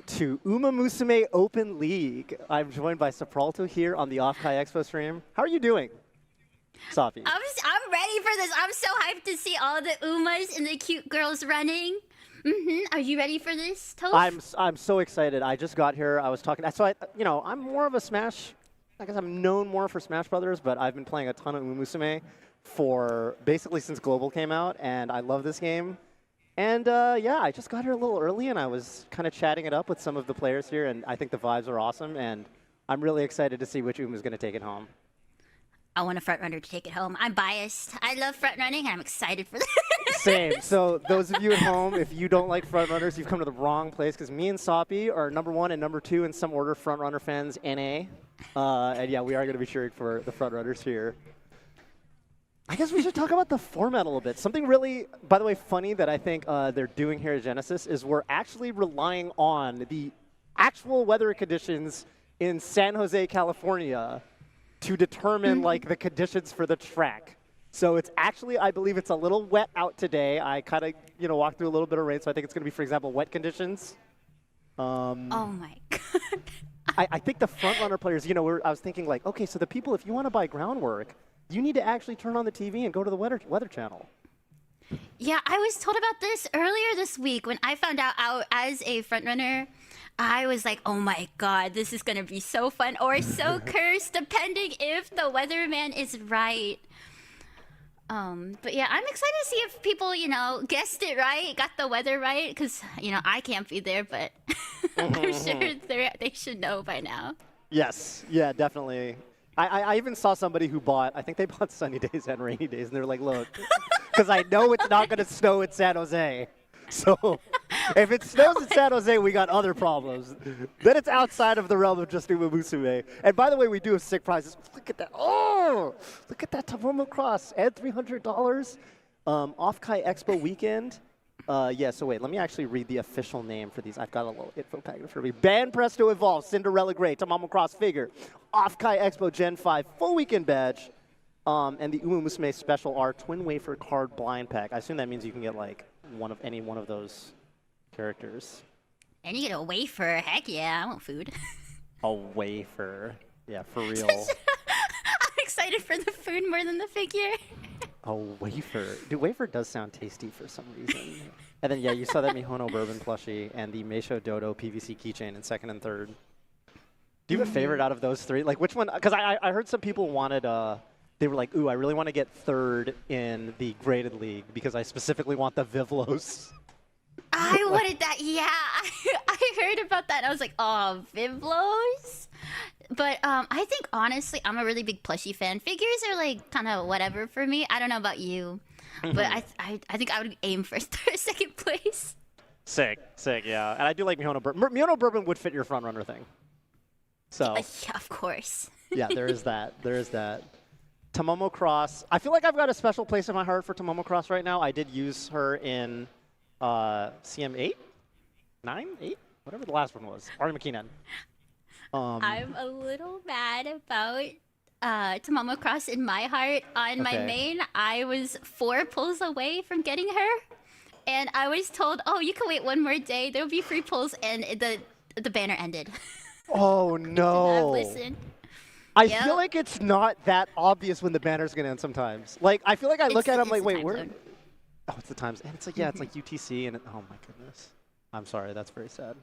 To Umamusume Open League. I'm joined by Sopralto here on the OffKai Expo stream. How are you doing, Safi? I'm ready for this. I'm so hyped to see all the Umas and the cute girls running. Are you ready for this, Toph? I'm so excited. I just got here. I was talking. So I'm more of a Smash. I guess I'm known more for Smash Brothers, but I've been playing a ton of Umamusume for basically since Global came out, and I love this game. And yeah, I just got here a little early, and I was kind of chatting it up with some of the players here, and I think the vibes are awesome, and I'm really excited to see which is going to take it home. I want a front runner to take it home. I'm biased. I love front running, and I'm excited for this. Same. So those of you at home, if you don't like front runners, you've come to the wrong place, because me and Soppy are #1 and #2 in some order front runner fans, NA. And yeah, we are going to be cheering for the front runners here. I guess we should talk about the format a little bit. Something really, by the way, funny that I think they're doing here at Genesis is we're actually relying on the actual weather conditions in San Jose, California to determine like the conditions for the track. So it's actually, I believe it's a little wet out today. I kind of, walked through a little bit of rain, so I think it's going to be, for example, wet conditions. Oh my god. I think the front runner players, I was thinking like, okay, so the people, if you want to buy groundwork, you need to actually turn on the TV and go to the weather channel. Yeah, I was told about this earlier this week when I found out as a frontrunner. I was like, oh my god, this is going to be so fun or so cursed, depending if the weatherman is right. But yeah, I'm excited to see if people, guessed it right, got the weather right, because, I can't be there, but I'm sure they should know by now. Yes, yeah, definitely. I even saw somebody who I think they bought sunny days and rainy days, and they're like, look, because I know it's not going to snow in San Jose. So if it snows in San Jose, we got other problems. Then it's outside of the realm of just Umamusume. And by the way, we do have sick prizes. Look at that. Oh, look at that Tomomo Cross and $300. OffKai Expo weekend. Yeah, so wait, let me actually read the official name for these. I've got a little info packet for me. Band Presto Evolve, Cinderella Grey, Tomomo Cross Figure, OffKai Expo Gen 5 full weekend badge, and the Umamusume Special R Twin Wafer Card Blind Pack. I assume that means you can get like any one of those characters. And you get a wafer. Heck yeah, I want food. A wafer. Yeah, for real. I'm excited for the food more than the figure. A wafer. Dude, wafer does sound tasty for some reason. And then, yeah, you saw that Mihono Bourbon plushie and the Meisho Dodo PVC keychain in 2nd and 3rd. Do you have a favorite out of those 3? Like, which one? Because I heard some people wanted, they were like, ooh, I really want to get 3rd in the graded league because I specifically want the Vivlos. I wanted that, yeah. I heard about that. I was like, oh, Vivlos? But I think, honestly, I'm a really big plushie fan. Figures are, like, kind of whatever for me. I don't know about you. But I think I would aim for 2nd place. Sick, yeah. And I do like Mihono Bourbon. Mihono Bourbon would fit your front runner thing. So. Yeah, of course. Yeah, there is that. Tomomo Cross. I feel like I've got a special place in my heart for Tomomo Cross right now. I did use her in CM 8? 9? 8? Whatever the last one was. Ari McKinnon. I'm a little mad about Tomomo Cross in my heart. On my main, I was 4 pulls away from getting her. And I was told, oh, you can wait one more day. There will be free pulls. And the banner ended. Oh, no. Listen. I feel like it's not that obvious when the banner's going to end sometimes. Like, I feel like I look at it, I'm like, wait, where? Oh, it's the times. And it's like, yeah, it's like UTC. And oh, my goodness. I'm sorry. That's very sad.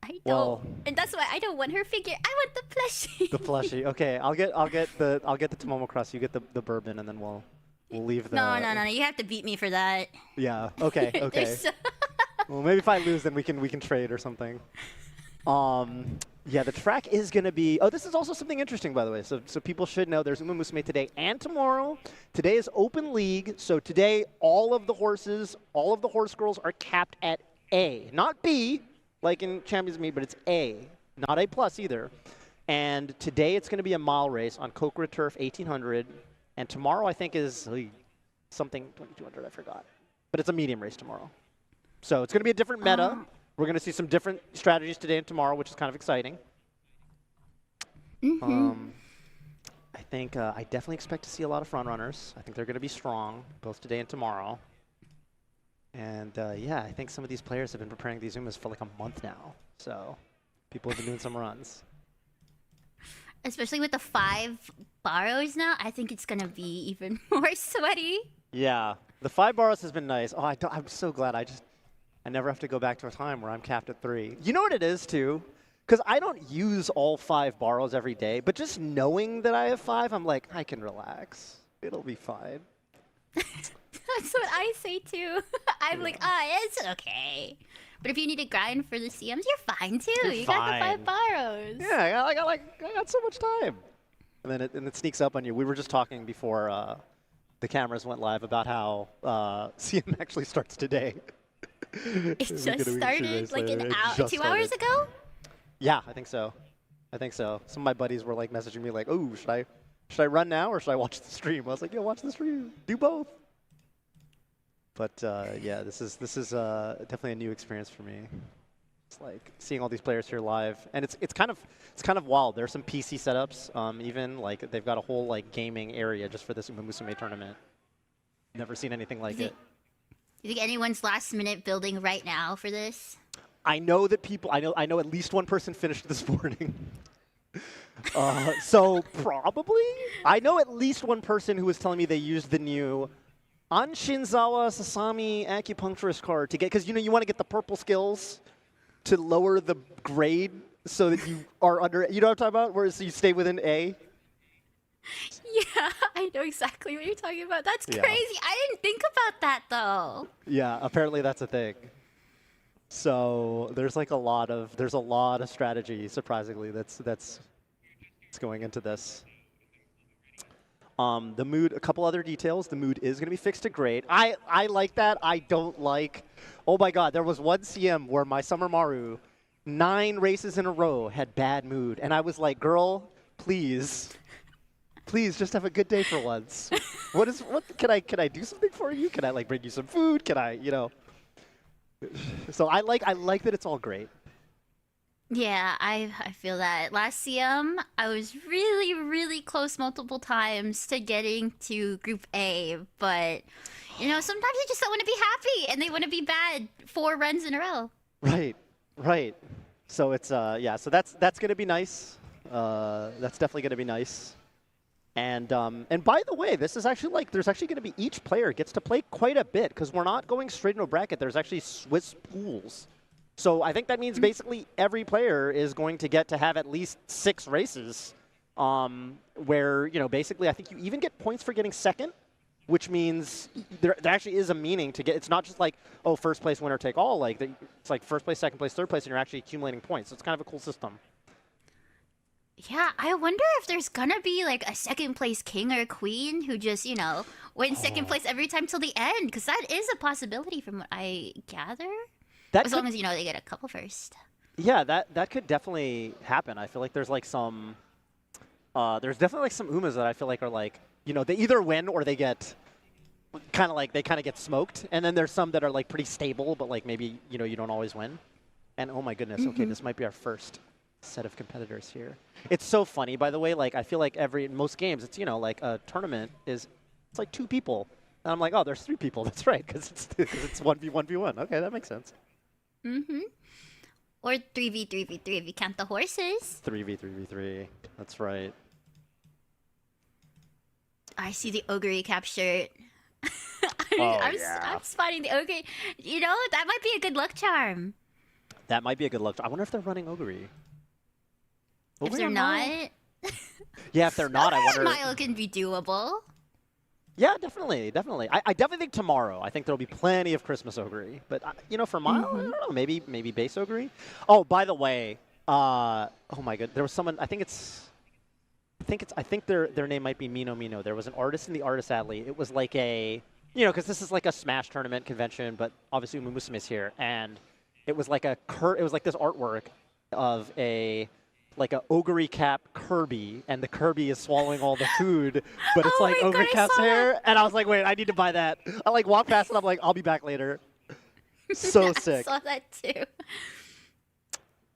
I don't, and that's why I don't want her figure. I want the plushie. The plushie. Okay, I'll get the Tomomo Cross. You get the bourbon, and then we'll leave the. No. You have to beat me for that. Yeah. Okay. Well, maybe if I lose, then we can trade or something. Yeah, the track is going to be. Oh, this is also something interesting, by the way. So people should know there's Umamusume today and tomorrow. Today is open league. So today, all of the horse girls are capped at A, not B. Like in Champions Meet, but it's A, not A+ either. And today it's going to be a mile race on Kokura Turf 1800. And tomorrow I think is something 2200, I forgot. But it's a medium race tomorrow. So it's going to be a different meta. We're going to see some different strategies today and tomorrow, which is kind of exciting. I think I definitely expect to see a lot of front runners. I think they're going to be strong, both today and tomorrow. And yeah, I think some of these players have been preparing these Umas for like a month now. So people have been doing some runs. Especially with the 5 borrows now, I think it's gonna be even more sweaty. Yeah, the 5 borrows has been nice. Oh, I'm so glad I never have to go back to a time where I'm capped at 3. You know what it is too? Because I don't use all 5 borrows every day, but just knowing that I have 5, I'm like, I can relax. It'll be fine. That's what I say too. I'm like, it's okay. But if you need to grind for the CMs, you're fine too. You're you fine. got the 5 borrows. Yeah, I got so much time. And then it sneaks up on you. We were just talking before the cameras went live about how CM actually starts today. It just started like 2 hours ago? Yeah, I think so. Some of my buddies were like messaging me like, "Oh, should I run now or should I watch the stream?" I was like, "Yeah, watch the stream. Do both." But yeah, this is definitely a new experience for me. It's like seeing all these players here live, and it's kind of wild. There's some PC setups, even like they've got a whole like gaming area just for this Umamusume tournament. Never seen anything like it. You think anyone's last minute building right now for this? I know that people. I know at least one person finished this morning. So probably. I know at least one person who was telling me they used the new Anshinzawa Sasami acupuncturist card to get, because you want to get the purple skills to lower the grade so that you are under. You know what I'm talking about? Where you stay within A. Yeah, I know exactly what you're talking about. That's crazy. I didn't think about that though. Yeah, apparently that's a thing. So there's like a lot of strategy, surprisingly, that's going into this. The mood, a couple other details. The mood is going to be fixed to grade. I like that. I don't like. Oh my God, there was one CM where my Summer Maru, 9 races in a row had bad mood, and I was like, girl, please just have a good day for once. What can I do something for you? Can I like bring you some food? Can I, So I like that it's all great. Yeah, I feel that. Last CM, I was really, really close multiple times to getting to Group A, but, sometimes they just don't want to be happy, and they want to be bad 4 runs in a row. Right. So it's, yeah, so that's going to be nice. That's definitely going to be nice. And by the way, this is actually there's actually going to be each player gets to play quite a bit, because we're not going straight into a bracket. There's actually Swiss pools. So I think that means basically every player is going to get to have at least 6 races where, basically I think you even get points for getting second, which means there actually is a meaning to get. It's not just like, oh, first place, winner take all. It's like first place, second place, third place, and you're actually accumulating points. So it's kind of a cool system. Yeah, I wonder if there's gonna be like a second place king or queen who just, wins second place every time till the end, because that is a possibility from what I gather. As long as they get a couple first. Yeah, that could definitely happen. I feel like there's like some, there's definitely like some Umas that I feel like are like, they either win or they get kind of get smoked, and then there's some that are like pretty stable, but like maybe you don't always win. And oh my goodness, okay, this might be our first set of competitors here. It's so funny, by the way. Like I feel like in most games, it's like a tournament it's like 2 people, and I'm like, oh, there's 3 people. That's right, because it's 1v1v1. Okay, that makes sense. Or 3v3v3 if you count the horses. 3v3v3. That's right. I see the Ogre cap shirt. I'm spotting the Ogre. That might be a good luck charm. That might be a good luck charm. I wonder if they're running Ogre. If they're not. Yeah, if they're not, I wonder. Mile can be doable. Yeah, definitely. I definitely think tomorrow. I think there'll be plenty of Christmas Ogre. But for Mile, I don't know. Maybe base Ogre. Oh, by the way, oh my god, there was someone. I think their name might be Mino. There was an artist in the Artist Alley. It was like a, because this is like a Smash tournament convention, but obviously Umamusume is here, and it was like it was like this artwork of a Ogre cap Kirby, and the Kirby is swallowing all the food, but it's like Ogre cap's hair. And I was like, wait, I need to buy that. I walk past it, I'm like, I'll be back later. So sick. I saw that too.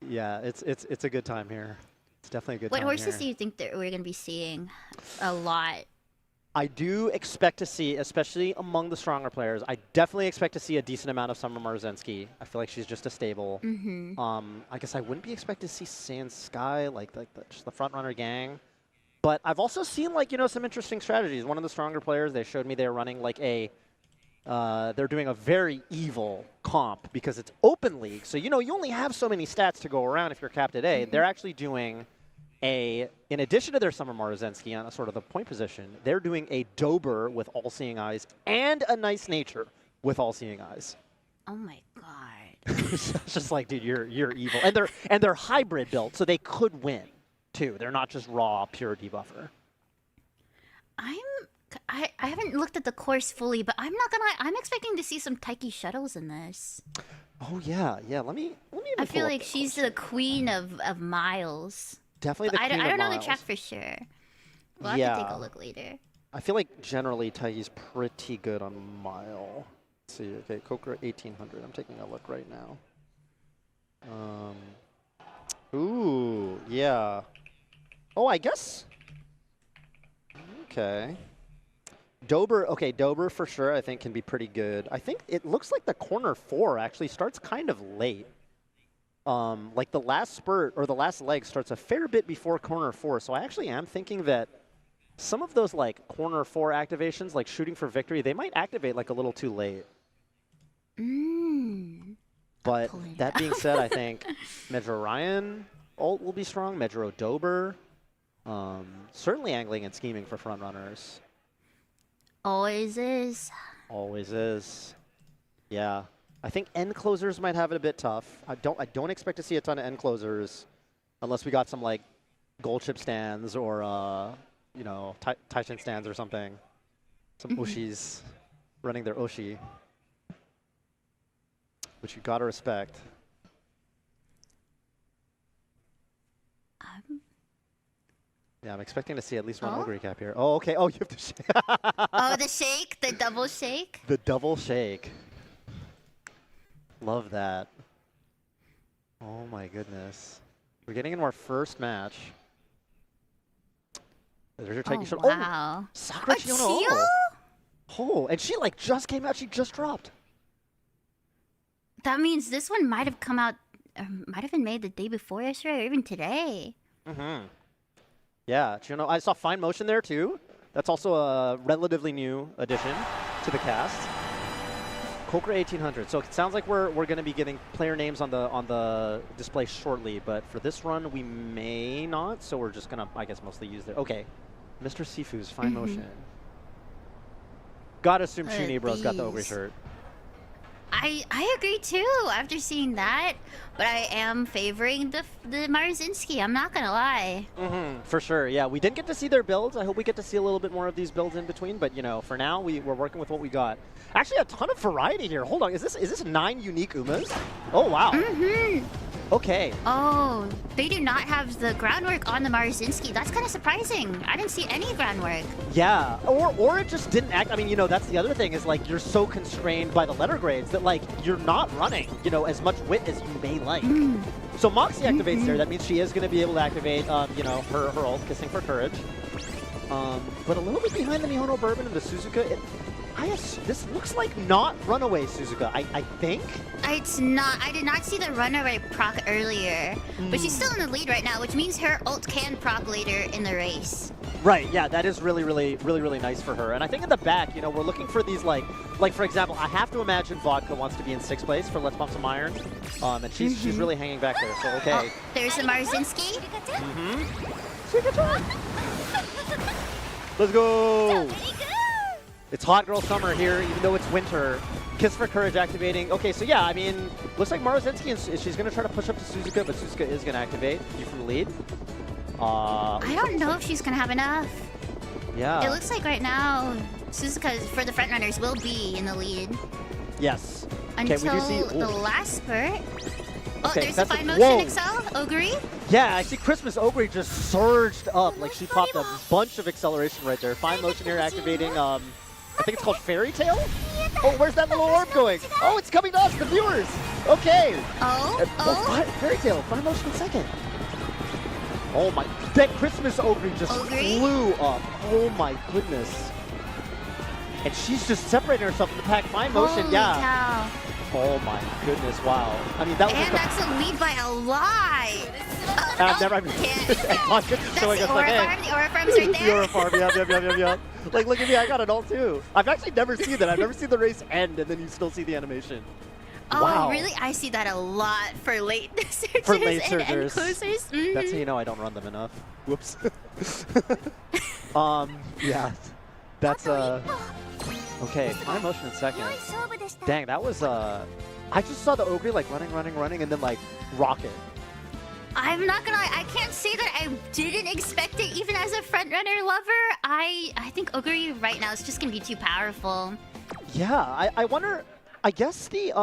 Yeah, it's a good time here. It's definitely a good time here. What horses here. do you think that we're going to be seeing a lot? I do expect to see, especially among the stronger players, I definitely expect to see a decent amount of Summer Marzensky. I feel like she's just a stable. I guess I wouldn't be expected to see Sand Sky, just the front runner gang. But I've also seen like, some interesting strategies. One of the stronger players, they showed me they're running like they're doing a very evil comp because it's open league. So, you only have so many stats to go around if you're capped at A. They're actually doing in addition to their Summer Marzensky on a sort of the point position, they're doing a Dober with all-seeing eyes and a Nice Nature with all-seeing eyes. Oh my god. It's just like, dude, you're evil. And they're hybrid built, so they could win too. They're not just raw pure debuffer. I haven't looked at the course fully, but I'm not gonna lie, I'm expecting to see some Taiki shuttles in this. Oh yeah. Let me I feel like she's the queen of miles. Definitely the queen I don't of know the miles. track for sure. We'll have to take a look later. I feel like generally Taiki's pretty good on mile. Let's see, okay, Kokra 1800. I'm taking a look right now. Ooh, yeah. Oh, I guess. Okay. Dober for sure I think can be pretty good. I think it looks like the corner 4 actually starts kind of late. Like the last spurt or the last leg starts a fair bit before corner 4. So I actually am thinking that some of those like corner 4 activations, like shooting for victory, they might activate like a little too late. But that being said, I think Medro Ryan ult will be strong. Medro Dober. Certainly angling and scheming for front runners. Always is. Always is. Yeah. I think end closers might have it a bit tough. I don't expect to see a ton of end closers unless we got some like gold chip stands or Taishin stands or something. Some Oshis running their Oshi, which you gotta respect. Yeah, I'm expecting to see at least one Ogre cap here. Oh, okay. Oh, you have to shake. Oh, the shake, the double shake. The double shake. Love that. Oh my goodness. We're getting into our first match. There's your Taiki shot. Wow. Oh, Sakura Chiono. Oh, and she like just came out. She just dropped. That means this one might have come out, might have been made the day before yesterday or even today. Yeah, Chiono. I saw Fine Motion there too. That's also a relatively new addition to the cast. Kokra 1800. So it sounds like we're going to be getting player names on the display shortly, but for this run we may not. So we're just gonna, I guess, mostly use their. Okay, Mr. Sifu's Fine Motion. Gotta assume Shunibro's got the Ogre shirt. I agree too after seeing that, but I am favoring the Marzinski. I'm not gonna lie. For sure, yeah. We didn't get to see their builds. I hope we get to see a little bit more of these builds in between, but for now we're working with what we got. Actually, a ton of variety here. Hold on, is this 9 unique Umas? Oh wow. Okay. Oh, they do not have the groundwork on the Marzinski. That's kind of surprising. I didn't see any groundwork. Yeah, or it just didn't act. I mean, that's the other thing is like you're so constrained by the letter grades that like you're not running, as much wit as you may like. So Moxie activates there. That means she is going to be able to activate, her ult, Kissing for Courage. But a little bit behind the Mihono Bourbon and the Suzuka. This looks like not Runaway Suzuka, I think. It's not. I did not see the runaway proc earlier, but she's still in the lead right now, which means her ult can proc later in the race. Right, yeah, that is really nice for her. And I think in the back, we're looking for these like for example, I have to imagine Vodka wants to be in 6th place for Let's Pump Some Iron. And she's really hanging back there, so okay. Oh, there's the Marzinski. Let's go! It's hot girl summer here, even though it's winter. Kiss for Courage activating. Okay, so yeah, I mean, looks like Marzensky, and she's going to try to push up to Suzuka, but Suzuka is going to activate. You from the lead. I don't know if she's going to have enough. Yeah. It looks like right now, Suzuka, for the frontrunners, will be in the lead. Yes. Until okay, we do see, the last spurt. Oh, okay, there's the Fine Motion Excel, Ogre. Yeah, I see Christmas Ogre just surged up. Like she popped a bunch of acceleration right there. Fine Motion here activating, I think it's called Fairy Tale? Oh, where's that little orb going? Oh, it's coming to us, the viewers. Okay. Fairy Tale, Fine Motion in second. Oh my, that Christmas Ogre just flew up. Oh my goodness. And she's just separating herself from the pack. Fine motion, Holy yeah. cow. Oh my goodness, wow. I mean, that was And just that's a lead by a lot. I've never. Can't. That's That's showing the us like, aura hey. farm. The aura farm's right The there. Aura farm, yep. Like, look at me, I got it all too. I've actually never seen that. I've never seen the race end and then you still see the animation. Oh, Wow. really? I see that a lot for late searchers For late and searchers. closers. That's how you know I don't run them enough. Whoops. Yeah. That's okay, my motion in second. Dang, that was I just saw the Ogre like running and then like rocket. I'm not gonna lie, I can't say that I didn't expect it even as a frontrunner lover. I think Ogre right now is just gonna be too powerful. Yeah, I wonder, I guess the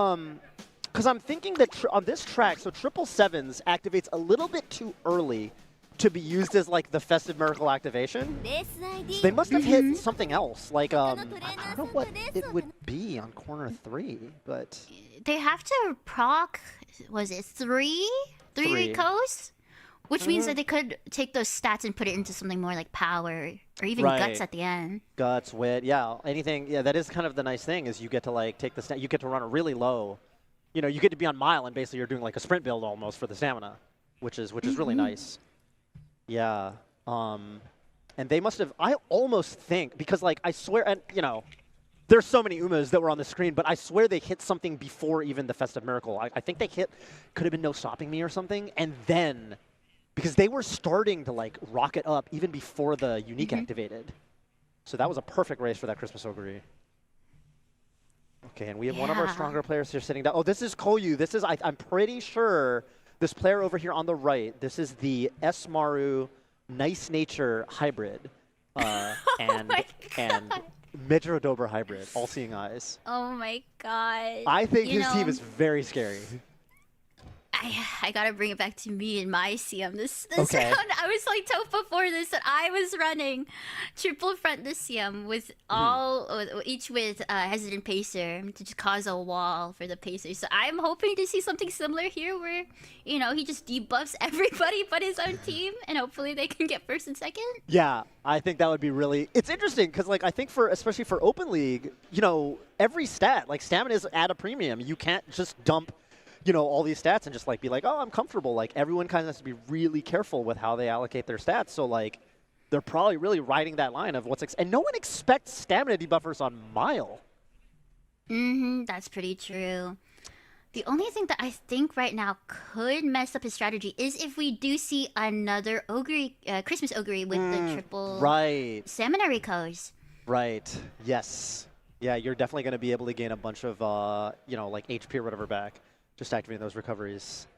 because I'm thinking that on this track, so 777s activates a little bit too early to be used as like the Festive Miracle activation. So they must have hit something else, like I don't know what it would be on corner 3, but They have to proc, was it three Three. recos? Which means that they could take those stats and put it into something more like power or even Right. guts at the end. guts, wit, yeah, anything. Yeah, that is kind of the nice thing is you get to like take the you get to run it really low. You know, you get to be on mile and basically you're doing like a sprint build almost for the stamina, which is really nice. Yeah. And they must have, I almost think, because like I swear, and you know, there's so many Umas that were on the screen, but I swear they hit something before even the Festive Miracle. I think they hit, could have been No Stopping Me or something, and then, because they were starting to like rocket up even before the Unique activated. So that was a perfect race for that Christmas Ogre. Okay, and we have one of our Yeah. stronger players here sitting down. Oh, this is Koyu. This is, I'm pretty sure, this player over here on the right, this is the S-Maru Nice Nature hybrid. And my and Metrodober hybrid, All-Seeing Eyes. Oh my god. I think You his team know, is very scary. I gotta bring it back to me and my CM this Okay. round. I was like told before this that I was running triple front this CM with each with hesitant pacer to just cause a wall for the pacer. So I'm hoping to see something similar here where, you know, he just debuffs everybody but his own team and hopefully they can get first and second. Yeah, I think that would be really, it's interesting because like I think for, especially for Open League, you know, every stat, like stamina is at a premium. You can't just dump, you know, all these stats and just like be like, oh, I'm comfortable. Like everyone kind of has to be really careful with how they allocate their stats. So like they're probably really riding that line of what's, and no one expects stamina debuffers on Mile. That's pretty true. The only thing that I think right now could mess up his strategy is if we do see another Ogre, Christmas Ogre with the triple Right, stamina recos. right, yes. Yeah, you're definitely going to be able to gain a bunch of, you know, like HP or whatever back, just activating those recoveries.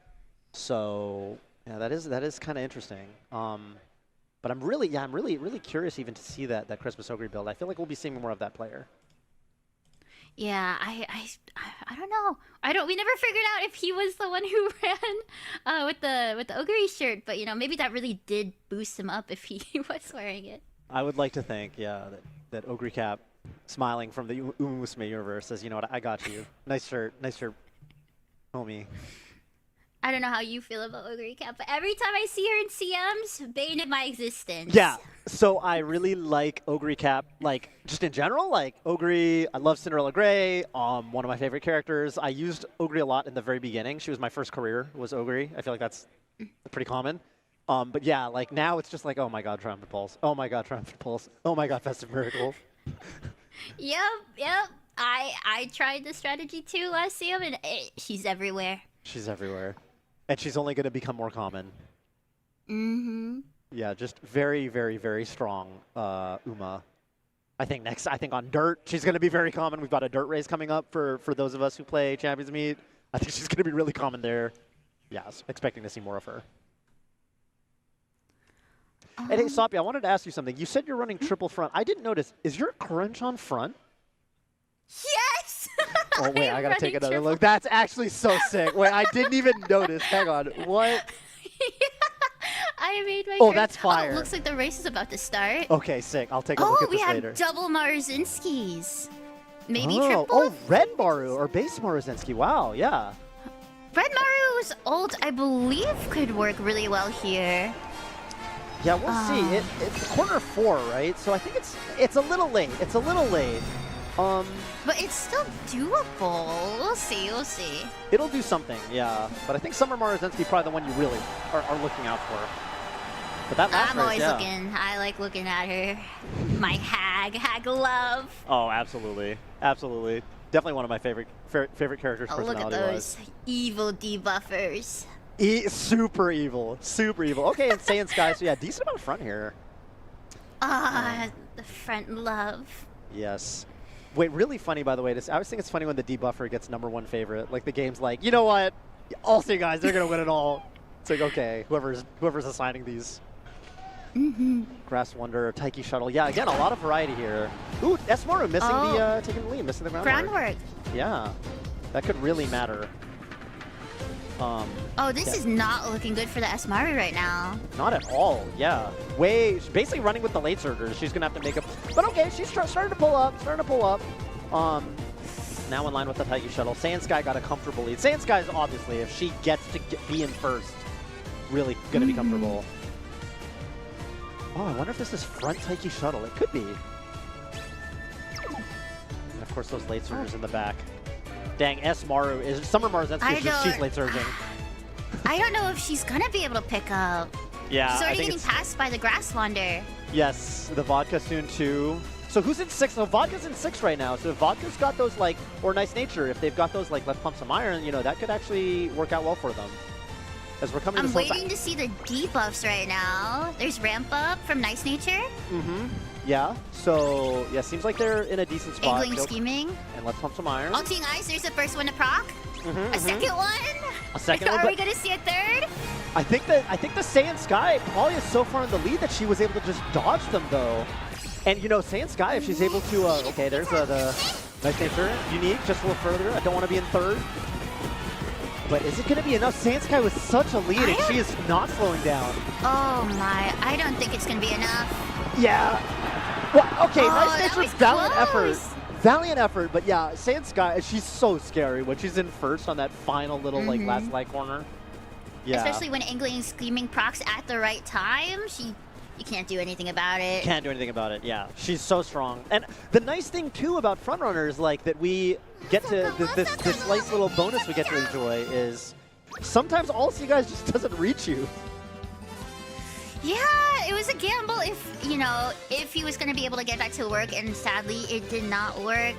So, yeah, that is kind of interesting. But I'm really curious even to see that Christmas Ogre build. I feel like we'll be seeing more of that player. Yeah, I don't know. We never figured out if he was the one who ran with the Ogre shirt, but you know, maybe that really did boost him up if he was wearing it. I would like to think, yeah, that Ogre Cap smiling from the Umamusume universe says, you know what, I got you. Nice shirt, homie. I don't know how you feel about Ogre Cap, but every time I see her in CMs, bane of my existence. Yeah, so I really like Ogre Cap, like, just in general, like, Ogre, I love Cinderella Grey, one of my favorite characters. I used Ogre a lot in the very beginning. She was my first career, was Ogre. I feel like that's pretty common. But yeah, like, now it's just like, oh my god, Triumphant Pulse. Oh my god, Triumphant Pulse. Oh my god, Festive Miracle. Yep. I tried the strategy too last CM, and she's everywhere. She's everywhere. And she's only going to become more common. Yeah, just very, very, very strong Uma. I think on Dirt, she's going to be very common. We've got a Dirt race coming up for those of us who play Champions Meet. I think she's going to be really common there. Yeah, expecting to see more of her. And hey, Soppy, I wanted to ask you something. You said you're running triple front. I didn't notice. Is your crunch on front? Yes! Oh, wait, I got to take another triple. look. That's actually so sick. Wait, I didn't even notice. Hang on. What? I made my Oh, turn. that's fire. Oh, looks like the race is about to start. Okay, sick. I'll take a look Oh, at we this have later. double Marzinskis. Maybe Oh, triple? oh, Red Maru or base Maruzensky. Wow, yeah. Red Maru's ult, I believe, could work really well here. Yeah, we'll see. It's corner 4, right? So I think it's a little late. It's a little late. But it's still doable. We'll see. We'll see. It'll do something, yeah. But I think Summer Marzensky probably the one you really are looking out for. But that last I'm race, always yeah. looking. I like looking at her. My hag love. Oh, absolutely, absolutely. Definitely one of my favorite characters, Oh, look at personality-wise. those evil debuffers. Super evil, super evil. Okay, and Saiyan Sky, so yeah, decent amount of front here. The front love. Yes. Wait, really funny, by the way. I always think it's funny when the debuffer gets #1 favorite. Like, the game's like, you know what? All three guys, they're going to win it all. It's like, okay, whoever's assigning these. Grass Wonder, Taiki Shuttle. Yeah, again, a lot of variety here. Ooh, Esmaru missing taking the lead, missing the groundwork. Groundwork. Yeah, that could really matter. Oh, this is not looking good for the Esmaru right now. Not at all, yeah. She's basically running with the late surgers. She's gonna have to make up, but okay, she's starting to pull up, now in line with the Taiki Shuttle. Saiyan Sky got a comfortable lead. Saiyan Sky is obviously, if she gets to be in first, really gonna be comfortable. Oh, I wonder if this is front Taiki Shuttle. It could be. And of course, those late surgers in the back. Dang, Summer Marzensky, she's late surging. I don't know if she's gonna be able to pick up. Yeah, She's already getting passed by the Grass Wander. Yes, the Vodka soon too. So who's in 6? So Vodka's in 6 right now. So if Vodka's got those, like, or Nice Nature, if they've got those, like, Let's Pump Some Iron, you know, that could actually work out well for them. As we're coming to I'm waiting to see the debuffs right now. There's Ramp Up from Nice Nature. Yeah, so, yeah, seems like they're in a decent spot. Angling, Scheming. And Let's Pump Some Iron. Ulting Ice, there's the first one to proc. A second one. A second one, Are we but gonna see a third? I think the Saiyan Sky probably is so far in the lead that she was able to just dodge them, though. And, you know, Saiyan Sky, if she's able to, okay, there's the Nice Nature. Unique, just a little further. I don't want to be in third. But is it going to be enough? Saiyan Sky with such a lead, and she is not slowing down. Oh my, I don't think it's gonna be enough. Yeah. Well, okay, Oh, Nice that Nature's was valiant close. effort. Valiant effort, but yeah, Saiyan Sky, she's so scary when she's in first on that final little, like, last light corner. Yeah. Especially when Angling and Screaming procs at the right time. You can't do anything about it. Can't do anything about it, yeah. She's so strong. And the nice thing, too, about Frontrunners, like, that we get to, this nice little bonus we get to enjoy is sometimes all of you guys just doesn't reach you. Yeah, it was a gamble if, you know, if he was going to be able to get back to work, and sadly it did not work.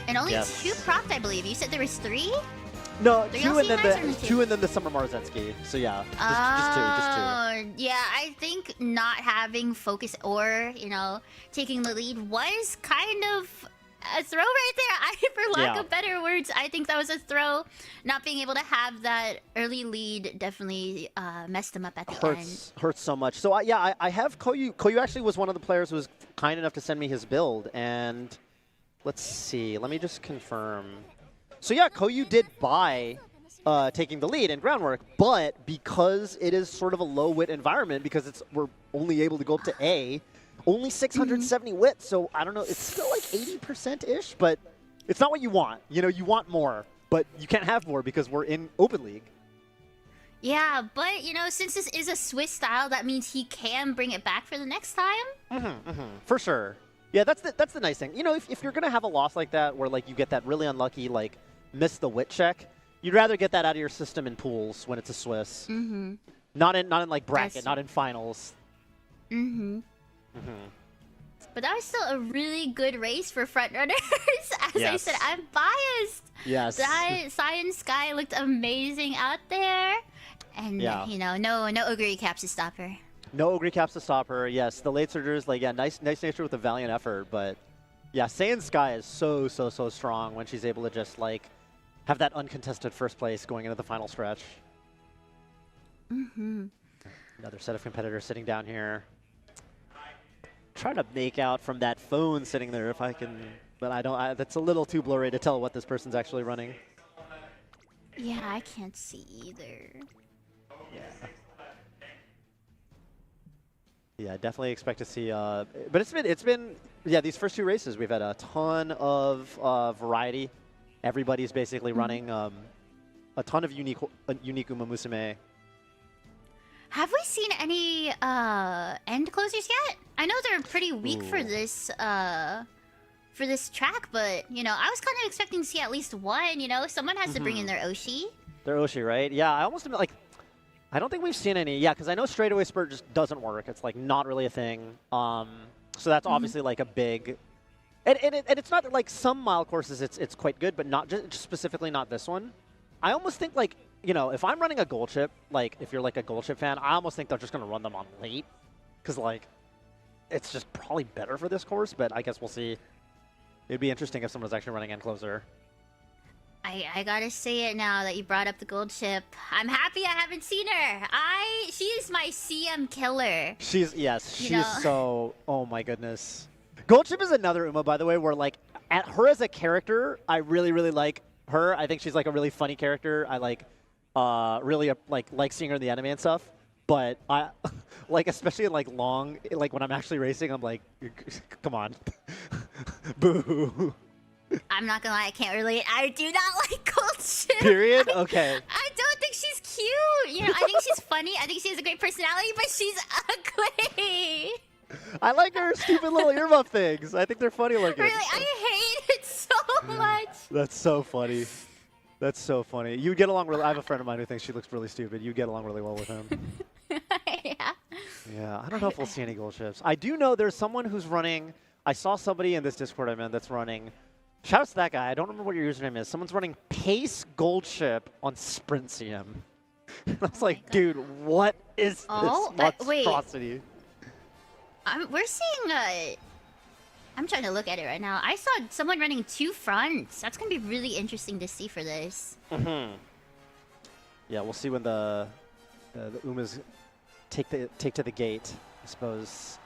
And only 2 procs, I believe. You said there was 3? No, Three 2 and then LC the 2 and then the Summer Marzensky. So yeah, just 2. Yeah, I think not having focus or, you know, taking the lead was kind of a throw right there. For lack of better words, I think that was a throw. Not being able to have that early lead definitely messed him up at the end. Hurts so much. So yeah, I have Koyu. Koyu actually was one of the players who was kind enough to send me his build, and let's see. Let me just confirm. So yeah, Koyu did buy taking the lead in groundwork, but because it is sort of a low wit environment, because we're only able to go up to A, only 670 wit, so I don't know, it's still like 80%-ish, but it's not what you want. You know, you want more, but you can't have more because we're in Open League. Yeah, but, you know, since this is a Swiss style, that means he can bring it back for the next time. For sure. Yeah, that's the nice thing. You know, if you're going to have a loss like that, where, like, you get that really unlucky, like, miss the wit check, you'd rather get that out of your system in pools when it's a Swiss. Not in like bracket, not in finals. But that was still a really good race for frontrunners. As I said, I'm biased. Yes. Saiyan Sky looked amazing out there. And, you know, no Ogre caps to stop her. No Ogre caps to stop her. Yes, the late surgers, like, yeah, nice nature with a valiant effort. But, yeah, Saiyan Sky is so strong when she's able to just, like, have that uncontested first place going into the final stretch. Another set of competitors sitting down here. Trying to make out from that phone sitting there if I can, but I don't. That's a little too blurry to tell what this person's actually running. Yeah, I can't see either. Yeah, definitely expect to see. But it's been yeah. These first 2 races, we've had a ton of variety. Everybody's basically running a ton of unique Umamusume. Have we seen any end closers yet? I know they're pretty weak for this for this track, but you know, I was kind of expecting to see at least one. You know, someone has to bring in their Oshi. Their Oshi, right? Yeah, I almost like. I don't think we've seen any. Yeah, because I know straightaway spurt just doesn't work. It's like not really a thing. So that's obviously like a big. And it's not like some mile courses it's quite good, but not just specifically not this one. I almost think like, you know, if I'm running a gold chip, like if you're like a gold chip fan, I almost think they're just going to run them on late. Because like, it's just probably better for this course, but I guess we'll see. It'd be interesting if someone was actually running end closer. I gotta say it now that you brought up the gold chip. I'm happy I haven't seen her. She is my CM killer. She's so, oh my goodness. Gold chip is another Uma, by the way, where like, at her as a character, I really, really like her. I think she's like a really funny character. I like, really like seeing her in the anime and stuff. But I, like, especially in like long, like when I'm actually racing, I'm like, come on, boo. I'm not gonna lie, I can't relate. I do not like gold chip. Period? Okay. I don't think she's cute. You know, I think she's funny. I think she has a great personality, but she's ugly. I like her stupid little earmuff things. I think they're funny looking. Really, I hate it so much. That's so funny. That's so funny. You get along really. I have a friend of mine who thinks she looks really stupid. You get along really well with him. Yeah. Yeah, I don't know if we'll see any gold chips. I do know there's someone who's running. I saw somebody in this Discord I'm in that's running. Shout out to that guy. I don't remember what your username is. Someone's running Pace Gold Chip on Sprint CM. I was like, dude, what is this monstrosity? We're seeing I'm trying to look at it right now. I saw someone running 2 fronts. That's going to be really interesting to see for this. Yeah, we'll see when the Umas take to the gate, I suppose.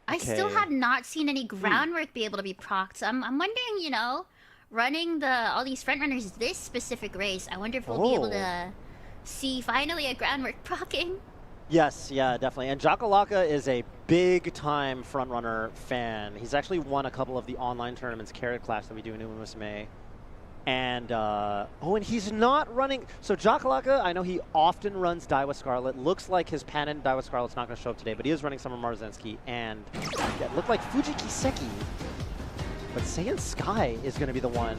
I still have not seen any groundwork be able to be procced. I'm wondering, you know, running all these front runners this specific race, I wonder if we'll be able to see finally a groundwork procking. Yes, yeah, definitely. And Jakalaka is a big-time frontrunner fan. He's actually won a couple of the online tournaments, Carrot Clash, that we do in Umamusume. And, and he's not running. So Jakalaka, I know he often runs Daiwa Scarlet. Looks like his Panin Daiwa Scarlet's not going to show up today, but he is running Summer Marzensky. And yeah, it looked like Fujiki Seki. But Saiyan Sky is going to be the one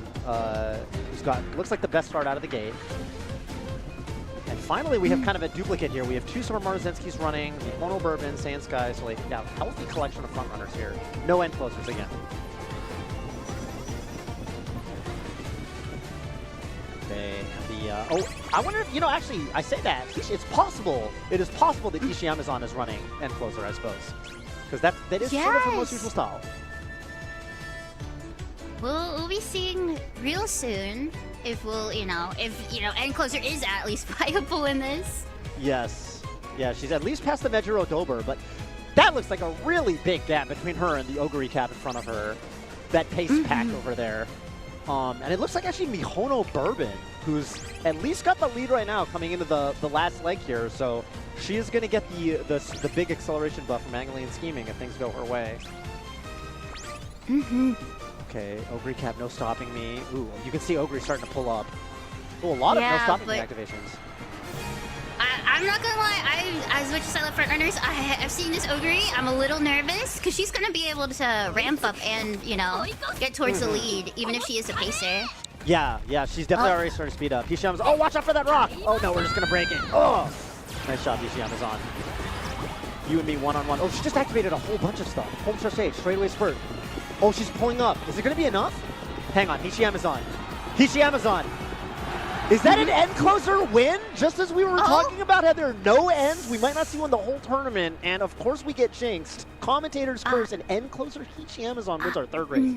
who's got, looks like the best start out of the gate. And finally, we have kind of a duplicate here. We have 2 Summer Marzenskis running, the Ono Bourbon, Saiyan Sky. So like, yeah, healthy collection of front runners here. No end closers again. I wonder if, you know, actually, I say that. It's possible. It is possible that Ishiyamazan is running end closer, I suppose. Because that is sort of her most usual style. We'll be seeing real soon if end closer is at least viable in this. Yes. Yeah, she's at least past the Mejiro Dober, but that looks like a really big gap between her and the Oguri Cap in front of her. That pace pack over there. And it looks like actually Mihono Bourbon, who's at least got the lead right now coming into the last leg here. So she is going to get the big acceleration buff from angling and scheming if things go her way. Okay, Oguri Cap, no stopping me. Ooh, you can see Oguri starting to pull up. Ooh, a lot of no stopping me activations. I'm not gonna lie, as much as I love front runners, I've seen this Oguri. I'm a little nervous because she's gonna be able to ramp up and, you know, get towards the lead, even if she is a pacer. Yeah, she's definitely already starting to speed up. Hishiyama's, oh, watch out for that rock! Oh no, we're just gonna break it. Oh, nice job, Hishiyamazan. You and me one-on-one. Oh, she just activated a whole bunch of stuff. Home start stage, straightaway spurt. Oh, she's pulling up. Is it gonna be enough? Hang on, Hishiyamazan. Hishiyamazan! Is that an end closer win? Just as we were talking about how there are no ends, we might not see one the whole tournament, and of course we get jinxed. Commentators curse, and end closer Hishiyamazan wins our 3rd race.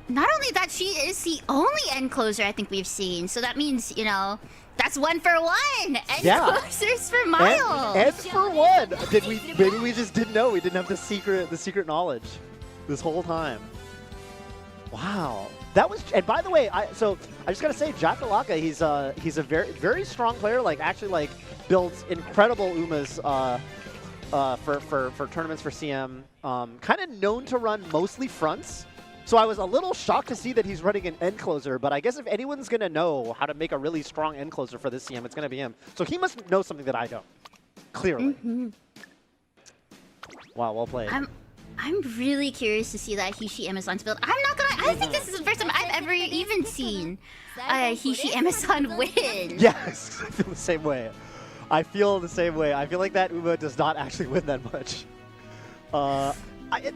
Not only that, she is the only end closer I think we've seen, so that means, you know, that's 1 for 1. End closers for miles. End for 1. Maybe we just didn't know. We didn't have the secret knowledge this whole time. Wow. That was, and by the way, I just gotta say, Jakalaka, he's a very, very strong player. Like, actually, like, builds incredible Umas for tournaments for CM. Kind of known to run mostly fronts. So I was a little shocked to see that he's running an end closer. But I guess if anyone's gonna know how to make a really strong end closer for this CM, it's gonna be him. So he must know something that I don't. Clearly. Wow, well played. I'm really curious to see that Hishi Amazon's build. I'm not gonna. I think this is the first time I've ever even seen Hishi Amazon win. Yes, I feel the same way. I feel the same way. I feel like that Uma does not actually win that much.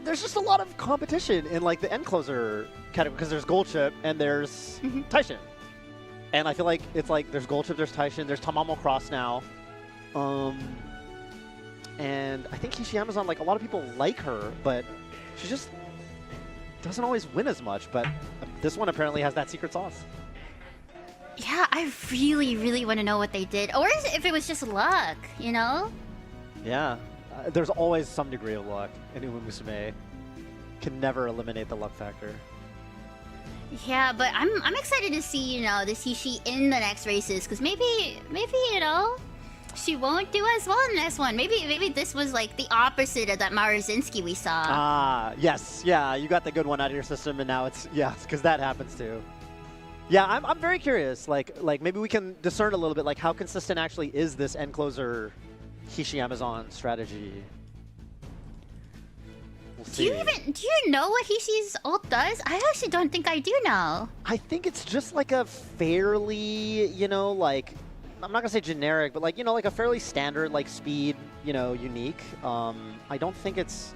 There's just a lot of competition in like the end closer category because there's Gold Chip and there's Taishin. And I feel like it's like there's Gold Chip, there's Taishin, there's Tamamo Cross now. And I think Hishi Amazon, like a lot of people like her, but she just doesn't always win as much. But this one apparently has that secret sauce. Yeah, I really, really want to know what they did. Or if it was just luck, you know? Yeah. There's always some degree of luck, and Umamusume can never eliminate the luck factor. Yeah, but I'm excited to see, you know, this Hishi in the next races, because maybe, you know, she won't do as well in this one. Maybe this was like the opposite of that Maruzinski we saw. Ah, yes. Yeah, you got the good one out of your system, and now it's, yeah, because that happens too. Yeah, I'm very curious. Like maybe we can discern a little bit, like how consistent actually is this end closer Hishi Amazon strategy. We'll see. Do you know what Hishi's ult does? I actually don't think I do know. I think it's just like a fairly, you know, like, I'm not gonna say generic, but like, you know, like a fairly standard, like speed, you know, unique. I don't think it's,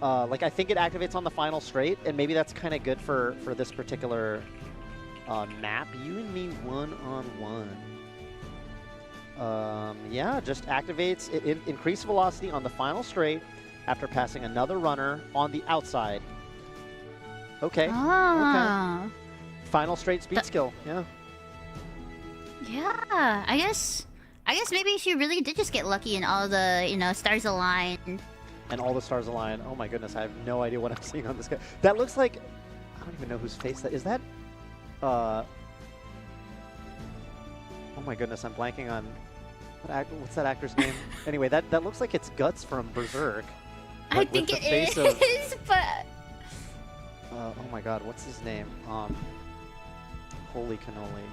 like I think it activates on the final straight, and maybe that's kind of good for this particular map. You and me one-on-one. Yeah, just activates, it increased velocity on the final straight after passing another runner on the outside. Okay. Ah. Okay. Final straight speed skill. Yeah. Yeah, I guess maybe she really did just get lucky and all the, you know, stars aligned. And all the stars align. Oh my goodness, I have no idea what I'm seeing on this guy. That looks like, I don't even know whose face that is. That, oh my goodness, I'm blanking on, what's that actor's name? Anyway, that looks like it's Guts from Berserk. I think it is, but... oh my god, what's his name? Holy cannoli.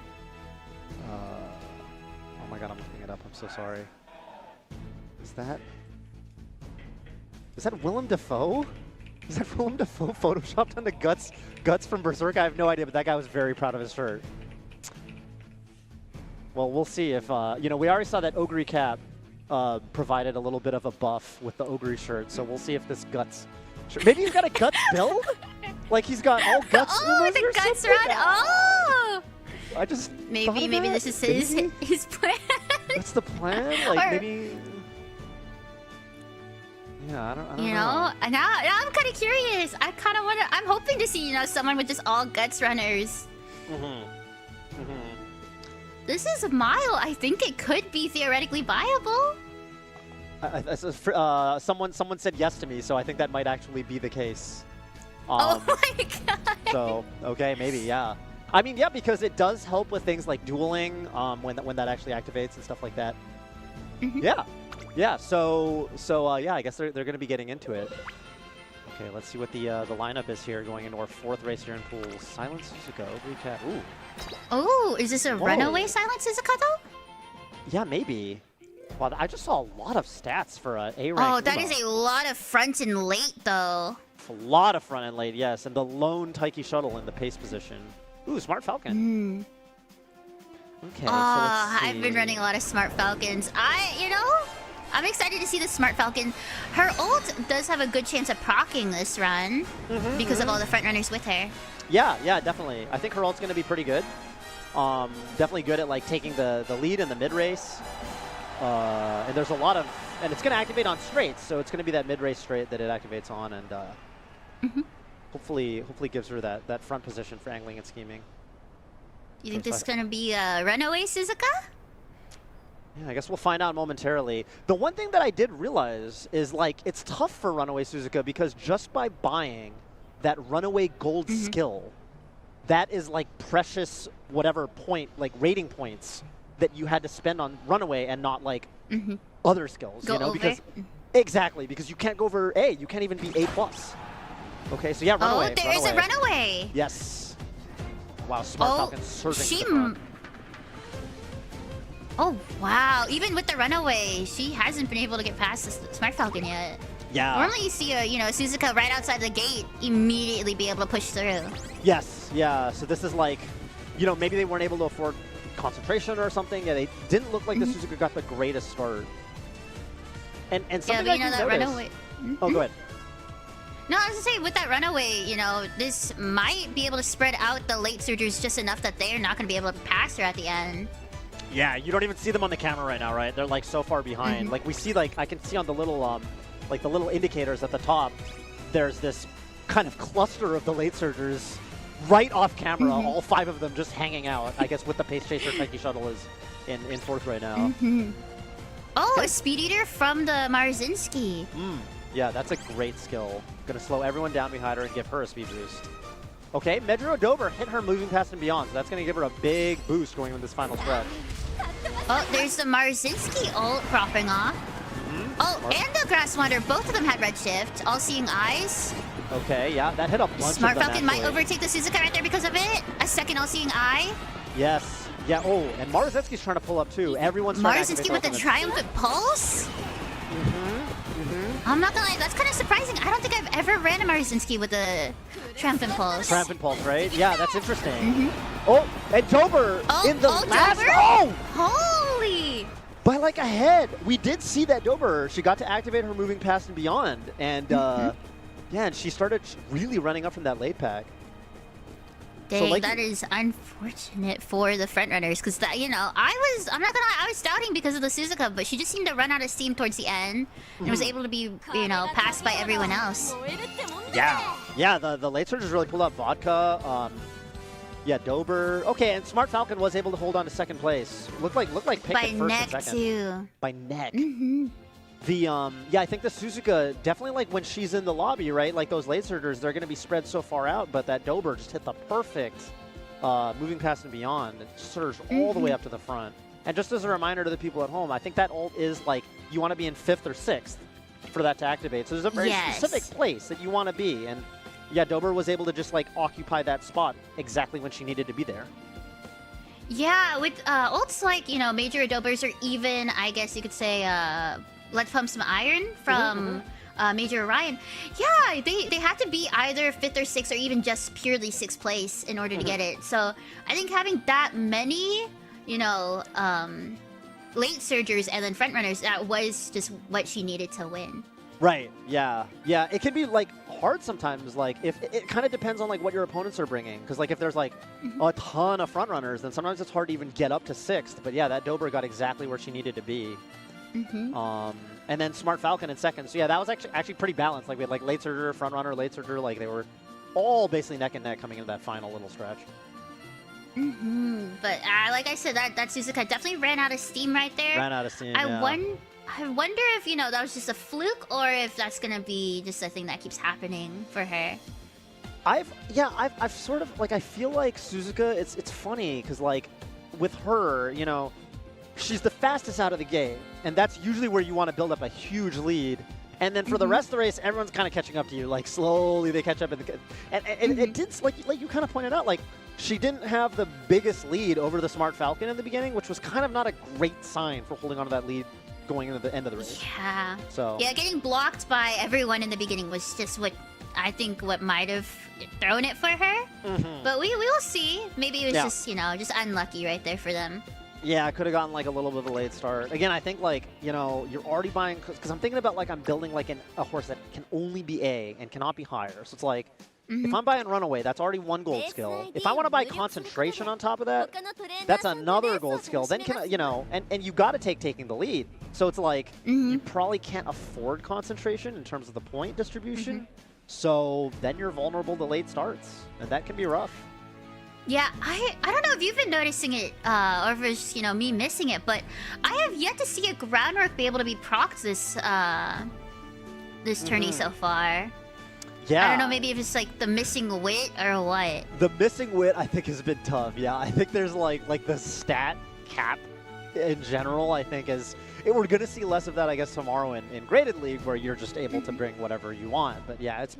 Oh my god, I'm looking it up. I'm so sorry. Is that Willem Dafoe? Is that Willem Dafoe photoshopped onto Guts from Berserk? I have no idea, but that guy was very proud of his shirt. Well, we'll see if, you know, we already saw that Ogre Cap provided a little bit of a buff with the Ogre shirt, so we'll see if this Guts shirt. Maybe he's got a Guts build? Like he's got all Guts Oh, the Guts run! Oh! I just maybe this is his plan. That's the plan? Like Or, maybe... Yeah, I don't know. You know, now I'm kind of curious. I kind of want to. I'm hoping to see, you know, someone with just all Guts runners. This is a mile. I think it could be theoretically viable. Someone said yes to me, so I think that might actually be the case. Oh my god. So okay, maybe yeah. I mean, yeah, because it does help with things like dueling when that actually activates and stuff like that. Yeah. So yeah, I guess they're going to be getting into it. Okay, let's see what the lineup is here going into our fourth race here in pools. Silent Suzuka, Recap. Ooh. Oh, is this a runaway Silent Suzuka though? Yeah, maybe. Wow, I just saw a lot of stats for A rank. Oh, that is a lot of front and late though. A lot of front and late, yes, and the lone Taiki shuttle in the pace position. Ooh, Smart Falcon. Okay, so let's see. I've been running a lot of Smart Falcons. I'm excited to see the Smart Falcon. Her ult does have a good chance of proccing this run because of all the front runners with her. Yeah, definitely. I think her ult's going to be pretty good. Definitely good at like taking the lead in the mid race. And there's a lot of, and it's going to activate on straights, so it's going to be that mid race straight that it activates on, and hopefully gives her that front position for angling and scheming. You think this is going to be a runaway Suzuka? Yeah, I guess we'll find out momentarily. The one thing that I did realize is like it's tough for runaway Suzuka because just by buying that runaway gold skill, that is like precious whatever point, like rating points that you had to spend on runaway and not like other skills. Go you know, over. because exactly, because you can't go over A, you can't even be A+. Okay, so yeah, runaway. Oh, there is a runaway. Yes. Wow, Smart Falcon surging to the front. Oh, wow. Even with the runaway, she hasn't been able to get past the Smart Falcon yet. Yeah. Normally you see Suzuka right outside the gate immediately be able to push through. Yes, yeah. So this is like, maybe they weren't able to afford concentration or something. Yeah, they didn't look like the Suzuka got the greatest start. And something but I that notice, runaway. Oh, go ahead. No, I was gonna say with that runaway, this might be able to spread out the late surgers just enough that they're not gonna be able to pass her at the end. Yeah, you don't even see them on the camera right now, right? They're like so far behind. Like we see, I can see on the little, the little indicators at the top, there's this kind of cluster of the late surgers right off camera, all 5 of them just hanging out. I guess with the Pace Chaser Taiki Shuttle is in 4th right now. Oh, a speed eater from the Marzinski. Yeah, that's a great skill. Gonna slow everyone down behind her and give her a speed boost. Okay, Medro Dober hit her moving past and beyond, so that's gonna give her a big boost going into this final stretch. Oh, there's the Marzinski ult propping off. Oh, and the Grass Wander, both of them had Redshift. All-Seeing Eyes. Okay, yeah, that hit a bunch Smart of them, Falcon might actually. overtake the Suzuka right there because of it. A second All-Seeing Eye. Yes. Yeah, oh, and Marzinski's trying to pull up too. Everyone's trying to Marzinski with the Triumphant Pulse. I'm not gonna lie, that's kind of surprising. I don't think I've ever ran a Marzinski with a Triumphant Pulse. Triumphant Pulse, right? Yeah, that's interesting. Oh, and Dober in the last... Dober? Oh! Holy! By like a head. We did see that Dober. She got to activate her moving past and beyond. And yeah, and she started really running up from that late pack. Dang, that is unfortunate for the front runners because that, I'm not gonna lie, I was doubting because of the Suzuka, but she just seemed to run out of steam towards the end and was able to be, passed by everyone else. Yeah, the late surgers really pulled up Vodka. Yeah, Dober. Okay, and Smart Falcon was able to hold on to second place. Looked like picked by it first neck and second. too. By neck. I think the Suzuka definitely, like when she's in the lobby, right? Like those late surgers, they're going to be spread so far out, but that Dober just hit the perfect moving past and beyond. It surged all the way up to the front. And just as a reminder to the people at home, I think that ult is like you want to be in 5th or 6th for that to activate. So there's a very specific place that you want to be. And yeah, Dober was able to just like occupy that spot exactly when she needed to be there. Yeah, with ults like, Major Adobers or even, I guess you could say, Let's Pump Some Iron from Major Orion. Yeah, they had to be either 5th or 6th or even just purely 6th place in order to get it. So I think having that many, late surgers and then front runners, that was just what she needed to win. Right. Yeah. Yeah. It can be like hard sometimes. Like if it kind of depends on like what your opponents are bringing. Because like if there's like a ton of front runners, then sometimes it's hard to even get up to 6th. But yeah, that Dober got exactly where she needed to be. And then Smart Falcon in 2nd. So yeah, that was actually pretty balanced. Like we had like late surger, front runner, late surger. Like they were all basically neck and neck coming into that final little stretch. But like I said, that Suzuka definitely ran out of steam right there. Ran out of steam. I wonder if that was just a fluke or if that's gonna be just a thing that keeps happening for her. I've sort of like I feel like Suzuka. It's funny because like with her, she's the fastest out of the gate, and that's usually where you want to build up a huge lead. And then for the rest of the race, everyone's kind of catching up to you. Like slowly they catch up, and it did like you kind of pointed out, like she didn't have the biggest lead over the Smart Falcon in the beginning, which was kind of not a great sign for holding onto that lead going into the end of the race. Yeah. So yeah, getting blocked by everyone in the beginning was just what I think what might have thrown it for her. But we will see. Maybe it was just unlucky right there for them. Yeah, I could have gotten like a little bit of a late start. Again, I think like, you're already buying, because I'm thinking about like I'm building like a horse that can only be A and cannot be higher. So it's like, if I'm buying Runaway, that's already 1 gold skill. If I want to buy Concentration on top of that, that's another gold skill. Then and you got to taking the lead. So it's like, you probably can't afford Concentration in terms of the point distribution. So then you're vulnerable to late starts, and that can be rough. Yeah, I don't know if you've been noticing it, or if it's me missing it, but I have yet to see a groundwork be able to be procced this tourney so far. Yeah. I don't know, maybe if it's like the missing wit or what. The missing wit, I think, has been tough. Yeah, I think there's like the stat cap in general. I think we're gonna see less of that, I guess, tomorrow in graded league, where you're just able to bring whatever you want. But yeah, it's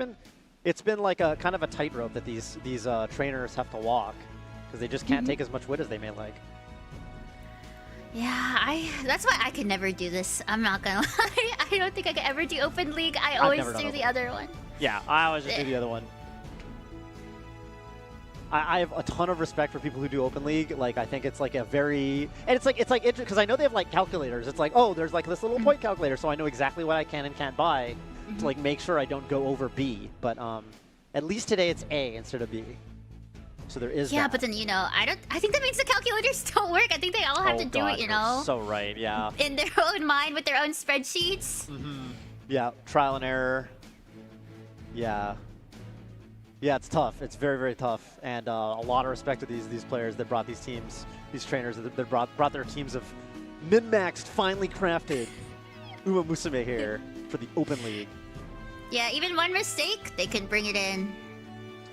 been like a kind of a tightrope that these trainers have to walk, because they just can't take as much wit as they may like. Yeah, that's why I could never do this. I'm not gonna lie. I don't think I could ever do Open League. I always never done do Open the other one. Yeah, I always just do the other one. I have a ton of respect for people who do Open League. Like, I think it's like a very, and it's like because I know they have like calculators. It's like, oh, there's like this little point calculator, so I know exactly what I can and can't buy to like make sure I don't go over B. But at least today it's A instead of B. So there is. Yeah, that. but then I think that means the calculators don't work. I think they all have to do it, you're so right. Yeah. in their own mind with their own spreadsheets. Yeah, trial and error. Yeah. Yeah, it's tough. It's very, very tough, and a lot of respect to these players that brought these teams, these trainers that brought their teams of min-maxed, finely crafted Umamusume here for the Open League. Yeah, even one mistake, they can bring it in.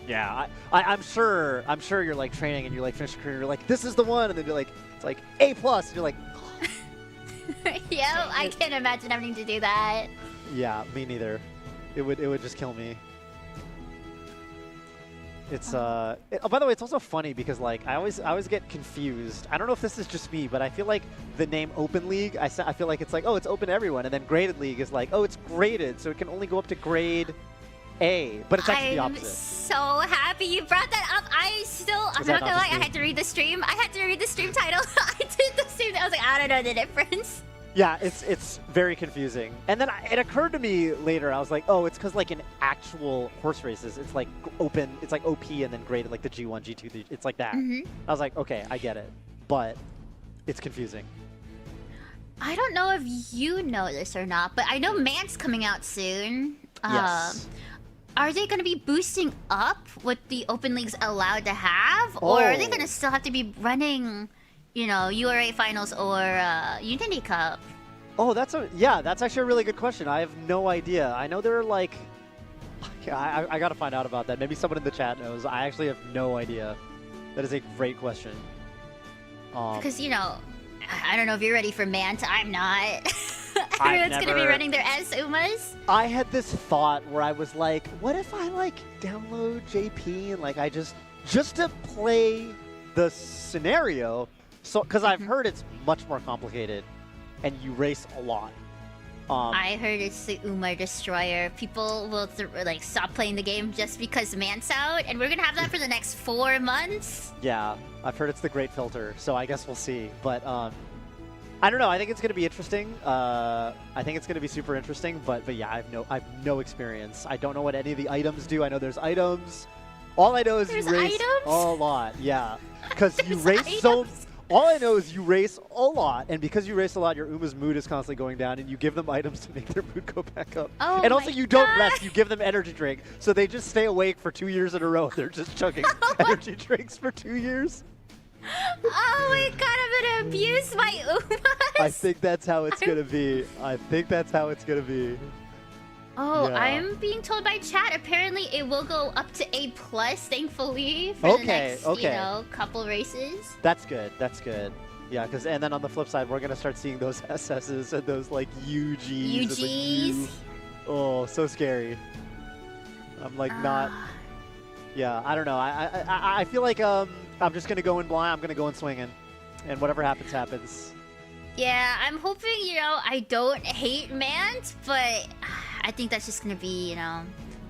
Yeah, I'm sure you're like training and you're like finishing your career, you're like, this is the one, and then you're like, it's like A+, and you're like, Yeah, I can't imagine having to do that. yeah, me neither. It would just kill me. It's by the way, it's also funny because like I always get confused. I don't know if this is just me, but I feel like the name Open League, I feel like it's like, oh, it's open to everyone, and then Graded League is like, oh, it's graded, so it can only go up to grade A, but it's actually the I'm opposite. so happy you brought that up. I'm not gonna lie, I had to read the stream. I had to read the stream title. I did the stream. I was like, I don't know the difference. Yeah, it's very confusing. And then it occurred to me later, I was like, oh, it's because like in actual horse races, it's like open, it's like OP and then graded like the G1, G2, it's like that. I was like, okay, I get it. But it's confusing. I don't know if you know this or not, but I know Mant's coming out soon. Yes. Are they going to be boosting up what the Open League's allowed to have? Or are they going to still have to be running, URA Finals or Unity Cup? Oh, that's actually a really good question. I have no idea. I know there are like, I got to find out about that. Maybe someone in the chat knows. I actually have no idea. That is a great question. Because, I don't know if you're ready for Mant. I'm not. Everyone's going to be running their S Umas. I had this thought where I was like, what if I like download JP and like I just to play the scenario, so because I've heard it's much more complicated and you race a lot. I heard it's the Uma Destroyer. People will stop playing the game just because Mant's out, and we're gonna have that for the next 4 months. Yeah, I've heard it's the great filter, so I guess we'll see. But I don't know. I think it's gonna be interesting. I think it's gonna be super interesting. But yeah, I have no experience. I don't know what any of the items do. I know there's items. All I know is there's you race items? a lot. Yeah, because you race so. All I know is you race a lot, and because you race a lot, your Uma's mood is constantly going down, and you give them items to make their mood go back up. Oh and also, my you don't God. rest. You give them energy drink, so they just stay awake for 2 years in a row. They're just chugging energy drinks for 2 years. Oh my God, I'm gonna abuse my Umas. I think that's how it's gonna be. I think that's how it's gonna be. Oh, Yeah. I'm being told by chat. Apparently, it will go up to A+, thankfully, for the next, couple races. That's good. That's good. Yeah, and then on the flip side, we're gonna start seeing those SSs and those like UGs. UGs. Oh, so scary. I'm like not. Yeah, I don't know. I feel like I'm just gonna go in blind. I'm gonna go in swinging, and whatever happens, happens. Yeah, I'm hoping, I don't hate Mant, but I think that's just gonna be,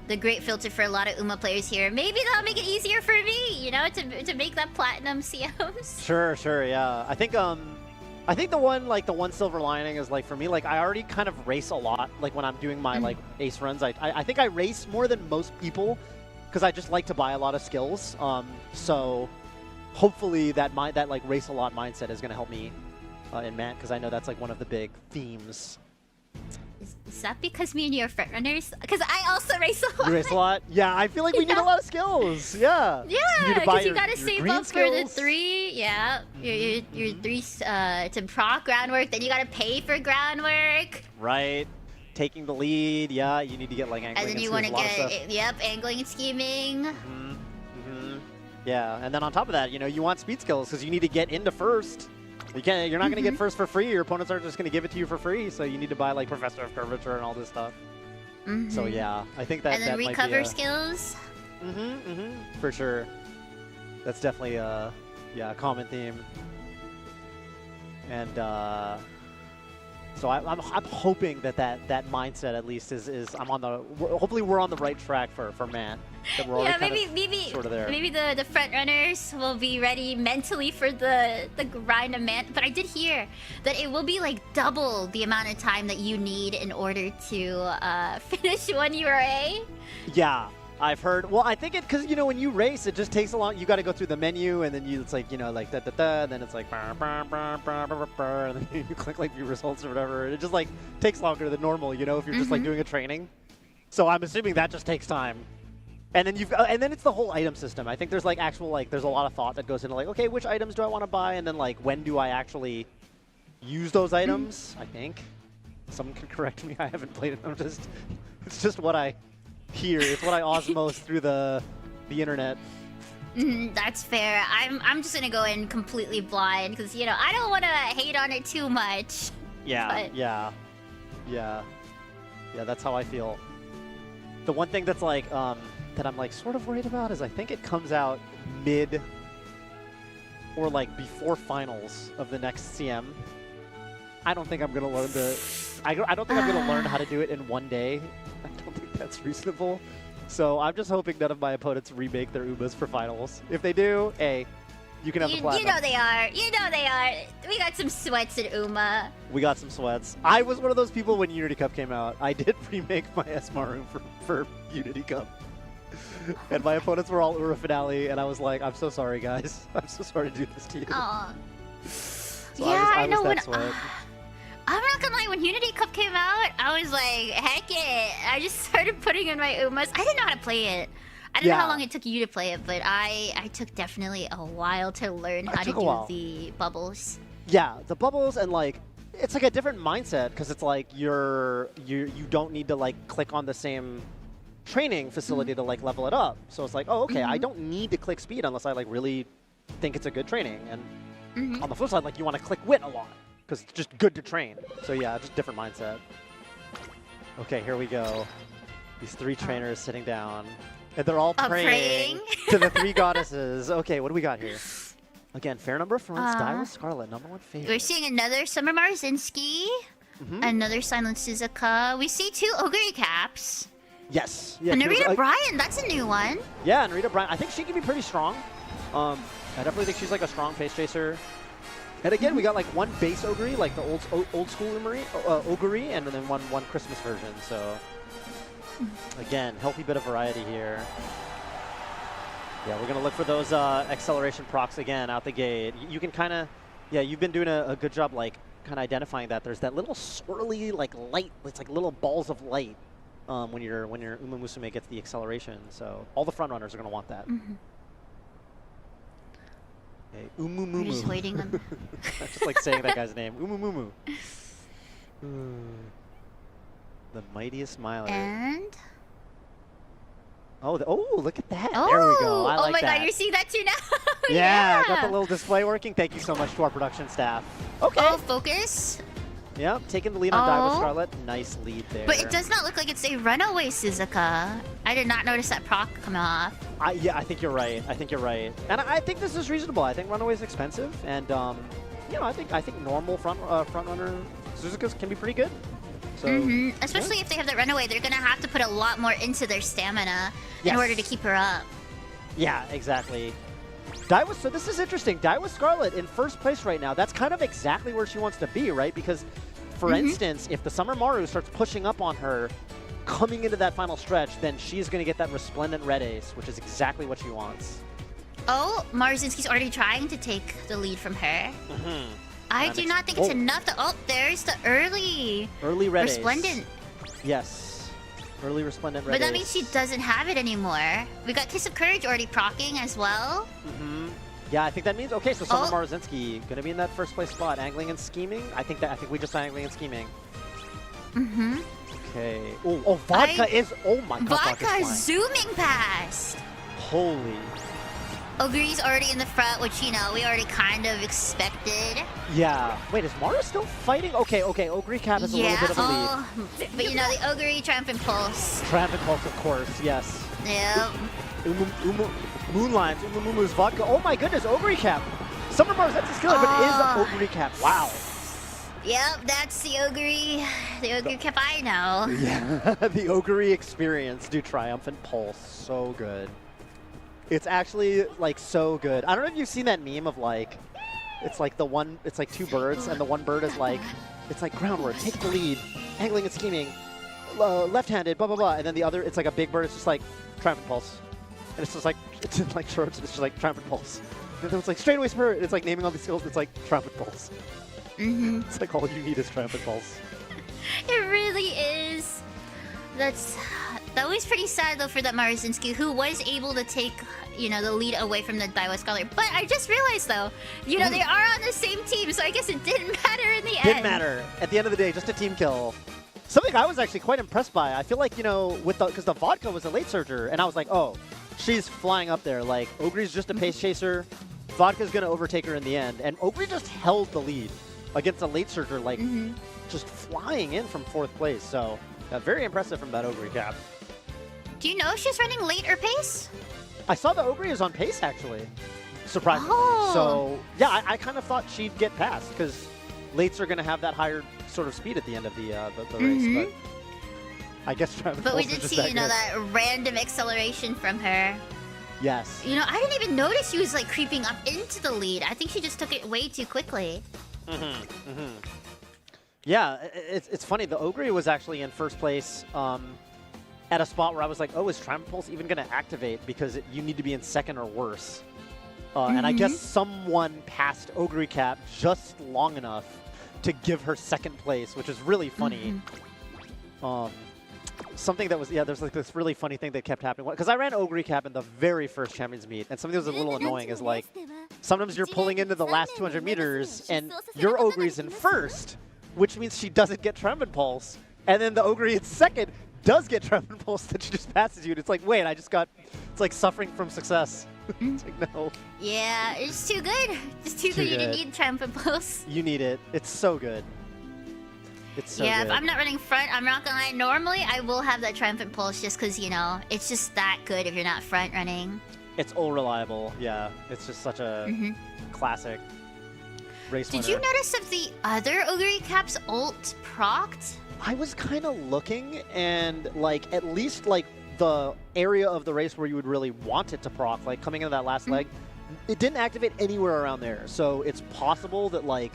the great filter for a lot of Uma players here. Maybe that'll make it easier for me, to make that platinum CMs. Sure, yeah. I think the one silver lining is like for me, like I already kind of race a lot. Like when I'm doing my like ace runs, I think I race more than most people because I just like to buy a lot of skills. So hopefully that like race a lot mindset is gonna help me in Mant, because I know that's like one of the big themes. Is that because me and you are front runners? Because I also race a lot. You race a lot? Yeah, I feel like we need a lot of skills. Yeah. Yeah, because you gotta save up for the 3. Yeah, your 3 to proc groundwork. Then you gotta pay for groundwork. Right. Taking the lead. Yeah, you need to get like angling. And then you want to get angling and scheming. Yeah, and then on top of that, you want speed skills because you need to get into first. You're not going to get first for free. Your opponents aren't just going to give it to you for free. So you need to buy like Professor of Curvature and all this stuff. So yeah, I think that and then that recover might be skills. For sure. That's definitely a common theme. And so I'm hoping that mindset at least is I'm on the hopefully we're on the right track for Matt. That we're Yeah, already maybe sort of there. maybe the front runners will be ready mentally for the grind of man. But I did hear that it will be like double the amount of time that you need in order to finish one URA. Yeah, I've heard. Well, I think it because when you race, it just takes a long. You got to go through the menu, and then it's like like da da da, and then it's like and then you click like view results or whatever. And it just like takes longer than normal. If you're just like doing a training. So I'm assuming that just takes time. And then and then it's the whole item system. I think there's like there's a lot of thought that goes into like, okay, which items do I want to buy, and then like when do I actually use those items? I think someone can correct me. I haven't played it. It's just what I hear. It's what I osmose through the internet. That's fair. I'm just gonna go in completely blind because I don't want to hate on it too much. Yeah, But- yeah. That's how I feel. The one thing that's like that I'm like sort of worried about is I think it comes out mid or like before finals of the next CM. I don't think I'm gonna learn I don't think I'm gonna learn how to do it in one day. I don't think that's reasonable. So I'm just hoping none of my opponents remake their Umas for finals. If they do, hey, you can have the platinum. You know they are. We got some sweats at Uma. We got some sweats. I was one of those people when Unity Cup came out. I did remake my Esmaru for Unity Cup. And my opponents were all Ura Finale, and I was like, I'm so sorry, guys. I'm so sorry to do this to you. Aw. So Yeah, I know that when. sweat. I'm not gonna lie, when Unity Cup came out, I was like, heck it. I just started putting in my Umas. I didn't know how to play it. I don't know how long it took you to play it, but I took definitely a while to learn how to do the bubbles. Yeah, the bubbles and like, it's like a different mindset because it's like you don't need to like click on the same training facility to like level it up. So it's like, oh, okay, I don't need to click speed unless I like really think it's a good training. And on the flip side, like you want to click wit a lot because it's just good to train. So yeah, just different mindset. Okay, here we go. These three trainers sitting down. And they're all praying to the three goddesses. Okay, what do we got here? Again, fair number of fronts, die with Scarlet, #1 favorite. We're seeing another Summer Marzinski, another Silent Suzuka. We see two Ogre Caps. Yes. Yeah, And Narita Bryan, that's a new one. Yeah, Narita Bryan. I think she can be pretty strong. I definitely think she's like a strong face chaser. And again, we got like one base Ogre, like the old school Ogre, and then one Christmas version. So again, healthy bit of variety here. Yeah, we're gonna look for those acceleration procs again out the gate. You can kind of, you've been doing a good job like kind of identifying that. There's that little swirly like light. It's like little balls of light when your Umamusume gets the acceleration. So all the front runners are gonna want that. Okay, Umumu. We're just waiting on. I just like saying that guy's name. Umamumu. The mightiest smiler. And oh, look at that. There we go. I like oh my that. god, you see that too now? Yeah, got the little display working. Thank you so much to our production staff. Okay. Oh, focus. Yep, taking the lead on Die with Scarlet. Nice lead there. But it does not look like it's a runaway Suzuka. I did not notice that proc come off. Yeah, I think you're right. And I think this is reasonable. I think Runaway's expensive, and I think normal front runner Suzukas can be pretty good. So, Especially if they have that runaway, they're gonna have to put a lot more into their stamina in order to keep her up. Yeah, exactly. So this is interesting. Die with Scarlet in first place right now. That's kind of exactly where she wants to be, right? Because, for instance, if the Summer Maru starts pushing up on her, coming into that final stretch, then she's going to get that resplendent red ace, which is exactly what she wants. Oh, Marzinski's already trying to take the lead from her. I do not think it's enough to... Oh, there's the early red resplendent. Ace. Yes. Early resplendent red But that ace. means she doesn't have it anymore. We got Kiss of Courage already proccing as well. Yeah, I think that means... Okay, so Summer Marzinski going to be in that first place spot. Angling and scheming? I think we just saw angling and scheming. Okay. Oh, Vodka is... Oh my god, Vodka is zooming past. Holy... Ogre's already in the front, which, we already kind of expected. Yeah. Wait, is Maru still fighting? Okay, Ogre Cat has a little bit of a lead. But the Ogre Triumphant Pulse. Triumphant Pulse, of course, yes. Yep. Moonlimes, Umamumu's Vodka. Oh my goodness, Ogre Cap Summer Mars, that's his killer, but it is an Ogre Cap. Wow. Yep, that's the Ogre Cap I know. Yeah, the Ogre experience. Dude, Triumphant Pulse, so good. It's actually, like, so good. I don't know if you've seen that meme of, like, it's like it's like two birds, and the one bird is like, it's like groundwork, take the lead, angling and scheming, left-handed, blah, blah, blah. And then the other, it's like a big bird, it's just like, Triumphant Pulse. And it's just like, it's in like shorts, it's just like, Triumphant Pulse. And then it's like, straightaway spirit, it's like naming all these skills, it's like, Triumphant Pulse. It's like all you need is Triumphant Pulse. It really is. That was pretty sad though for that Marazinski, who was able to take, you know, the lead away from the Daiwa Scholar. But I just realized though, you know, they are on the same team, so I guess it didn't matter in the end. Didn't matter. At the end of the day, just a team kill. Something I was actually quite impressed by. I feel like, you know, because the Vodka was a late surger, and I was like, oh, she's flying up there. Like, Ogre's just a pace chaser. Vodka's going to overtake her in the end. And Ogre just held the lead against a late surger, like, just flying in from 4th place. So, very impressive from that Ogre Cap. Do you know if she's running late or pace? I saw the Ogre is on pace, actually, surprisingly. Oh. So, yeah, I kind of thought she'd get past, because lates are going to have that higher sort of speed at the end of the race. But I guess But we did see, you know, that random acceleration from her. Yes. You know, I didn't even notice she was, like, creeping up into the lead. I think she just took it way too quickly. Yeah, it's funny. The Ogre was actually in 1st place at a spot where I was like, oh, is Triumph Pulse even going to activate? Because you need to be in 2nd or worse. And I guess someone passed Ogre Cap just long enough to give her 2nd place, which is really funny. Something that was, there's like this really funny thing that kept happening. Because I ran Ogre Cap in the very first Champions Meet, and something that was a little annoying is like, sometimes you're pulling into the last 200 meters, and your Ogre's in 1st, which means she doesn't get Triumphant Pulse. And then the Ogre in 2nd does get Triumphant Pulse, that she just passes you, and it's like, wait, it's like suffering from success. It's like, no. Yeah, it's too good. It's too good. You didn't need Triumphant Pulse. You need it. It's so good. It's so yeah, good. if I'm not running front, I'm not gonna lie. Normally, I will have that Triumphant Pulse just because, you know, it's just that good if you're not front running. It's all reliable. Yeah, it's just such a classic race winner. Did you notice if the other Ogre Cap's ult procced? I was kind of looking, and like at least like the area of the race where you would really want it to proc, like coming into that last leg, it didn't activate anywhere around there. So it's possible that like,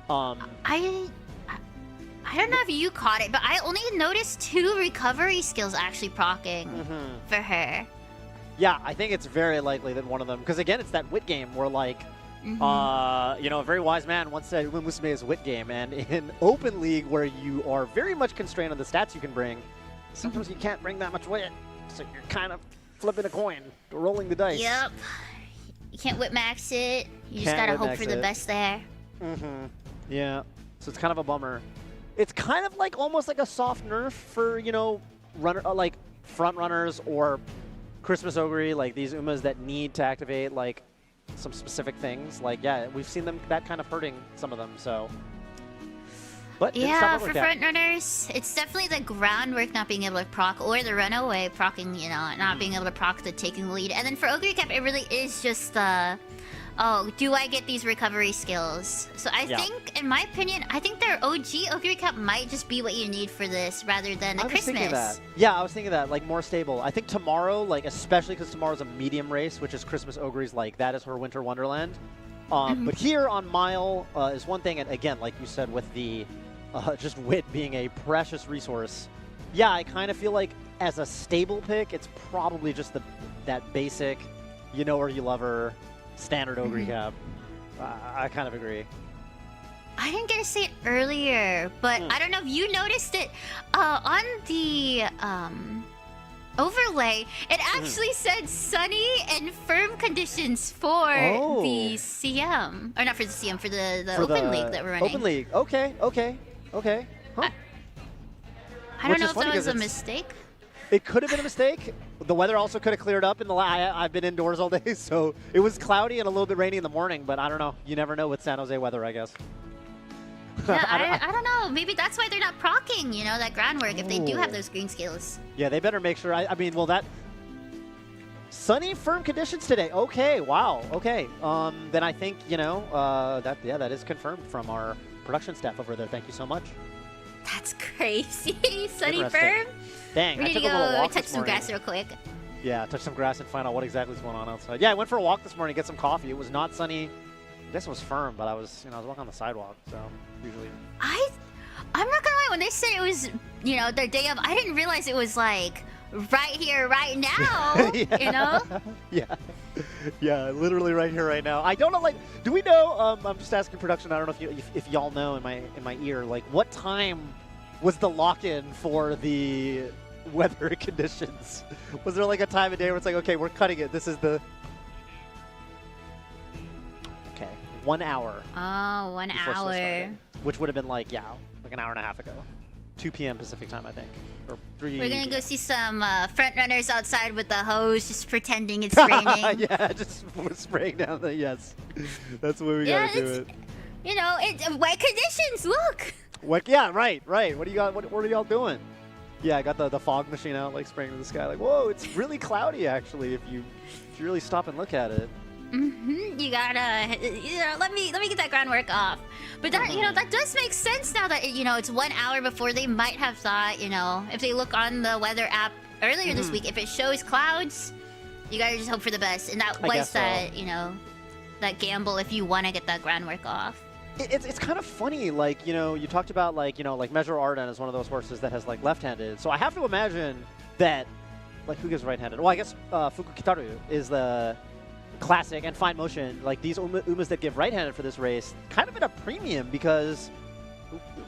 I don't know if you caught it, but I only noticed 2 recovery skills actually proccing for her. Yeah, I think it's very likely that one of them, because again, it's that wit game where like, you know, a very wise man once said Umamusume is wit game, and in open league where you are very much constrained on the stats you can bring, sometimes you can't bring that much wit, so you're kind of flipping a coin, rolling the dice. Yep. You can't whip max it. You just gotta hope for the best there. Yeah. So it's kind of a bummer. It's kind of like almost like a soft nerf for, you know, like front runners or Christmas Ogre, like these Umas that need to activate like some specific things. Like, yeah, we've seen them that kind of hurting some of them. So, but yeah, for front runners, it's definitely the groundwork not being able to proc, or the runaway procking, you know, not being able to proc the taking the lead. And then for Ogre Cap, it really is just the, oh, do I get these recovery skills? So I think, in my opinion, I think their OG Ogre Cap might just be what you need for this rather than a Christmas. Thinking that. Yeah, I was thinking that, like more stable. I think tomorrow, like especially because tomorrow's a medium race, which is Christmas Ogre's like, that is her Winter Wonderland. But here on Mile is one thing, and again, like you said, with the just wit being a precious resource. Yeah, I kind of feel like as a stable pick, it's probably just that basic, you know her, you love her, standard Ogre Cap. I kind of agree. I didn't get to say it earlier, but I don't know if you noticed it. On the overlay, it actually said sunny and firm conditions for the CM. Or not for the CM, for the open league that we're running. Open league. Okay. Huh. I don't know if that was a mistake. It could have been a mistake. The weather also could have cleared up in the I've been indoors all day, so it was cloudy and a little bit rainy in the morning, but I don't know. You never know with San Jose weather, I guess. Yeah, I don't know. Maybe that's why they're not procking, you know, that groundwork, if they do have those green skills. Yeah, they better make sure. I mean, well, Sunny, firm conditions today. Okay, wow. Okay, then I think that is confirmed from our production staff over there. Thank you so much. That's crazy. Sunny Interesting. firm. Dang, We I need took to a little go walk touch this some morning. grass real quick. Yeah, touch some grass and find out what exactly is going on outside. Yeah, I went for a walk this morning, get some coffee. It was not sunny. I guess it was firm, but I was walking on the sidewalk, so usually. I'm not gonna lie, when they said it was, their day of, I didn't realize it was like right here, right now. Yeah. Yeah, literally right here, right now. I don't know, do we know? I'm just asking production. I don't know if y'all know in my ear, what time was the lock-in for the weather conditions? Was there a time of day where it's okay, we're cutting it. This is the 1 hour. Oh, 1 before snow hour. started, which would have been an hour and a half ago, 2 p.m. Pacific time, I think, or 3. We're gonna go see some front runners outside with the hose, just pretending it's raining. Yeah, just spraying down the yes. That's the way we gotta do it. It's wet conditions. Look. What? Yeah, right. What do you got? What are y'all doing? Yeah, I got the fog machine out, spraying to the sky. Whoa, it's really cloudy actually. If you really stop and look at it. You gotta, let me get that groundwork off. But that, that does make sense now that it's 1 hour before. They might have thought, if they look on the weather app earlier this week, if it shows clouds, you gotta just hope for the best. And that was that, that gamble if you want to get that groundwork off. It's kind of funny, you talked about Measure Arden is one of those horses that has left-handed. So I have to imagine that, who gives right-handed? Well, I guess Fuku Kitaru is the classic and fine motion. These Umas that give right-handed for this race, kind of at a premium because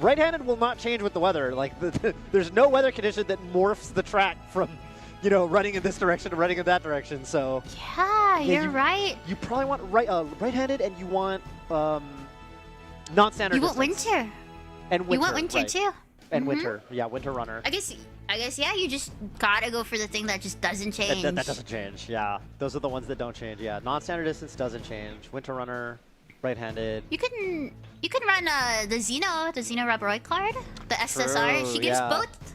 right-handed will not change with the weather. There's no weather condition that morphs the track from, running in this direction to running in that direction. So yeah, you're right. You probably want right-handed, and you want non-standard. You want winter. And winter. You want winter too. And winter, yeah, winter runner. I guess, yeah, you just gotta go for the thing that just doesn't change. That doesn't change, yeah. Those are the ones that don't change, yeah. Non-standard distance doesn't change. Winter runner, right-handed. You can run the Xeno Rob card, the SSR. True, She gives yeah. both.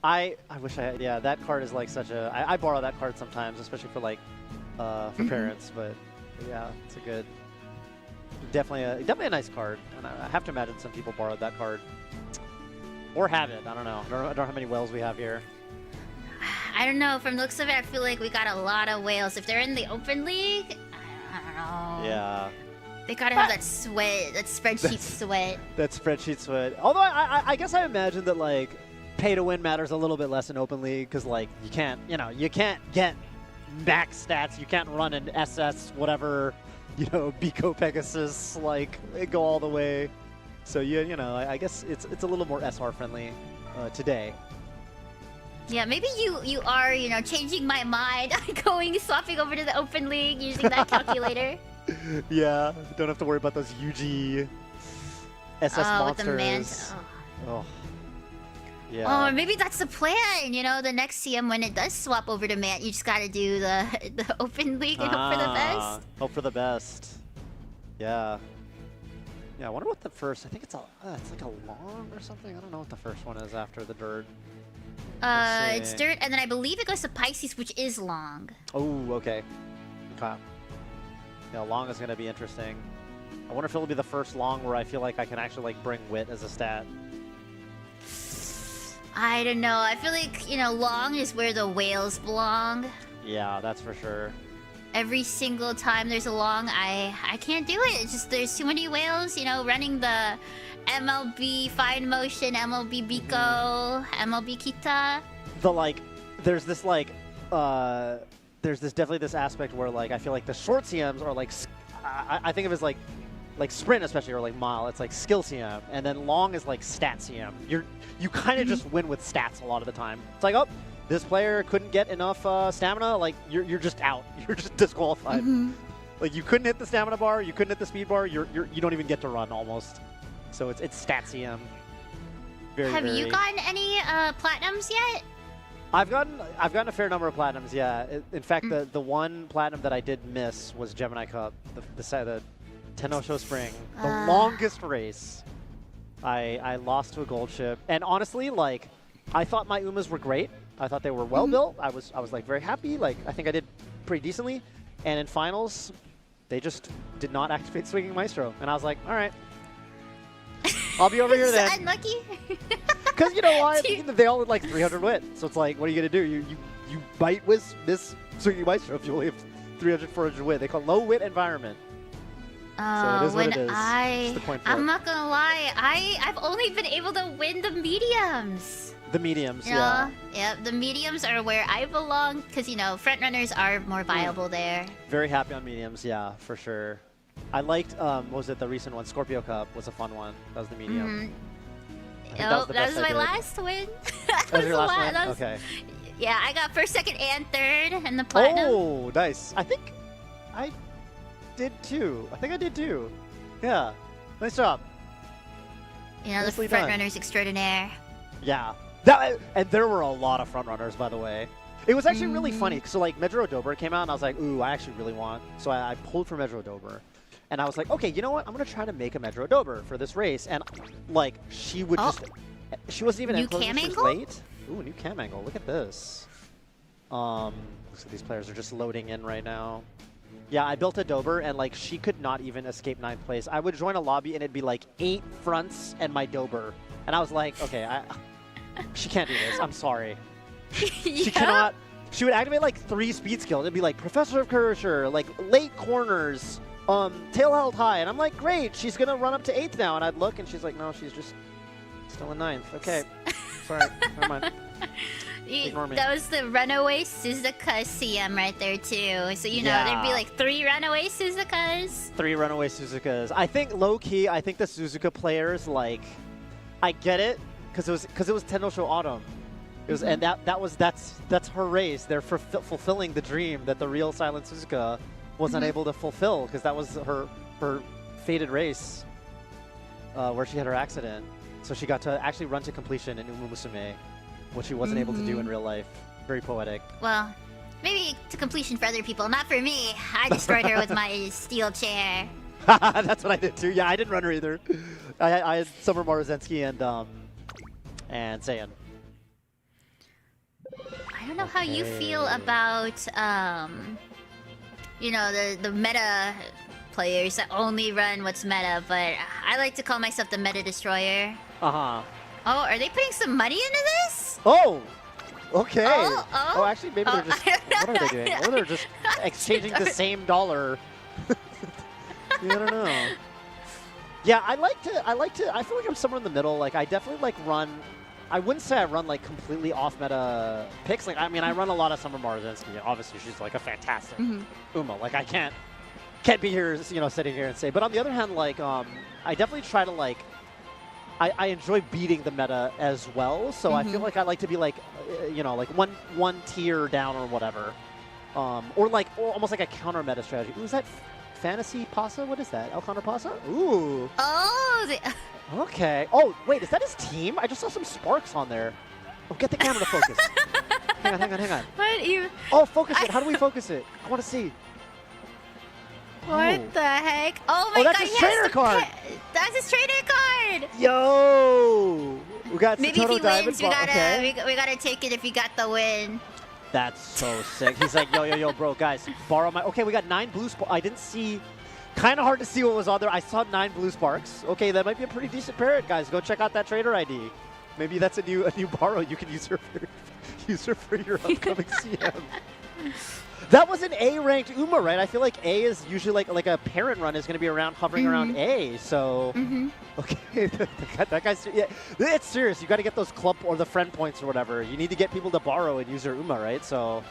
I wish I had, yeah, that card is such a, I borrow that card sometimes, especially for for parents, but yeah, it's a good, definitely a nice card. And I have to imagine some people borrowed that card. Or have it. I don't know. I don't know how many whales we have here. I don't know. From the looks of it, I feel like we got a lot of whales. If they're in the open league, I don't know. Yeah. They gotta have that sweat, that spreadsheet sweat. That spreadsheet sweat. Although I guess I imagine that pay to win matters a little bit less in open league because you can't get max stats. You can't run an SS whatever, Biko Pegasus go all the way. So I guess it's a little more SR friendly today. Yeah, maybe you are changing my mind, swapping over to the open league using that calculator. Yeah, don't have to worry about those UG SS monsters. With the Oh. Yeah. Oh, maybe that's the plan. The next CM when it does swap over to man, you just gotta do the open league and hope for the best. Hope for the best. Yeah. Yeah, I wonder what the first. I think it's a long or something. I don't know what the first one is after the dirt. It's dirt, and then I believe it goes to Pisces, which is long. Oh, okay. Okay. Yeah, long is gonna be interesting. I wonder if it'll be the first long where I feel like I can actually bring wit as a stat. I don't know. I feel like long is where the whales belong. Yeah, that's for sure. Every single time there's a long, I can't do it. It's just there's too many whales, running the MLB fine motion, MLB Biko, MLB Kita. There's this there's definitely this aspect where I feel like the short CMs are I think of it as sprint especially or mile. It's skill CM, and then long is stat CM. You kind of just win with stats a lot of the time. It's oh, this player couldn't get enough stamina, you're just out. You're just disqualified. You couldn't hit the stamina bar, you couldn't hit the speed bar, you don't even get to run almost. So it's stat CM. Have you gotten any platinums yet? I've gotten a fair number of platinums, yeah. In fact, the one platinum that I did miss was Gemini Cup, the Tenosho Spring, the longest race. I lost to a gold ship, and honestly, I thought my Umas were great. I thought they were well built. I was like very happy. Like I think I did pretty decently. And in finals, they just did not activate Swinging Maestro, and I was like, all right, I'll be over here So then. unlucky. Because you know why? They all had like 300 wit. So it's like, what are you gonna do? You might miss Swinging Maestro if you only have 300, 400 wit. They call low wit environment. So it is what it is. It's the point for I'm it. not gonna lie, I've only been able to win the mediums. The mediums, You know? Yeah, the mediums are where I belong, because, you know, front runners are more viable there. Very happy on mediums, yeah, for sure. I liked, what was it, the recent one? Scorpio Cup was a fun one. That was the medium. Oh, that was my last win. That was your last one? Okay. Yeah, I got first, second, and third in the platinum. Oh, nice. I think I did too. Yeah. Nice job. You know, Nicely the front done. runners extraordinaire. Yeah. And there were a lot of front runners, by the way. It was actually really funny. So, like, Medro Dober came out, and I was like, ooh, I actually really want. So I pulled for Medro Dober. And I was like, okay, you know what? I'm going to try to make a Medro Dober for this race. And, like, she would just... She wasn't even New in close. cam She was angle? late. Ooh, new cam angle. Look at this. Looks like these players are just loading in right now. Yeah, I built a Dober, and, like, she could not even escape 9th place. I would join a lobby, and it'd be, like, 8 fronts and my Dober. And I was like, okay, she can't do this. I'm sorry. She cannot. She would activate like 3 speed skills. It'd be like Professor of Curvature, like late corners, tail held high. And I'm like, great, she's going to run up to 8th now. And I'd look and she's like, no, she's just still in 9th. Okay. Sorry. Never mind. Ignore me. That was the runaway Suzuka CM right there too. So, you know, there'd be Yeah. like 3 runaway Suzukas. 3 runaway Suzukas. I think low-key, I think the Suzuka players, like, I get it. Because it was Tendo Show Autumn, it was, and that's her race. They're fulfilling the dream that the real Silent Suzuka was unable to fulfill, because that was her fated race, where she had her accident. So she got to actually run to completion in Umamusume, which she wasn't able to do in real life. Very poetic. Well, maybe to completion for other people, not for me. I destroyed her with my steel chair. That's what I did too. Yeah, I didn't run her either. I had Summer Morozensky and Saiyan. I don't know how you feel about, you know, the meta players that only run what's meta, but I like to call myself the meta destroyer. Uh-huh. Oh, are they putting some money into this? Oh! Okay. Oh. Actually, maybe they're just... What are they doing? Oh, they're just exchanging the same dollar. Yeah, I don't know. Yeah, I feel like I'm somewhere in the middle. Like, I definitely, like, run... I wouldn't say I run, like, completely off-meta picks. Like, I mean, I run a lot of Summer Morozensky. Obviously, she's, like, a fantastic Uma. Like, I can't be here, you know, sitting here and say. But on the other hand, like, I definitely try to, like... I enjoy beating the meta as well. So I feel like I like to be, like, you know, like, one tier down or whatever. Or, like, almost like a counter-meta strategy. Ooh, is that Fantasy Pasa? What is that? El Counter Pasa? Ooh. Oh, Okay. Oh, wait, is that his team? I just saw some sparks on there. Oh, get the camera to focus. hang on. what you? Oh, focus it. How do we focus it? I want to see. What the heck? Oh my that's god, his he has trainer the card. That's his trainer card. Yo! We got Maybe if Satono he Diamond. wins, we gotta take it if he got the win. That's so sick. He's like, yo, bro, guys, borrow my... Okay, we got 9 blue sparks. I didn't see... Kind of hard to see what was on there. I saw 9 blue sparks. Okay, that might be a pretty decent parrot, guys. Go check out that trader ID. Maybe that's a new borrow. You can use her for your upcoming CM. That was an A-ranked Uma, right? I feel like A is usually like a parent run is going to be hovering around A. So, okay, that guy's... Yeah, it's serious. You got to get those club or the friend points or whatever. You need to get people to borrow and use their Uma, right? So,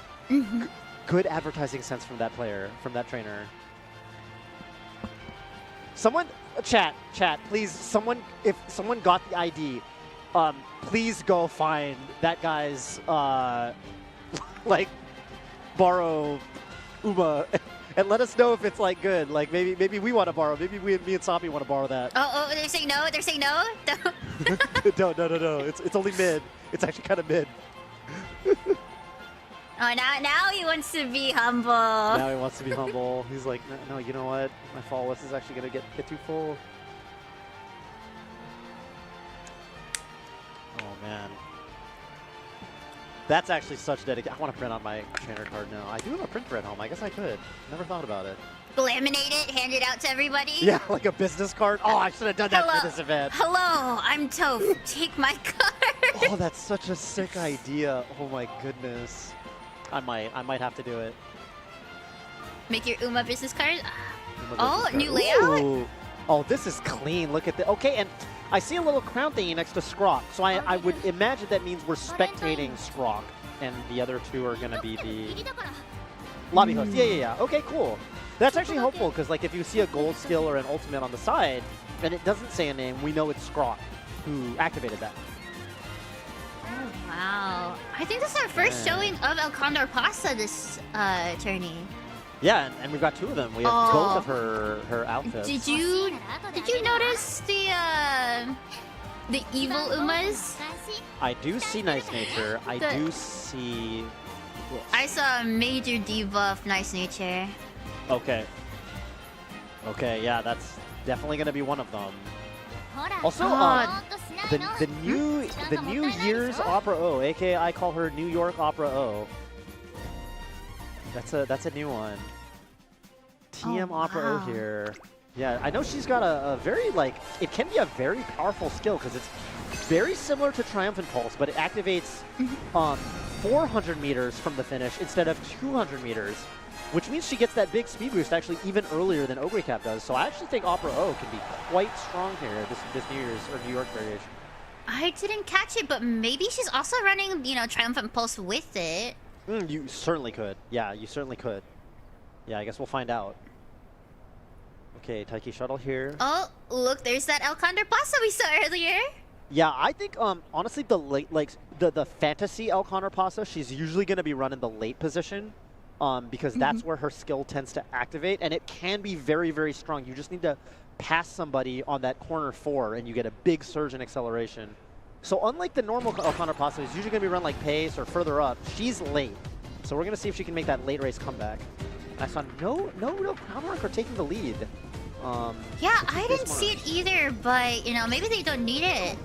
good advertising sense from that player, from that trainer. Someone, chat, please, if someone got the ID, please go find that guy's, like, borrow Uma, and let us know if it's, like, good. Like, maybe we want to borrow. Maybe me and Sapi want to borrow that. Oh, they're saying no? They're saying no? No. It's only mid. It's actually kind of mid. Oh, now he wants to be humble. Now he wants to be humble. He's like, no, you know what? My fall list is actually going to get too full. Oh, man. That's actually such dedication. I want to print on my trainer card now. I do have a printer at home. I guess I could. Never thought about it. Laminate it, hand it out to everybody. Yeah, like a business card. Oh, I should have done that for this event. Hello, I'm Toph. Take my card. Oh, that's such a sick idea. Oh my goodness. I might have to do it. Make your Uma business card. Oh, new layout. Ooh. Oh, this is clean. Look at that. Okay, and I see a little crown thingy next to Scrock, so I would imagine that means we're spectating Scrock, and the other two are going to be the lobby hosts. Yeah. Okay, cool. That's actually helpful, because like if you see a gold skill or an ultimate on the side, and it doesn't say a name, we know it's Scrock who activated that. Oh, wow. I think this is our first showing of El Condor Pasta this tourney. Yeah, and we've got two of them. We have both of her outfits. Did you notice the evil Umas? I do see Nice Nature. I do see... I saw a major debuff Nice Nature. Okay. Okay, yeah, that's definitely going to be one of them. Also, the New Year's Opera O, aka I call her New York Opera O. That's a new one. TM Opera O here. Yeah, I know she's got a very, like, it can be a very powerful skill because it's very similar to Triumphant Pulse, but it activates 400 meters from the finish instead of 200 meters, which means she gets that big speed boost actually even earlier than Ogre Cap does. So I actually think Opera O can be quite strong here, this New Year's or New York variation. I didn't catch it, but maybe she's also running, Triumphant Pulse with it. You certainly could. Yeah, you certainly could. Yeah, I guess we'll find out. Okay, Taiki Shuttle here. Oh, look, there's that El Condor Pasta we saw earlier. Yeah, I think honestly the late, like the fantasy El Condor Pasta, she's usually going to be running the late position, because that's where her skill tends to activate, and it can be very, very strong. You just need to pass somebody on that corner 4, and you get a big surge in acceleration. So unlike the normal El Condor Pasta, is usually going to be run like pace or further up. She's late, so we're going to see if she can make that late race comeback. I saw no real crowd work or taking the lead. Yeah, I didn't see it either, but maybe they don't need it.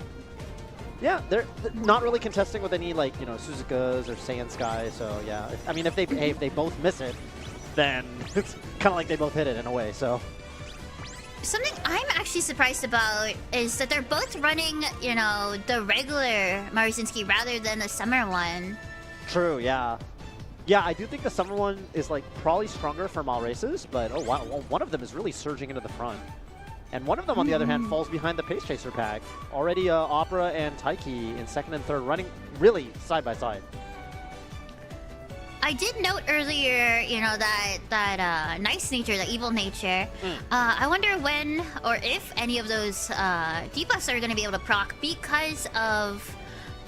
Yeah, they're not really contesting with any, like, Suzuka's or Saiyan Sky, so yeah. I mean, if they both miss it, then it's kind of like they both hit it in a way, so. Something I'm actually surprised about is that they're both running, the regular Maruzinski rather than the summer one. True, yeah. Yeah, I do think the summer one is, like, probably stronger for mall races, but oh wow, one of them is really surging into the front. And one of them, on the other hand, falls behind the Pace Chaser pack. Already Opera and Taiki in second and third, running really side by side. I did note earlier, that Nice Nature, the Evil Nature. I wonder when or if any of those debuffs are going to be able to proc because of,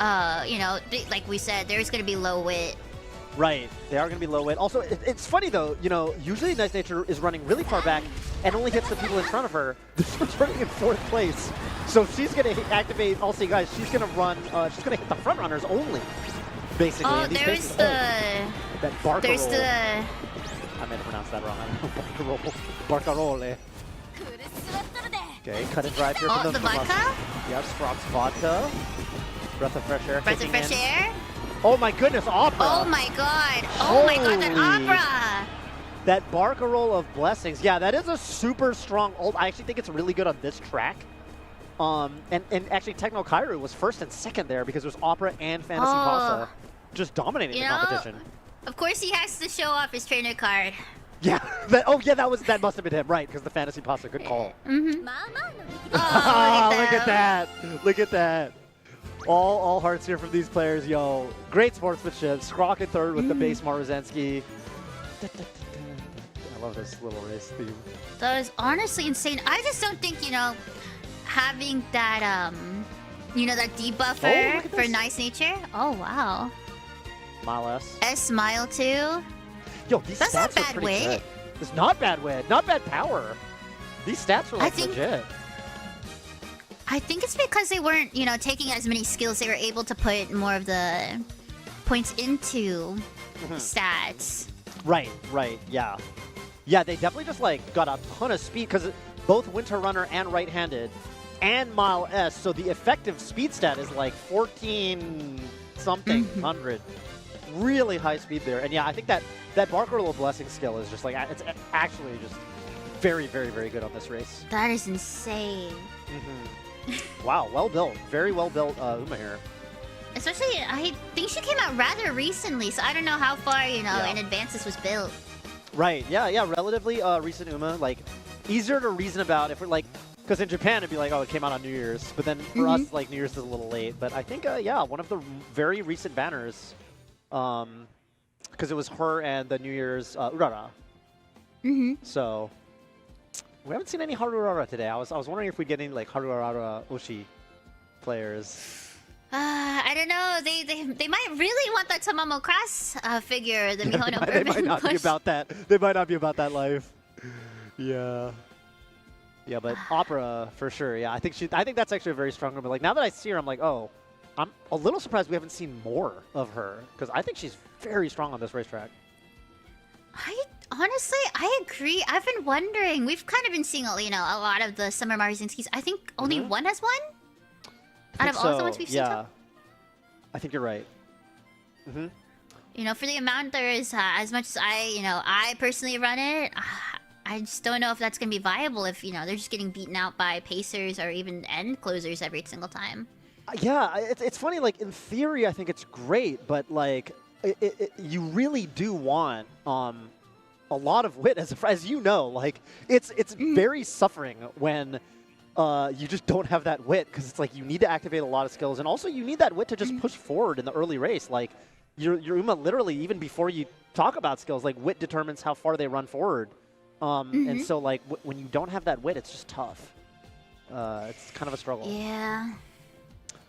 like we said, there's going to be low wit. Right, they are going to be low wit. Also, it's funny though, usually Nice Nature is running really far back and only hits the people in front of her. This one's running in 4th place. So she's going to activate, also you guys, she's going to run, she's going to hit the front runners only, basically. Oh, there's the... that Barca There's roll. the... I meant to pronounce that wrong. I don't know. Barcarole. Okay, cut and drive here from the vodka? Yep, Sprock's vodka. Breath of fresh air. Breath of fresh air? Oh my goodness, Opera! Oh my god! Oh my god, that Opera! That Barcarolle of Blessings. Yeah, that is a super strong ult. I actually think it's really good on this track. And actually Techno Kairu was first and second there because there's Opera and Fantasy Pasta just dominating the competition. Of course he has to show off his trainer card. Yeah, that must have been him, right? Because the Fantasy Pasta, good call. Oh, look at that! Look at that! All hearts here from these players, yo. Great sportsmanship. Scrock in third with the base Maruzensky. I love this little race theme. That was honestly insane. I just don't think, having that, that debuffer for Nice Nature. Oh, wow. Mile S. S Smile too. Yo, these That's stats not bad are pretty wit. good. It's not bad wit. Not bad power. These stats are like legit. I think it's because they weren't, taking as many skills. They were able to put more of the points into stats. Right, yeah. Yeah, they definitely just, like, got a ton of speed because both Winter Runner and right-handed and Mile S, so the effective speed stat is, like, 14... something 100. Really high speed there. And yeah, I think that Barker Little Blessing skill is just like, it's actually just very, very, very good on this race. That is insane. Wow, well built. Very well built Uma here. Especially, I think she came out rather recently, so I don't know how far, in advance this was built. Right, yeah, relatively recent Uma. Like, easier to reason about if we're like, because in Japan it'd be like, oh, it came out on New Year's. But then for us, like, New Year's is a little late. But I think, yeah, one of the very recent banners. Because it was her and the New Year's Urara. So we haven't seen any Haru Urara today. I was wondering if we'd get any like Haru Urara Oshi players. I don't know. They might really want that Tamamo Cross figure, the Mihono Bourbon. They might not be about that. They might not be about that life. Yeah. Yeah, but Opera for sure. Yeah, I think that's actually a very strong woman. Like now that I see her, I'm like, oh. I'm a little surprised we haven't seen more of her, because I think she's very strong on this racetrack. Honestly, I agree. I've been wondering. We've kind of been seeing, a lot of the Summer Marizine skis. I think only one has won? Out of all the ones we've seen? Yeah. I think you're right. For the amount there is, as much as I personally run it, I just don't know if that's going to be viable if, they're just getting beaten out by pacers or even end closers every single time. Yeah, it's funny, like, in theory, I think it's great, but, like, you really do want a lot of wit, as you know. Like, it's very suffering when you just don't have that wit, because it's like you need to activate a lot of skills, and also you need that wit to just push forward in the early race. Like, your Uma, literally, even before you talk about skills, like, wit determines how far they run forward. And so, like, when you don't have that wit, it's just tough. It's kind of a struggle. Yeah.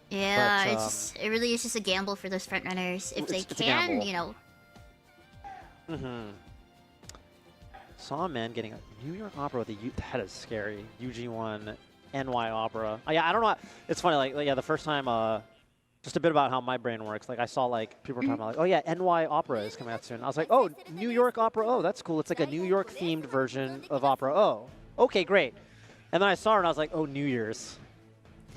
Yeah, but, it really is just a gamble for those front runners if they can, Saw a man getting a New York Opera with that is scary. UG1 NY Opera. Yeah, I don't know. It's funny, like yeah, the first time, just a bit about how my brain works. Like I saw like people were talking about like, oh yeah, NY Opera is coming out soon. I was like, oh, New York Opera. Oh, that's cool. It's like a New York themed version of Opera. Oh, okay, great. And then I saw her and I was like, oh, New Year's.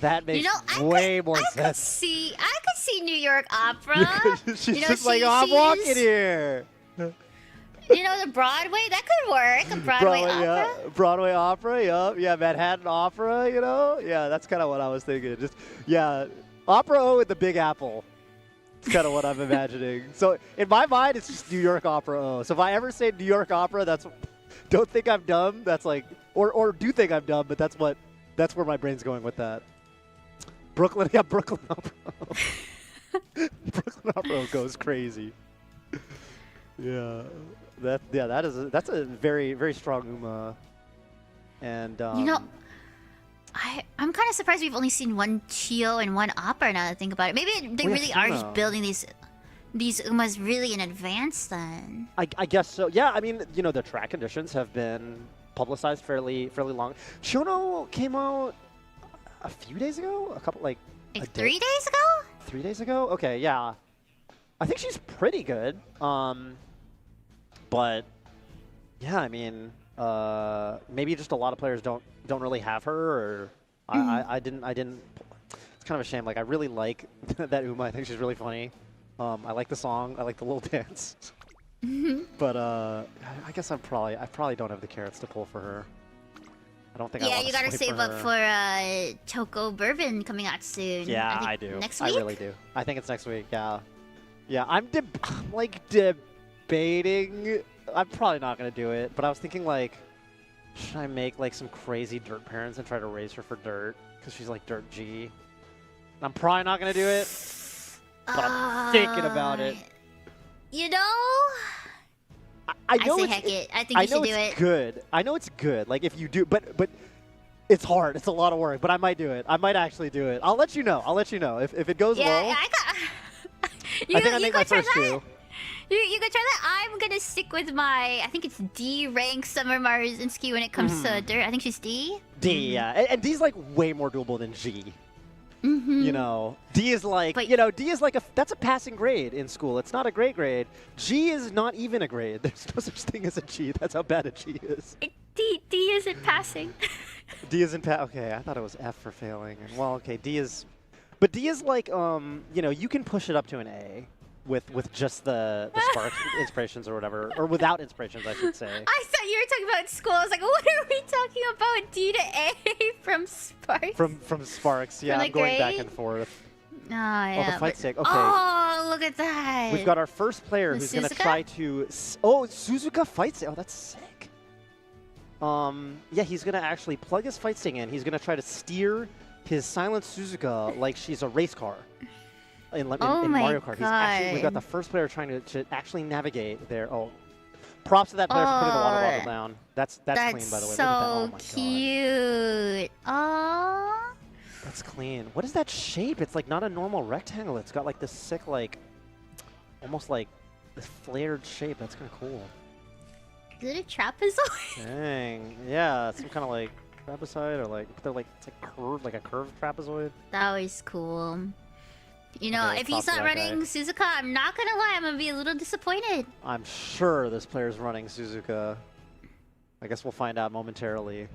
That makes way more sense. I could see New York Opera. She's just like, oh, I'm walking here. The Broadway, that could work. A Broadway opera. Yeah. Broadway opera, yup. Yeah, Manhattan Opera, Yeah, that's kind of what I was thinking. Just, yeah, Opera O at the Big Apple. It's kind of what I'm imagining. So in my mind, it's just New York Opera O. So if I ever say New York Opera, don't think I'm dumb. That's like, or do think I'm dumb, but that's where my brain's going with that. Brooklyn Opera. Brooklyn Opera goes crazy. Yeah, that's a very, very strong Uma. And I'm kind of surprised we've only seen one Chio and one Opera now that I think about it. Maybe they really are just building these Umas really in advance then. I guess so. Yeah, I mean, the track conditions have been publicized fairly long. Shono came out a few days ago? A couple, like 3 days ago? 3 days ago? Okay, yeah. I think she's pretty good. But yeah, I mean, maybe just a lot of players don't really have her, or I didn't. It's kind of a shame. Like I really like that Uma. I think she's really funny. I like the song. I like the little dance. But I guess I probably don't have the carrots to pull for her. I don't think. Yeah, you gotta save up for Choco Bourbon coming out soon. Yeah, I do. Next week? I really do. I think it's next week. Yeah, yeah. I'm like debating. I'm probably not gonna do it, but I was thinking like, should I make like some crazy dirt parents and try to raise her for dirt because she's like dirt G? I'm probably not gonna do it, but I'm thinking about it. I know I say heck it. I think you should do it. Good. I know it's good. Like if you do, but it's hard. It's a lot of work. But I might do it. I might actually do it. I'll let you know. If it goes well. Yeah, I think I make my first two. You could try that. I'm gonna stick with my. I think it's D rank Summer Marzinski when it comes to dirt. I think she's D. D, yeah, and D's like way more doable than G. D is like, D is like that's a passing grade in school. It's not a great grade. G is not even a grade. There's no such thing as a G. That's how bad a G is. D isn't passing. D isn't okay, I thought it was F for failing. Well, okay, D is But D is like, you know, you can push it up to an A with just the spark inspirations or whatever, or without inspirations, I should say. I thought you were talking about school. I was like, what are we talking about? D to A from Sparks? From Sparks, yeah, From I'm going back and forth. Oh, yeah. Oh, the fight stick. Okay. Oh, look at that. We've got our first player The who's going to Suzuka? try to... Oh, Suzuka fight stick. Oh, that's sick. Yeah, he's going to actually plug his fight stick in. He's going to try to steer his silent Suzuka like she's a race car in Mario Kart. We've got the first player trying to actually navigate there. Oh, props to that player for putting the water bottle down. That's clean, by the way. So Look at that. Oh, my cute. Oh. That's clean. What is that shape? It's like not a normal rectangle. It's got like this sick, like, almost like this flared shape. That's kind of cool. Is it a trapezoid? Dang. Yeah, some kind of like trapezoid or like, they're like, it's like curved, like a curved trapezoid. That was cool. You know, Okay, if he's props to not that running guy. Suzuka, I'm not gonna lie, I'm gonna be a little disappointed. I'm sure this player's running Suzuka. I guess we'll find out momentarily.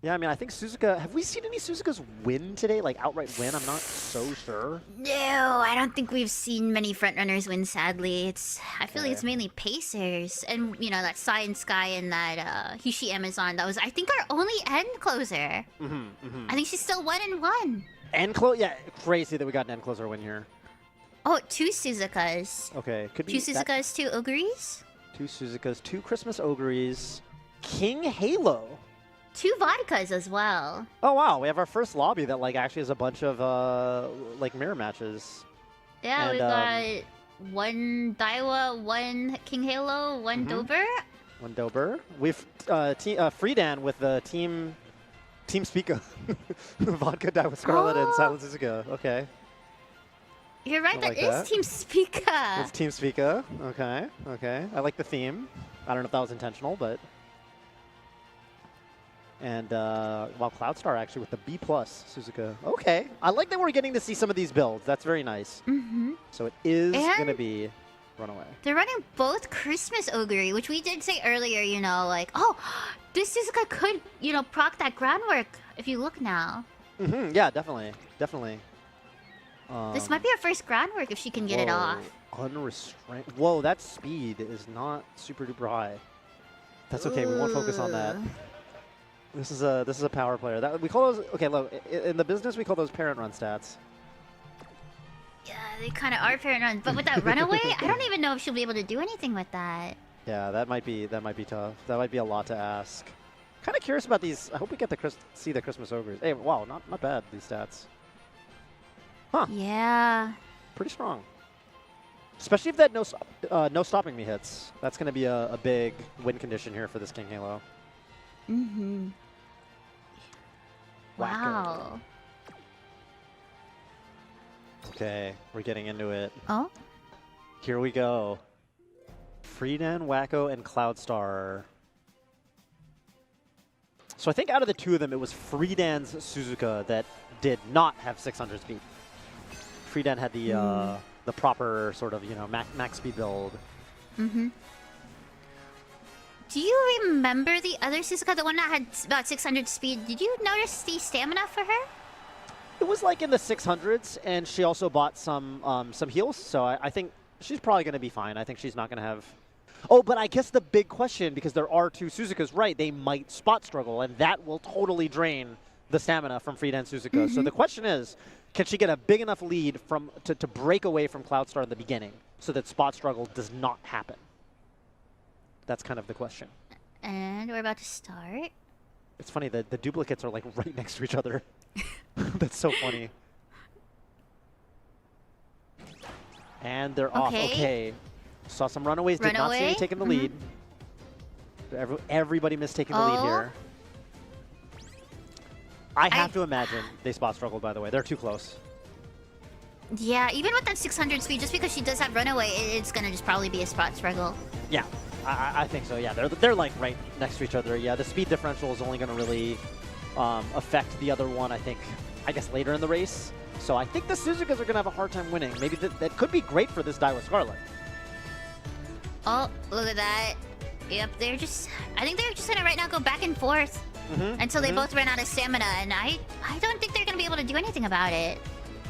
Yeah, I mean, I think Suzuka... Have we seen any Suzukas win today? Like, outright win? I'm not so sure. No, I don't think we've seen many frontrunners win, sadly. I feel like it's mainly Pacers. And, you know, that Science Sky and that Hishi Amazon, that was, I think, our only end closer. I think she's still 1-1. End close? Yeah, crazy that we got an end closer win here. Oh, 2 Suzukas. Okay, could be... 2 Suzukas, 2 Ogres. 2 Suzukas, 2 Christmas Ogres, King Halo. 2 vodkas as well. Oh, wow, we have our first lobby that, like, actually has a bunch of, like, mirror matches. Yeah, And, we got 1 Daiwa, 1 King Halo, 1 Dober. 1 Dober. We've, Freedan with the Team Speaka. Vodka Daiwa Scarlet and Silent Suzuka. Okay. You're right, I that like is that. Team Speaka. It's Team Speaka. Okay, okay. I like the theme. I don't know if that was intentional, but... And, well, Cloudstar actually with the B+ Suzuka. Okay. I like that we're getting to see some of these builds. That's very nice. So it is going to be Runaway. They're running both Christmas Ogre, which we did say earlier, you know, like, oh, this Suzuka could, you know, proc that groundwork if you look now. Yeah, definitely. Definitely. This might be her first groundwork if she can get it off. Unrestrained. Whoa, that speed is not super duper high. That's okay. We won't focus on that. This is a power player. That we call those. Okay, look. In the business, we call those parent run stats. Yeah, they kind of are parent runs, but with that runaway, I don't even know if she'll be able to do anything with that. Yeah, that might be tough. That might be a lot to ask. Kind of curious about these. I hope we get to see the Christmas Ogres. Hey, wow, not bad these stats. Huh? Yeah. Pretty strong. Especially if that no stopping me hits. That's going to be a big win condition here for this King Halo. Wow. Okay, we're getting into it. Oh? Here we go. Freedan, Wacko, and Cloudstar. So I think out of the two of them, it was Freedan's Suzuka that did not have 600 speed. Freedan had the proper sort of, you know, max speed build. Do you remember the other Suzuka, the one that had about 600 speed? Did you notice the stamina for her? It was like in the 600s, and she also bought some heals, so I think she's probably going to be fine. I think she's not going to have... Oh, but I guess the big question, because there are 2 Suzukas, right, they might spot struggle, and that will totally drain the stamina from Freedan Suzuka. So the question is, can she get a big enough lead to break away from Cloudstar in the beginning so that spot struggle does not happen? That's kind of the question. And we're about to start. It's funny that the duplicates are like right next to each other. That's so funny. And they're off. Okay. Saw some runaways. Did not see any taking the lead. Everybody missed taking the lead here. I have to imagine they spot struggled, by the way. They're too close. Yeah, even with that 600 speed, just because she does have runaway, it's going to just probably be a spot struggle. Yeah, I think so. Yeah, they're like right next to each other. Yeah, the speed differential is only going to really affect the other one, I guess, later in the race. So I think the Suzukas are going to have a hard time winning. Maybe that could be great for this Daiwa Scarlet. Oh, look at that. Yep, I think they're just going to right now go back and forth until they both run out of stamina. And I don't think they're going to be able to do anything about it.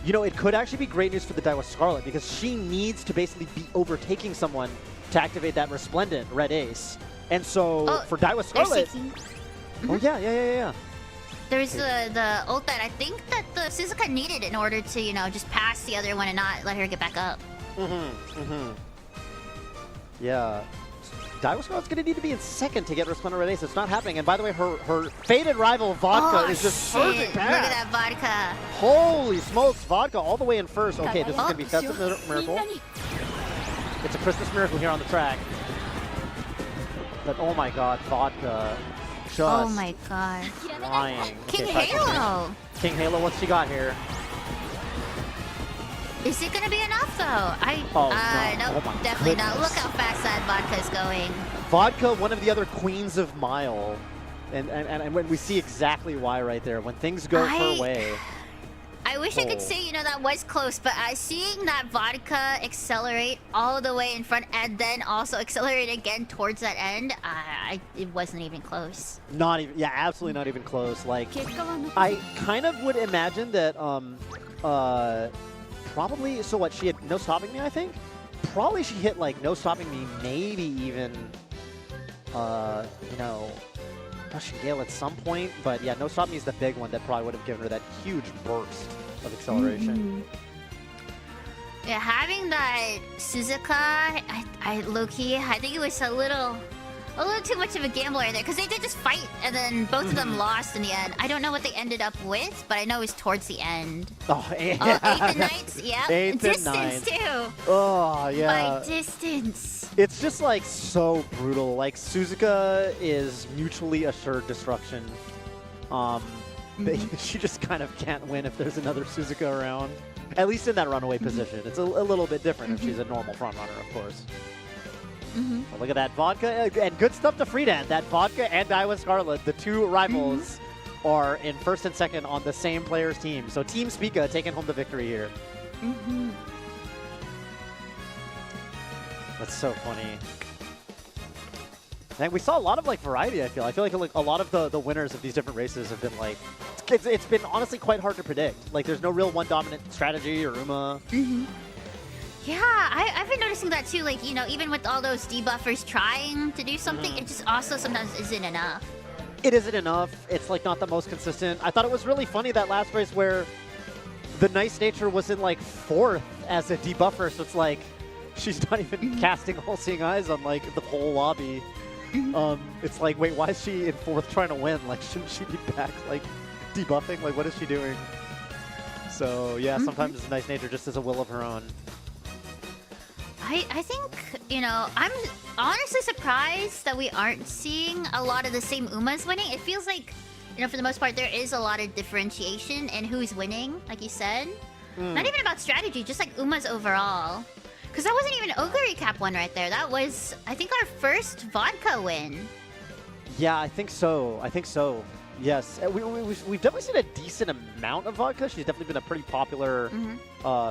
You know, it could actually be great news for the Daiwa Scarlet because she needs to basically be overtaking someone to activate that Resplendent red ace. And so for Daiwa Scarlet... Oh, yeah. There's the ult that I think that the Suzuka needed in order to, you know, just pass the other one and not let her get back up. Yeah. Daiwa Scarlet's going to need to be in second to get Resplendent red ace. It's not happening. And by the way, her fated rival, Vodka, is just surging past. Look at that Vodka. Holy smokes, Vodka all the way in first. Okay, this is going to be Festive Miracle. It's a Christmas Miracle here on the track. But oh my god, Vodka just oh my god. flying. King Okay, Halo! King Halo, what's she got here? Is it gonna be enough though? No. Nope, Oh my definitely not. goodness. Look how fast that Vodka's going. Vodka, one of the other queens of Mile. And when we see exactly why right there. When things go her way. I wish I could say, you know, that was close, but seeing that Vodka accelerate all the way in front and then also accelerate again towards that end, it wasn't even close. Not even, yeah, absolutely not even close. Like, I kind of would imagine that, probably, so what, she had no stopping me, I think? Probably she hit, like, no stopping me, maybe even, you know, Russian Gale at some point, but yeah, no stop me is the big one that probably would have given her that huge burst of acceleration. Yeah, having that Suzuka, I low-key, I think it was a little too much of a gamble right there, because they did just fight, and then both of them lost in the end. I don't know what they ended up with, but I know it was towards the end. Oh, yeah. 8th and 9th, yeah. 8th and Distance, 9th. too. Oh, yeah. By distance. It's just, like, so brutal. Like, Suzuka is mutually assured destruction. She just kind of can't win if there's another Suzuka around. At least in that runaway position. It's a little bit different if she's a normal frontrunner, of course. But look at that Vodka, and good stuff to Friedan. That Vodka and Daiwa Scarlet, the two rivals, are in first and second on the same player's team. So Team Spica taking home the victory here. That's so funny. And we saw a lot of like variety, I feel. I feel like a lot of the winners of these different races have been like, it's been honestly quite hard to predict. Like there's no real one dominant strategy or Uma. Yeah, I've been noticing that too. Like, you know, even with all those debuffers trying to do something, it just also sometimes isn't enough. It isn't enough. It's like not the most consistent. I thought it was really funny that last race where the Nice Nature was in like 4th as a debuffer. So it's like she's not even casting All-Seeing Eyes on like the whole lobby. It's like, wait, why is she in 4th trying to win? Like, shouldn't she be back like debuffing? Like, what is she doing? So yeah, sometimes Nice Nature just has a will of her own. I think, you know, I'm honestly surprised that we aren't seeing a lot of the same Umas winning. It feels like, you know, for the most part, there is a lot of differentiation in who's winning, like you said. Not even about strategy, just like Umas overall. Because that wasn't even Ogre Recap one right there. That was, I think, our first Vodka win. Yeah, I think so. Yes, we've definitely seen a decent amount of Vodka. She's definitely been a pretty popular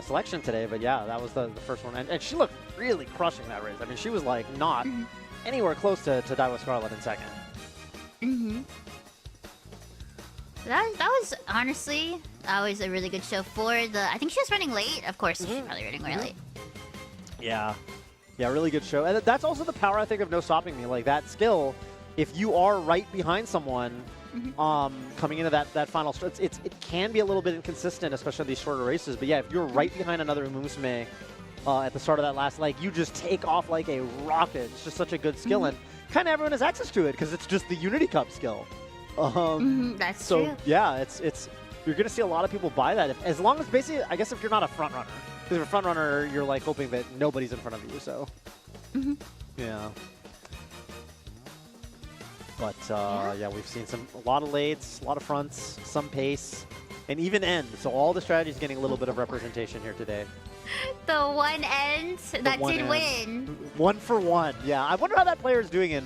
selection today. But yeah, that was the first one. And she looked really crushing that race. I mean, she was like not anywhere close to Daiwa Scarlet in second. That was, honestly, that was a really good show for the... I think she was running late. Of course, she's probably running very late. Yeah. Yeah, really good show. And that's also the power, I think, of No Stopping Me. Like, that skill, if you are right behind someone... coming into that final stretch, it can be a little bit inconsistent, especially in these shorter races. But yeah, if you're right behind another Umamusume at the start of that last leg, you just take off like a rocket. It's just such a good skill, and kind of everyone has access to it because it's just the Unity Cup skill. That's so true. Yeah, it's you're gonna see a lot of people buy that as long as basically, I guess, if you're not a front runner, because if you're a front runner, you're like hoping that nobody's in front of you. So yeah. But yeah, we've seen a lot of lates, a lot of fronts, some pace, and even end. So all the strategies getting a little bit of representation here today. The one end that did win. 1 for 1. Yeah, I wonder how that player is doing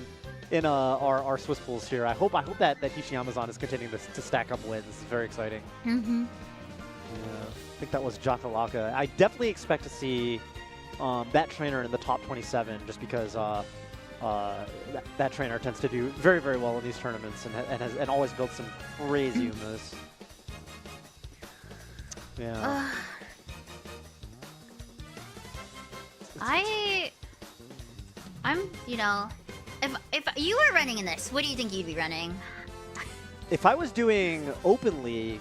in our Swiss pools here. I hope that Hishi Amazon is continuing to stack up wins. It's very exciting. Yeah, I think that was Jakalaka. I definitely expect to see that trainer in the top 27, just because. That trainer tends to do very, very well in these tournaments and always builds some crazy Umas. Yeah. I'm, you know, if you were running in this, what do you think you'd be running? If I was doing Open League,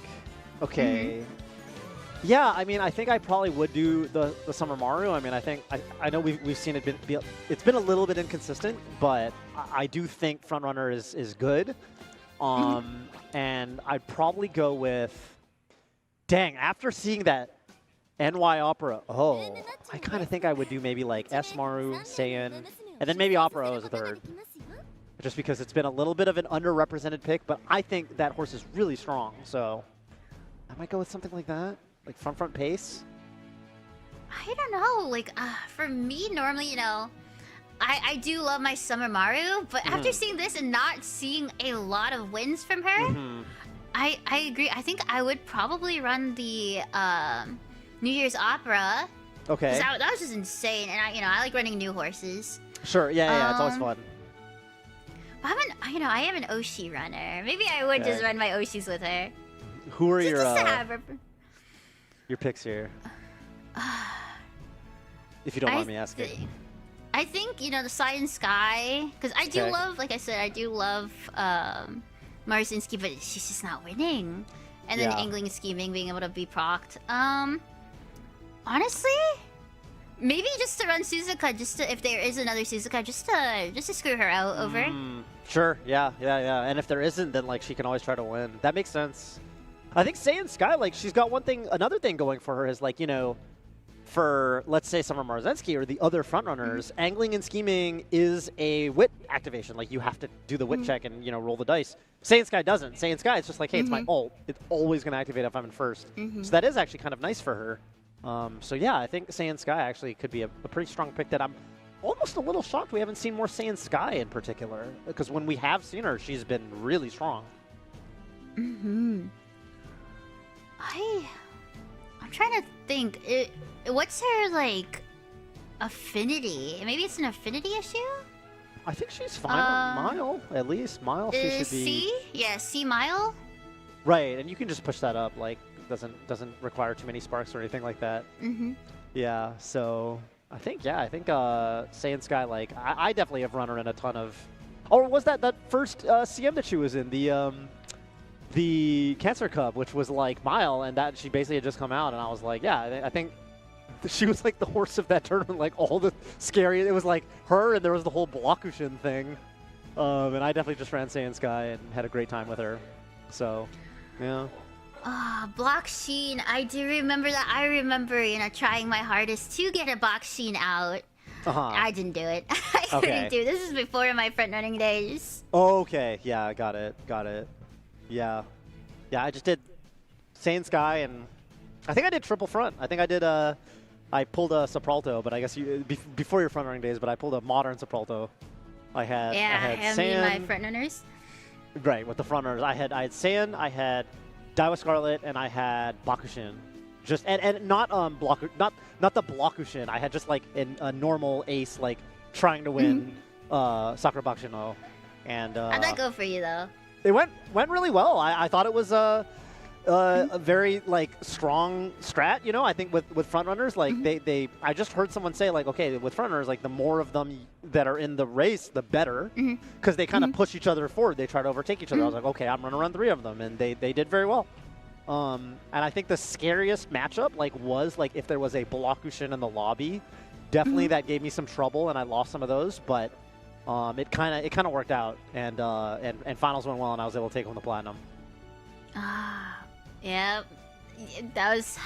okay. Yeah, I mean, I think I probably would do the Summer Maru. I mean, I know we've seen it it's been a little bit inconsistent, but I do think Frontrunner is good. And I'd probably go with, dang, after seeing that NY Opera, I kind of think I would do maybe like S Maru, Saiyan, and then maybe Opera O as a third. Just because it's been a little bit of an underrepresented pick, but I think that horse is really strong, so I might go with something like that. Like front pace? I don't know. Like, for me, normally, you know, I do love my Summer Maru, but after seeing this and not seeing a lot of wins from her, I agree. I think I would probably run the New Year's Opera. Okay. That was just insane, and I like running new horses. Sure. Yeah. It's always fun. I am an Oshi runner. Maybe I would just run my Oshis with her. Who are just to have her. Your picks here? If you don't mind me asking. I think, you know, the Science Sky, because I do love, like I said, I do love Marcinski, but she's just not winning. And then Angling and Scheming being able to be procced. Honestly, maybe just to run Suzuka, if there is another Suzuka, just to screw her out over. Sure, yeah. And if there isn't, then like she can always try to win. That makes sense. I think Saiyan Sky, like she's got another thing going for her is like, you know, for let's say Summer Marzensky or the other frontrunners, Angling and Scheming is a wit activation. Like you have to do the wit check and, you know, roll the dice. Saiyan Sky doesn't. Saiyan Sky, it's just like, hey, it's my ult. It's always going to activate if I'm in first. So that is actually kind of nice for her. So yeah, I think Saiyan Sky actually could be a pretty strong pick that I'm almost a little shocked we haven't seen more Saiyan Sky in particular. Because when we have seen her, she's been really strong. I'm trying to think. What's her, like, affinity? Maybe it's an affinity issue? I think she's fine on Mile, at least. Mile, she should be... C? Yeah, C Mile? Right, and you can just push that up. Like, doesn't require too many sparks or anything like that. Yeah, so... I think Saiyan Sky, like, I definitely have run her in a ton of... Or was that first CM that she was in? The Cancer Cup, which was like Mile, and that she basically had just come out, and I was like, yeah, I think she was like the horse of that tournament, like all the scary, it was like her, and there was the whole Blokushin thing, and I definitely just ran Saiyan Sky and had a great time with her, so, yeah. Blokushin, I do remember that. I remember, you know, trying my hardest to get a Blokushin out. I didn't do it. I couldn't do it. This is before my front running days. Okay, yeah, got it. Yeah, I just did Saiyan Sky, and I think I did triple front. I think I did I pulled a Sopralto, but I guess before your front running days, but I pulled a modern Sopralto. I had Saiyan, my front runners. Right, with the front runners. I had Saiyan, I had Daiwa Scarlet, and I had Bakushin. Just and not not the Blokushin. I had just like a normal ace, like trying to win Sakura Bakushin. And how'd that go for you though? It went really well. I thought it was a very like strong strat. You know, I think with front runners, like I just heard someone say like, okay, with front runners, like the more of them that are in the race, the better, because they kind of push each other forward. They try to overtake each other. I was like, okay, I'm gonna run 3 of them, and they did very well. And I think the scariest matchup was like if there was a Blokushin in the lobby. Definitely that gave me some trouble, and I lost some of those, but. It kind of worked out, and finals went well, and I was able to take home the platinum. Yeah, that was,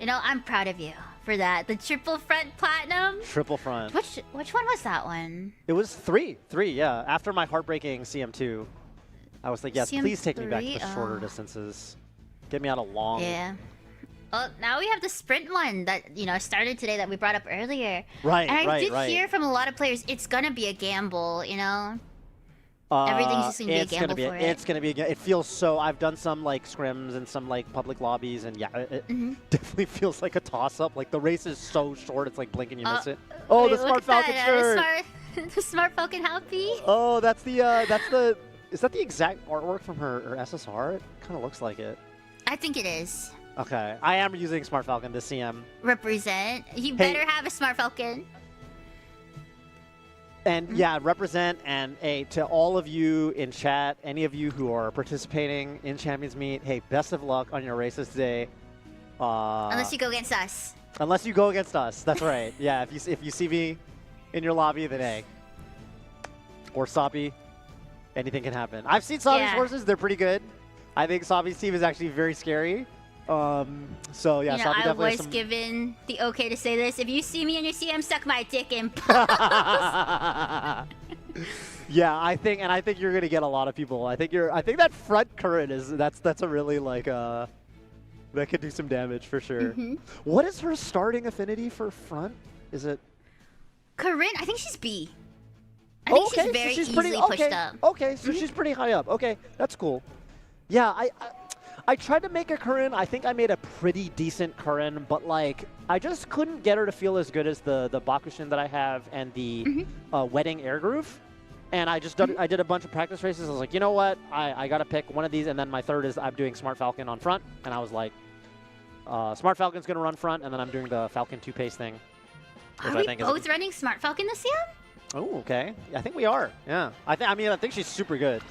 you know, I'm proud of you for that. The triple front platinum. Triple front. Which one was that one? It was 3, yeah. After my heartbreaking CM2, I was like, yes, please take me back to the shorter distances. Get me out of long. Yeah. Well, now we have the sprint one that, you know, started today that we brought up earlier. Right, and I did hear from a lot of players it's going to be a gamble, you know? Everything's just going to be a gamble for it. It's going to be a gamble. It feels so... I've done some, like, scrims and some, like, public lobbies, and yeah, it definitely feels like a toss-up. Like, the race is so short, it's like blink and you miss it. Oh, the Smart Falcon shirt! The Smart Falcon Happy? Oh, that's the... Is that the exact artwork from her SSR? It kind of looks like it. I think it is. Okay. I am using Smart Falcon this CM. Represent. You better have a Smart Falcon. And yeah, represent, and to all of you in chat, any of you who are participating in Champions Meet, hey, best of luck on your races today. Unless you go against us. Unless you go against us, that's right. Yeah, if you see me in your lobby, then hey. Or Sabi, anything can happen. I've seen Sabi's horses, they're pretty good. I think Sabi's team is actually very scary. So yeah, Sabi I definitely was given the okay to say this. If you see me in your CM, suck my dick and Yeah, I think you're gonna get a lot of people. I think that front current that's a really like that could do some damage for sure. What is her starting affinity for front? Is it Corinne? I think she's B. I think she's very easily pushed up. Okay, so she's pretty high up. Okay, that's cool. Yeah, I tried to make a Corinne. I think I made a pretty decent Corinne, but like I just couldn't get her to feel as good as the Bakushin that I have and the Wedding Air Groove. And I just I did a bunch of practice races. I was like, you know what? I gotta pick one of these, and then my third is I'm doing Smart Falcon on front, and I was like, Smart Falcon's gonna run front, and then I'm doing the Falcon 2 pace thing. Are we both running Smart Falcon this year? Oh, okay. I think we are. Yeah. I think she's super good.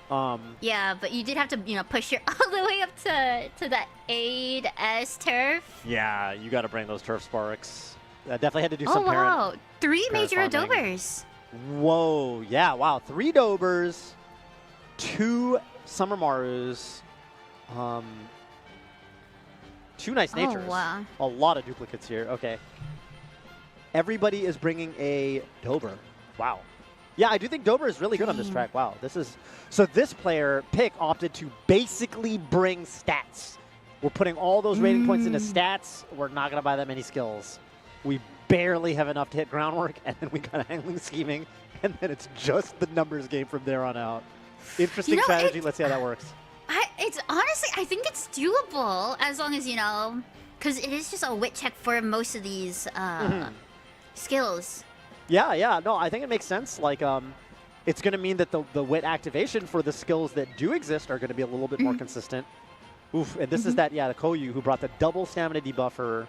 Yeah, but you did have to, push her all the way up to the 8S turf. Yeah, you got to bring those turf sparks. Definitely had to do some parent. Oh, wow. 3 major farming. Adobers. Whoa. Yeah, wow. 3 Dobers, 2 Summer Marus, 2 nice natures. Oh, wow. A lot of duplicates here. Okay. Everybody is bringing a Dober. Wow. Yeah, I do think Dober is really good on this track. Wow, so this player pick opted to basically bring stats. We're putting all those rating points into stats. We're not gonna buy that many skills. We barely have enough to hit groundwork, and then we got handling scheming, and then it's just the numbers game from there on out. Interesting strategy. Let's see how that works. It's honestly, I think it's doable as long as because it is just a wit check for most of these skills. Yeah, no, I think it makes sense. Like, it's going to mean that the wit activation for the skills that do exist are going to be a little bit more consistent. Oof, and this is the Koyu who brought the double stamina debuffer.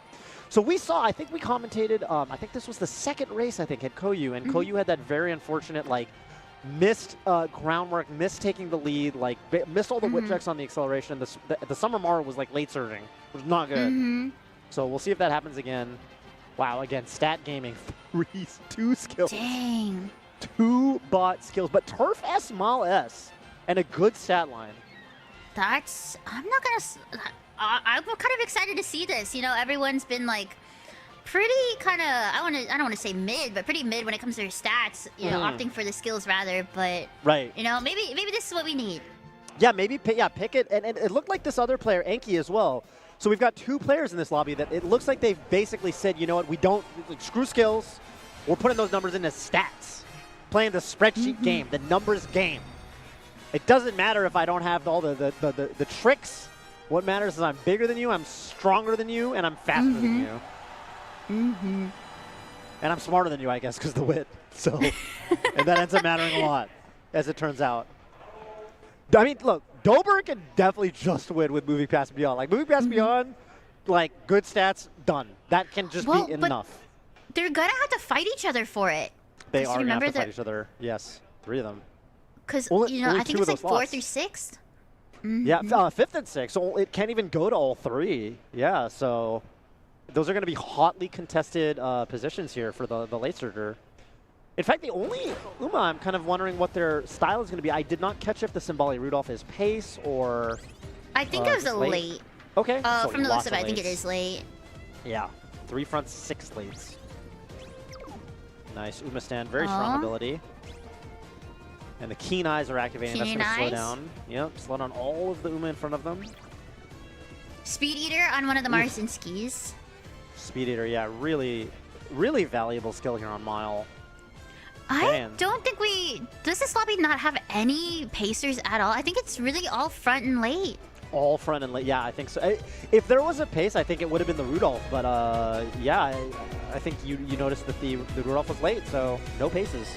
So we saw, I think we commentated, I think this was the second race, at Koyu, and Koyu had that very unfortunate, like, missed groundwork, missed taking the lead, like, missed all the wit checks on the acceleration. The Summer Mara was, like, late surging, which was not good. So we'll see if that happens again. Wow, again, stat gaming, 2 skills. Dang. 2 bot skills, but Turf S, Mal S, and a good stat line. I'm kind of excited to see this. Everyone's been like pretty kind of, I don't want to say mid, but pretty mid when it comes to their stats, opting for the skills rather, but right. Maybe this is what we need. Yeah, pick it, and it looked like this other player, Enki, as well. So we've got 2 players in this lobby that it looks like they've basically said, you know what, we don't, screw skills, we're putting those numbers into stats. Playing the spreadsheet game, the numbers game. It doesn't matter if I don't have all the tricks. What matters is I'm bigger than you, I'm stronger than you, and I'm faster than you. And I'm smarter than you, I guess, because the wit. So, and that ends up mattering a lot, as it turns out. I mean, look, Dober can definitely just win with moving past beyond. Like, moving past beyond, like, good stats, done. That can just be enough. They're going to have to fight each other for it. They are going to have to fight each other. Yes, 3 of them. Because, I think it's like 4th or 6th. Yeah, 5th and 6th. So it can't even go to all 3. Yeah, so those are going to be hotly contested positions here for the late surger. In fact, the only Uma, I'm kind of wondering what their style is going to be. I did not catch if the Symboli Rudolph is pace or... I think it was a late. Okay. So from the looks of it, I think it is late. Yeah. 3 fronts, 6 lates. Nice. Uma stand, very strong ability. And the keen eyes are activating. That's going to slow down. Yep, slow down all of the Uma in front of them. Speed Eater on one of the Martian skis. Speed Eater, yeah, really, really valuable skill here on Mile. I don't think does this lobby not have any pacers at all? I think it's really all front and late. All front and late, yeah, I think so. If there was a pace, I think it would have been the Rudolph, but yeah, I think you noticed that the Rudolph was late, so no paces.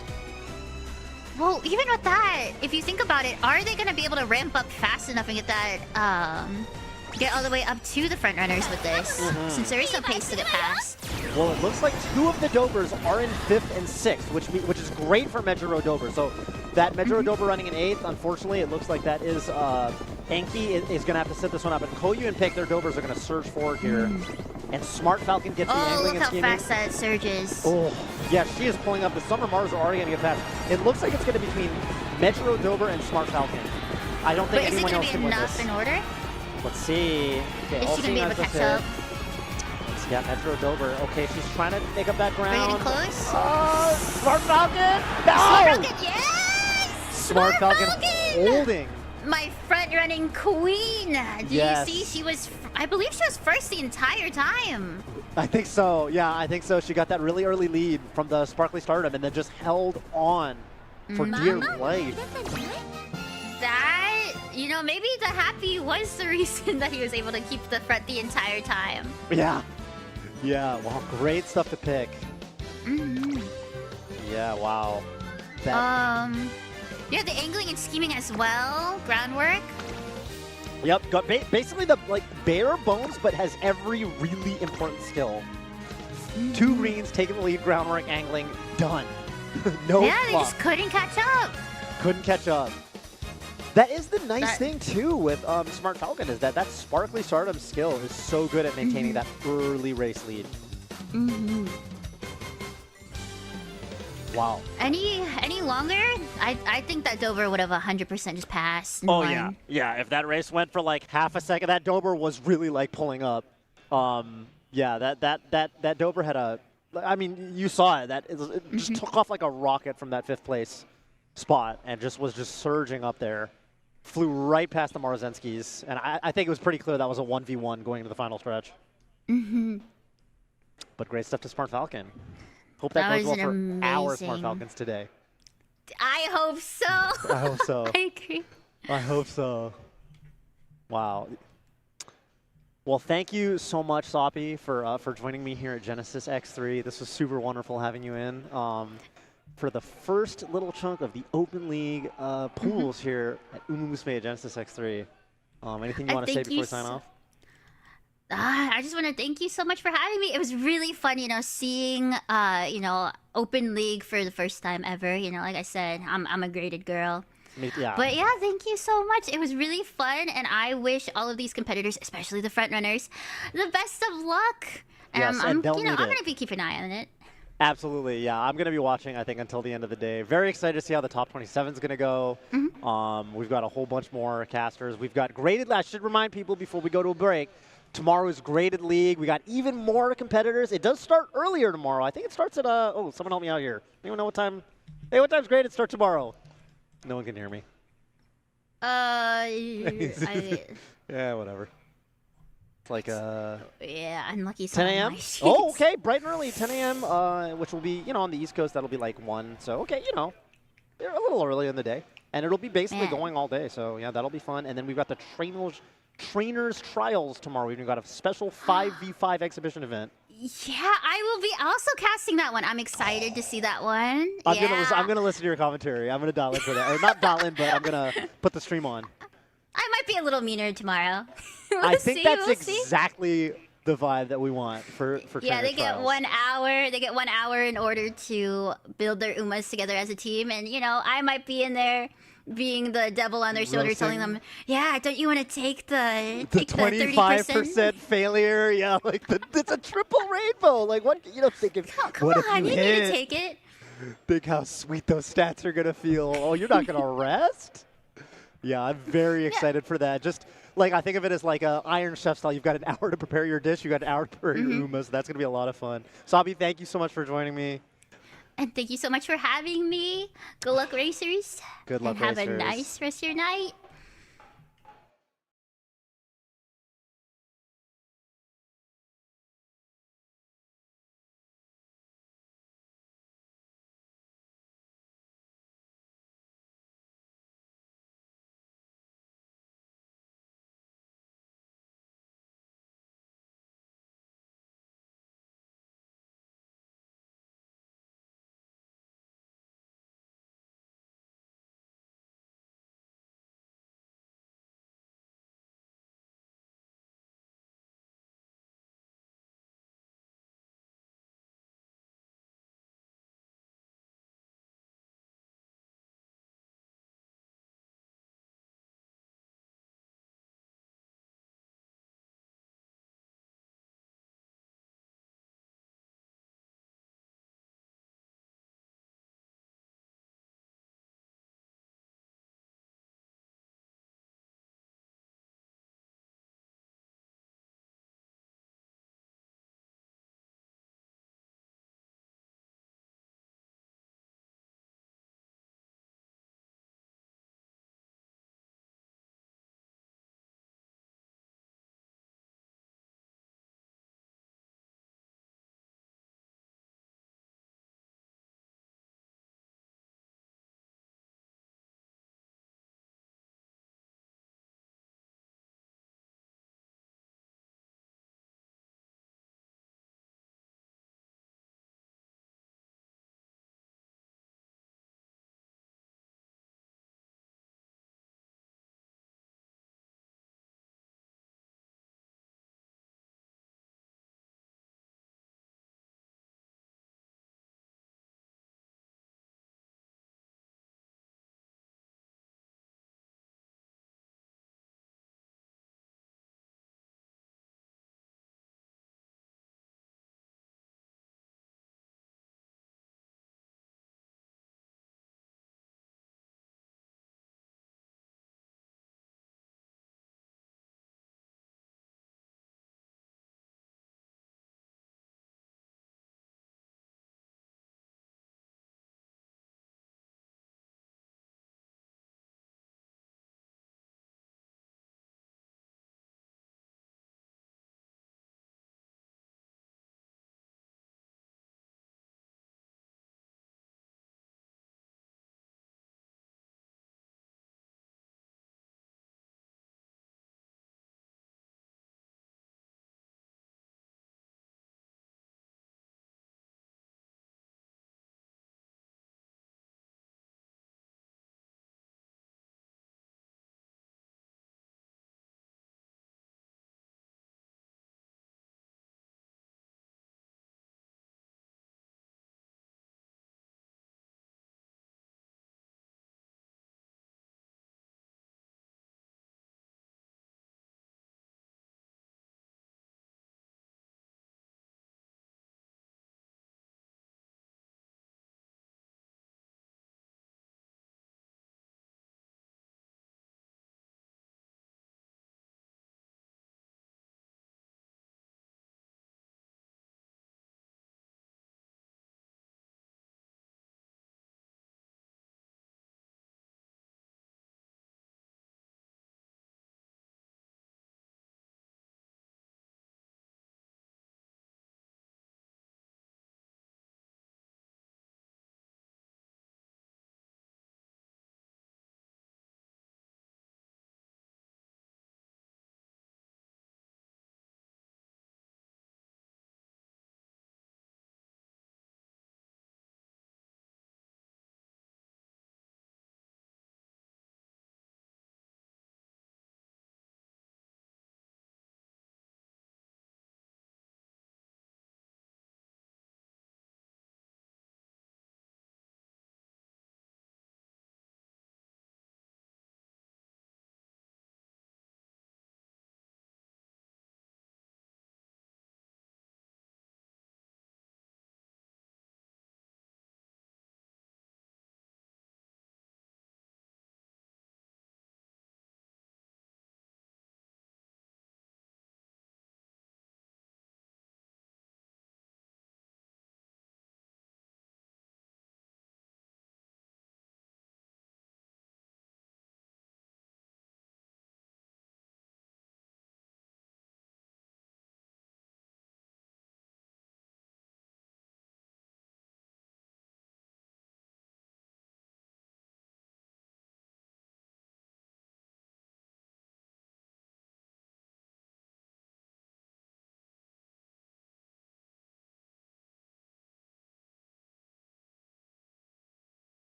Well, even with that, if you think about it, are they going to be able to ramp up fast enough and get that get all the way up to the front runners with this, since there is no pace to get past. Well, it looks like 2 of the Dobers are in 5th and 6th, which is great for Mejiro Dober. So that Mejiro Dober running in 8th, unfortunately, it looks like that is Enki is going to have to sit this one out. But Koyu and Pick, their Dobers are going to surge forward here. And Smart Falcon gets the angling and scheming. Look how fast that surges. Oh, yeah, she is pulling up. The Summer Mars are already going to get past. It looks like it's going to be between Mejiro Dober and Smart Falcon. I don't think anyone else can win this. Is it going to be enough in order? Let's see. Okay, is she going to be able to catch up? Yeah, Mejiro Dober. Okay, she's trying to make up that ground. Are you getting close? Smart Falcon! No! Smart Falcon, yes! Smart Falcon holding. My front-running queen. Do you see? She was, I believe she was first the entire time. I think so. Yeah, I think so. She got that really early lead from the Sparkly Stardom and then just held on for dear life. That, you know, maybe the happy was the reason that he was able to keep the front the entire time. Yeah. Yeah, well, great stuff to pick. Yeah, wow. Yeah, the angling and scheming as well. Groundwork. Yep, got basically the bare bones, but has every really important skill. 2 greens, taking the lead, groundwork, angling, done. No Yeah, they just couldn't catch up. Couldn't catch up. That is the nice thing, too, with Smart Falcon, is that Sparkly Stardom skill is so good at maintaining that early race lead. Wow. Any longer? I think that Dober would have 100% just passed. Oh, yeah. Yeah, if that race went for like half a second, that Dober was really like pulling up. Yeah, that Dober had a, I mean, you saw it. It just took off like a rocket from that 5th place spot and was just surging up there. Flew right past the Marzenskis, and I think it was pretty clear that was a 1v1 going into the final stretch. But great stuff to Smart Falcon. Hope that goes well for our Smart Falcons today. I hope so. I hope so. I agree. I hope so. Wow. Well, thank you so much, Soppy, for joining me here at Genesis X3. This was super wonderful having you in. For the first little chunk of the Open League pools here at Umamusume at Genesis X3. Anything you want to say before we sign off? I just want to thank you so much for having me. It was really fun, you know, seeing, you know, Open League for the first time ever. You know, like I said, I'm a graded girl. Yeah. But yeah, thank you so much. It was really fun, and I wish all of these competitors, especially the front runners, the best of luck. And yes, I'm and I'm going to be keeping an eye on it. Absolutely, yeah. I'm going to be watching, I think, until the end of the day. Very excited to see how the top 27 is going to go. We've got a whole bunch more casters. We've got graded. I should remind people before we go to a break. Tomorrow is graded league. We got even more competitors. It does start earlier tomorrow. I think it starts at oh, someone help me out here. Anyone know what time? Hey, what time's graded start tomorrow? No one can hear me. Yeah, whatever. It's like yeah, unlucky. 10 a.m. Oh, okay, bright and early, 10 a.m. Which will be, you know, on the East Coast that'll be like 1. So okay, you know, they're a little early in the day, and it'll be basically going all day. So yeah, that'll be fun. And then we've got the trainers trials tomorrow. We've got a special 5v5 exhibition event. Yeah, I will be also casting that one. I'm excited to see that one. I'm gonna listen to your commentary. I'm gonna dial in for that, or not dial in, but I'm gonna put the stream on. I might be a little meaner tomorrow. I think that's exactly the vibe that we want for yeah, they get trials. 1 hour. They get 1 hour in order to build their Umas together as a team, and you know, I might be in there being the devil on their shoulder, telling them, "Yeah, don't you want to take the 25% failure? Yeah, like it's a triple rainbow. Like what? You know, thinking, come what on, if you need to take it. Think how sweet those stats are gonna feel. Oh, you're not gonna rest? Yeah, I'm very excited for that. Just like I think of it as like a Iron Chef style. You've got an hour to prepare your dish. You've got an hour to prepare your Umas. That's gonna be a lot of fun. Sabi, thank you so much for joining me. And thank you so much for having me. Good luck, racers. Good luck, and racers. Have a nice rest of your night.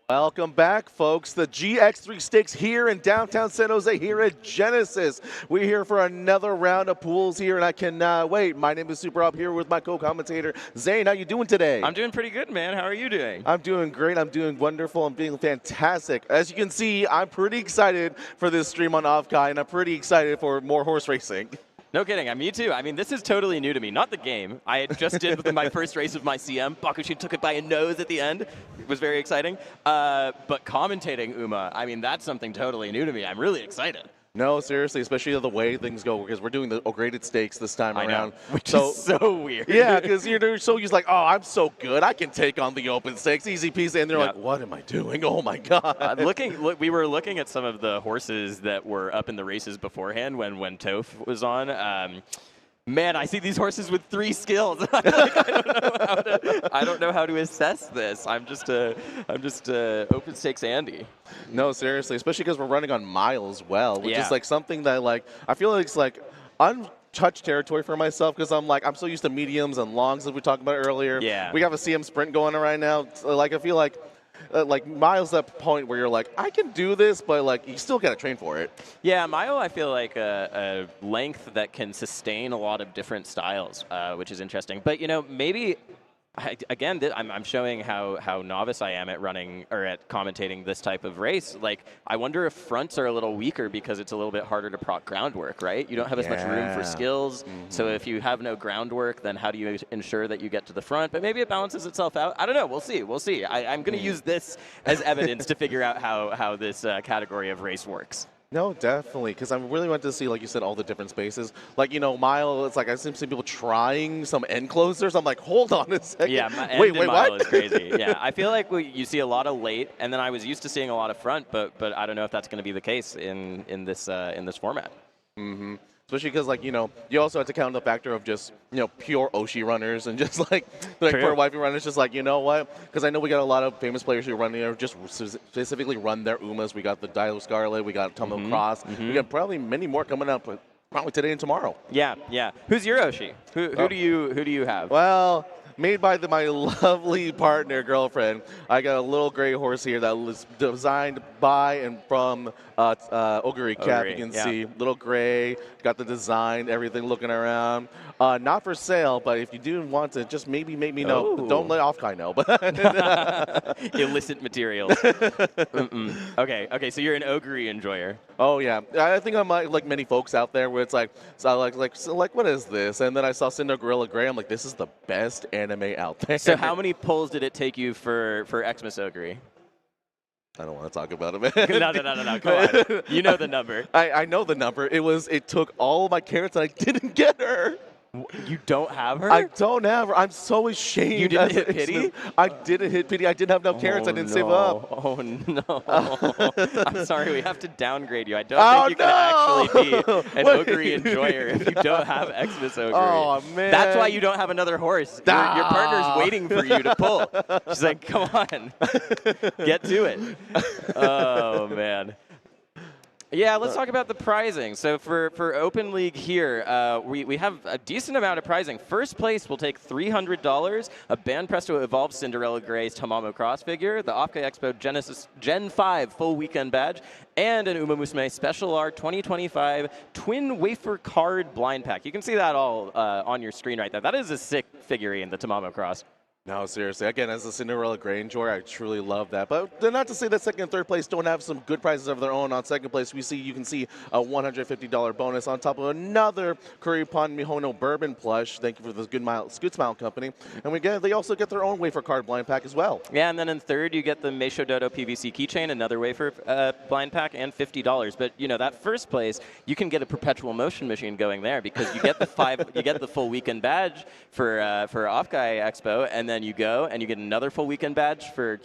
Welcome back, folks. The GX3 Stakes here in downtown San Jose, here at Genesis. We're here for another round of pools here, and I cannot wait. My name is Super Up here with my co-commentator, Zane. How you doing today? I'm doing pretty good, man. How are you doing? I'm doing great. I'm doing wonderful. I'm being fantastic. As you can see, I'm pretty excited for this stream on OffKai, and I'm pretty excited for more horse racing. No kidding. Me too. I mean, this is totally new to me. Not the game. I just did my first race of my CM. Bakushi took it by a nose at the end. It was very exciting. But commentating Uma, I mean, that's something totally new to me. I'm really excited. No, seriously, especially the way things go, because we're doing the graded stakes this time around. Know, which is so weird. Yeah, because you're so used like, oh, I'm so good. I can take on the open stakes, easy peasy. And they're like, what am I doing? Oh, my God. We were looking at some of the horses that were up in the races beforehand when Toph was on. Man, I see these horses with 3 skills. I don't know how to assess this. I'm just open stakes Andy. No, seriously, especially because we're running on mile as well, which Yeah. is like something that I feel like it's like untouched territory for myself because I'm so used to mediums and longs as we talked about earlier. Yeah. We have a CM sprint going on right now. So, I feel like miles that point where you're like, I can do this, but you still gotta train for it. Yeah, mile I feel like a length that can sustain a lot of different styles, which is interesting. But maybe again, I'm showing how novice I am at running or at commentating this type of race. I wonder if fronts are a little weaker because it's a little bit harder to proc groundwork, right? You don't have as much room for skills. So if you have no groundwork, then how do you ensure that you get to the front? But maybe it balances itself out. I don't know. We'll see. We'll see. I'm going to use this as evidence to figure out how this category of race works. No, definitely, because I really want to see, like you said, all the different spaces. Mile, it's I see people trying some end closers. I'm like, hold on a second. Yeah, wait, mile what? is crazy. Yeah, I feel like you see a lot of late, and then I was used to seeing a lot of front, but I don't know if that's going to be the case in this format. Mm-hmm. Especially because, you also have to count the factor of just, pure Oshi runners and just, pure wifey runners. Just you know what? Because I know we got a lot of famous players who run there, just specifically run their Umas. We got the Dilo Scarlet. We got Tomo Cross. We got probably many more coming up, probably today and tomorrow. Yeah, yeah. Who's your Oshi? Who do you have? Well, made by my lovely partner, girlfriend. I got a little gray horse here that was designed by and from Oguri Cap. You can see little gray, got the design, everything looking around. Not for sale, but if you do want to, just maybe make me know. Don't let OffKai know. Illicit materials. Okay, so you're an Oguri enjoyer. Oh yeah, I think I'm like many folks out there where it's what is this? And then I saw Cinder Gorilla Gray. I'm like, this is the best anime out there. So how many pulls did it take you for Xmas Oguri? I don't want to talk about it, man. No. Come on. You know the number. I know the number. It took all my carrots and I didn't get her. You don't have her? I don't have her. I'm so ashamed. You didn't hit pity? I didn't hit pity. I didn't have no carrots. I didn't save up. Oh, no. I'm sorry. We have to downgrade you. I don't think you can actually be an Oguri enjoyer if you don't have Xmas Oguri. Oh, man. That's why you don't have another horse. Your partner's waiting for you to pull. She's like, come on. Get to it. Oh, man. Yeah, let's talk about the prizing. So for Open League here, we have a decent amount of prizing. First place will take $300, a Banpresto Evolved Cinderella Grey's Tamamo Cross figure, the OffKai Expo Genesis Gen 5 full weekend badge, and an Umamusume Special R 2025 Twin Wafer Card Blind Pack. You can see that all on your screen right there. That is a sick figurine, the Tamamo Cross. No, seriously. Again, as a Cinderella Gray enjoyer, I truly love that. But not to say that second and third place don't have some good prizes of their own. On second place, you can see a $150 bonus on top of another Curry Pond Mihono Bourbon plush. Thank you for the Good Smile Company. And they also get their own wafer card blind pack as well. Yeah, and then in third, you get the Meisho Dodo PVC keychain, another wafer blind pack, and $50. But that first place, you can get a perpetual motion machine going there because you get the full weekend badge for OffKai Expo, and then you go and you get another full weekend badge for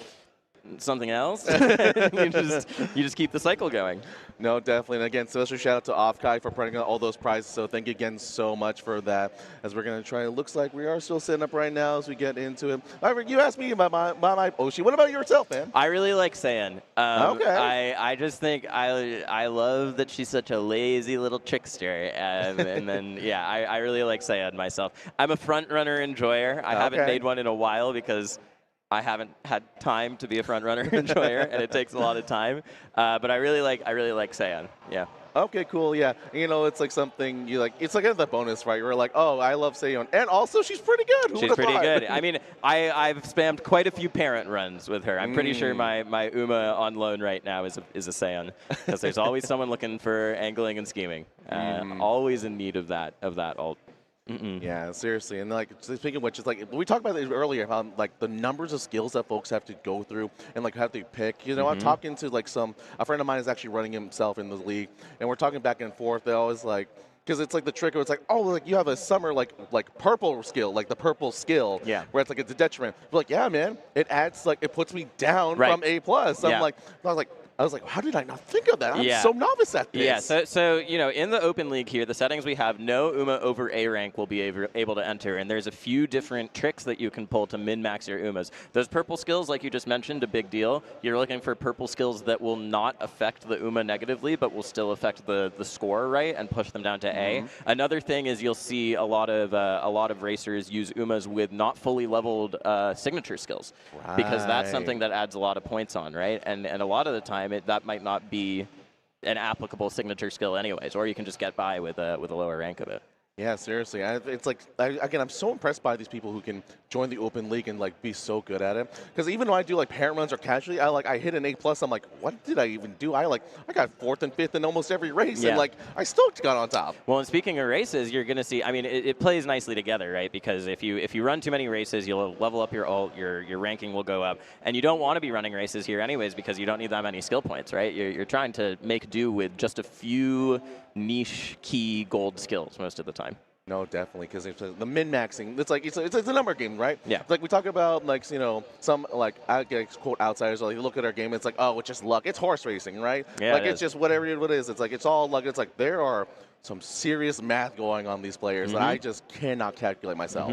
something else. you just keep the cycle going. No, definitely. And again, special shout out to OffKai for putting out all those prizes. So thank you again so much for that. As we're going to try, it looks like we are still setting up right now as we get into it. However, you asked me about my Oshi. What about yourself, man? I really like Saiyan. Okay. I just think I love that she's such a lazy little trickster. And then, yeah, I really like Saiyan myself. I'm a front runner enjoyer. I haven't made one in a while because I haven't had time to be a front runner enjoyer, and it takes a lot of time. But I really like Saiyan. Yeah. Okay, cool, yeah. You know, it's like something you like, it's like the bonus, right? You're like, oh, I love Seiyon. And also, she's pretty good. Who She's would've pretty thought? good. I mean, I've spammed quite a few parent runs with her. I'm pretty sure my Uma on loan right now is a Saiyan, because there's always someone looking for angling and scheming. Always in need of that ult. Yeah, seriously. And like speaking of which, it's like we talked about it earlier, how like the numbers of skills that folks have to go through and like have to pick. You know, I'm talking to like a friend of mine is actually running himself in the league, and we're talking back and forth. They always like, because it's like the trick where it's like, oh, like you have a summer like purple skill, like the purple skill, where it's like it's a detriment. But like, yeah, man, it adds like it puts me down from A+. I was like, how did I not think of that? I'm so novice at this. Yeah, so you know, in the Open League here, the settings we have, no Uma over A rank will be able to enter, and there's a few different tricks that you can pull to min-max your Umas. Those purple skills, like you just mentioned, a big deal. You're looking for purple skills that will not affect the Uma negatively, but will still affect the score, right, and push them down to A. Another thing is you'll see a lot of racers use Umas with not fully leveled signature skills, because that's something that adds a lot of points on, right? And a lot of the time, that might not be an applicable signature skill anyways, or you can just get by with a lower rank of it. Yeah, seriously. It's like, again, I'm so impressed by these people who can join the Open League and like be so good at it. Because even though I do like parent runs or casually, I hit an A+. I'm like, what did I even do? I got 4th and 5th in almost every race, and like I still got on top. Well, and speaking of races, you're gonna see. I mean, it plays nicely together, right? Because if you run too many races, you'll level up your ult, your ranking will go up, and you don't want to be running races here anyways because you don't need that many skill points, right? You're trying to make do with just a few niche key gold skills most of the time. No, definitely, because the min-maxing, it's like it's a number game, right? Yeah. It's like we talk about, like, you know, some like I guess quote outsiders, like you look at our game, it's like, oh, it's just luck. It's horse racing, right? Yeah, like it's just whatever it is. It's like it's all luck. It's like there are some serious math going on these players that I just cannot calculate myself.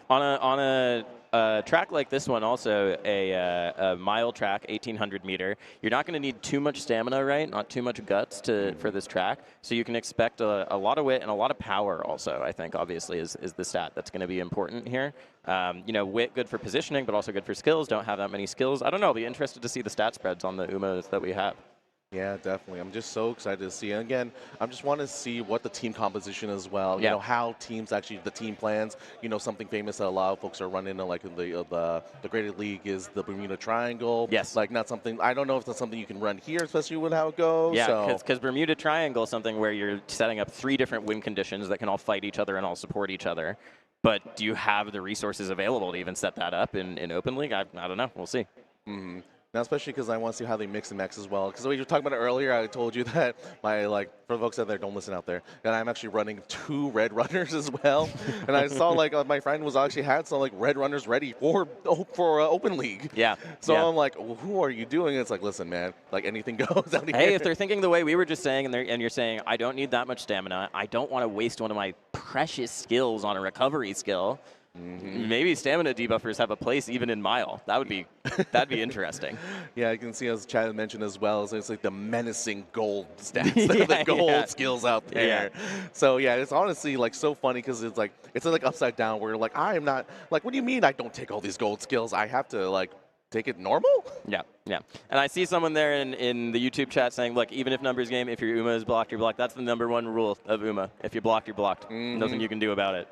On a track like this one, also a mile track, 1,800 meter, you're not going to need too much stamina, right? Not too much guts for this track. So you can expect a lot of wit and a lot of power also, I think, obviously, is the stat that's going to be important here. You know, wit good for positioning, but also good for skills. Don't have that many skills. I don't know. I'll be interested to see the stat spreads on the Umas that we have. Yeah, definitely. I'm just so excited to see. And again, I just want to see what the team composition as well. You know, how teams actually, the team plans. You know, something famous that a lot of folks are running, like the graded league, is the Bermuda Triangle. Yes. Like not something, I don't know if that's something you can run here, especially with how it goes. Yeah, because Bermuda Triangle is something where you're setting up 3 different win conditions that can all fight each other and all support each other. But do you have the resources available to even set that up in Open League? I don't know. We'll see. Now, especially because I want to see how they mix and match as well. Because we were talking about it earlier, I told you that for folks out there, don't listen out there, that I'm actually running 2 red runners as well. And I saw my friend was actually had some red runners ready for Open League. Yeah. So I'm like, well, who are you doing? And it's like, listen, man, like anything goes out here. Hey, if they're thinking the way we were just saying, and you're saying, I don't need that much stamina, I don't want to waste one of my precious skills on a recovery skill. Maybe stamina debuffers have a place even in Mile. That'd be interesting. Yeah, you can see as Chad mentioned as well. So it's like the menacing gold stats, the gold skills out there. So yeah, it's honestly so funny because it's like upside down where I am not what do you mean I don't take all these gold skills? I have to take it normal? Yeah. And I see someone there in the YouTube chat saying, look, even if numbers game, if your Uma is blocked, you're blocked. That's the #1 rule of Uma. If you're blocked, you're blocked. Nothing you can do about it.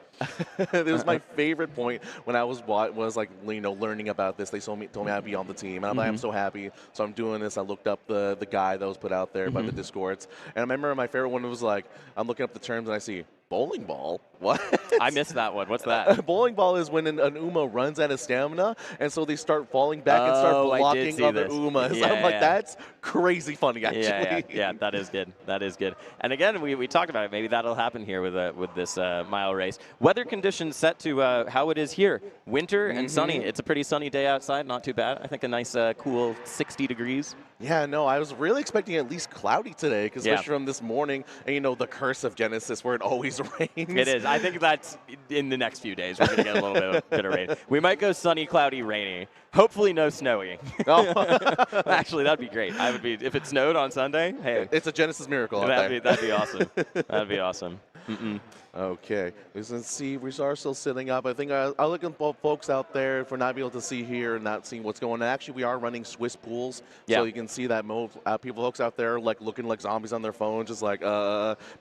It was my favorite point when I was learning about this. They told me I'd be on the team, and I'm like, I'm so happy. So I'm doing this. I looked up the guy that was put out there by the Discords, and I remember my favorite one was I'm looking up the terms and I see bowling ball. What? I missed that one. What's that? Bowling ball is when an Uma runs out of stamina, and so they start falling back and start blocking other Umas. Yeah, I'm like, that's crazy funny, actually. Yeah, that is good. That is good. And again, we talked about it. Maybe that'll happen here with this mile race. Weather conditions set to how it is here. Winter and sunny. It's a pretty sunny day outside. Not too bad. I think a nice, cool 60 degrees. Yeah, no, I was really expecting at least cloudy today, because especially from this morning, and the curse of Genesis where it always rains. It is. I think that's in the next few days. We're going to get a little bit of rain. We might go sunny, cloudy, rainy. Hopefully no snowy. Actually, that'd be great. If it snowed on Sunday, hey. It's a Genesis miracle. That'd be awesome. That'd be awesome. Okay, as you can see, we are still sitting up. I think I look at both folks out there for not being able to see here and not seeing what's going on. Actually, we are running Swiss pools, so you can see that folks out there like looking like zombies on their phones, just like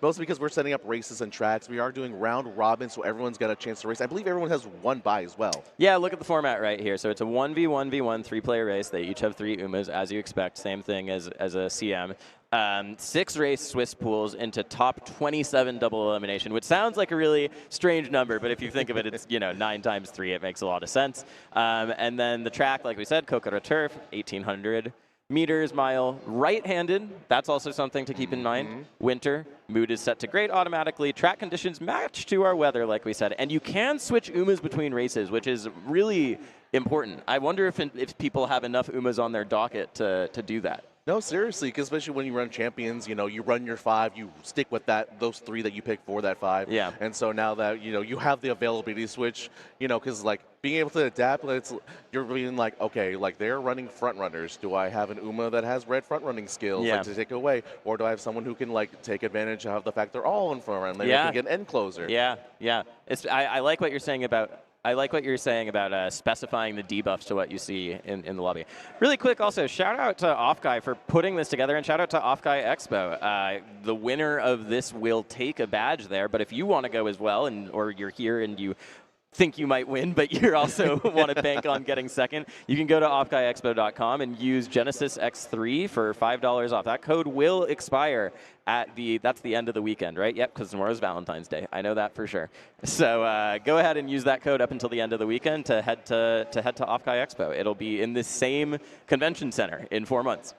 mostly because we're setting up races and tracks. We are doing round robin, so everyone's got a chance to race. I believe everyone has one bye as well. Yeah, look at the format right here. So it's a 1v1v1 3-player race. They each have 3 Umas, as you expect. Same thing as a CM. 6 race Swiss pools into top 27 double elimination, which sounds like a really strange number, but if you think of it, it's 9 times 3. It makes a lot of sense. And then the track, like we said, Kokoro Turf, 1,800 meters, mile, right-handed. That's also something to keep in mind. Winter, mood is set to great automatically. Track conditions match to our weather, like we said. And you can switch Umas between races, which is really important. I wonder if people have enough Umas on their docket to do that. No, seriously, because especially when you run champions, you run your 5, you stick with those 3 that you pick for that 5. Yeah. And so now that you have the availability to switch, because like being able to adapt, you're being like, okay, like they're running front runners. Do I have an Uma that has red front running skills to take away, or do I have someone who can like take advantage of the fact they're all in front run? Maybe they can get an end closer. Yeah, yeah. I like what you're saying about. I like what you're saying about specifying the debuffs to what you see in the lobby. Really quick also, shout out to OffKai for putting this together, and shout out to OffKai Expo. The winner of this will take a badge there, but if you want to go as well, or you're here and you think you might win, but you also want to bank on getting second, you can go to offkaiexpo.com and use Genesis X3 for $5 off. That code will expire at that's the end of the weekend, right? Yep, because tomorrow's Valentine's Day. I know that for sure. So go ahead and use that code up until the end of the weekend to head to OffKai Expo. It'll be in this same convention center in 4 months.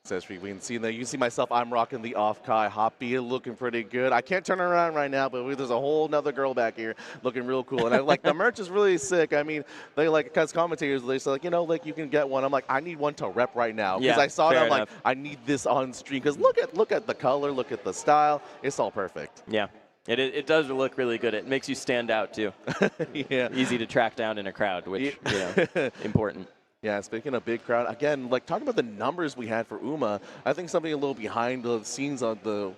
Says we can see that. You see myself, I'm rocking the OffKai Hoppy, looking pretty good. I can't turn around right now, but there's a whole nother girl back here looking real cool. And I like the merch is really sick. I mean, they as commentators, they say like, you can get one. I'm like, I need one to rep right now. Because I saw it, I'm like, I need this on stream. Because look at the color, look at the style. It's all perfect. Yeah. It does look really good. It makes you stand out, too. Yeah. Easy to track down in a crowd, which, important. Yeah, speaking of big crowd, again, like talking about the numbers we had for Uma, I think something a little behind the scenes of the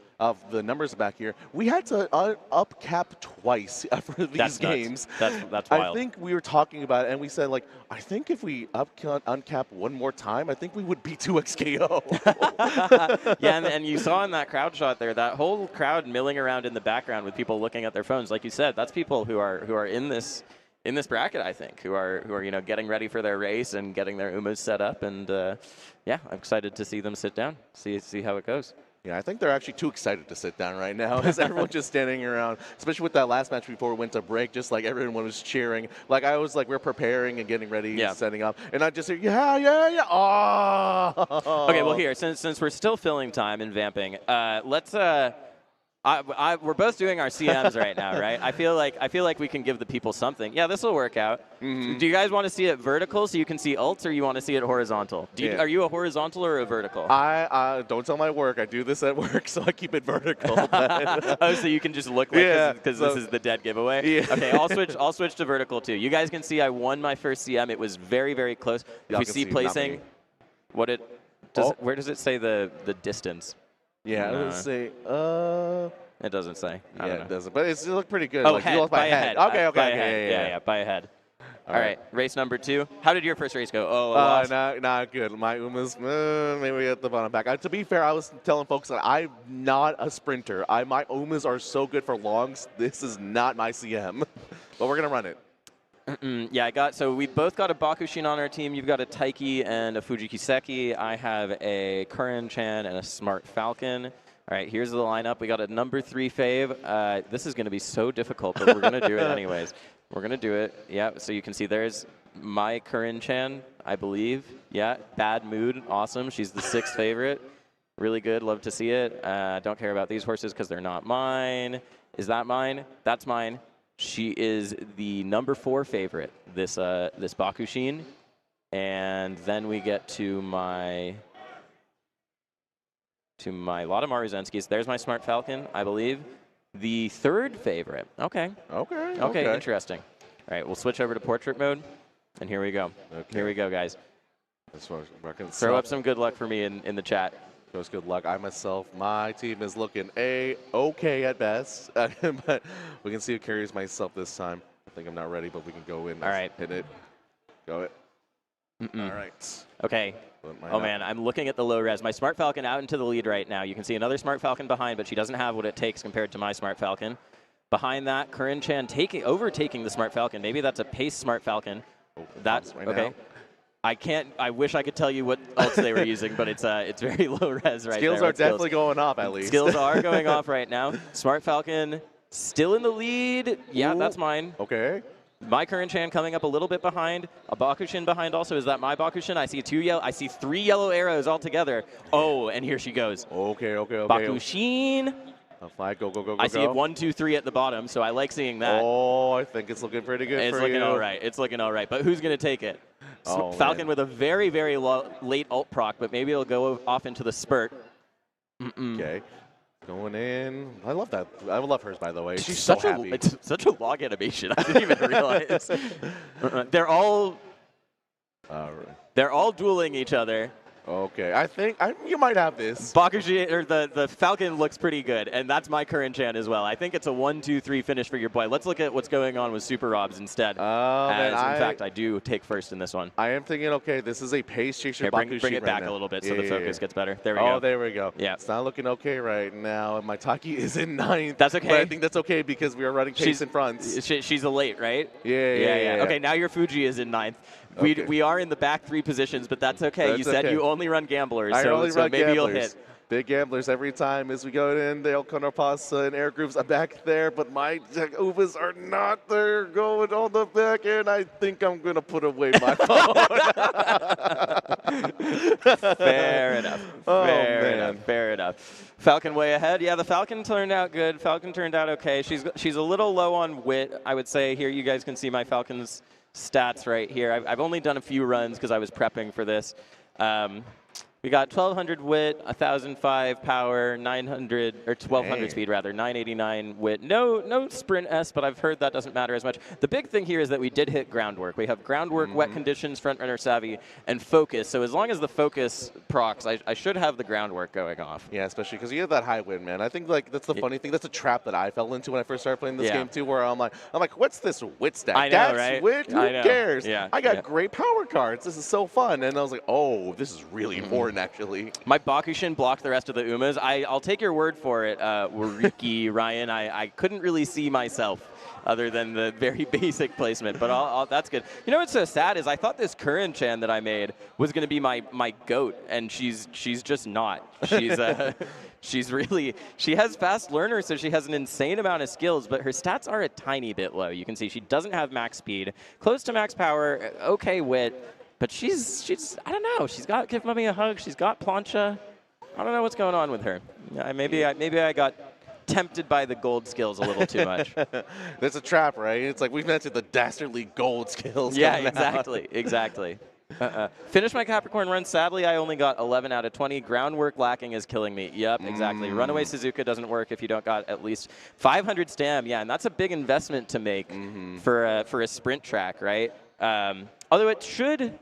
numbers back here. We had to up cap twice for these games. That's wild. I think we were talking about it, and we said, like, I think if we uncap one more time, I think we would beat 2XKO. Yeah, and you saw in that crowd shot there, that whole crowd milling around in the background with people looking at their phones. Like you said, that's people who are in this bracket, I think, who are getting ready for their race and getting their Umas set up, and yeah, I'm excited to see them sit down, see how it goes. Yeah, I think they're actually too excited to sit down right now, as everyone's just standing around, especially with that last match before we went to break, just like everyone was cheering. Like I was like, we're preparing and getting ready, setting up, and I just hear, yeah, oh. Okay, well here, since we're still filling time and vamping, let's we're both doing our CMs right now, right? I feel like we can give the people something. Yeah, this will work out. Do you guys want to see it vertical so you can see ults, or you want to see it horizontal? Are you a horizontal or a vertical? I don't tell my work. I do this at work, so I keep it vertical. Oh, so you can just look like because this is the dead giveaway. Yeah. Okay, I'll switch to vertical too. You guys can see I won my first CM. It was very, very close. If we see placing, where does it say the distance? Yeah, let's see. It doesn't say. I don't know. It doesn't. But it looked pretty good. Oh, like, head, you lost by head. Okay. Yeah, by a head. All right, race number 2. How did your first race go? Oh, not good. My Uma's maybe at the bottom back. To be fair, I was telling folks that I'm not a sprinter. My Umas are so good for longs. This is not my CM, but we're gonna run it. Yeah, so we both got a Bakushin on our team. You've got a Taiki and a Fujikiseki. I have a Kuren-chan and a Smart Falcon. All right, here's the lineup. We got a number 3 fave. This is going to be so difficult, but we're going to do it anyways. We're going to do it. Yeah, so you can see there's my Kuren-chan, I believe. Yeah, Bad Mood. Awesome. She's the 6th favorite. Really good. Love to see it. Don't care about these horses because they're not mine. Is that mine? That's mine. She is the number 4 favorite, this Bakushin. And then we get to my Lotamaru Zenskis. There's my Smart Falcon, I believe. The 3rd favorite. Okay, interesting. All right, we'll switch over to portrait mode. And here we go. Okay. Here we go, guys. Throw up some good luck for me in the chat. Just good luck. I myself, my team is looking okay at best, but we can see who carries myself this time. I think I'm not ready, but we can go in. All right. Hit it. Go it. All right. Okay. Oh, man, I'm looking at the low res. My Smart Falcon out into the lead right now. You can see another Smart Falcon behind, but she doesn't have what it takes compared to my Smart Falcon. Behind that, Corinne Chan overtaking the Smart Falcon. Maybe that's a pace Smart Falcon. That's right okay. Now. I wish I could tell you what else they were using, but it's very low res right Skills there. are definitely going off at least. Skills are going off right now. Smart Falcon still in the lead. Yeah, that's mine. Okay. My Corinne Chan coming up a little bit behind. A Bakushin behind also. Is that my Bakushin? I see 3 yellow arrows all together. Oh, and here she goes. Okay. Bakushin. Flag, go. I see it 1, 2, 3 at the bottom, so I like seeing that. Oh, I think it's looking pretty good it's for looking you. all right. It's looking all right. But who's going to take it? Oh, Falcon man. with a very, very late ult proc, but maybe it'll go off into the spurt. Okay. Going in. I love that. I love hers, by the way. She's such so happy. It's such a log animation. I didn't even realize. They're all dueling each other. Okay. I think you might have this. Bakushi, or the Falcon looks pretty good, and that's my Corinne Chan as well. I think it's a 1, 2, 3 finish for your boy. Let's look at what's going on with Super Robs instead. Man, in fact, I do take first in this one. I am thinking, okay, this is a pace chaser. Here, bring it back now. a little bit so the focus gets better. There we go. Oh, there we go. Yeah. It's not looking okay right now. My Taki is in 9th. That's okay. But I think that's okay because we are running pace in front. She's a late, right? Yeah. Okay, now your Fuji is in 9th. Okay. We are in the back 3 positions, but that's okay. You said you only run gamblers, I only run maybe gamblers. you'll hit. Big gamblers every time as we go in. They'll Konopasa and air groups are back there, but my Ubas are not there going on the back end. I think I'm going to put away my phone. Fair enough. Fair enough. Falcon way ahead. Yeah, the Falcon turned out good. Falcon turned out okay. She's a little low on wit, I would say. Here you guys can see my Falcon's stats right here. I've only done a few runs because I was prepping for this. We got 1,200 wit, 1,005 power, 900 or 1,200 speed rather, 989 wit. No sprint S, but I've heard that doesn't matter as much. The big thing here is that we did hit groundwork. We have groundwork, wet conditions, front runner savvy, and focus. So as long as the focus procs, I should have the groundwork going off. Yeah, especially because you have that high win, man. I think like that's the funny thing. That's a trap that I fell into when I first started playing this game too, where I'm like, what's this wit stack? I know, That's right? wit. Who cares? Yeah, I got great power cards. This is so fun. And I was like, oh, this is really important actually. My Bakushin blocked the rest of the Umas. I'll take your word for it, Wariki, Ryan. I couldn't really see myself other than the very basic placement, but that's good. You know what's so sad is I thought this Corinne Chan that I made was going to be my goat, and she's just not. She has fast learner, so she has an insane amount of skills, but her stats are a tiny bit low. You can see she doesn't have max speed, close to max power, okay wit. But she's I don't know. She's got Give Mummy a Hug. She's got plancha. I don't know what's going on with her. Maybe I got tempted by the gold skills a little too much. There's a trap, right? It's like we've mentioned the dastardly gold skills. Yeah, exactly. Finished my Capricorn run. Sadly, I only got 11 out of 20. Groundwork lacking is killing me. Yep, exactly. Runaway Suzuka doesn't work if you don't got at least 500 stam. Yeah, and that's a big investment to make for a sprint track, right? Although it should.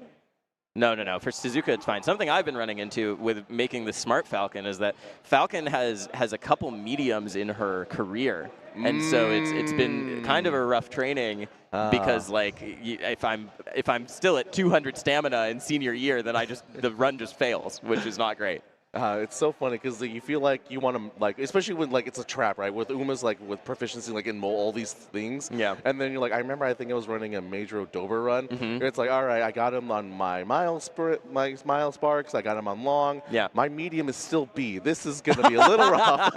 No. For Suzuka, it's fine. Something I've been running into with making the Smart Falcon is that Falcon has a couple mediums in her career, and so it's been kind of a rough training because like if I'm still at 200 stamina in senior year, then the run just fails, which is not great. It's so funny because you feel like you want to, like, especially when like it's a trap, right? With Uma's like with proficiency like in all these things. Yeah. And then you're like, I remember I think I was running a Major Dober run. It's like, all right, I got him on my mile sparks. I got him on long. Yeah. My medium is still B. This is gonna be a little rough.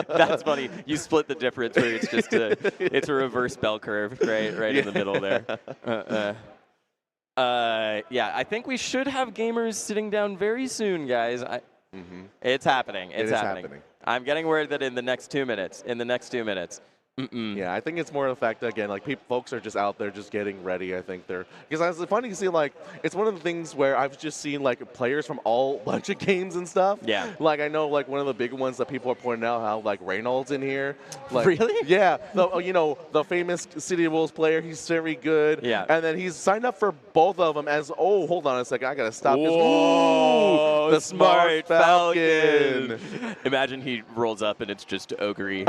That's funny. You split the difference where it's just it's a reverse bell curve, right in the middle there. Yeah, I think we should have gamers sitting down very soon, guys. It's happening. It's happening. I'm getting word that in the next 2 minutes. Yeah, I think it's more the fact that, again, like folks are just out there just getting ready. I think they're, because it's funny to see, like, it's one of the things where I've just seen like players from all bunch of games and stuff. Yeah. Like I know like one of the big ones that people are pointing out how like Reynolds in here. Like, Really? Yeah. You know, the famous City of Wolves player. He's very good. Yeah. And then he's signed up for both of them as. Oh, hold on a second. I gotta stop this. Whoa, Ooh, the Smart Falcon. Imagine he rolls up and it's just Ogre,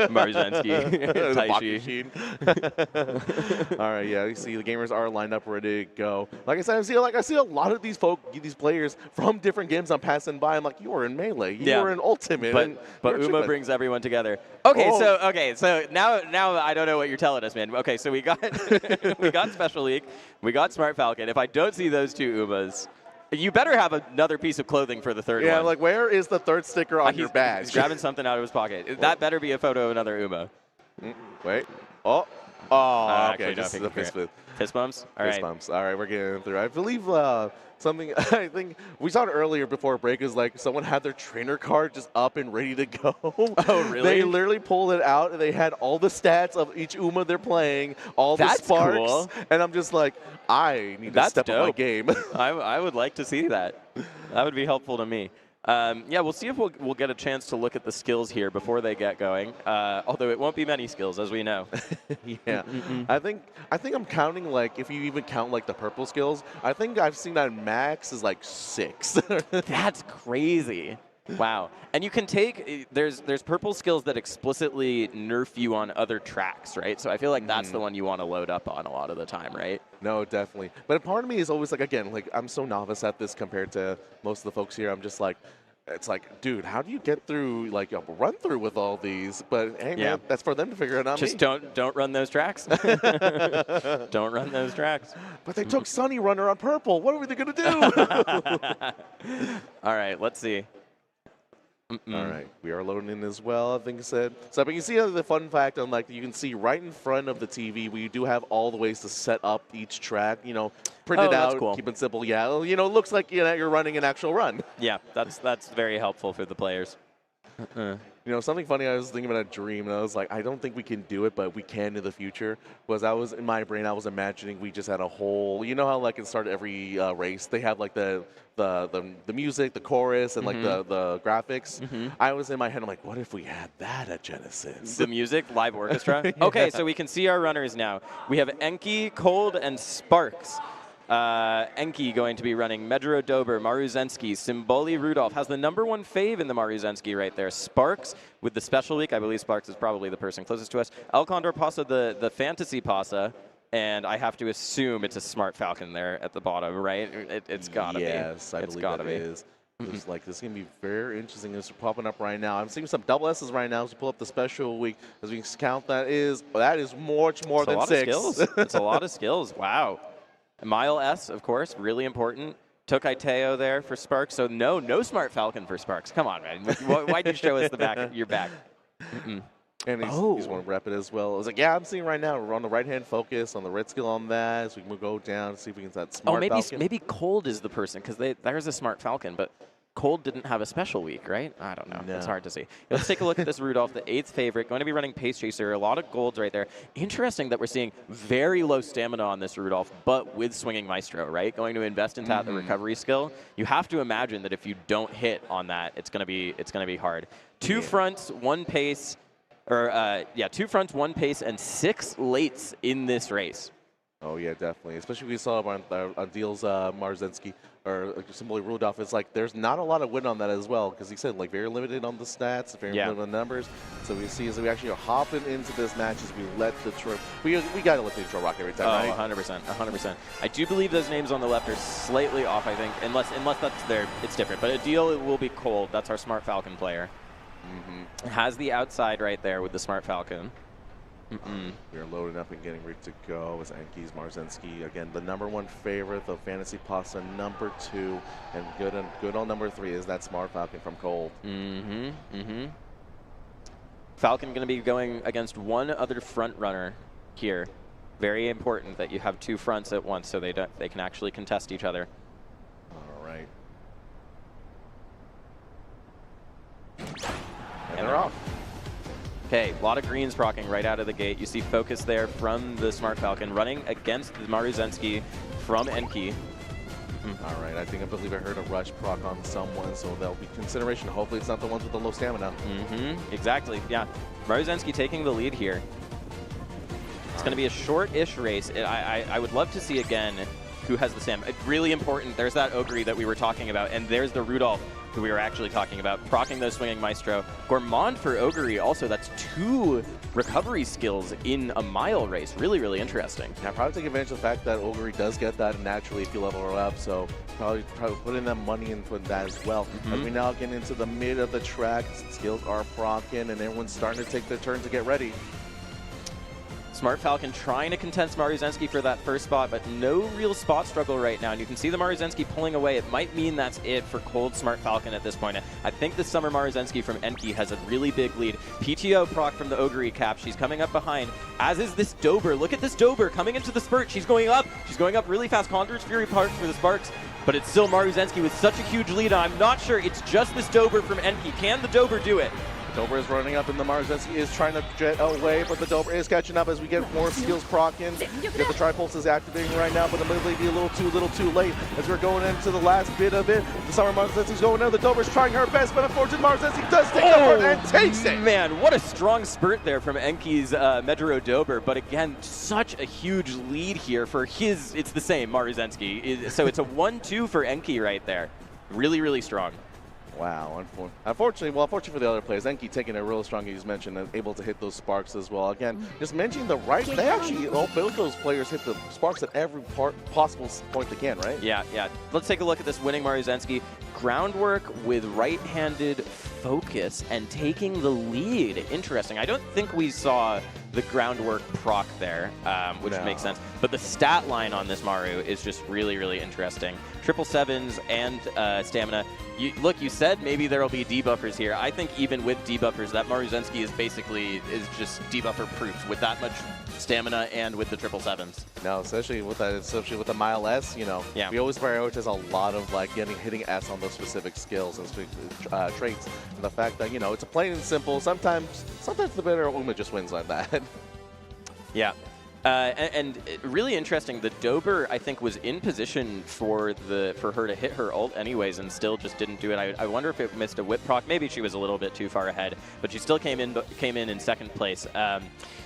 Marzensky, Taishi. All right, yeah, you see the gamers are lined up, ready to go. Like I said, I see a lot of these players from different games I'm passing by. I'm like, you were in Melee, you were in Ultimate, but Uma brings everyone together. Okay, so now I don't know what you're telling us, man. Okay, so we got we got Special League, we got Smart Falcon. If I don't see those two Umas, you better have another piece of clothing for the third one. Yeah, like where is the third sticker on your badge? He's grabbing something out of his pocket. That better be a photo of another Uma. Wait. Oh, okay, just the fist bump. Fist bumps? All right. Fist bumps. All right, we're getting through. I believe something, I think we saw it earlier before break, is like someone had their trainer card just up and ready to go. Oh, really? They literally pulled it out and they had all the stats of each Uma they're playing, all the sparks. Cool. And I'm just like, I need to step up my game. I would like to see that. That would be helpful to me. Yeah, we'll see if we'll get a chance to look at the skills here before they get going. Although it won't be many skills, as we know. Yeah, I think I'm counting, like, if you even count like the purple skills, I think I've seen that max is like 6. That's crazy. Wow. And you can take, there's purple skills that explicitly nerf you on other tracks, right? So I feel like that's the one you want to load up on a lot of the time, right? No, definitely. But a part of me is always like, again, like I'm so novice at this compared to most of the folks here. I'm just like, it's like, dude, how do you get through like a run through with all these? But hey, man, that's for them to figure it out. Just don't run those tracks. Don't run those tracks. But they took Sunny Runner on purple. What are they gonna do? All right, let's see. All right, we are loading in as well, I think it said. So, but you see the fun fact on, like, you can see right in front of the TV, we do have all the ways to set up each track, you know, print it out, cool. Keep it simple. Yeah, you know, it looks like you're running an actual run. Yeah, that's very helpful for the players. You know, something funny, I was thinking about a dream, and I was like, I don't think we can do it, but we can in the future. Was I was in my brain, I was imagining we just had a whole, you know how like it started every race, they have like the music, the chorus, and like the graphics. I was in my head, I'm like, what if we had that at Genesis? The music, live orchestra. Okay, so we can see our runners now. We have Enki, Cold, and Sparks. Enki going to be running Medro Dober, Maruzensky, Symboli Rudolph has the #1 fave in the Maruzensky right there. Sparks with the special week. I believe Sparks is probably the person closest to us. El Condor Pasa, the fantasy Pasa. And I have to assume it's a Smart Falcon there at the bottom, right? It's gotta be. Yes, I believe it is. It's like, this is going to be very interesting. It's popping up right now. I'm seeing some double S's right now. As we pull up the special week, as we count, that is much more than 6. It's a lot of skills. Wow. Mile S, of course, really important. Tokai Teo there for Sparks. So no Smart Falcon for Sparks. Come on, man. Why'd you show us your back? And he's want to rep it as well. I was like, yeah, I'm seeing right now, we're on the right-hand focus, on the red skill on that, so we can go down, see if we can get that Smart Falcon. Maybe Cold is the person, because there's a Smart Falcon, but Cold didn't have a special week, right? I don't know. No. It's hard to see. Let's take a look at this Rudolph, the 8th favorite, going to be running Pace Chaser. A lot of golds right there. Interesting that we're seeing very low stamina on this Rudolph, but with Swinging Maestro, right? Going to invest into the recovery skill. You have to imagine that if you don't hit on that, it's going to be hard. 2 fronts, 1 pace, or 2 fronts, 1 pace, and 6 lates in this race. Oh, yeah, definitely. Especially we saw on Deal's Marzensky, or simply Rudolph. It's like there's not a lot of win on that as well, because he said like very limited on the stats, very limited on the numbers. So we see as we actually are hopping into this match as we let the intro. We got to let the intro rock every time, right? 100%. I do believe those names on the left are slightly off, I think, unless that's there, it's different. But a Deal will be Cold. That's our Smart Falcon player. Has the outside right there with the Smart Falcon. We are loading up and getting ready to go as Enki's Marzensky. Again, the #1 favorite, the Fantasy Pasta #2, and good on #3 is that Smart Falcon from Cold. Falcon going to be going against one other front runner here. Very important that you have 2 fronts at once so they can actually contest each other. All right. And they're off. Okay, a lot of greens proccing right out of the gate. You see focus there from the Smart Falcon running against the Maruzensky from Enki. All right, I believe I heard a rush proc on someone, so that'll be consideration. Hopefully it's not the ones with the low stamina. Exactly, yeah. Maruzensky taking the lead here. It's going to be a short-ish race. I would love to see again who has the stamina. Really important. There's that Ogre that we were talking about, and there's the Rudolph who we were actually talking about, proccing those Swinging Maestro. Gourmand for Ogre also, that's 2 recovery skills in a mile race. Really, really interesting. Yeah, probably take advantage of the fact that Ogre does get that naturally if you level her up, so probably put in that money into that as well. As we now get into the mid of the track, skills are proccing, and everyone's starting to take their turn to get ready. Smart Falcon trying to contest Maruzensky for that first spot, but no real spot struggle right now. And you can see the Maruzensky pulling away. It might mean that's it for cold Smart Falcon at this point. I think the Summer Maruzensky from Enki has a really big lead. PTO proc from the Ogre cap. She's coming up behind, as is this Dober. Look at this Dober coming into the spurt. She's going up. She's going up really fast. Conjurer's Fury parts for the Sparks, but it's still Maruzensky with such a huge lead. I'm not sure it's just this Dober from Enki. Can the Dober do it? Dober is running up, and the Maruzensky is trying to jet away, but the Dober is catching up as we get more skills procking. Get the Tripulse activating right now, but it may be a little too late as we're going into the last bit of it. The Summer Maruzensky's going now. The Dober's trying her best, but unfortunately Maruzensky does take the front and takes it. Man, what a strong spurt there from Enki's Medjero Dober, but again, such a huge lead here for his, it's the same, Maruzensky. So it's a 1-2 for Enki right there. Really, really strong. Wow, unfortunately for the other players, Enki taking it real strong, as mentioned, and able to hit those sparks as well. Again, just mentioning the right, they actually, both those players hit the sparks at every possible point they can, right? Yeah. Let's take a look at this winning Maruzensky. Groundwork with right-handed focus and taking the lead. Interesting. I don't think we saw the groundwork proc there, which makes sense. But the stat line on this Maru is just really, really interesting. 777s and stamina. Look, you said maybe there will be debuffers here. I think even with debuffers, that Maruzensky is just debuffer proof with that much stamina and with the 777s. No, especially with the mile S, we always prioritize a lot of hitting S on those specific skills and traits. And the fact that it's a plain and simple. Sometimes the better Uma just wins like that. Yeah. And really interesting, the Dober, I think, was in position for her to hit her ult anyways and still just didn't do it. I wonder if it missed a whip proc. Maybe she was a little bit too far ahead, but she still came in second place.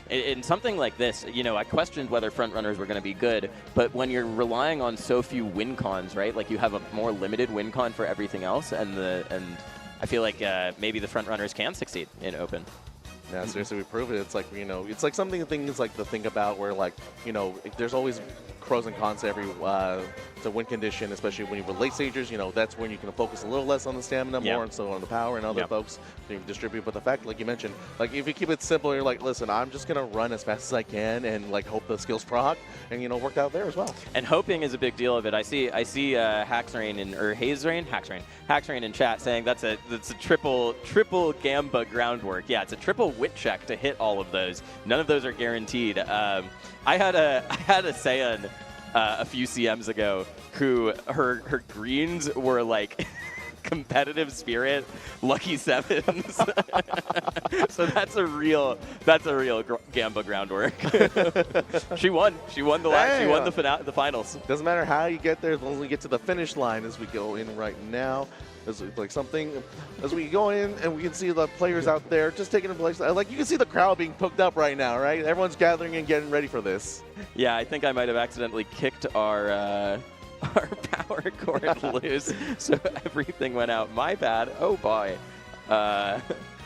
In something like this, I questioned whether frontrunners were going to be good, but when you're relying on so few win cons, right? Like you have a more limited win con for everything else, and I feel like maybe the frontrunners can succeed in open. Yeah, seriously, we prove it. It's like, it's like something things like to think about where there's always pros and cons to every to win condition, especially when you're late stagers. That's when you can focus a little less on the stamina, more and so on the power, and other folks you distribute. But the fact, like you mentioned, if you keep it simple, you're like, listen, I'm just gonna run as fast as I can and hope the skills proc and work out there as well. And hoping is a big deal of it. I see Haxrain Haxrain in chat saying that's a triple Gamba groundwork. Yeah, it's a triple wit check to hit all of those. None of those are guaranteed. I had a Saiyan a few CMs ago who her greens were like competitive spirit, lucky sevens. So that's a real Gamba groundwork. She won the finals. Doesn't matter how you get there, as long as we get to the finish line as we go in right now. As we go in and we can see the players out there just taking a place. You can see the crowd being hooked up right now, right? Everyone's gathering and getting ready for this. Yeah, I think I might have accidentally kicked our power cord loose, so everything went out. My bad. Oh boy.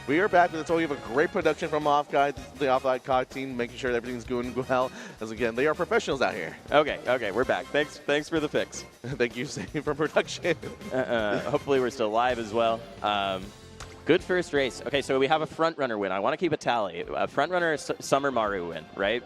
We are back with this. We have a great production from OffKai, the OffKai team, making sure that everything's going well. As again, they are professionals out here. Okay, we're back. Thanks for the fix. Thank you, Sam, for production. Hopefully we're still live as well. Good first race. Okay, so we have a front runner win. I want to keep a tally. A front runner Summer Maru win, right?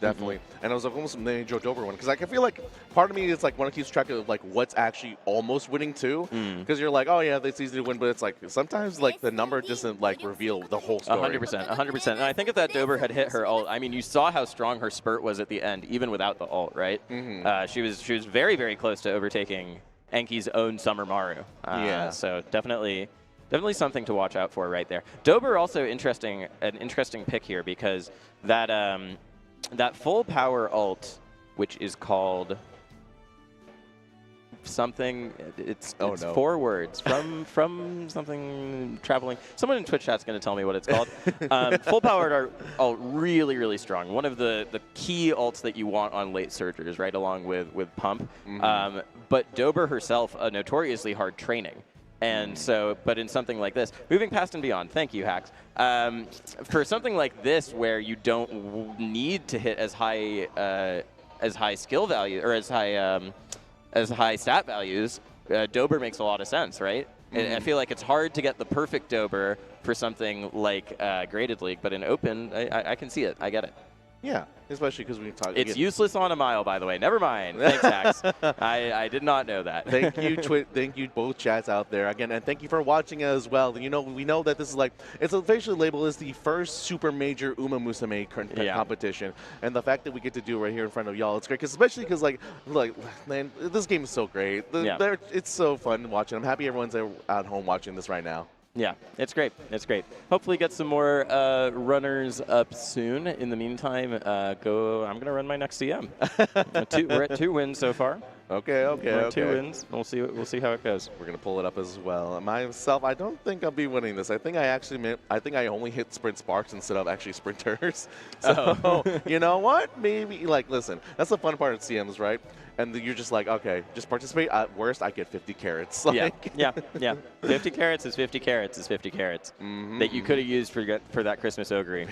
Definitely. And it was almost a Joe Dober one, because I feel like part of me is when it keeps track of what's actually almost winning too, because you're like, oh yeah, it's easy to win, but it's sometimes the number doesn't reveal the whole story. 100%. And I think if that Dober had hit her ult, I mean, you saw how strong her spurt was at the end, even without the ult, right? She was very, very close to overtaking Enki's own Summer Maru. Yeah. So definitely definitely something to watch out for right there. Dober also an interesting pick here because that that full power ult, which is called something, it's 4 words from something traveling. Someone in Twitch chat's going to tell me what it's called. Full powered are really strong. One of the key ults that you want on late surgers, right, along with pump. But Dober herself, a notoriously hard training. And so, but in something like this, moving past and beyond, thank you, Hacks. For something like this, where you don't need to hit as high skill value or as high stat values, Dober makes a lot of sense, right? I feel like it's hard to get the perfect Dober for something like Graded League, but in Open, I can see it. I get it. Yeah, especially because we talk. It's useless on a mile, by the way. Never mind. Thanks, Hacks. I did not know that. Thank you, thank you both chats out there again, and thank you for watching as well. You know, we know that this is like it's officially labeled as the first super major Umamusume competition, and the fact that we get to do it right here in front of y'all, it's great. Especially because like man, this game is so great. It's so fun watching. I'm happy everyone's at home watching this right now. Yeah, it's great. It's great. Hopefully get some more runners up soon. In the meantime, I'm going to run my next CM. We're at 2 wins so far. Okay. 2 wins. We'll see how it goes. We're going to pull it up as well. Myself, I don't think I'll be winning this. I think I only hit sprint sparks instead of actually sprinters. So, you know what? Maybe, listen, that's the fun part of CMs, right? And you're just like, okay, just participate. At worst, I get 50 carats. Yeah. 50 carats is 50 carats is 50 carats that you could have used for that Christmas Ogre.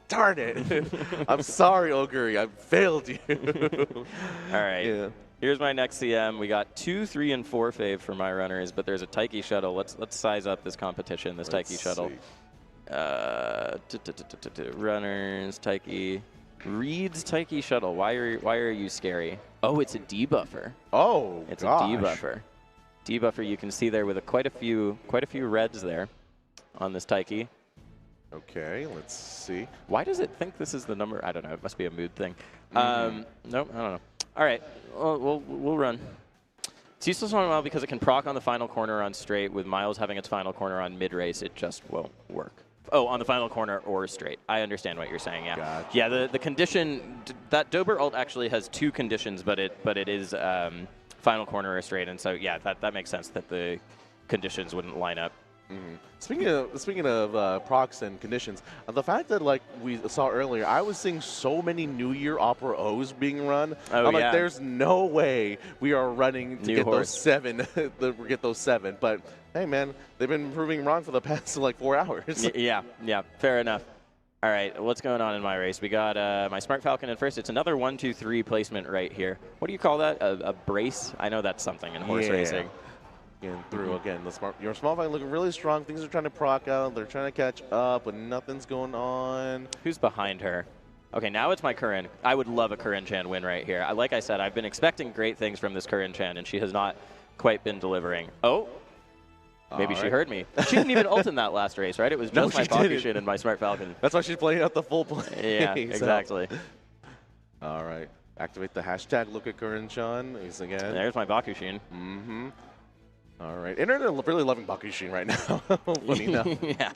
Darn it. I'm sorry, Ogre. I failed you. All right. Yeah. Here's my next CM. We got 2, 3, and 4 fave for my runners, but there's a Taiki shuttle. Let's size up this competition, this Taiki shuttle. Runners, Taiki. Reed's Taiki shuttle. Why are you scary? Oh, it's a debuffer. Oh, it's a debuffer. Debuffer. You can see there with quite a few reds there on this Taiki. Okay, let's see. Why does it think this is the number? I don't know. It must be a mood thing. Nope, I don't know. All right, we'll run. It's useless on a mile because it can proc on the final corner on straight. With Miles having its final corner on mid race, it just won't work. Oh, on the final corner or straight. I understand what you're saying. Yeah. Gotcha. Yeah. The condition that Dober ult actually has 2 conditions, but it is final corner or straight, and so yeah, that makes sense that the conditions wouldn't line up. Speaking of procs and conditions, the fact that like we saw earlier, I was seeing so many New Year Opera O's being run. I'm like, there's no way we are running to get those 7. Get those 7, but hey, man, they've been proving wrong for the past like 4 hours. Yeah, fair enough. All right, what's going on in my race? We got my Smart Falcon in first. It's another 1, 2, 3 placement right here. What do you call that? A brace? I know that's something in horse racing. Through again, your small Falcon looking really strong. Things are trying to proc out. They're trying to catch up, but nothing's going on. Who's behind her? Okay, now it's my Curran. I would love a Curran-chan win right here. Like I said, I've been expecting great things from this Curran-chan, and she has not quite been delivering. Oh, maybe she heard me. She didn't even ult in that last race, right? It was just my Bakushin and my Smart Falcon. That's why she's playing out the full play. Yeah, exactly. All right, activate the hashtag. Look at Curran-chan. Again. There's my Bakushin. All right. Internet are really loving Bakushin right now. Funny enough. Yeah.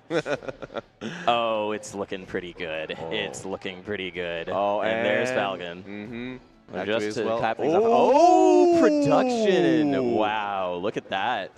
Oh, it's looking pretty good. Oh. It's looking pretty good. Oh, and there's Falcon. Just to clap things up. Oh, production. Wow, look at that.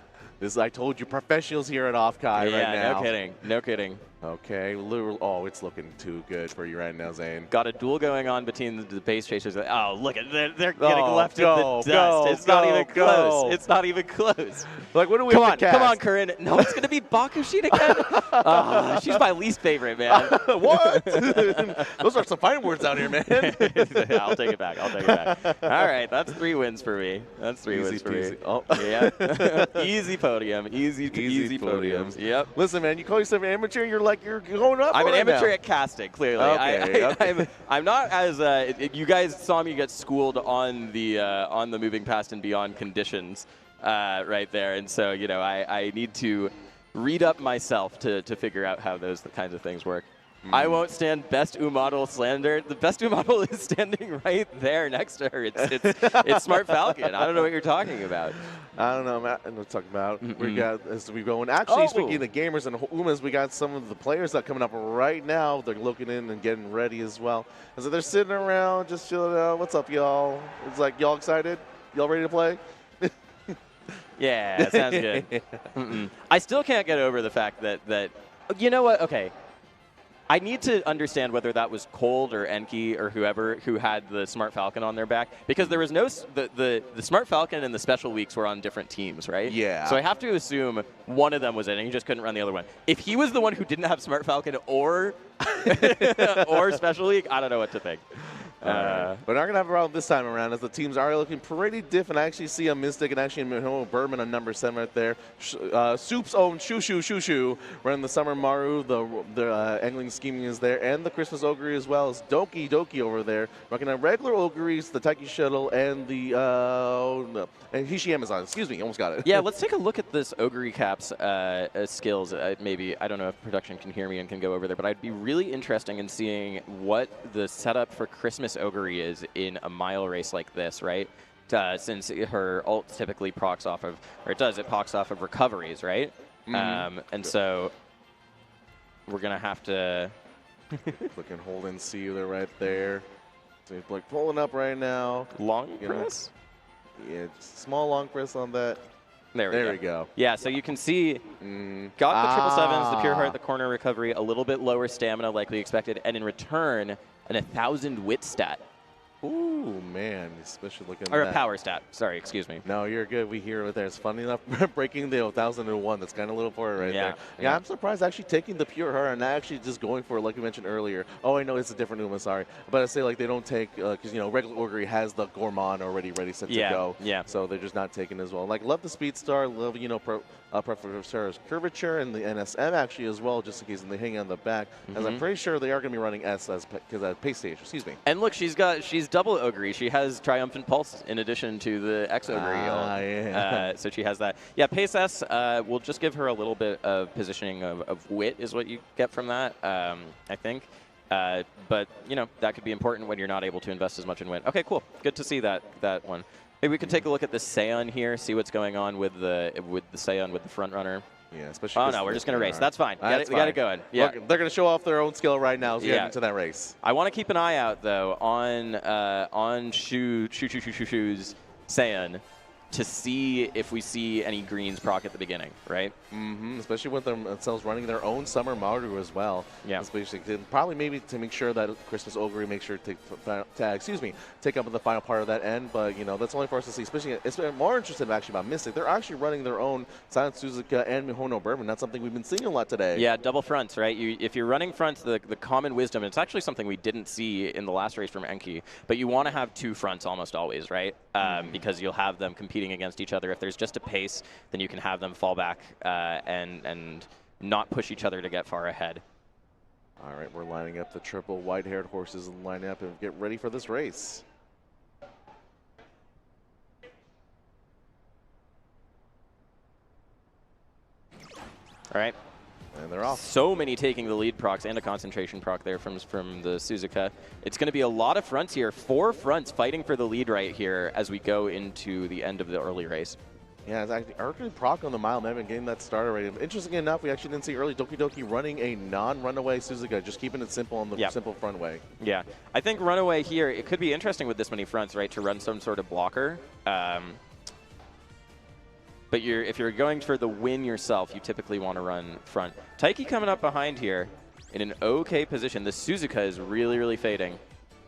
I told you, professionals here at OffKai right now. Yeah, no kidding. No kidding. Okay, oh, it's looking too good for you right now, Zane. Got a duel going on between the base chasers. Oh, look at they're getting left in the dust. It's not even close. It's not even close. Like, what do we Come on, Corinne. No, it's gonna be Bakushin again. She's my least favorite, man. What? Those are some fine words out here, man. I'll take it back. All right, that's 3 wins for me. That's 3 wins for me. Oh, yeah. Easy podium. Easy podiums. Yep. Listen, man, you call yourself an amateur. You're going up. I'm an amateur now. at casting, clearly. Okay, I'm not as you guys saw me get schooled on the moving past and beyond conditions right there, and so I need to read up myself to figure out how those kinds of things work. I won't stand best U model slander. The best U model is standing right there next to her. It's Smart Falcon. I don't know what you're talking about. I don't know, Matt. We're talking about we got as we go. And actually, speaking of the gamers and Umas, we got some of the players that are coming up right now. They're looking in and getting ready as well. And so they're sitting around, just chilling out. What's up, y'all? It's like, y'all excited? Y'all ready to play? Yeah, sounds good. I still can't get over the fact that you know what? Okay. I need to understand whether that was Cold or Enki or whoever who had the Smart Falcon on their back, because there was no the Smart Falcon and the Special Weeks were on different teams, right? Yeah. So I have to assume one of them was in, and he just couldn't run the other one. If he was the one who didn't have Smart Falcon or or Special Week, I don't know what to think. But not going to have a problem this time around, as the teams are looking pretty different. I actually see a Mystic and actually a Berman on number 7 right there. Soup's own Shushu running the Summer Maru. The Angling Scheming is there, and the Christmas Ogre as well as Doki over there. Rocking on regular Ogres, the Taiki Shuttle, and the and Hishi Amazon. Excuse me, almost got it. Yeah, let's take a look at this Ogre Cap's skills. Maybe, I don't know if production can hear me and can go over there, but I'd be really interested in seeing what the setup for Christmas Ogre is in a mile race like this, right? Since her ult typically procs off of, or it procs off of recoveries, right? And so we're going to have to... Look and hold and see they're right there. So he's like pulling up right now. Long press? Yeah, just small long press on that. There we go. Yeah, so you can see, got the 777s, the Pure Heart, the corner recovery, a little bit lower stamina like we expected, and in return, an 1,000 wit stat. Ooh, man, especially looking at Or that. a power stat. Sorry, excuse me. No, you're good. We hear it there. It's funny enough, breaking the 1,001. That's kind of a little for it right there. Yeah, I'm surprised actually taking the Pure Heart and not actually just going for it like you mentioned earlier. Oh, I know it's a different Uma, sorry. But I say like they don't take, because, you know, regular Ogre has the Gourmand already ready, set to go. Yeah. So they're just not taking as well. Like, love the Speed Star, love, you know, Professor's Curvature and the NSM actually as well, just in case they hang on the back. As I'm pretty sure they are going to be running S as Pace Stage, excuse me. And look, she's double Ogre. She has Triumphant Pulse in addition to the X Ogre. Yeah. So she has that. Yeah, Pace S will just give her a little bit of positioning of wit is what you get from that, I think. But, you know, that could be important when you're not able to invest as much in wit. Okay, cool. Good to see that one. Maybe we could take a look at the Seion here, see what's going on with the Seion with the front runner. Yeah, especially. Oh no, we're just gonna race. That's fine. We got it going. Yeah, look, they're gonna show off their own skill right now. So yeah, into that race. I want to keep an eye out though on Shoe's Seion to see if we see any greens proc at the beginning, right? Especially with themselves running their own Summer Maru as well. Yeah. Especially probably maybe to make sure that Christmas Ogre make sure to take up the final part of that end. But you know that's only for us to see. Especially, it's more interested actually about Mystic. They're actually running their own Silent Suzuka and Mihono Bourbon. That's something we've been seeing a lot today. Yeah, double fronts, right? If you're running fronts, the common wisdom, and it's actually something we didn't see in the last race from Enki, but you want to have 2 fronts almost always, right? Because you'll have them competing against each other. If there's just a pace, then you can have them fall back and not push each other to get far ahead. All right, we're lining up the triple white-haired horses and line up and get ready for this race. All right. And they're off. So many taking the lead procs and a concentration proc there from the Suzuka. It's going to be a lot of fronts here. 4 fronts fighting for the lead right here as we go into the end of the early race. Yeah, it's actually early proc on the mile. They've been getting that started already. Interesting enough, we actually didn't see early Doki running a non-runaway Suzuka, just keeping it simple on the simple front way. Yeah, I think runaway here, it could be interesting with this many fronts, right, to run some sort of blocker. But if you're going for the win yourself, you typically want to run front. Taiki coming up behind here in an okay position. The Suzuka is really, really fading.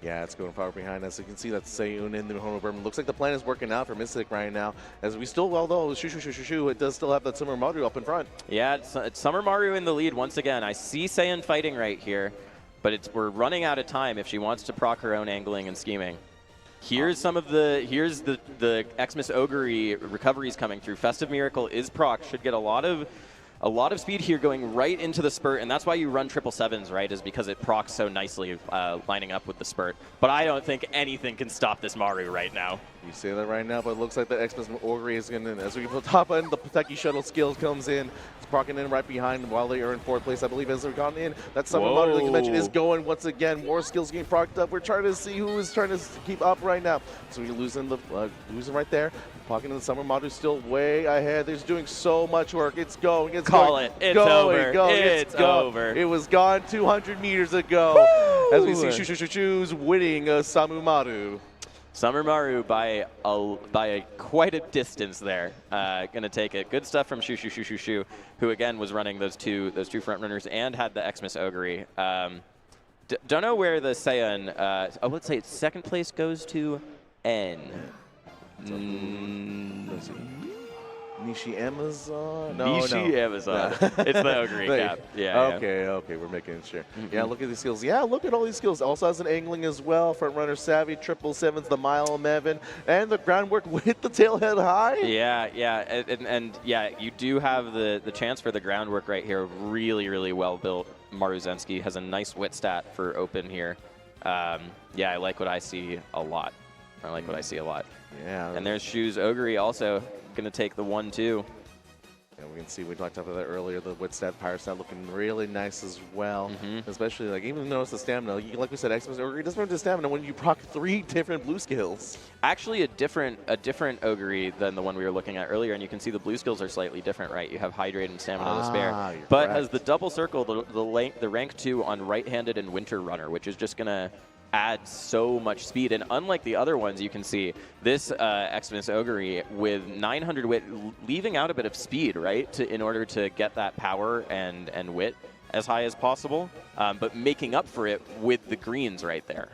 Yeah, it's going far behind us. You can see that Seiun in the Mihono Bourbon. Looks like the plan is working out for Mystic right now. As we still, although it does still have that Summer Maru up in front. Yeah, it's Summer Maru in the lead once again. I see Seiun fighting right here, but we're running out of time if she wants to proc her own angling and scheming. Here's the Xmas Ogre recoveries coming through. Festive Miracle is proc, should get a lot of speed here going right into the spurt, and that's why you run 777s, right, is because it procs so nicely lining up with the spurt. But I don't think anything can stop this Maru right now. You say that right now, but it looks like the Xmas Augury is going to, as we put top end, the Pateki shuttle skills comes in. It's procking in right behind while they are in 4th place, I believe, as they've gone in. That Summer Maru, like you mentioned, is going once again. More skills getting procced up. We're trying to see who is trying to keep up right now. So we're losing right there. Pocketing the Summer Maru still way ahead. They're doing so much work. It's going. It's Call going. it. It's going, over. going. It's over. It was gone 200 meters ago. Woo! As we see Shoo winning Samu Maru. Summer Maru by quite a distance there. Going to take it. Good stuff from Shu, who again was running those two front runners and had the Xmas Augury. Don't know where the Seiyan. Let's say 2nd place goes to N. Nishi Amazon? Nishi Amazon. It's the Augury cap. Yeah. Okay, we're making sure. Yeah, look at these skills. Yeah, look at all these skills. Also has an angling as well. Front runner savvy, 777s, the mile 11, and the groundwork with the tailhead high. Yeah. And yeah, you do have the chance for the groundwork right here. Really, really well built. Maruzensky has a nice wit stat for open here. Yeah, I like what I see a lot. Yeah. And there's Shu's Augury also going to take the 1-2. Yeah, we can see we talked about that earlier. The wit stat, pyro stat looking really nice as well. Especially like even notice the stamina. Like we said, Xmas Augury doesn't have the stamina when you proc 3 different blue skills. Actually, a different Augury than the one we were looking at earlier, and you can see the blue skills are slightly different, right? You have Hydrate and Stamina to spare, but correct. has the double circle, the rank 2 on right-handed and Winter Runner, which is just gonna add so much speed. And unlike the other ones, you can see this Xmas Augury with 900 wit, leaving out a bit of speed, right, in order to get that power and wit as high as possible, but making up for it with the greens right there.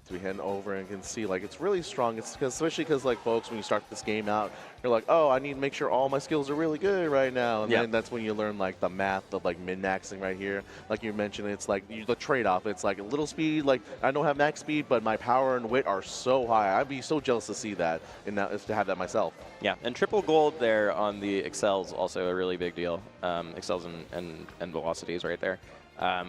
So we head over and can see like it's really strong. It's especially because like folks, when you start this game out, you're like, oh, I need to make sure all my skills are really good right now. And then that's when you learn like the math of like min-maxing right here. Like you mentioned, it's like the trade-off. It's like a little speed. Like I don't have max speed, but my power and wit are so high. I'd be so jealous to see that and to have that myself. Yeah, and triple gold there on the Excels, also a really big deal. Excels and velocities right there.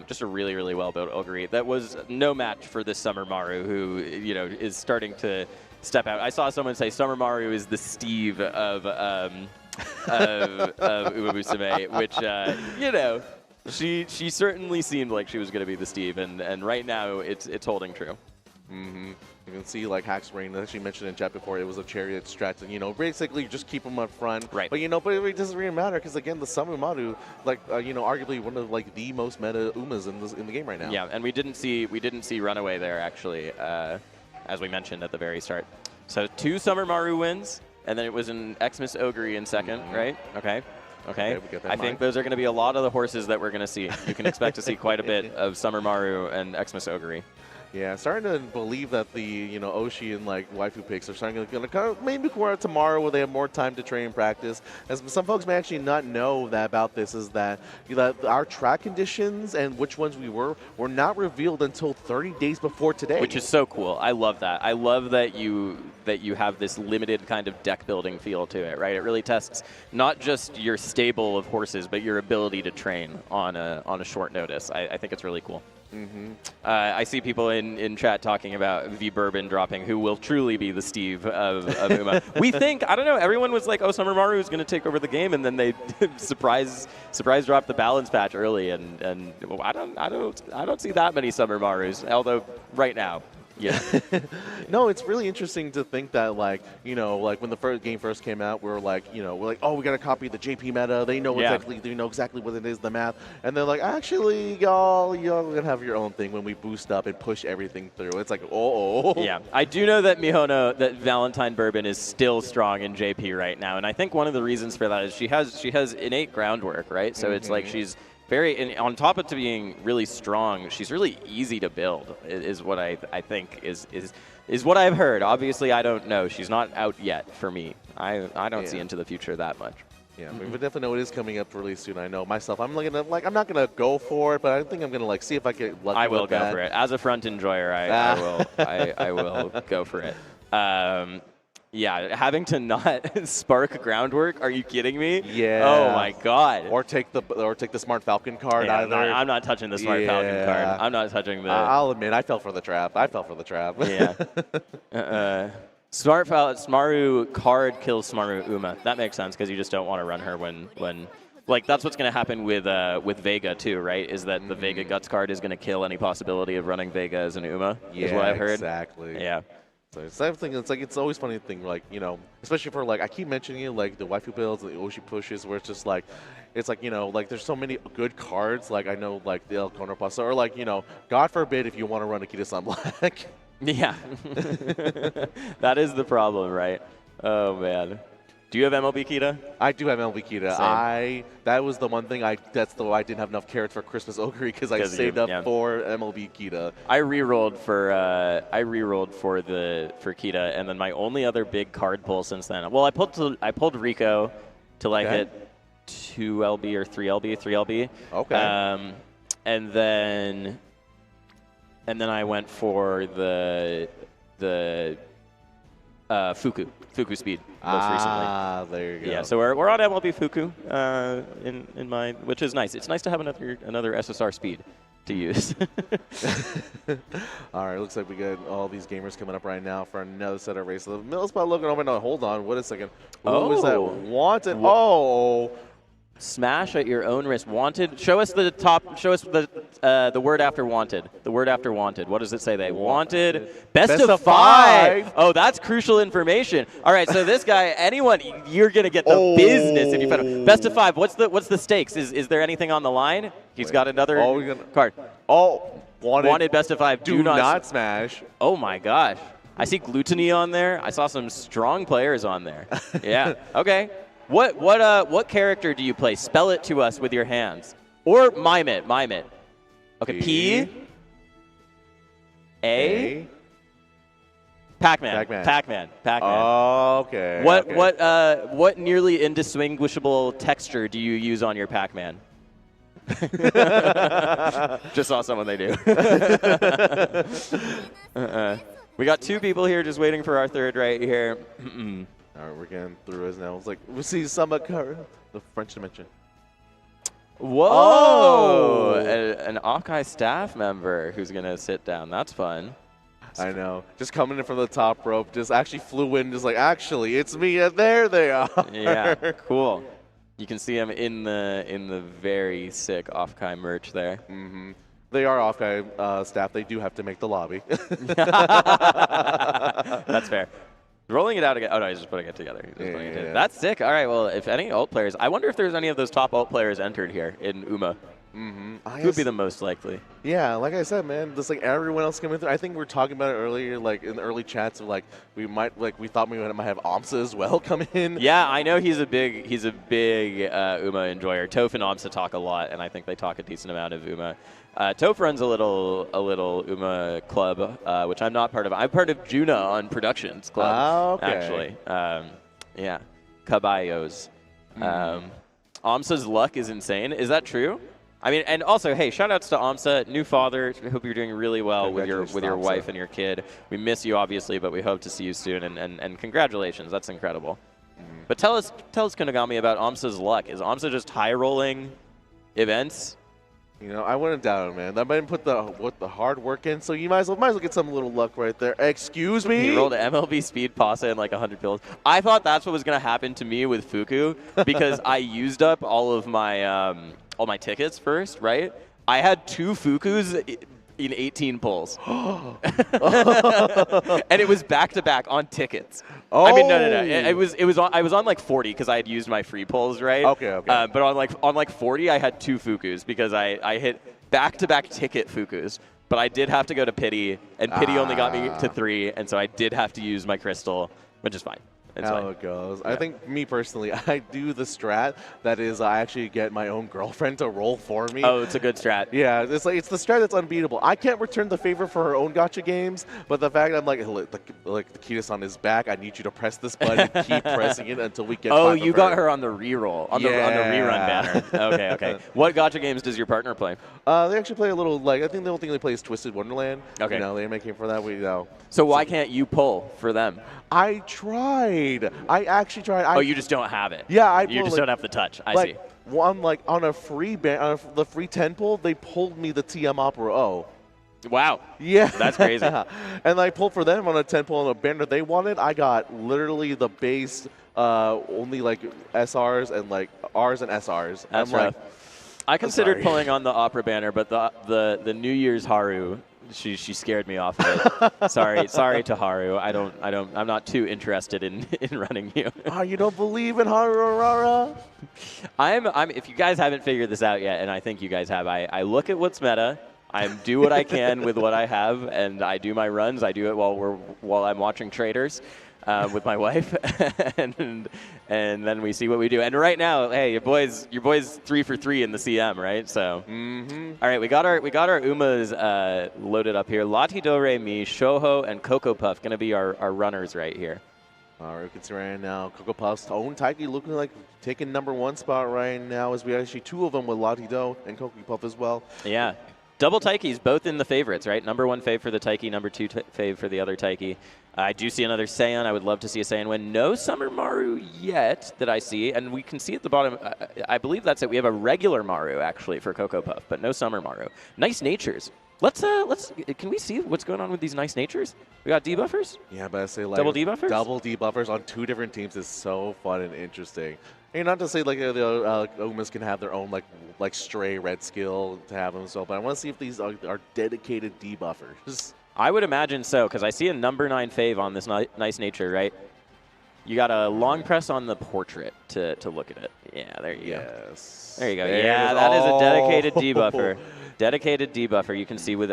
Just a really, really well-built Augury. That was no match for this Summer Maru, who is starting to step out. I saw someone say Summer Maru is the Steve of Umamusume, which she certainly seemed like she was going to be the Steve, and right now it's holding true. You can see like Hack's Rain, as you mentioned in chat before, it was a chariot strat, and basically just keep them up front. Right. But but it doesn't really matter because again, the Summer Maru, like arguably one of like the most meta Umas in the game right now. Yeah, and we didn't see Runaway there actually, as we mentioned at the very start. So 2 Summer Maru wins, and then it was an Xmas Augury in second, right? Okay. I think those are going to be a lot of the horses that we're going to see. You can expect to see quite a bit of Summer Maru and Xmas Augury. Yeah, starting to believe that the Oshi and like waifu picks are starting to kind of maybe come out tomorrow where they have more time to train and practice. As some folks may actually not know that about this is that our track conditions and which ones we were not revealed until 30 days before today. Which is so cool. I love that. I love that you have this limited kind of deck building feel to it, right? It really tests not just your stable of horses, but your ability to train on a short notice. I think it's really cool. I see people in chat talking about V Bourbon dropping, who will truly be the Steve of Uma. We think, I don't know, everyone was like, oh, Summer Maru is going to take over the game, and then they surprise drop the balance patch early, and I don't see that many Summer Marus, although right now. Yeah. No, it's really interesting to think that like when the game first came out, we're like, oh, we got to copy the JP meta. They know exactly what it is, the math. And they're like, actually, y'all gonna have your own thing when we boost up and push everything through. It's like, Yeah. I do know that that Valentine Bourbon is still strong in JP right now, and I think one of the reasons for that is she has innate groundwork, right? So it's like she's and on top of being really strong, she's really easy to build, is what I think is what I've heard. Obviously, I don't know. She's not out yet for me. I don't see into the future that much. Yeah, we definitely know it is coming up really soon. I know myself. I'm not gonna go for it, but I think I'm gonna see if I get lucky. I will go for it as a front enjoyer. I will go for it. Yeah, having to not spark groundwork? Are you kidding me? Yeah. Oh my God. Or take the Smart Falcon card. Yeah, I'm not touching the Smart Falcon card. I'm not touching the. I'll admit, I fell for the trap. Yeah. Smaru card kills Smaru Uma. That makes sense because you just don't want to run her when like that's what's going to happen with Vega too, right? Is that the Vega Guts card is going to kill any possibility of running Vega as an Uma? Yeah, is what I've heard. Exactly. Yeah. So it's that thing. It's like it's always funny thing, like especially for like I keep mentioning it, like the waifu builds, the Oshi pushes, where it's just like, it's like like there's so many good cards. Like I know like the El Counterpasa, or like God forbid if you want to run Akita-san Black. Yeah. That is the problem, right? Oh man. Do you have MLB Kita? I do have MLB Kita. That was the one thing that's the why I didn't have enough carrots for Christmas Ogre because I saved up for MLB Kita. I re-rolled for Kita, and then my only other big card pull since then. Well, I pulled Rico till I hit 2 LB or 3 LB. Okay. And then I went for the Fuku speed most recently. Ah, there you go. Yeah, so we're on MLB Fuku in my, which is nice. It's nice to have another SSR speed to use. All right, looks like we got all these gamers coming up right now for another set of races. The middle spot looking open. No, hold on, wait a second. Who is that? Wanted. Oh. Smash at your own risk. Wanted. Show us the top. Show us the word after wanted. The word after wanted. What does it say? They wanted best of 5. Oh, that's crucial information. All right, so this guy, anyone, you're gonna get the business if you find him. Best of 5. What's the stakes? Is there anything on the line? He's got another card. Oh, wanted best of 5. Do not smash. Oh my gosh. I see Gluttony on there. I saw some strong players on there. Yeah. Okay. What character do you play? Spell it to us with your hands. Or mime it. Okay, P. A. Pac-Man. Oh, okay. What nearly indistinguishable texture do you use on your Pac-Man? Just saw someone they do. We got 2 people here just waiting for our third right here. All right, we're getting through us now. It's like, we see the French Dimension. Whoa! Oh! An OffKai staff member who's going to sit down. That's fun. I know. Just coming in from the top rope, just actually flew in, just like, actually, it's me, and there they are. Yeah, cool. You can see them in the very sick OffKai merch there. Mm-hmm. They are OffKai staff. They do have to make the lobby. That's fair. Rolling it out again. Oh, no, he's just putting it together. Yeah. That's sick. All right, well, if any alt players, I wonder if there's any of those top alt players entered here in Uma. Mm-hmm. Who would be the most likely? Yeah, like I said, man, just like everyone else coming through. I think we were talking about it earlier, like in the early chats, of like we thought we might have Amsa as well come in. Yeah, I know he's a big Uma enjoyer. Toph and Amsa talk a lot, and I think they talk a decent amount of Uma. Toph runs a little Uma club, which I'm not part of. I'm part of Juna on Productions Club, actually. Yeah, Caballos. Amsa's luck is insane. Is that true? I mean, and also, hey, shout-outs to Amsa, new father. I hope you're doing really well with your wife and your kid. We miss you, obviously, but we hope to see you soon, and congratulations. That's incredible. But tell us, Konogami, about Amsa's luck. Is Amsa just high-rolling events? I wouldn't doubt it, man. That might put the hard work in, so you might as well get some little luck right there. Excuse me? He rolled an MLB Speed Pasa and like 100 pills. I thought that's what was going to happen to me with Fuku because I used up all of my tickets first, right? I had 2 Fukus in 18 pulls. And it was back-to-back on tickets. Oh. I mean, no. I was on like 40 because I had used my free pulls, right? Okay. But on like 40, I had 2 Fukus because I hit back-to-back ticket Fukus. But I did have to go to Pity, and Pity only got me to 3, and so I did have to use my crystal, which is fine. How it goes. Yeah. I think, me personally, I do the strat that is I actually get my own girlfriend to roll for me. Oh, it's a good strat. Yeah, it's the strat that's unbeatable. I can't return the favor for her own gacha games, but the fact that I'm like the Kita-san is back, I need you to press this button, keep pressing it until we get. Oh, you got her on the reroll, on the rerun banner. Okay. What gacha games does your partner play? They actually play a little, I think the only thing they play is Twisted Wonderland. Okay. They're making for that. So why can't you pull for them? I tried. I actually tried. You just don't have it. Yeah, you just don't have the touch. I see. On a free the free 10 pull, they pulled me the TM Opera O. Wow. Yeah. That's crazy. And I pulled for them on a 10 pull on a banner they wanted. I got literally the base, only like SRs and like Rs and SRs. That's I'm rough. I considered sorry. pulling on the Opera banner, but the New Year's Haru, she scared me off of it. sorry to Haru. I'm not too interested in running you. Oh, you don't believe in Harurara? I'm if you guys haven't figured this out yet, and I think you guys have, I look at what's meta. I do what I can with what I have, and I do my runs. I do it while I'm watching traders with my wife, and then we see what we do. And right now, hey, your boys 3 for 3 in the CM, right? So, all right, we got our Umas loaded up here. Lati Do Re Mi, Shoho, and Cocoa Puff gonna be our runners right here. All right, we can see right now Cocoa Puff's own Taiki looking like taking #1 spot right now, as we actually 2 of them with Lati Do and Cocoa Puff as well. Yeah. Double Taikis, both in the favorites, right? #1 fave for the Taiki, #2 fave for the other Taiki. I do see another Saiyan. I would love to see a Saiyan win. No Summer Maru yet that I see, and we can see at the bottom, I believe that's it. We have a regular Maru, actually, for Cocoa Puff, but no Summer Maru. Nice Natures. Can we see what's going on with these Nice Natures? We got debuffers? Yeah, but I say like double debuffers? Double debuffers on 2 different teams is so fun and interesting. And not to say like the Umas can have their own like stray red skill to have them, but I want to see if these are dedicated debuffers. I would imagine so, because I see a #9 fave on this Nice Nature, right? You got a long press on the portrait to look at it. Yeah, there you go. Yes. There you go. Yeah, that is a dedicated debuffer. Dedicated debuffer. You can see with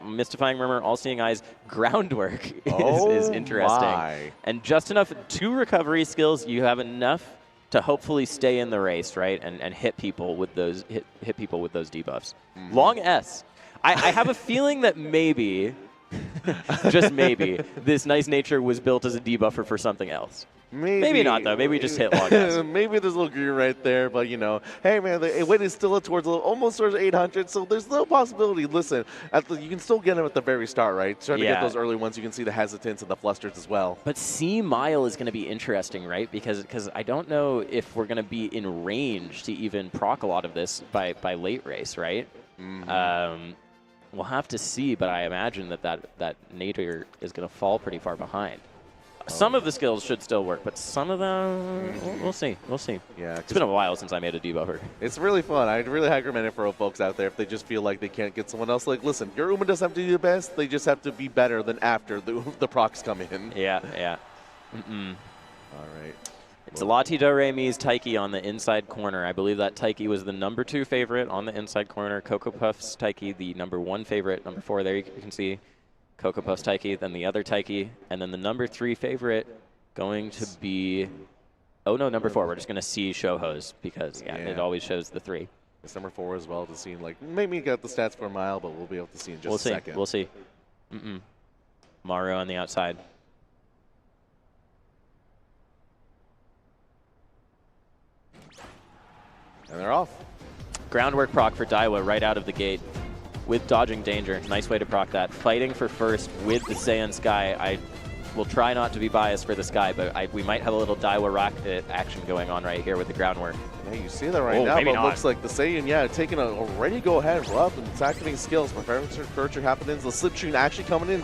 Mystifying Murmur, All Seeing Eyes, Groundwork is interesting. My. And just enough 2 recovery skills. You have enough to hopefully stay in the race, right? And hit people with those hit people with those debuffs. Long S. I have a feeling that maybe, just maybe, this Nice Nature was built as a debuffer for something else. Maybe not, though. Maybe we just hit long S. Maybe there's a little green right there, but, you know, hey, man, the weight is still almost towards 800, so there's no possibility. Listen, you can still get them at the very start, right? Trying to get those early ones, you can see the hesitance and the flusters as well. But C-Mile is going to be interesting, right? Because I don't know if we're going to be in range to even proc a lot of this by late race, right? We'll have to see, but I imagine that Nature is going to fall pretty far behind. Some of the skills should still work, but some of them, we'll see. We'll see. Yeah, it's been a while since I made a debuffer. It's really fun. I'd really recommend it for folks out there if they just feel like they can't get someone else. Like, listen, your Uma doesn't have to do the best. They just have to be better than after the procs come in. Yeah. All right. It's Lati Do Re Mi's Taiki on the inside corner. I believe that Taiki was the #2 favorite on the inside corner. Cocoa Puff's Taiki, the #1 favorite. #4 there you can see. Cocoa Puff's Taiki, then the other Taiki, and then the #3 favorite going to be, #4. We're just going to see Shoho's because it always shows the 3. It's #4 as well to see, like, maybe get the stats for a mile, but we'll be able to see in just a second. We'll see. Maru on the outside. And they're off. Groundwork proc for Daiwa right out of the gate with dodging danger. Nice way to proc that. Fighting for first with the Saiyan Sky. I will try not to be biased for the Sky, but we might have a little Daiwa rocket action going on right here with the groundwork. Yeah, you see that right now, but it looks like the Saiyan, taking a ready go-ahead rub and it's activating skills. Preparing for further happenings. The Slipstream actually coming in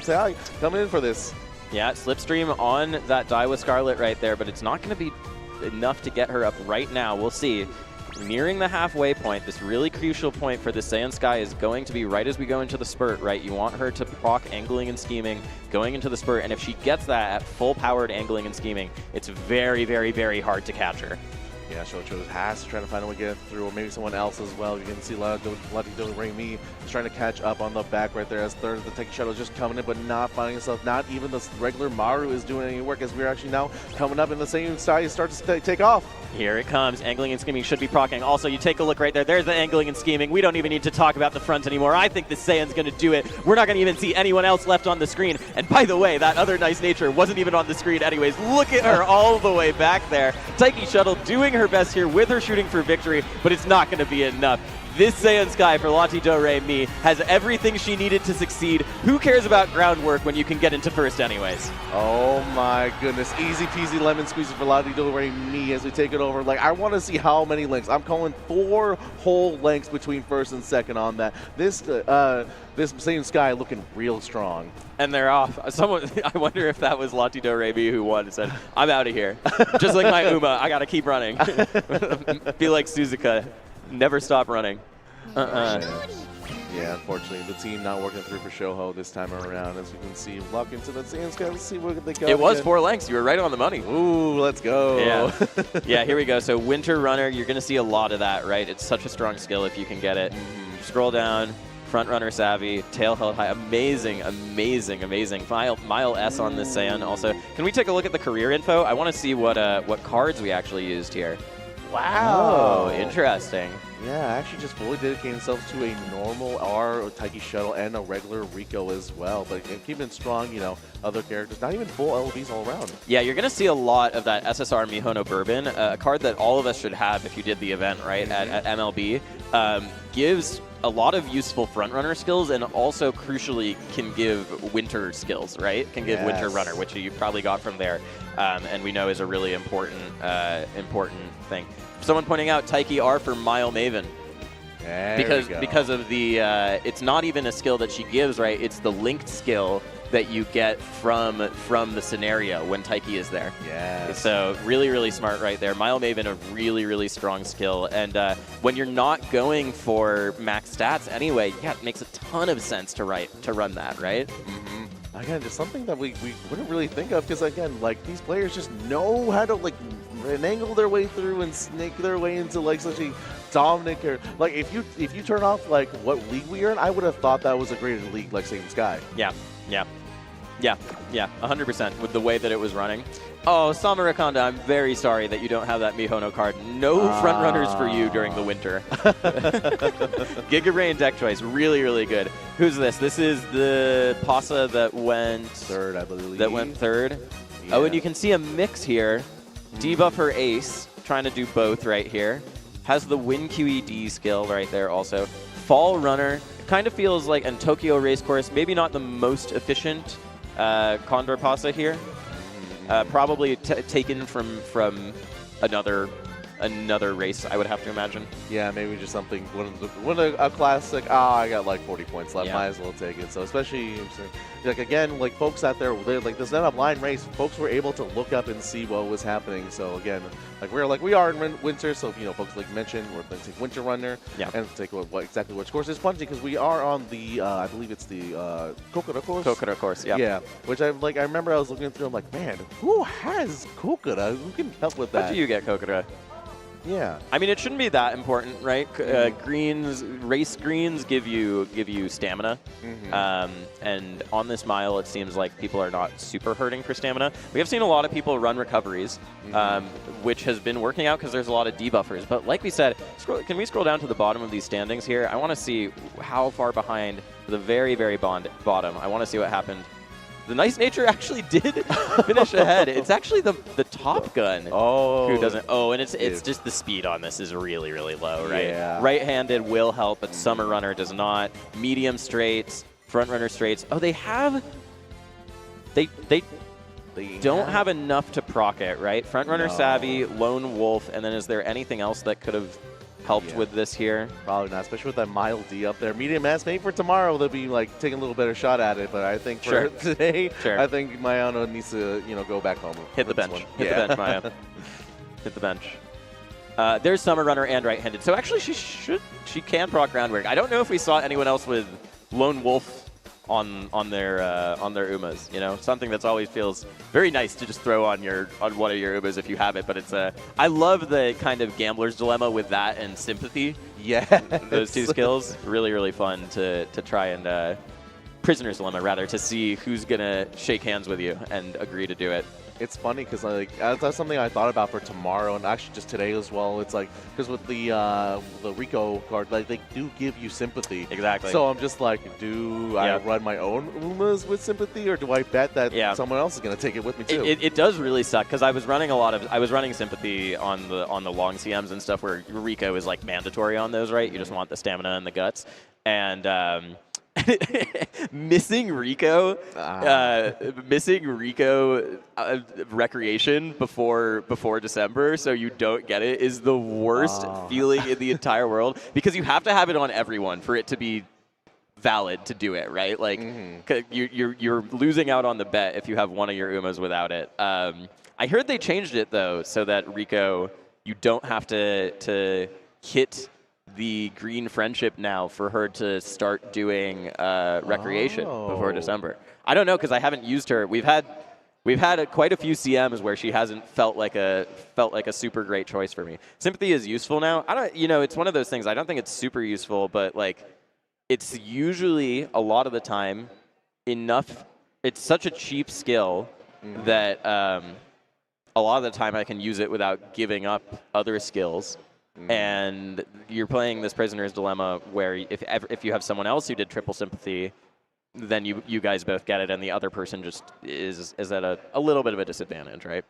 for this. Yeah, Slipstream on that Daiwa Scarlet right there, but it's not going to be enough to get her up right now. We'll see. Nearing the halfway point, this really crucial point for the Saiyan Sky is going to be right as we go into the spurt, right? You want her to proc angling and scheming going into the spurt, and if she gets that at full-powered angling and scheming, it's very, very, very hard to catch her. Yeah, Shocho has to try to find a way to get through, or maybe someone else as well. You can see Lati Do Re Mi is trying to catch up on the back right there as third. The Taiki shuttle just coming in, but not finding himself. Not even the regular Maru is doing any work, as we're actually now coming up in the same style. Start to take off. Here it comes. Angling and scheming should be procking. Also, you take a look right there. There's the angling and scheming. We don't even need to talk about the front anymore. I think the Saiyan's going to do it. We're not going to even see anyone else left on the screen. And by the way, that other Nice Nature wasn't even on the screen anyways. Look at her all the way back there. Taiki shuttle doing her best here with her shooting for victory, but it's not going to be enough. This Saiyan Sky for Lati Do Re Mi has everything she needed to succeed. Who cares about groundwork when you can get into first anyways? Oh my goodness. Easy peasy lemon squeezy for Lati Do Re Mi as we take it over. Like, I want to see how many lengths. I'm calling 4 whole lengths between first and second on that. This Saiyan Sky looking real strong. And they're off. I wonder if that was Lati Do Re Mi who won and said, I'm out of here. Just like my Uma, I got to keep running. Be like Suzuka. Never stop running. Yeah, unfortunately, the team not working through for Shoho this time around. As you can see, lock into the Saiyan Sky. Let's see what they got. It was again. 4 lengths. You were right on the money. Ooh, let's go. Yeah. Yeah, here we go. So Winter Runner, you're going to see a lot of that, right? It's such a strong skill if you can get it. Scroll down. Front runner savvy, tail held high. Amazing, amazing, amazing. Mile S on this Saiyan. Also, can we take a look at the career info? I want to see what cards we actually used here. Wow. Oh, interesting. Yeah, actually just fully dedicating themselves to a normal R or Taiki Shuttle and a regular Rico as well. But keeping it strong, you know, other characters, not even full LBs all around. Yeah, you're going to see a lot of that SSR Mihono Bourbon, a card that all of us should have if you did the event, right, at MLB. Gives a lot of useful frontrunner skills and also crucially can give winter skills, right? Can give winter runner, which you probably got from there, and we know is a really important thing. Someone pointing out Taiki R for Mile Maven. Because of the it's not even a skill that she gives, right? It's the linked skill that you get from the scenario when Taiki is there. Yeah. So really, really smart right there. Mile Maven, a really, really strong skill. And when you're not going for max stats anyway, yeah, it makes a ton of sense to run that, right? Mm-hmm. Again, just something that we wouldn't really think of because, again, like, these players just know how to, like, angle their way through and snake their way into, like, such a dominant character. Like, if you turn off, like, what league we are in, I would have thought that was a greater league like Saiyan Sky. Yeah, 100% with the way that it was running. Oh, Samura Kanda, I'm very sorry that you don't have that Mihono card. No front runners for you during the winter. Giga Ray and deck choice, really, really good. Who's this? This is the Pasa that went third, I believe. That went third. Yeah. Oh, and you can see a mix here. Debuffer Ace, trying to do both right here. Has the Win QED skill right there also. Fall Runner, kind of feels like, and Tokyo Racecourse, maybe not the most efficient Condor Pasa here. Probably taken from another race, I would have to imagine. Yeah, maybe just something, a classic, I got like 40 points left, might as well take it. So especially, like, again, like, folks out there, like, this net up line race, folks were able to look up and see what was happening. So again, like, we are in winter, so, you know, folks like mentioned, we're going to take Winter Runner and take exactly which course is punching, because we are on the, I believe it's the Kokura course. Kokura course, yeah. Yeah, which I remember I was looking through, I'm like, man, who has Kokura? Who can help with that? How do you get Kokura? Yeah. I mean, it shouldn't be that important, right? Race greens give you stamina. And on this mile, it seems like people are not super hurting for stamina. We have seen a lot of people run recoveries, which has been working out because there's a lot of debuffers. But like we said, can we scroll down to the bottom of these standings here? I want to see how far behind the very, very bottom. I want to see what happened. The Nice Nature actually did finish ahead. It's actually the Top Gun who doesn't. Oh, and it's just the speed on this is really, really low, right? Yeah. Right-handed will help, but Summer Runner does not. Medium straights, front runner straights. Oh, they don't have enough to proc it, right? Front runner savvy, lone wolf, and then is there anything else that could have helped with this here? Probably not, especially with that Mile D up there. Medium S, maybe for tomorrow they'll be like taking a little better shot at it, but I think for today, I think Mayano needs to, you know, go back home. Hit the bench. Hit the bench, Maya. Hit the bench. There's Summer Runner and right-handed. So actually she can proc groundwork. I don't know if we saw anyone else with Lone Wolf on their Umas, you know, something that's always feels very nice to just throw on one of your Umas if you have it. But it's I love the kind of gambler's dilemma with that and sympathy. Yeah, those two skills really, really fun to try and prisoner's dilemma rather, to see who's gonna shake hands with you and agree to do it. it's funny because like that's something I thought about for tomorrow and actually just today as well. It's like because with the Rico card, like they do give you sympathy. Exactly. So I'm just like, do I run my own Umas with sympathy, or do I bet that someone else is going to take it with me too? It does really suck because I was running sympathy on the long CMs and stuff where Rico is like mandatory on those, right? You just want the stamina and the guts, and missing Rico recreation before December, so you don't get it, is the worst feeling in the entire world, because you have to have it on everyone for it to be valid to do it, right? Like you're losing out on the bet if you have one of your Umas without it. I heard they changed it though, so that Rico, you don't have to hit the green friendship now for her to start doing recreation before December. I don't know because I haven't used her. We've had quite a few CMs where she hasn't felt like a super great choice for me. Sympathy is useful now. It's one of those things. I don't think it's super useful, but like it's usually a lot of the time enough. It's such a cheap skill that a lot of the time I can use it without giving up other skills. And you're playing this prisoner's dilemma where if you have someone else who did triple sympathy, then you guys both get it, and the other person just is at a little bit of a disadvantage, right?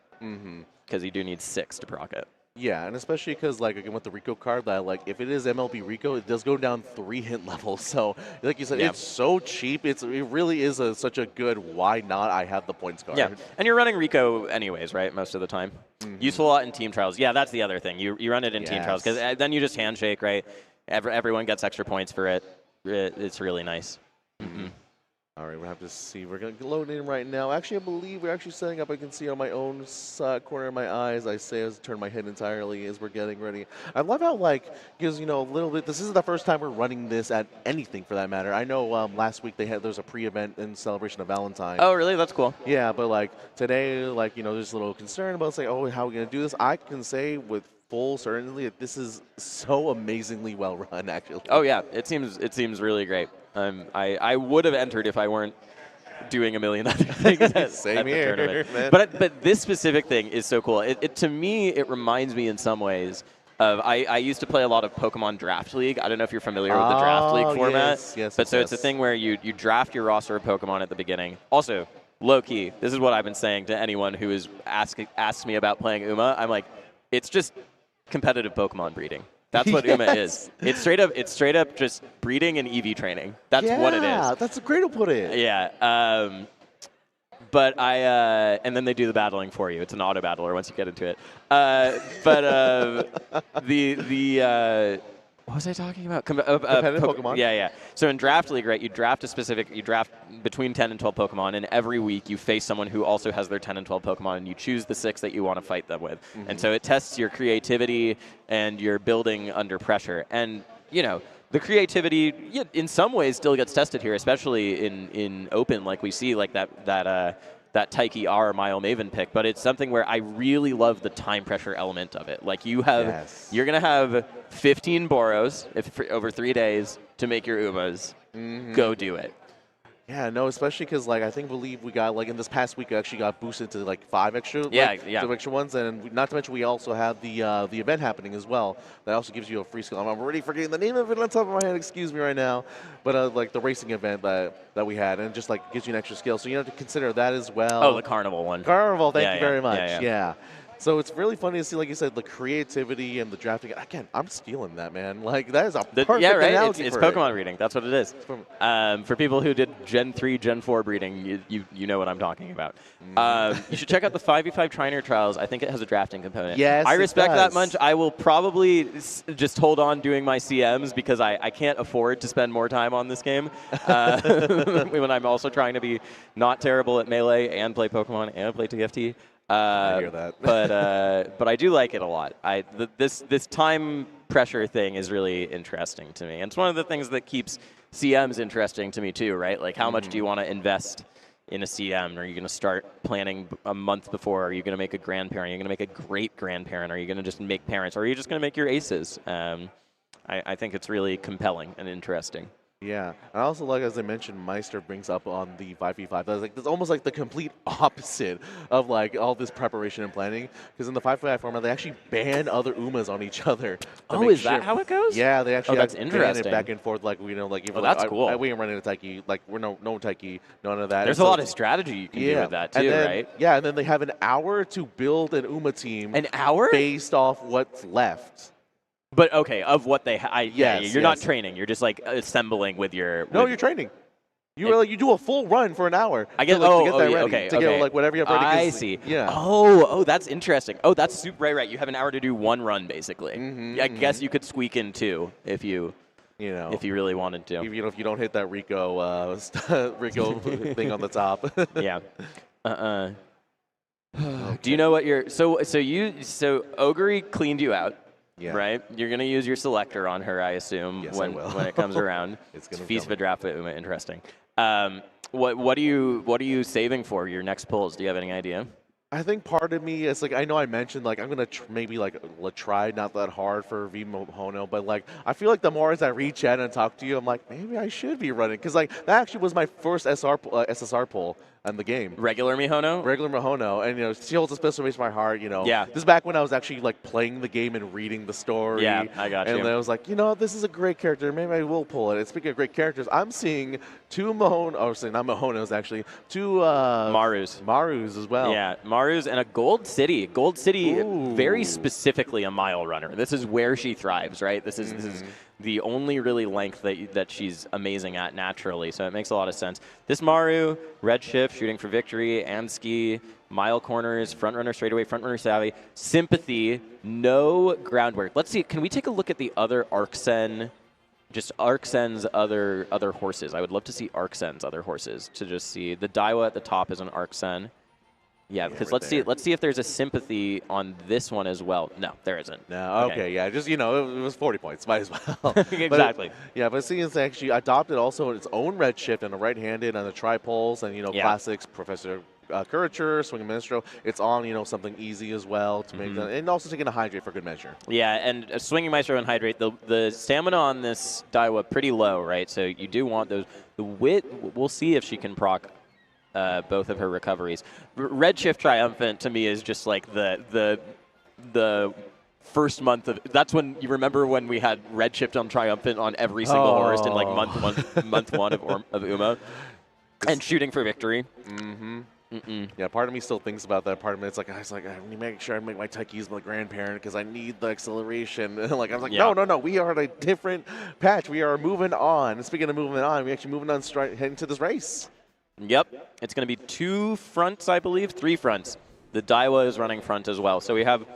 Because you do need 6 to proc it. Yeah, and especially because, like, again, with the Rico card, that, like, if it is MLB Rico, it does go down 3 hit levels. So, like you said, it's so cheap. It really is such a good why not I have the points card. Yeah, and you're running Rico anyways, right, most of the time? Useful a lot in team trials. Yeah, that's the other thing. You run it in team trials, because then you just handshake, right? Everyone gets extra points for it. It's really nice. All right, we'll have to see. We're going to load in right now. Actually, I believe we're actually setting up. I can see on my own corner of my eyes. I turn my head entirely as we're getting ready. I love how, like, because, a little bit, this isn't the first time we're running this at anything for that matter. I know last week there was a pre-event in celebration of Valentine. Oh, really? That's cool. Yeah, but, like, today, like, there's a little concern about, saying, oh, how are we going to do this? I can say with full certainty that this is so amazingly well run, actually. Oh, yeah. It seems really great. I would have entered if I weren't doing a million other things Same at the here, tournament. man. But this specific thing is so cool. To me, it reminds me in some ways of I used to play a lot of Pokemon Draft League. I don't know if you're familiar with the Draft League format. Yes, but it's a thing where you draft your roster of Pokemon at the beginning. Also, low key, this is what I've been saying to anyone who is asks me about playing Uma. I'm like, it's just competitive Pokemon breeding. That's what Uma is. It's straight up just breeding and EV training. That's what it is. Yeah, that's a great way to put it. Yeah. But and then they do the battling for you. It's an auto battler once you get into it. What was I talking about? Competitive Pokemon? Yeah. So in Draft League, right, you draft between 10 and 12 Pokemon, and every week you face someone who also has their 10 and 12 Pokemon, and you choose the 6 that you want to fight them with. And so it tests your creativity and your building under pressure. And, the creativity, in some ways, still gets tested here, especially in Open, like we see, like that Taiki R Mile Maven pick, but it's something where I really love the time pressure element of it. Like you're going to have 15 Boros over 3 days to make your Umas. Go do it. Yeah, no, especially because, like, believe we got, like, in this past week, we actually got boosted to, like, 5 extra, extra ones, and not to mention we also have the event happening as well. That also gives you a free skill. I'm already forgetting the name of it on top of my head, excuse me right now, but, like, the racing event that we had, and it just, like, gives you an extra skill, so you have to consider that as well. Oh, the Carnival one. Carnival, thank you very much, yeah. So it's really funny to see, like you said, the creativity and the drafting. Again, I'm stealing that, man. Like, that is a perfect analogy It's for Pokemon it. breeding. That's what it is. For people who did Gen 3, Gen 4 breeding, you know what I'm talking about. You should check out the 5v5 trainer trials. I think it has a drafting component. Yes, I respect it does. that much. I will probably just hold on doing my CMs because I can't afford to spend more time on this game when I'm also trying to be not terrible at Melee and play Pokemon and play TFT. I hear that. but I do like it a lot. This time pressure thing is really interesting to me. And it's one of the things that keeps CMs interesting to me too, right? Like how much do you want to invest in a CM? Are you going to start planning a month before? Are you going to make a grandparent? Are you going to make a great grandparent? Are you going to just make parents? Or are you just going to make your aces? I think it's really compelling and interesting. Yeah, and I also like, as I mentioned, Meister brings up on the 5v5. That's like it's almost like the complete opposite of like all this preparation and planning. Because in the 5v5 format, they actually ban other Umas on each other. Oh, is that how it goes? Yeah, they actually that's ban it interesting. back and forth. Like like even that's cool. we ain't running a Taiki. Like we're no Taiki, none of that. There's a lot of strategy you can do with that too, and then, right? Yeah, and then they have an hour to build an Uma team. An hour? Based off what's left. But okay, of what they, you're not yes. training. You're just like assembling with your. No, you're training. You do a full run for an hour. I guess. To get that ready. Okay. To get like whatever you have ready. I see. Yeah. Oh, that's interesting. Oh, that's super right. You have an hour to do one run basically. I guess you could squeak in two if you really wanted to. If you don't hit that Rico thing on the top. Yeah. Do you know what your so Ogre cleaned you out? Yeah. Right? You're going to use your selector on her, I assume, Yes, when it comes around. It's going to Feast of a Draft with Uma, interesting. What are you saving for your next pulls? Do you have any idea? I think part of me is like, I know I mentioned like I'm gonna maybe like try not that hard for V Hono, but like I feel like the more as I reach out and talk to you, I'm like maybe I should be running, because like that actually was my first SSR pull in the game. Regular Mihono? Regular Mihono, and she holds a special place in my heart. Yeah. This is back when I was actually like playing the game and reading the story. Yeah, I got you. And I was like, this is a great character. Maybe I will pull it. And speaking of great characters, I'm seeing two not Mihonos actually, two Marus as well. Yeah, Marus and a Gold City. Gold City, Ooh. very specifically a mile runner. This is where she thrives, right? This is the only really length that she's amazing at naturally, so it makes a lot of sense. This Maru, red shift, shooting for victory, and ski, mile corners, front runner straightaway, front runner savvy, sympathy, no groundwork. Let's see, can we take a look at the other Arcsen, just Arcsen's other horses? I would love to see Arcsen's other horses, to just see. The Daiwa at the top is an Arcsen. Yeah, because let's see if there's a sympathy on this one as well. No, there isn't. No, okay, yeah, just it was 40 points, might as well. Exactly. But seeing it's actually adopted also its own red shift and a right-handed and a tri-pulse and classics, Professor Curvature, Swing Minstrel. It's on something easy as well to make that, and also taking a hydrate for good measure. Yeah, and Swinging Maestro and hydrate. The stamina on this Daiwa pretty low, right? So you do want those. The wit, we'll see if she can proc both of her recoveries. Red Shift Triumphant to me is just like the first month of. That's when you remember when we had Red Shift on Triumphant on every single horse in like month one of Uma, and shooting for victory. Yeah, part of me still thinks about that. Part of me, it's like I need to make sure I make my Taikis my grandparent because I need the acceleration. I was like, no, we are at a different patch. We are moving on. And speaking of moving on, we're actually moving on heading to this race. Yep. It's going to be 2 fronts, I believe. 3 fronts. The Daiwa is running front as well. So we have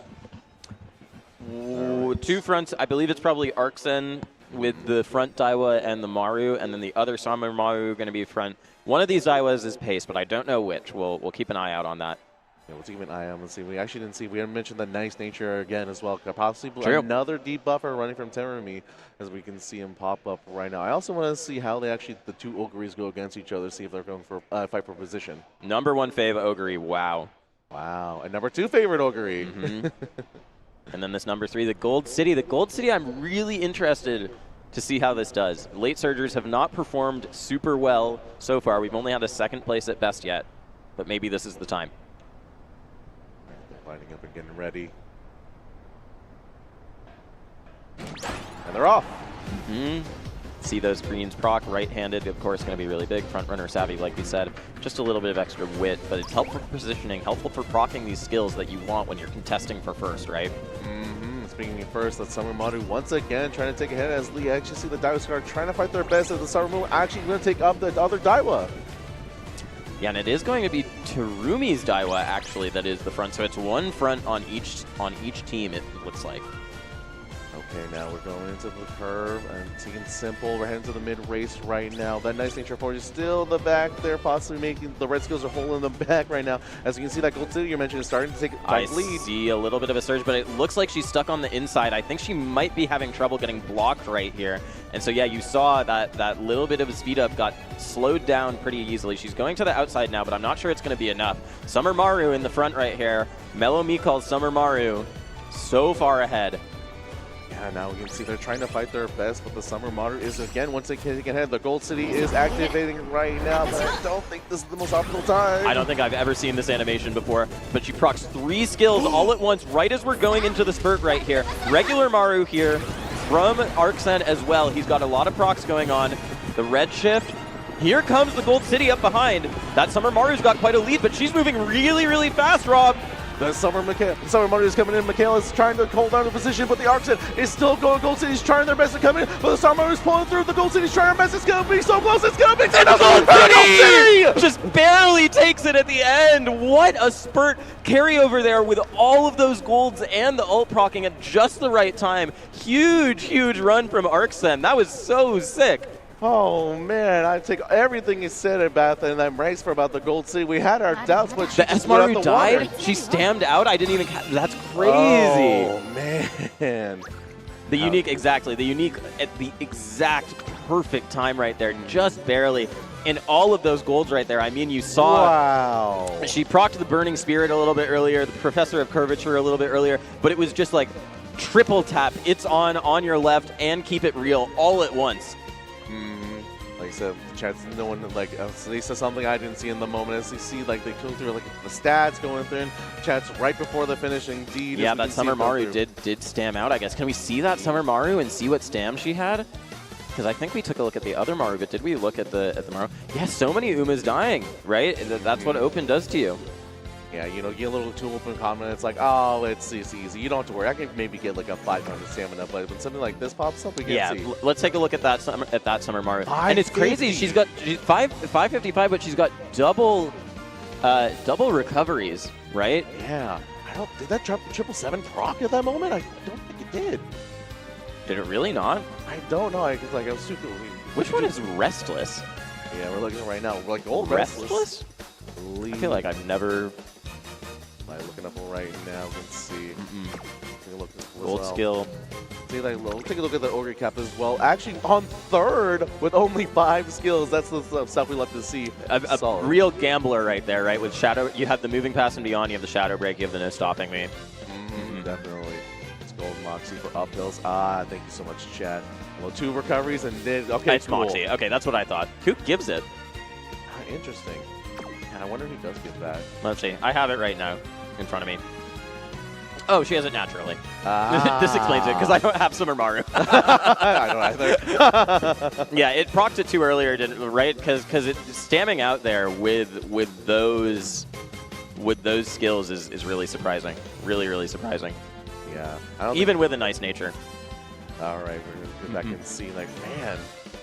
2 fronts. I believe it's probably Arcsen with the front Daiwa and the Maru, and then the other Summer Maru going to be front. One of these Daiwas is pace, but I don't know which. We'll keep an eye out on that. Yeah, we'll keep an eye out and see. We actually didn't see. We haven't mentioned the nice nature again as well. Possibly another debuffer running from Terumi, as we can see him pop up right now. I also want to see how the 2 Ogres go against each other. See if they're going for fight for position. Number 1 fave Ogre. Wow. And number 2 favorite Ogre. And then this number 3, the Gold City. The Gold City, I'm really interested to see how this does. Late surgers have not performed super well so far. We've only had a 2nd place at best yet, but maybe this is the time. Lining up and getting ready. And they're off. See those greens proc, right-handed, of course, going to be really big. Front runner savvy, like we said. Just a little bit of extra wit, but it's helpful for positioning, helpful for procking these skills that you want when you're contesting for first, right? Speaking of first, that's Summer Maru once again trying to take ahead as Lee actually see the Daiwa Scar trying to fight their best as the Summer Maru actually going to take up the other Daiwa. Yeah, and it is going to be Terumi's Daiwa actually that is the front, so it's 1 front on each team, it looks like. Okay, now we're going into the curve and Team Simple. We're heading to the mid-race right now. That nice nature forward is still the back there, possibly making the red skills are holding them back right now. As you can see, that Gold City you mentioned is starting to take a lead. I see a little bit of a surge, but it looks like she's stuck on the inside. I think she might be having trouble getting blocked right here. And so, yeah, you saw that little bit of a speed up got slowed down pretty easily. She's going to the outside now, but I'm not sure it's going to be enough. Summer Maru in the front right here. Mellow Me calls Summer Maru so far ahead. Yeah, now we can see they're trying to fight their best, but the Summer Modern is again, once they get ahead, the Gold City is activating right now, but I don't think this is the most optimal time. I don't think I've ever seen this animation before, but she procs 3 skills all at once right as we're going into the spurt right here. Regular Maru here from Arcsen as well. He's got a lot of procs going on. The red shift. Here comes the Gold City up behind. That Summer Maru's got quite a lead, but she's moving really, really fast, Rob. The Summer Maru is coming in. Michaela's trying to hold down the position, but the Arcsen is still going. Gold City's trying their best to come in, but the Summer Maru is pulling through. The Gold City's trying their best. It's going to be so close. It's going to be the Gold City! Just barely takes it at the end. What a spurt carryover there with all of those golds and the ult procking at just the right time. Huge, huge run from Arcsen. That was so sick. Oh man, I take everything you said about that, and I'm raised for about the Gold City. We had our doubts, but she The just went out Esmaru the died? water. She stammed out? I didn't even that's crazy. Oh man. The unique, exactly. The unique at the exact perfect time right there, just barely. In all of those golds right there, I mean, you saw Wow. she procced the Burning Spirit a little bit earlier, the Professor of Curvature a little bit earlier, but it was just like triple tap. It's on your left, and keep it real all at once. Like I said, chat's no one like they said something I didn't see in the moment. As you see, like they go through like the stats going through. Chat's right before the finish. Indeed, Yeah, that Summer Maru did stam out, I guess. Can we see that Summer Maru and see what stam she had? Because I think we took a look at the other Maru, but did we look at the Maru? Yeah, so many Umas dying, right? That's what Open does to you. Yeah, you know, get a little too open comment. It's like, oh, it's easy. You don't have to worry. I can maybe get like a 500 stamina, but when something like this pops up, we can see. Let's take a look at that Summer Maru. And it's crazy. She's 555, but she's got double recoveries, right? Yeah. Did that drop 777 proc at that moment? I don't think it did. Did it really not? I don't know. I was super. Which one is Restless? Yeah, we're looking right now. We're like old Restless? I feel like I've never. I'm looking up right now. We can see. Take a look as Gold well. skill. See, like, take a look at the Ogre Cap as well. Actually, on third with only 5 skills. That's the stuff we love to see. A real gambler right there, right? With Shadow, you have the moving pass and beyond. You have the Shadow Break. You have the no stopping me. Definitely. It's Gold Moxie for uphills. Thank you so much, Chad. Well, 2 recoveries and then okay, It's cool. Moxie. Okay, that's what I thought. Who gives it? Interesting. And I wonder who does get that. Let's see. I have it right now in front of me. Oh, she has it naturally. This explains it, because I don't have Summer Maru. I don't either. Yeah, it procced it too earlier, right? Because it's stamming out there with those skills is really surprising. Really, really surprising. Yeah. Even with a nice nature. All right, we're gonna go back and see. Like, man,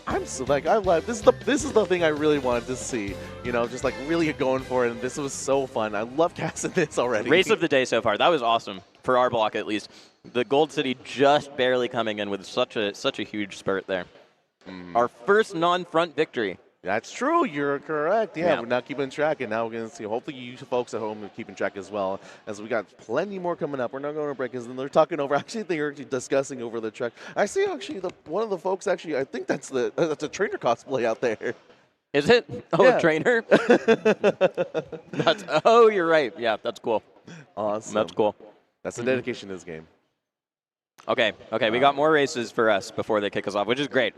I'm so like I love this. This is the thing I really wanted to see. You know, just like really going for it, and this was so fun. I love casting this already. Race of the day so far. That was awesome for our block at least. The Gold City just barely coming in with such a huge spurt there. Our first non-front victory. That's true. You're correct. Yeah, we're not keeping track, and now we're going to see. Hopefully, you folks at home are keeping track as well, as we got plenty more coming up. We're not going to break, because they're talking over. Actually, they're actually discussing over the track. I see. Actually, one of the folks actually. I think that's a trainer cosplay out there. Is it? Oh, Yeah. a trainer. Oh, you're right. Yeah, that's cool. Awesome. That's cool. That's the dedication to this game. Okay. We got more races for us before they kick us off, which is great.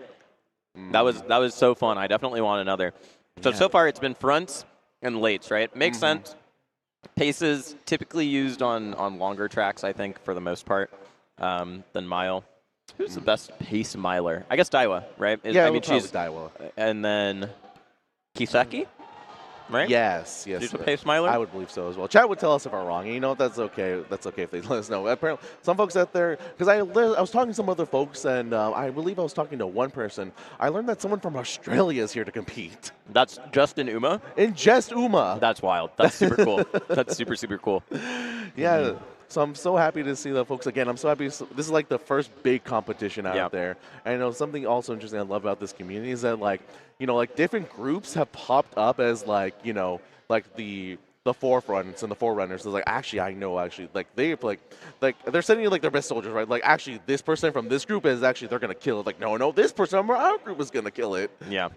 That was so fun. I definitely want another. So far it's been fronts and lates, right? Makes sense. Paces typically used on longer tracks, I think, for the most part, than mile. Who's the best pace miler? I guess Daiwa, right? I mean, she's Daiwa. And then Kiseki, right? Yes. She's a pace miler. I would believe so as well. Chat would tell us if I'm wrong. And you know what? That's okay. That's okay if they let us know. Apparently, some folks out there, because I was talking to some other folks, and I believe I was talking to one person. I learned that someone from Australia is here to compete. That's Justin Uma. In just Uma. That's wild. That's super cool. That's super, super cool. Yeah. So I'm so happy to see the folks again. I'm so happy. This is like the first big competition out there. And I know something also interesting I love about this community is that, like, you know, like different groups have popped up as like, you know, like the forefronts and the forerunners. So like, actually, I know like they're they're sending you like their best soldiers, right? Like, actually, this person from this group is actually they're gonna kill it. Like, no, this person from our group is gonna kill it. Yeah.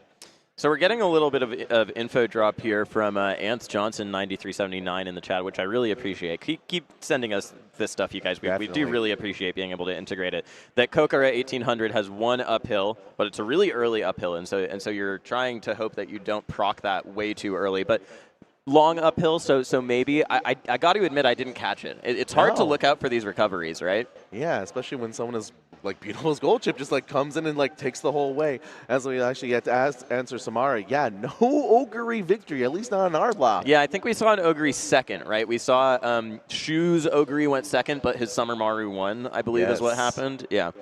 So we're getting a little bit of info drop here from Ants Johnson 9379 in the chat, which I really appreciate. Keep sending us this stuff, you guys. We do really appreciate being able to integrate it. That Kokara 1800 has one uphill, but it's a really early uphill, and so you're trying to hope that you don't proc that way too early. But long uphill, so maybe I got to admit I didn't catch it. It's hard to look out for these recoveries, right? Yeah, especially when someone is like beautiful as gold chip just like comes in and like takes the whole way. As we actually had to answer Samara, yeah, no Ogre victory, at least not on our block. Yeah, I think we saw an Ogre second, right? We saw Shu's Ogre went second, but his Summer Maru won, I believe is what happened. Yeah.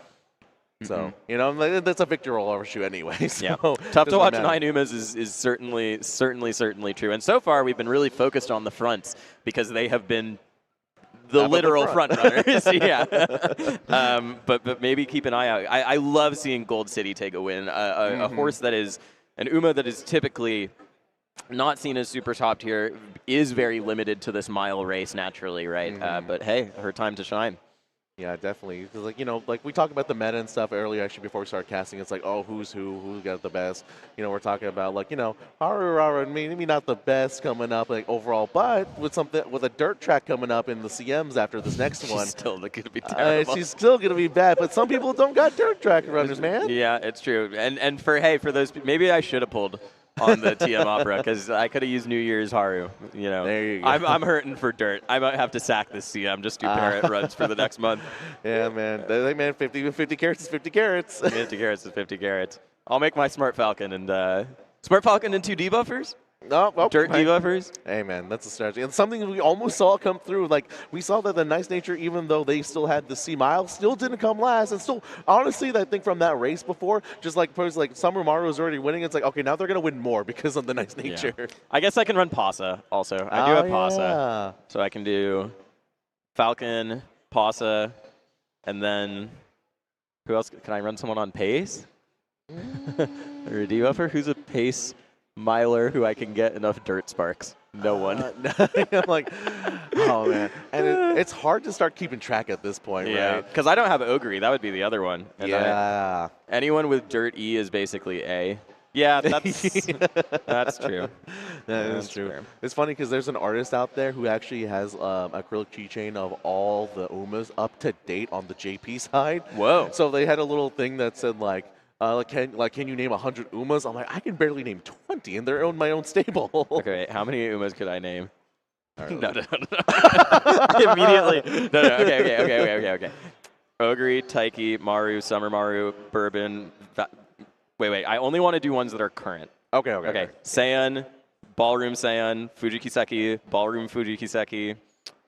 So, you know, that's a victory roll over Shu anyway. So yeah. Tough to watch 9 Umas is certainly true. And so far, we've been really focused on the fronts because they have been the literal front runners. Yeah. But maybe keep an eye out. I love seeing Gold City take a win. A horse that is an Uma that is typically not seen as super top tier, is very limited to this mile race naturally, right? But hey, her time to shine. Yeah, definitely. Because, like, you know, like we talked about the meta and stuff earlier, actually, before we started casting. It's like, oh, who's who got the best. You know, we're talking about, like, you know, Haru, maybe not the best coming up, like, overall, but with a dirt track coming up in the CMs after this next one. She's still going to be terrible. She's still going to be bad, but some people don't got dirt track runners, man. Yeah, it's true. And for those, maybe I should have pulled on the TM Opera, because I could have used New Year's Haru. You know, there you go. I'm hurting for dirt. I might have to sack this CM. Just do parrot runs for the next month. Yeah, man. Man, 50 carats is 50 carats. 50 carats is 50 carats. I'll make my Smart Falcon and Smart Falcon and 2 debuffers. Dirt debuffers. Hey, man, that's a strategy. And something we almost saw come through. Like, we saw that the Nice Nature, even though they still had the C mile, still didn't come last. And still, honestly, I think from that race before, just like Summer Maru was already winning, it's like, okay, now they're going to win more because of the Nice Nature. Yeah. I guess I can run Pasa also. I do have Pasa. So I can do Falcon, Pasa, and then who else? Can I run someone on pace? Or a debuffer? Who's a pace miler who I can get enough dirt sparks? No one. I'm like, oh, man. And it's hard to start keeping track at this point, right? Because I don't have Ogre. That would be the other one. And anyone with dirt E is basically A. Yeah, that's true. That is true. Fair. It's funny because there's an artist out there who actually has acrylic keychain of all the Umas up to date on the JP side. Whoa. So they had a little thing that said, like, can you name 100 Umas? I'm like, I can barely name 20, and they're in my own stable. Okay, how many Umas could I name? Right, no. Immediately. No. Okay. Ogre, Taiki, Maru, Summer Maru, Bourbon. Wait. I only want to do ones that are current. Okay. Saiyan, Ballroom Saiyan, Fujikiseki, Ballroom Fujikiseki,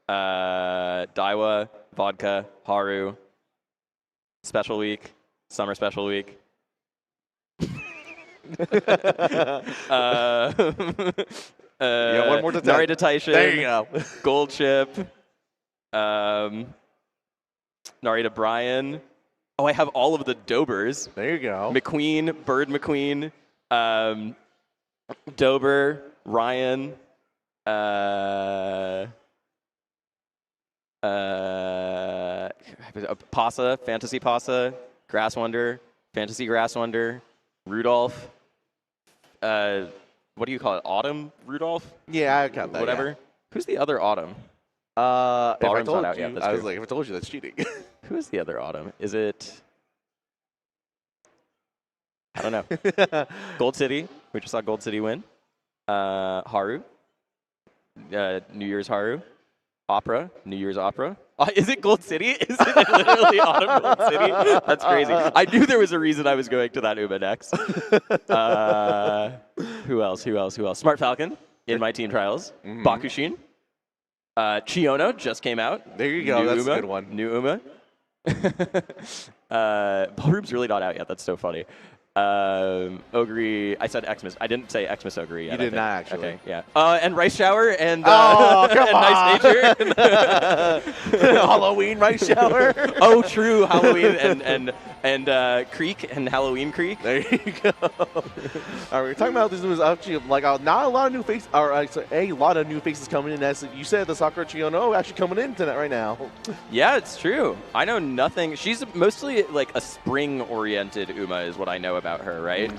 Daiwa, Vodka, Haru, Special Week, Summer Special Week. Yeah, one more to Narita Taishin. There you go. Gold Chip. Narita Bryan. Oh, I have all of the Dobers. There you go. McQueen, Bird McQueen, Dober, Ryan, Pasa, Fantasy Pasa, Grass Wonder, Fantasy Grass Wonder, Rudolph. What do you call it? Autumn Rudolph? Yeah, I got that. Whatever. Yeah. Who's the other Autumn? Ballroom's not out yet. I was like, if I told you, that's cheating. Who is the other Autumn? Is it? I don't know. Gold City. We just saw Gold City win. Haru. New Year's Haru. Opera. New Year's Opera. Is it Gold City? Is it literally Autumn Gold City? That's crazy. I knew there was a reason I was going to that Uma next. Who else? Smart Falcon in my team trials. Bakushin. Chiono just came out. There you go. That's Uma. a good one. New Uma. Ballroom's really not out yet. That's so funny. Ogre. I said Xmas. I didn't say Xmas Ogre yet. You did not, actually. Okay, yeah. And Rice Shower and, come and Nice Nature. Halloween Rice Shower. Oh, true. Halloween and Creek and Halloween Creek. There you go. All right, we're talking about this was actually like not a lot of new faces, or a lot of new faces coming in. As you said, the Sakura Chiono actually coming in tonight right now. Yeah, it's true. I know nothing. She's mostly like a spring-oriented Uma is what I know about her, right?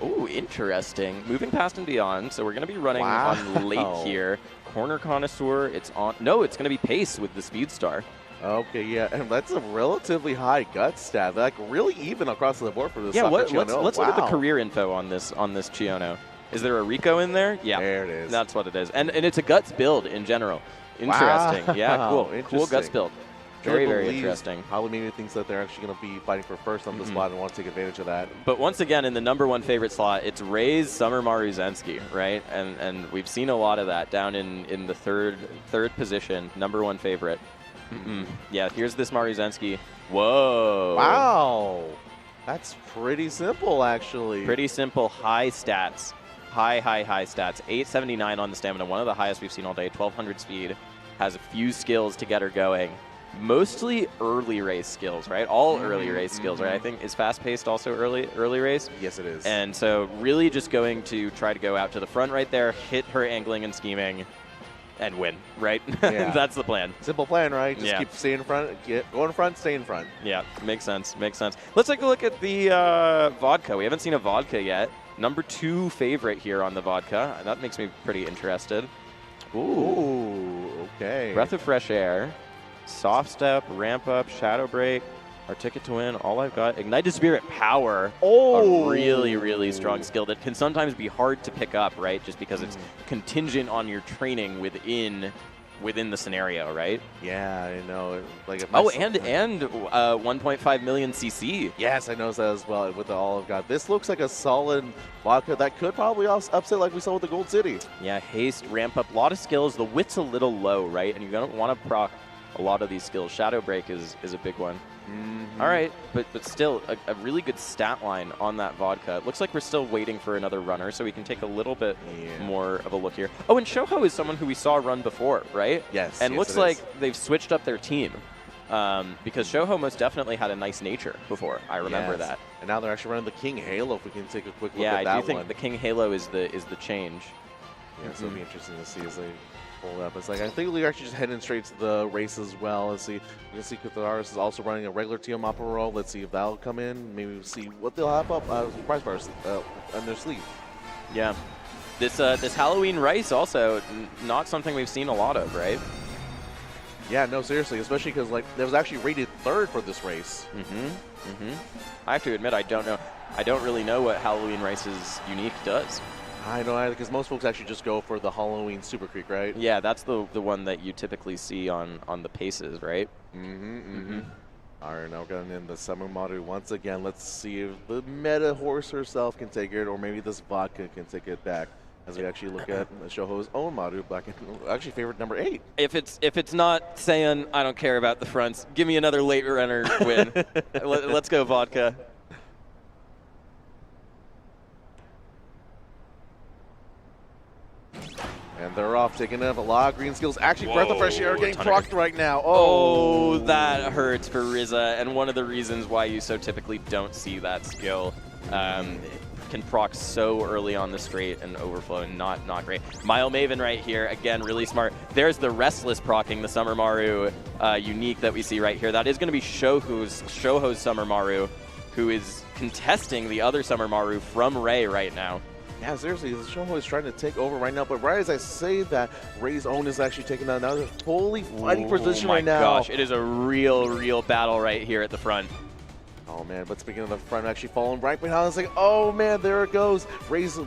Ooh, interesting. Moving past and beyond. So we're going to be running Wow. on late here. Corner Connoisseur, it's on. No, it's going to be Pace with the Speed Star. Okay, yeah, and that's a relatively high gut stat. Like really even across the board for this. Yeah, Sakura Chiono. let's look at the Wow. career info on this Chiono. Is there a Rico in there? Yeah, There it is. That's what it is, and it's a guts build in general. Interesting. Wow. Yeah, cool. Cool Interesting. guts build. Very interesting. Probably maybe thinks that they're actually going to be fighting for first on the spot and want to take advantage of that. But once again, in the #1 favorite slot, it's Ray's Summer Maru Zensky, right? And we've seen a lot of that down in the third position, #1 favorite. Yeah, here's this Maru Zensky. Whoa. Wow. That's pretty simple, actually. Pretty simple, high stats. High stats. 879 on the stamina, one of the highest we've seen all day. 1200 speed. Has a few skills to get her going. Mostly early race skills, right? All early race skills, right? I think is fast-paced also early race. Yes, it is. And so really just going to try to go out to the front right there, hit her angling and scheming, and win, right? Yeah. That's the plan. Simple plan, right? Just Yeah. keep staying in front, go in front, stay in front. Yeah, makes sense. Let's take a look at the vodka. We haven't seen a vodka yet. #2 favorite here on the vodka. That makes me pretty interested. Ooh, okay. Breath of fresh air, soft step, ramp up, shadow break, our ticket to win. All I've got, ignited spirit power. Oh, A really strong skill that can sometimes be hard to pick up, right? Just because it's contingent on your training within the scenario, right? Yeah, I know. Like if Oh, and 1.5 million CC. yes, I noticed that as well with the all I've got. This looks like a solid vodka that could probably also upset like we saw with the Gold City. Yeah, haste, ramp up, a lot of skills. The width's a little low, right? And you're gonna want to proc a lot of these skills. Shadow break is a big one. All right, but still a really good stat line on that vodka. It looks like we're still waiting for another runner, so we can take a little bit more of a look here. Oh, and Shoho is someone who we saw run before, right? Yes. And yes, looks it like is. they've switched up their team because Shoho most definitely had a nice nature before. I remember Yes. that. And now they're actually running the King Halo. If we can take a quick look Yeah, at that I do think one. the King Halo is the change. Yeah, so it'll be interesting to see as they pull up. It's like I think we're actually just heading straight to the race as well. Let's see. We can see Catharis is also running a regular TM Opera roll. Let's see if that'll come in. Maybe we'll see what they'll have up surprise bars on their sleeve. Yeah. This Halloween rice also not something we've seen a lot of, right? Yeah, no, seriously, especially because like it was actually rated 3rd for this race. I have to admit I don't know. I don't really know what Halloween rice's unique does. I don't know, because most folks actually just go for the Halloween Super Creek, right? Yeah, that's the one that you typically see on the paces, right? All right, now we're going in the Summer Maru once again. Let's see if the meta horse herself can take it, or maybe this vodka can take it back. As we actually look at Shoho's own Maru, actually favorite #8. If it's not saying I don't care about the fronts, give me another late runner win. Let's go vodka. And they're off, taking up a lot of green skills. Actually, Breath of Fresh Air Whoa, getting ton of procced right now. Oh, that hurts for Rizza, and one of the reasons why you so typically don't see that skill. Can proc so early on the straight and overflow, and not great. Mile Maven right here, again, really smart. There's the Restless procking, the Summer Maru unique that we see right here. That is going to be Shoho's Summer Maru, who is contesting the other Summer Maru from Ray right now. Yeah, seriously, the Shoho is trying to take over right now, but right as I say that, Ray's own is actually taking out another totally fighting position right now. Oh my gosh, it is a real battle right here at the front. Oh man, but speaking of the front, actually falling right behind, it's like, oh man, there it goes. Ray's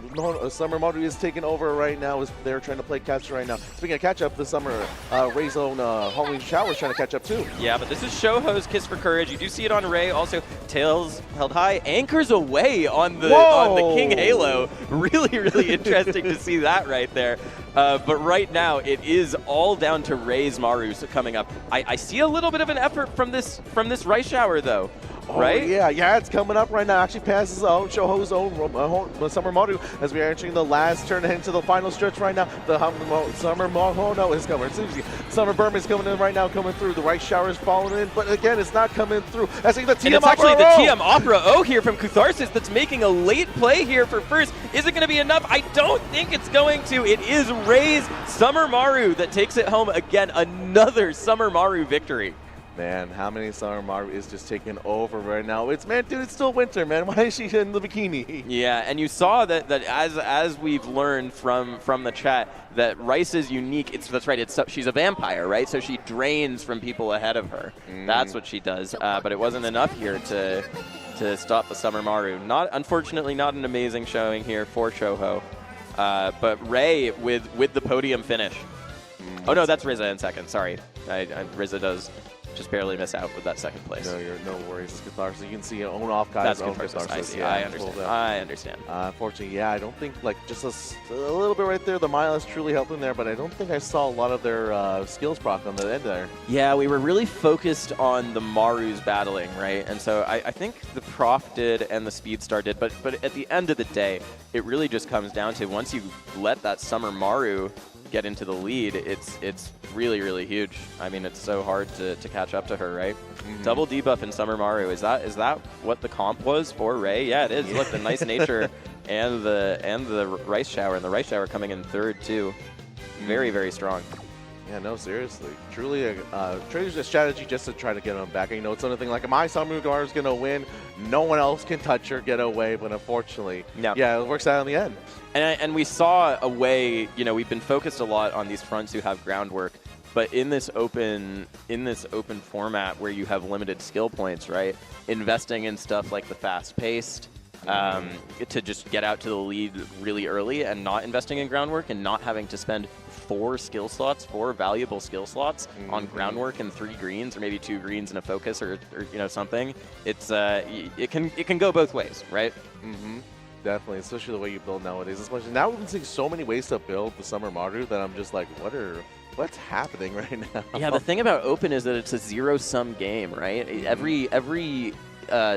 Summer Maru is taking over right now. They're trying to play catch right now. Speaking of catch up, this summer, Ray's own Halloween Shower is trying to catch up too. Yeah, but this is Shoho's Kiss for Courage. You do see it on Ray. Also, tails held high, anchors away on the King Halo. Really interesting to see that right there. But right now, it is all down to Ray's Maru coming up. I see a little bit of an effort from this Rice Shower though. Right? Oh, yeah, it's coming up right now. Actually passes Shoho's own Summer Maru as we are entering the last turn and into the final stretch right now. The Summer Maru is coming. Summer Burma is coming in right now, coming through. The Rice Shower is falling in, but again, it's not coming through. That's the TM and it's actually the TM Opera O here from Catharsis that's making a late play here for first. Is it going to be enough? I don't think it's going to. It is Ray's Summer Maru that takes it home again. Another Summer Maru victory. Man, how many Summer Maru is just taking over right now? Man, dude, it's still winter, man. Why is she in the bikini? Yeah, and you saw that as we've learned from the chat, that Rice is unique. That's right. She's a vampire, right? So she drains from people ahead of her. That's what she does. But it wasn't enough here to stop the Summer Maru. Unfortunately, not an amazing showing here for Shoho. But Ray with the podium finish. Oh no, that's Rizza in second. Sorry, Rizza does just barely miss out with that second place. No worries. It's catharsis. You can see your own OffKai's own catharsis. I understand. I understand. Unfortunately, yeah, I don't think just a little bit right there. The mile is truly helping there, but I don't think I saw a lot of their skills proc on the end there. Yeah, we were really focused on the Marus battling, right? And so I think the Prof did and the Speedstar did, but at the end of the day, it really just comes down to once you let that Summer Maru get into the lead, it's really, really huge. I mean, it's so hard to catch up to her, right? Double debuff in Summer Maru. Is that what the comp was for Ray? Yeah, it is. Look, the nice nature and the Rice Shower, and the Rice Shower coming in third too. Very, very strong. Yeah, no, seriously. Truly a strategy just to try to get him back. You know, it's something like, my Summer Maru is going to win. No one else can touch her, get away. But unfortunately, yeah, it works out in the end. And we saw a way, we've been focused a lot on these fronts who have groundwork. But in this open format where you have limited skill points, right? Investing in stuff like the fast-paced, to just get out to the lead really early, and not investing in groundwork and not having to spend 4 valuable skill slots on groundwork and 3 greens, or maybe 2 greens and a focus, or something. It's it can go both ways, right? Definitely, especially the way you build nowadays. Especially now, we've been seeing so many ways to build the Summer Maru that I'm just like, what's happening right now? Yeah, the thing about Open is that it's a zero-sum game, right? Every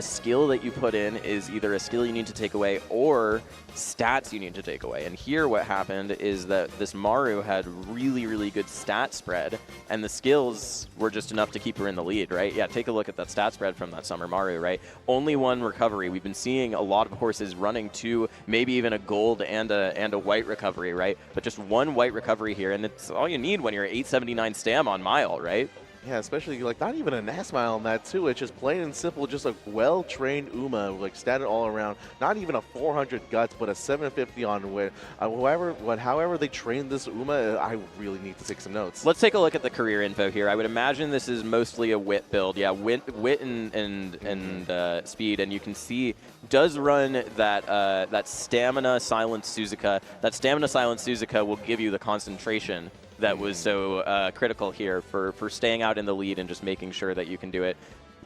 skill that you put in is either a skill you need to take away or stats you need to take away. And here what happened is that this Maru had really, really good stat spread, and the skills were just enough to keep her in the lead, right? Yeah, take a look at that stat spread from that Summer Maru, right? Only 1 recovery. We've been seeing a lot of horses running 2, maybe even a gold and a white recovery, right? But just 1 white recovery here, and it's all you need when you're 879 stam on mile, right? Yeah, especially not even a NAS mile on that too. It's just plain and simple, just a well-trained Uma, statted all around. Not even a 400 guts, but a 750 on wit. However they trained this Uma, I really need to take some notes. Let's take a look at the career info here. I would imagine this is mostly a wit build. Yeah, wit and speed, and you can see does run that stamina silent Suzuka. That stamina silent Suzuka will give you the concentration that was so critical here for staying out in the lead and just making sure that you can do it.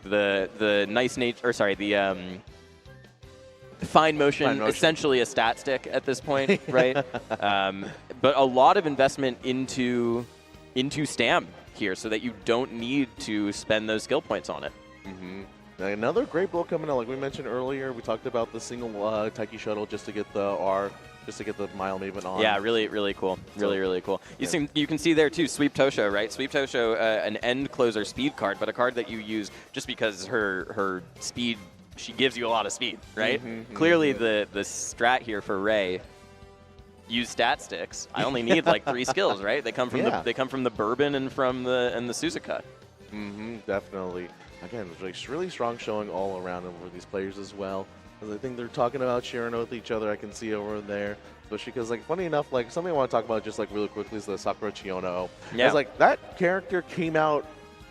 The nice nature, or sorry, the fine motion, essentially a stat stick at this point, right? But a lot of investment into stam here so that you don't need to spend those skill points on it. Now, another great build coming out, like we mentioned earlier. We talked about the single Taiki shuttle just to get the R. Just to get the mile movement on. Yeah, really, really cool. Really cool. You can see there too, Sweep Tosho, right? Sweep Tosho, an end closer speed card, but a card that you use just because her speed, she gives you a lot of speed, right? Clearly the strat here for Ray, use stat sticks. I only need like 3 skills, right? They come from the Bourbon and from the Suzuka. Definitely. Again, it's really strong showing all around over these players as well. I think they're talking about sharing with each other. I can see over there, especially because, funny enough, something I want to talk about just really quickly is the Sakura Chiono. Yeah. It's that character came out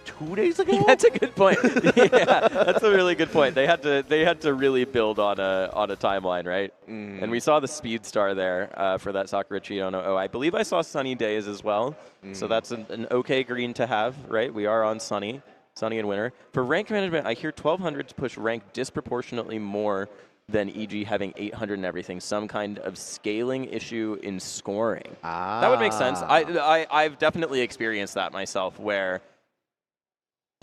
2 days ago. That's a good point. Yeah, that's a really good point. They had to really build on a timeline, right? And we saw the Speed Star there for that Sakura Chiono. Oh, I believe I saw Sunny Days as well. So that's an okay green to have, right? We are on Sunny and winter. For rank management, I hear 1200 to push rank disproportionately more than e.g. having 800 and everything. Some kind of scaling issue in scoring. That would make sense. I've definitely experienced that myself, where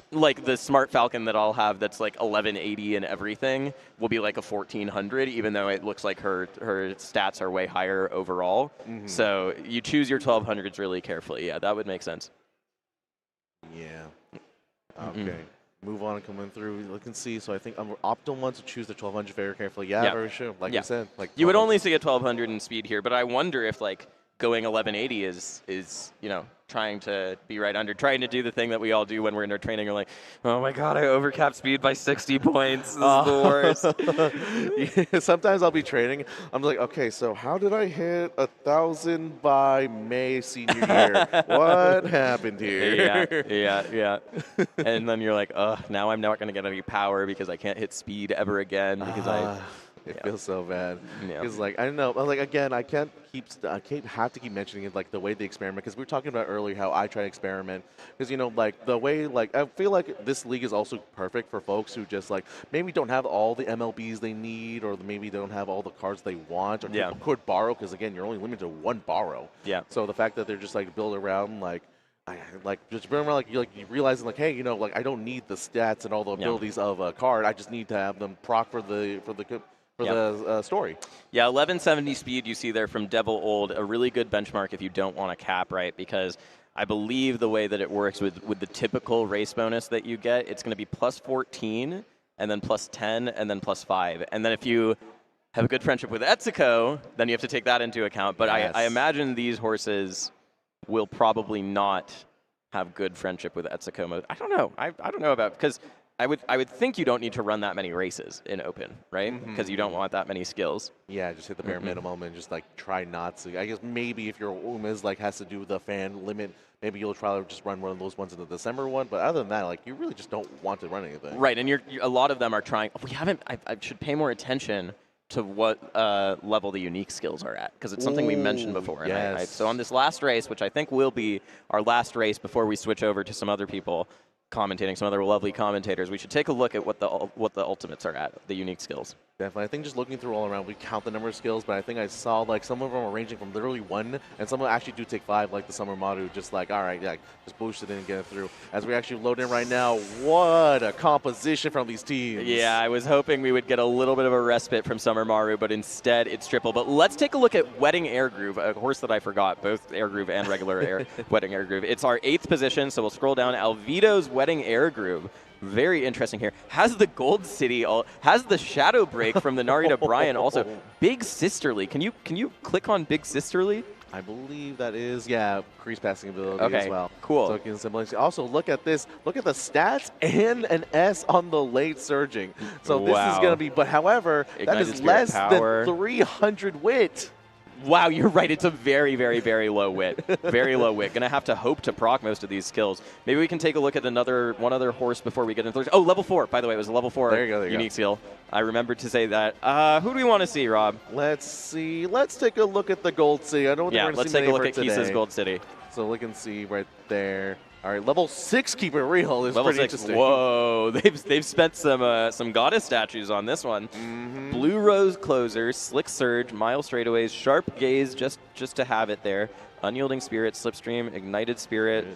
the Smart Falcon that I'll have that's 1180 and everything will be a 1400, even though it looks like her stats are way higher overall. So you choose your 1200s really carefully. Yeah, that would make sense. Yeah. Okay. Move on and coming through. Look and see. So I think Optim wants to choose the 1200 very carefully. Yeah, very sure. Like you said. You would only see a 1200 in speed here, but I wonder if going 1180 is you know, trying to be right under, trying to do the thing that we all do when we're in our training. We're like, oh my god, I overcapped speed by 60 points. This is the worst. Yeah, sometimes I'll be training. I'm like, okay, so how did I hit 1,000 by May senior year? What happened here? Yeah. And then you're like, now I'm not going to get any power because I can't hit speed ever again because It feels so bad. Yeah. Because like I don't know, like again, I have to keep mentioning it, like the way they experiment. Because we were talking about earlier how I try to experiment. Because you know, like the way, like I feel like this league is also perfect for folks who just like maybe don't have all the MLBs they need, or maybe they don't have all the cards they want, or could borrow. Because again, you're only limited to one borrow. Yeah. So the fact that they're just like build around just remember, like you realizing, like, hey, you know, like I don't need the stats and all the abilities of a card. I just need to have them proc for the story. Yeah, 1170 speed you see there from Devil Old, a really good benchmark if you don't want to cap, right? Because I believe the way that it works with the typical race bonus that you get, it's going to be plus 14 and then plus 10 and then plus 5. And then if you have a good friendship with Etsuko, then you have to take that into account. But I imagine these horses will probably not have good friendship with Etsuko mode. I don't know. I don't know about, because I would think you don't need to run that many races in Open, right? Because you don't want that many skills. Yeah, just hit the bare minimum and just like try not to. I guess maybe if your Uma's like has to do the fan limit, maybe you'll try to just run one of those ones in the December one. But other than that, like you really just don't want to run anything. Right, and a lot of them are trying. We haven't. I should pay more attention to what level the unique skills are at, because it's something we mentioned before. Yes. So on this last race, which I think will be our last race before we switch over to some other people commentating, some other lovely commentators, we should take a look at what the ultimates are at, the unique skills. Definitely. I think just looking through all around, we count the number of skills, but I think I saw like some of them are ranging from literally 1, and some of them actually do take 5, like the Summer Maru, just like, all right, yeah, just boost it in and get it through. As we actually load in right now, what a composition from these teams. Yeah, I was hoping we would get a little bit of a respite from Summer Maru, but instead it's triple. But let's take a look at Wedding Air Groove, a horse that I forgot, both Air Groove and regular Wedding Air Groove. It's our 8th position, so we'll scroll down. Alvido's Wedding Air Groove. Very interesting here. Has the Gold City, has the Shadow Break from the Narita Brian also. Big Sisterly. Can you click on Big Sisterly? I believe that is, crease passing ability as well. Cool. So it can symbolize. Also, look at this. Look at the stats and an S on the late surging. So this is going to be, but however, Ignited that is Spirit less power. than 300 wit. Wow, you're right. It's a very, very, very low wit. Very low wit. Gonna have to hope to proc most of these skills. Maybe we can take a look at one other horse before we get into. Oh, level 4. By the way, it was a level 4 there you go, unique skill. I remembered to say that. Who do we want to see, Rob? Let's see. Let's take a look at the Gold City. I don't think we're going to let's see take a look many at Kisa's Gold City. So look and see right there. All right, level 6, keep it real. Is level pretty 6. Interesting. Whoa, they've spent some goddess statues on this one. Blue Rose Closer, Slick Surge, Mile Straightaways, Sharp Gaze just to have it there. Unyielding Spirit, Slipstream, Ignited Spirit,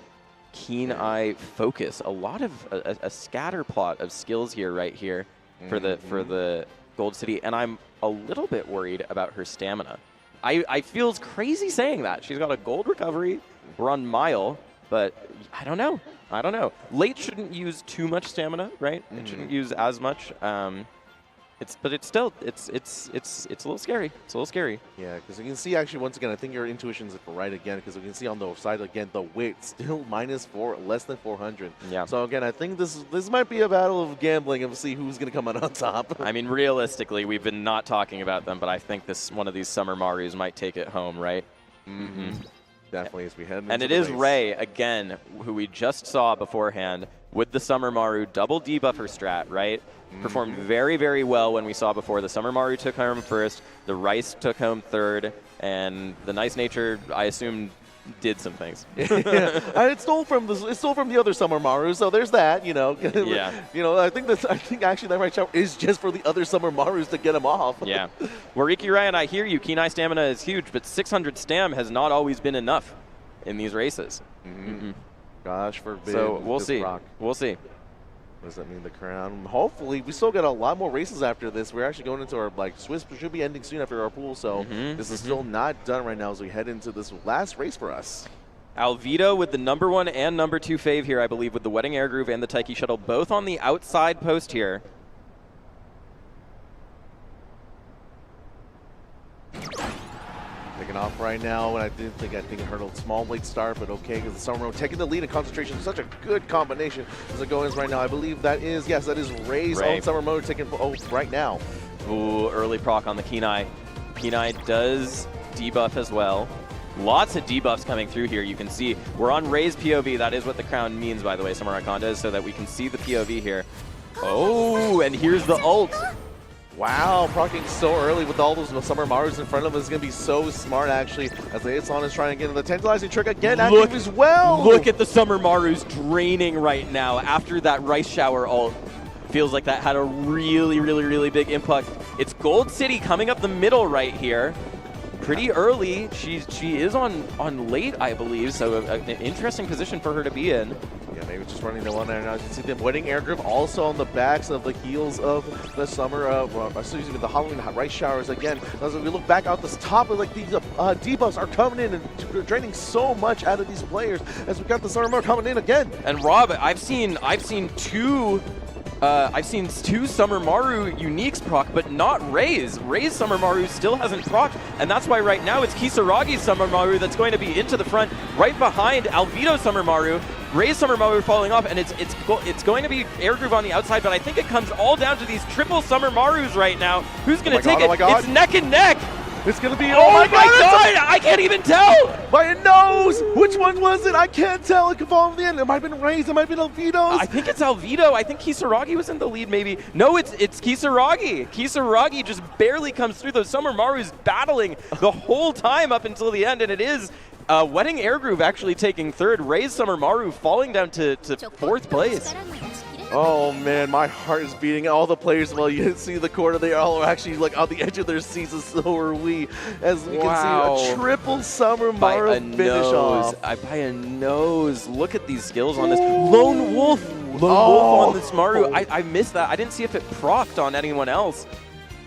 Keen Eye, Focus. A lot of a scatter plot of skills here, right here, for the Gold City, and I'm a little bit worried about her stamina. I feels crazy saying that. She's got a gold recovery, run Mile. But I don't know. Late shouldn't use too much stamina, right? It shouldn't use as much. It's a little scary. It's a little scary. Yeah, because you can see actually once again, I think your intuition's right again, because we can see on the side again the wit still -4, less than 400. Yeah. So again, I think this might be a battle of gambling and see who's going to come out on top. I mean, realistically, we've been not talking about them, but I think one of these Summer Marus might take it home, right? Definitely as we head into and it the is race. Ray, again, who we just saw beforehand with the Summer Maru double debuffer strat, right? Performed very, very well when we saw before. The Summer Maru took home first, the Rice took home third, and the Nice Nature, I assume, did some things. And it stole from the other Summer Maru, so there's that, you know. Yeah. You know, I think actually that right shout is just for the other Summer Marus to get them off. Yeah. Wariki Ryan, I hear you. Keen Eye stamina is huge, but 600 stam has not always been enough in these races. Gosh forbid. So we'll see. Rock. We'll see. What does that mean, the crown? Hopefully, we still got a lot more races after this. We're actually going into our, Swiss should be ending soon after our pool, so this is still not done right now as we head into this last race for us. Alvido with the number 1 and number 2 fave here, I believe, with the Wedding Air Groove and the Taiki Shuttle, both on the outside post here. Taking off right now, and I think it hurdled small late start, but okay, because the Summer taking the lead in concentration. Such a good combination as it goes right now. I believe that is, yes, that is Ray's own Summer Mode taking right now. Ooh, early proc on the Kenai. Kenai does debuff as well. Lots of debuffs coming through here. You can see we're on Ray's POV. That is what the crown means, by the way, Samurai Conda, is so that we can see the POV here. Oh, and here's the ult. Wow, proccing so early with all those Summer Marus in front of him is going to be so smart, actually, as the Aeson is trying to get in the tantalizing trick again, active as well. Look at the Summer Marus draining right now after that Rice Shower ult. Feels like that had a really big impact. It's Gold City coming up the middle right here. Pretty early. She is on late, I believe, so an interesting position for her to be in. Yeah, maybe just running the one there now. You can see them wedding air grip also on the backs of the heels of the Summer, excuse me, the Halloween Rice Showers again. As we look back out this top, like these debuffs are coming in and draining so much out of these players as we got the Summer coming in again. And Rob, I've seen two Summer Maru uniques proc, but not Ray's. Ray's Summer Maru still hasn't proc, and that's why right now it's Kisaragi's Summer Maru that's going to be into the front, right behind Alvido's Summer Maru. Ray's Summer Maru falling off, and it's going to be air groove on the outside, but I think it comes all down to these triple Summer Marus right now. Who's going to take it? It's neck and neck. It's going to be, oh my God, I can't even tell. By a nose. Which one was it? I can't tell. It could fall in the end. It might have been Ray's. It might have been Alvido's. I think it's Alvido. I think Kisaragi was in the lead maybe. No, it's Kisaragi. Kisaragi just barely comes through. Those Summer Marus battling the whole time up until the end, and it is Wedding Air Groove actually taking third. Ray's Summer Maru falling down to fourth place. Oh man, my heart is beating. All the players, well, you see the corner, they all are actually like on the edge of their seats, and so are we. As we can see, a triple Summer Maru finish off. By a nose. Look at these skills on this. Lone Wolf. Lone Wolf on this Maru. I missed that. I didn't see if it procced on anyone else.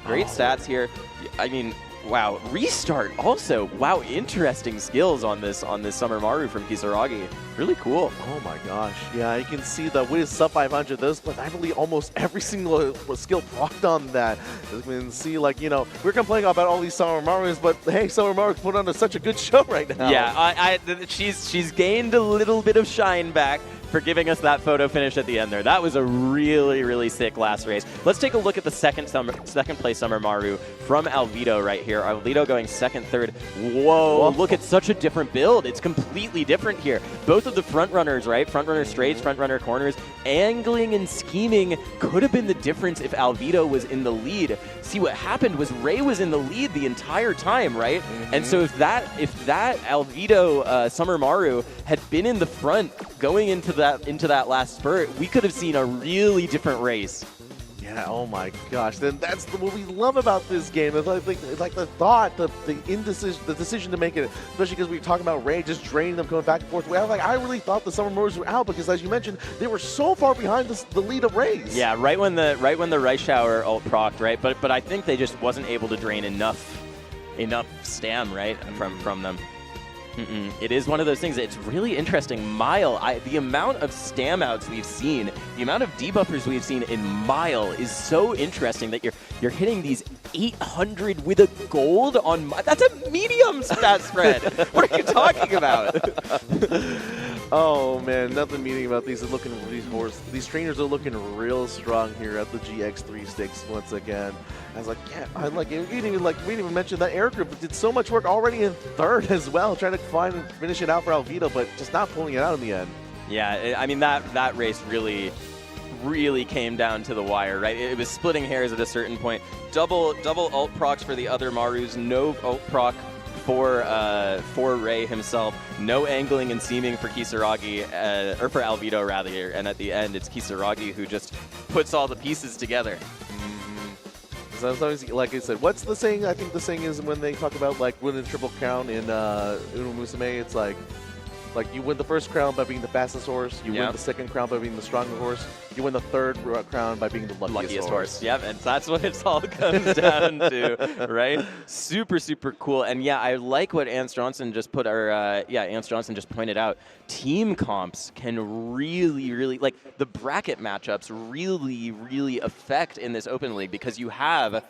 Great stats here. I mean, wow. Restart also. Wow, interesting skills on this Summer Maru from Kisaragi. Really cool. Oh my gosh. Yeah, you can see that with sub 500, those, but I believe almost every single skill procced on that. As you can see, like, you know, we're complaining about all these Summer Marus, but hey, Summer Maru put on such a good show right now. Yeah, she's gained a little bit of shine back for giving us that photo finish at the end there. That was a really sick last race. Let's take a look at the second place Summer Maru from Alvido right here. Alvido going second, third. Whoa, look at such a different build. It's completely different here. Both of the front runners, right? Front runner straights, front runner corners. Angling and scheming could have been the difference if Alvido was in the lead. See, what happened was Ray was in the lead the entire time, right? And so if that Alvido Summer Maru had been in the front going into that last spurt, we could have seen a really different race. Yeah, oh my gosh. Then that's what we love about this game. It's like the thought, the indecision, the decision to make it, especially because we were talking about Ray just draining them, going back and forth. I really thought the Summer Marus were out because, as you mentioned, they were so far behind the lead of Ray's. Yeah, right when the Rice Shower ult procced, right? But I think they just wasn't able to drain enough stam, right, from them. It is one of those things. It's really interesting. Mile, the amount of stam outs we've seen, the amount of debuffers we've seen in Mile is so interesting that you're hitting these 800 with a gold on. That's a medium stat spread. What are you talking about? Oh man, nothing meaning about these. These trainers are looking real strong here at the GX3 sticks once again. I was like, yeah, we didn't even mention that air group did so much work already in third as well, trying to find and finish it out for Alvido, but just not pulling it out in the end. Yeah, I mean that race really came down to the wire, right? It was splitting hairs at a certain point. Double ult procs for the other Marus, no ult proc for Ray himself, no angling and seaming for Kisaragi, or for Alvido rather, and at the end it's Kisaragi who just puts all the pieces together. Sometimes, like I said, what's the saying? I think the saying is when they talk about like winning Triple Crown in Umamusume, it's like you win the first crown by being the fastest horse, you win the second crown by being the stronger horse, you win the third crown by being the luckiest horse. Yep, and that's what it all comes down to, right? Super cool. And yeah, I like what Ance Johnson just pointed out. Team comps can really, like the bracket matchups really affect in this open league because you have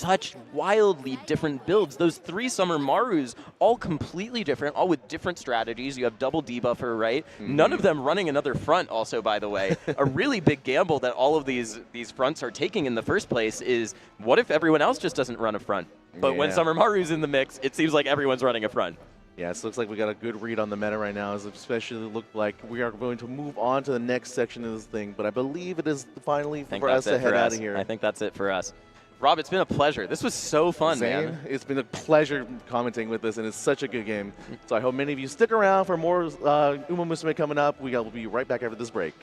such wildly different builds. Those 3 Summer Marus, all completely different, all with different strategies. You have double debuffer, right? None of them running another front also, by the way. A really big gamble that all of these fronts are taking in the first place is, what if everyone else just doesn't run a front? But when Summer Maru's in the mix, it seems like everyone's running a front. Yeah, it looks like we got a good read on the meta right now, especially look like we are going to move on to the next section of this thing, but I believe it is finally for us to head out of here. I think that's it for us. Rob, it's been a pleasure. This was so fun, man. It's been a pleasure commenting with this, and it's such a good game. So I hope many of you stick around for more Umamusume coming up. We'll be right back after this break.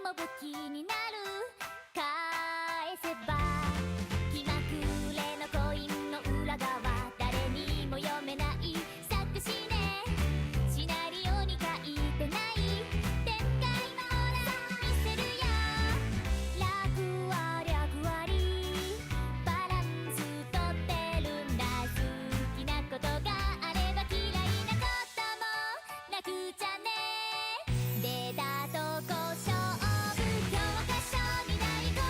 も武器になる返せば気まぐれのコインの裏側誰にも読めない作詞ねシナリオに書いてない展開もほら見せるよ楽は略割バランスとってるんだ好きなことがあれば嫌いなこともなくちゃね出たとこ勝負教科書にない答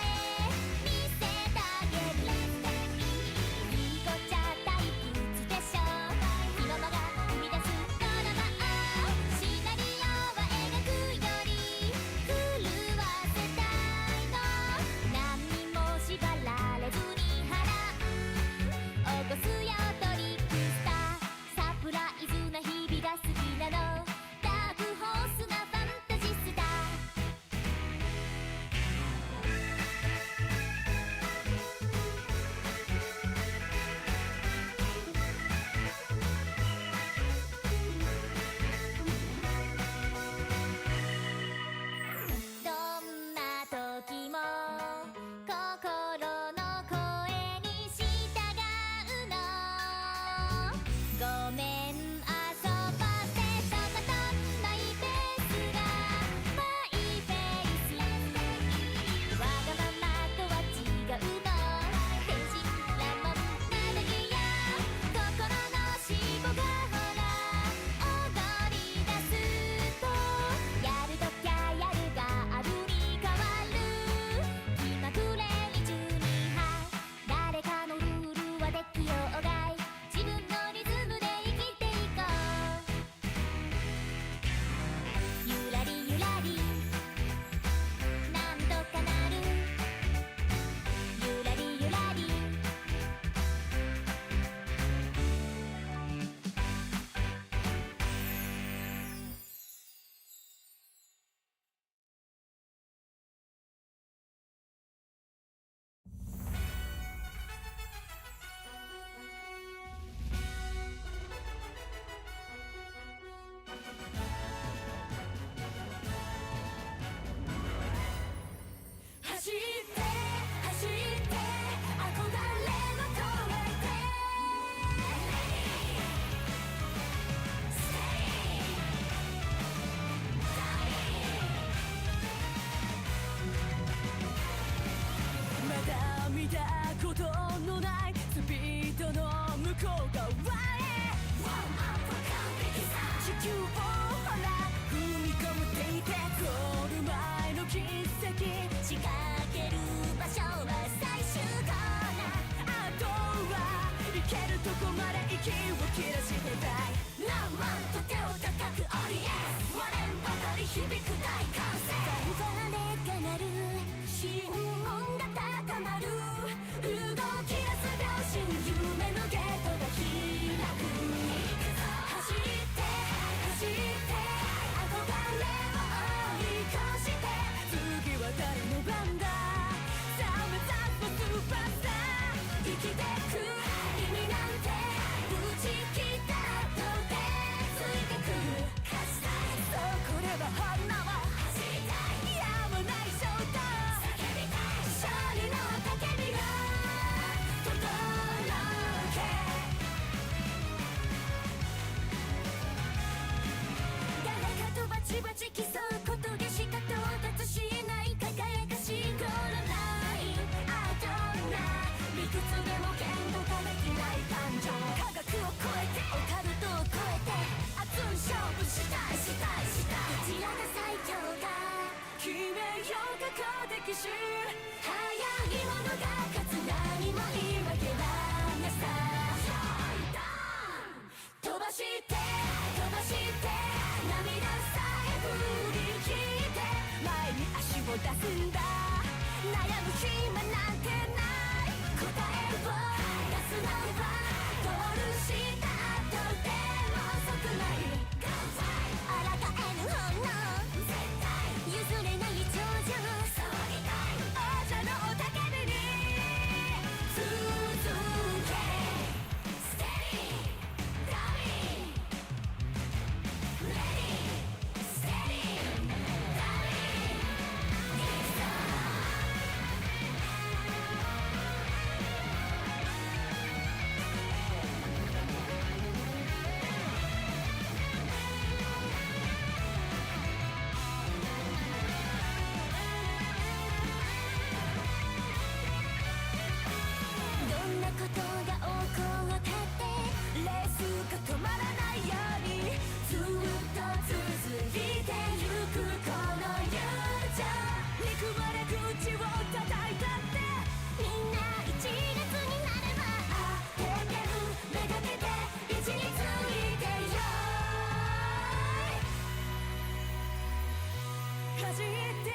え見せてあげるぎこちゃ退屈でしょ気ままが生み出すドラマシナリオは描くより狂わせたいの何にも縛られずに波乱起こすよトリックスターサプライズな日々が好きなのダークホースなファンタジスタどんな時も心の声に従うのごめん遊ばせとことんマイペースがマイペースわがままとは違うの天真爛漫なだけや心の脂肪がほら踊り出すとやるときゃやるがあるに変わる気まぐれに12杯誰かのルールは適用外自分のリズムで生きていこうゆらりゆらりなんとかなるゆらりゆらり走って走って憧れを超えてまだ見たことのないスピードの向こう側へ地球をほら踏み込むっていてゴール前の奇跡仕掛ける場所は最終コーナーあとはいけるとこまで息を切らしてたい何万と手を高く折り割れんばかり響く大歓声ファンファーレが鳴る心音が高まる動き出す秒針夢のゲートが開く走って走って憧れを追い越して次は誰の番ださあ目指すスーパースター生きてく意味なんてぶち切った後でついてくる勝ちたいそうこれは本能走りたいやまない衝動叫びたい勝利の叫びが届け誰かとバチバチ競うことでしか到達しない輝かしいゴールラインあどんな理屈でも言語化できない感情科学を超えてオカルトを超えて熱い勝負したいしたいしたいどちらが最強か決めようかコーデ機種早いものが勝つ何も言い訳はなさ飛ばして飛ばして涙さえ振り切って前に足を出すんだ悩む暇なんてない答えを出すのはゴールした後でも遅くない抗えぬ本能絶対譲れない頂上騒ぎたい王者の雄たけびに続け Steady Dummy Ready Steady Dummy ことが起こってレースが止まらないようにずっと続いてゆくこの友情憎まれ口を叩いたってみんな1月になれば当ててるめがけて位置についてよ走って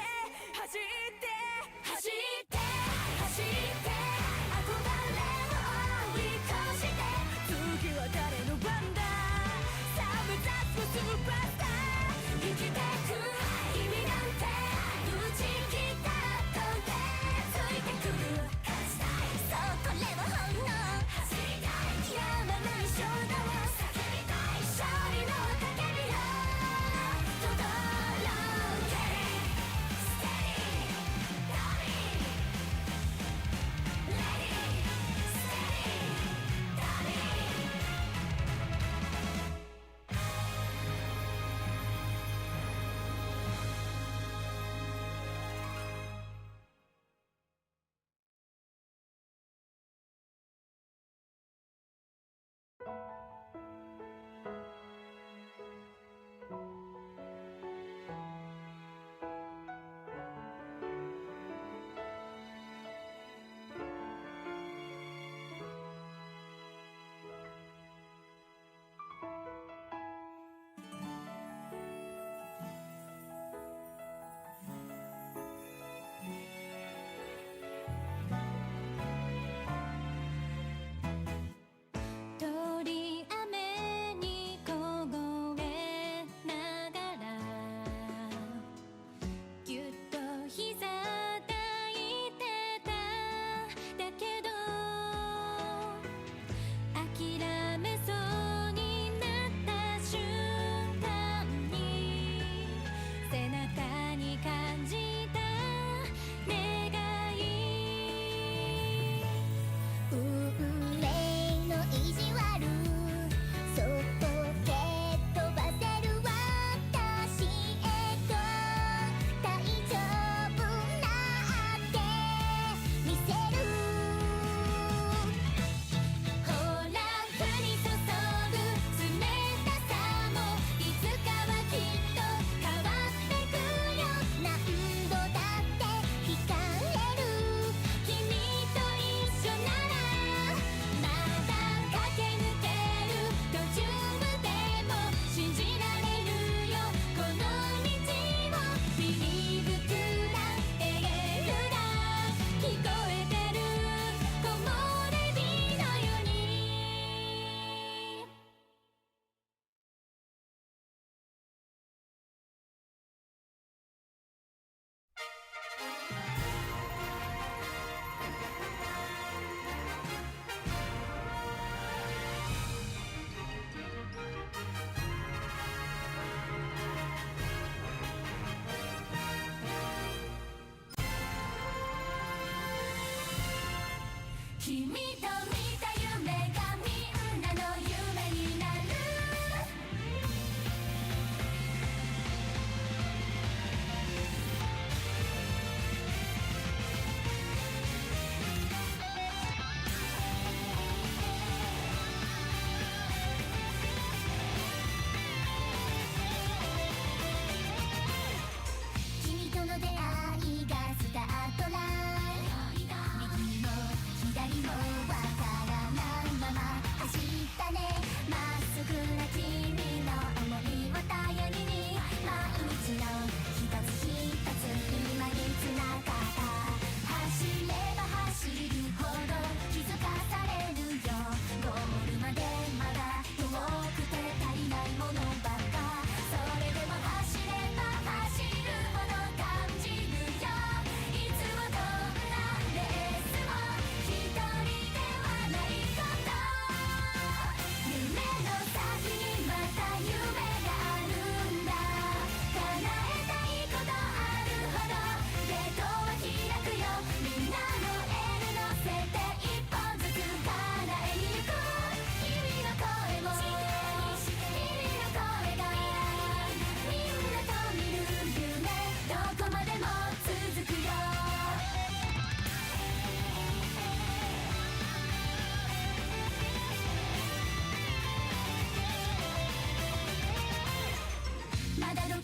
走って走って走って憧れを追い越して次は誰の番ださあ目指すスーパースター生きてく意味なんて打ち切った後でついてくる勝ちたいそうこれは本能走りたいやまない衝動を叫びたい勝利の叫びを届け鳥雨に凍えながらぎゅっと膝抱いてただけど諦めそうになった瞬間に背中に感じた願い運命の意地悪そっと蹴っ飛ばせる私へと大丈夫なって見せるほら降り注ぐ冷たさもいつかはきっと変わってくよ何度だって惹かれる君と一緒ならまだ駆け抜ける途中でも信じられるよこの道をビリーブクラエールが聞こえてる木漏れ日のように君と見た夢がみんなの夢になる君との出会いがスタートライン右も左も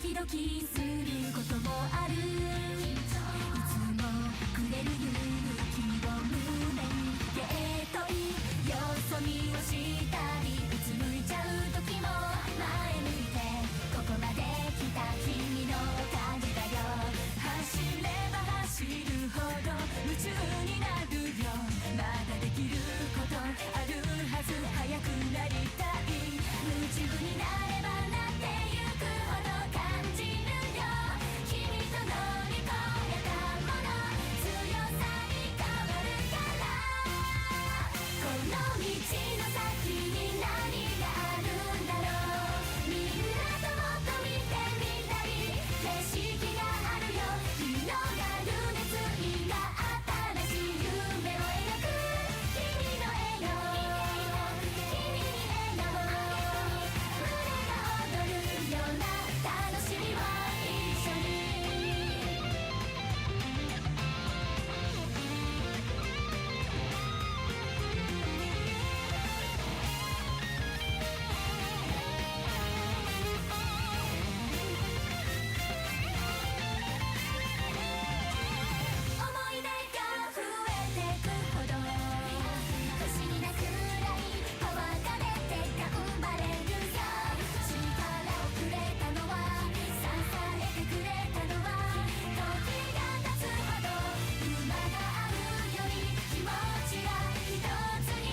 キドキすることもあるいつもくれる勇気を胸にゲートイよそ見をしたりうつむいちゃう時も前向いてここまで来た君のおかげだよ走れば走るほど夢中になるよまだできることあるはず早くなりたい夢中になればなってゆくほど感じるよ君と乗り越えたもの強さに変わるからこの道の先に何があるんだろうみんなともっと見てみたい景色があるよ広がる熱意が新しい夢を描く君の笑顔君に笑顔胸が踊るような楽しみを一緒に思い出が増えてくほど不思議なくらいパワーが出て頑張れるよ力をくれたのは支えてくれたのは時が経つほど馬が合うより気持ちが一つに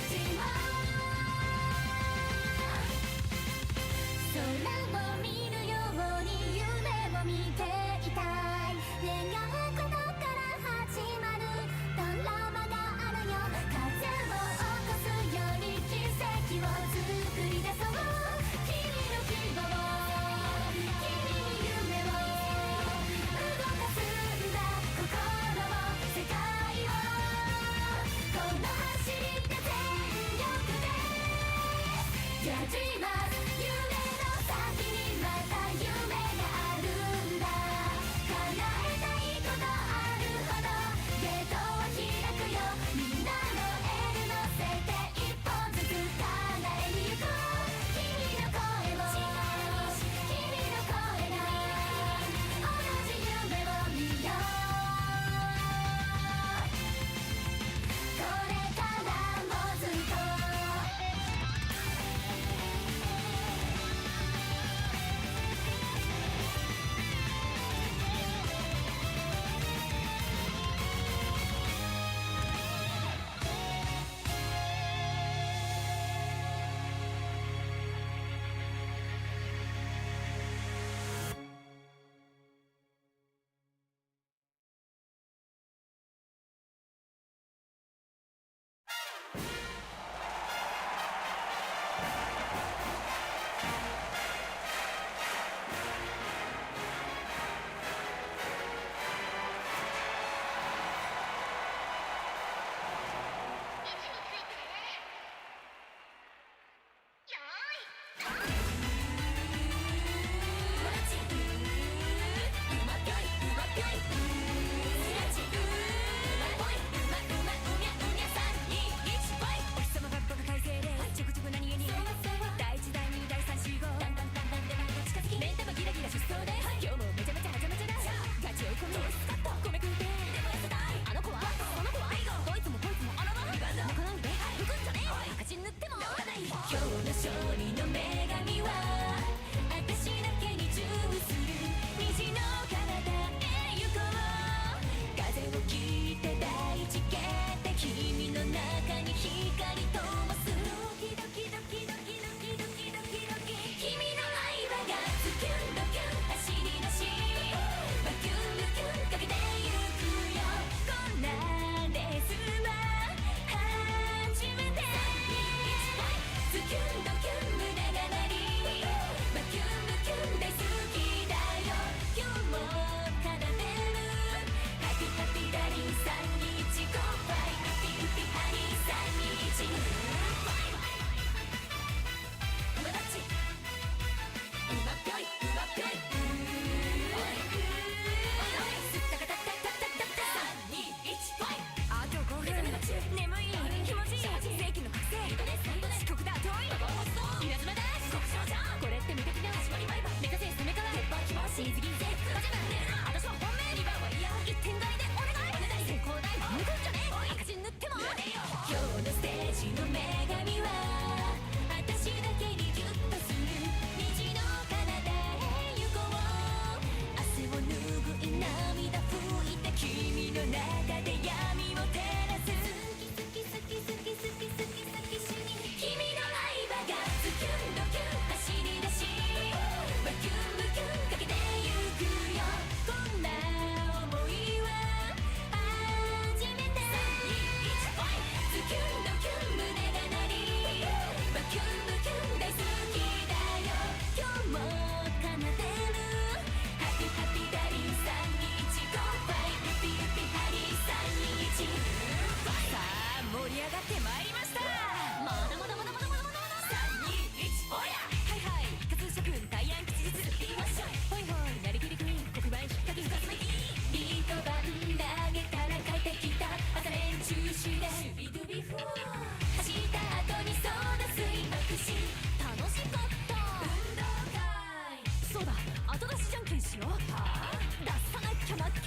じわ空を見るように夢を見ていたい願うことから始まるドラマがあるよ風を起こすように奇跡を作り出そう君の希望君に夢を動かすんだ心を世界をこの走りで全力で Yeah, dreamers 夢の先にまた夢があるんだ叶えたいこと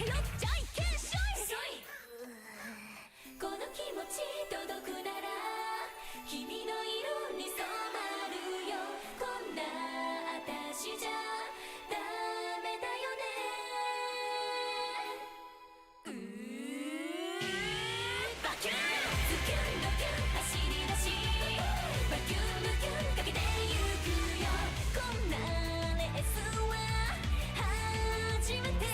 よじゃんけんしょいこの気持ち届くなら君の色に染まるよこんな私じゃダメだよねバキュンズキュンドキュン走り出しバキュンムキュンかけてゆくよこんなレースは初めて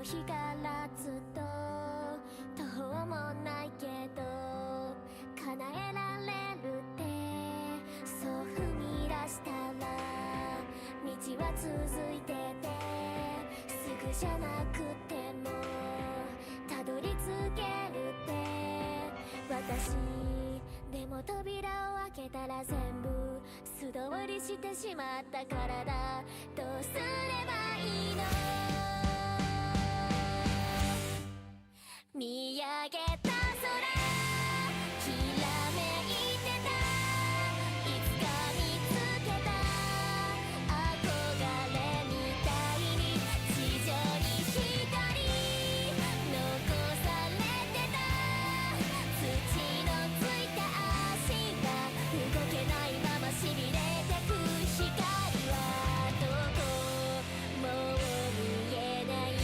日からずっと途方もないけど叶えられるってそう踏み出したら道は続いててすぐじゃなくてもたどり着けるって私でも扉を開けたら全部素通りしてしまったからだどうすればいいの見上げた空きらめいてたいつか見つけた憧れみたいに地上に一人残されてた土のついた足が動けないまましびれてく光はどこもう見えない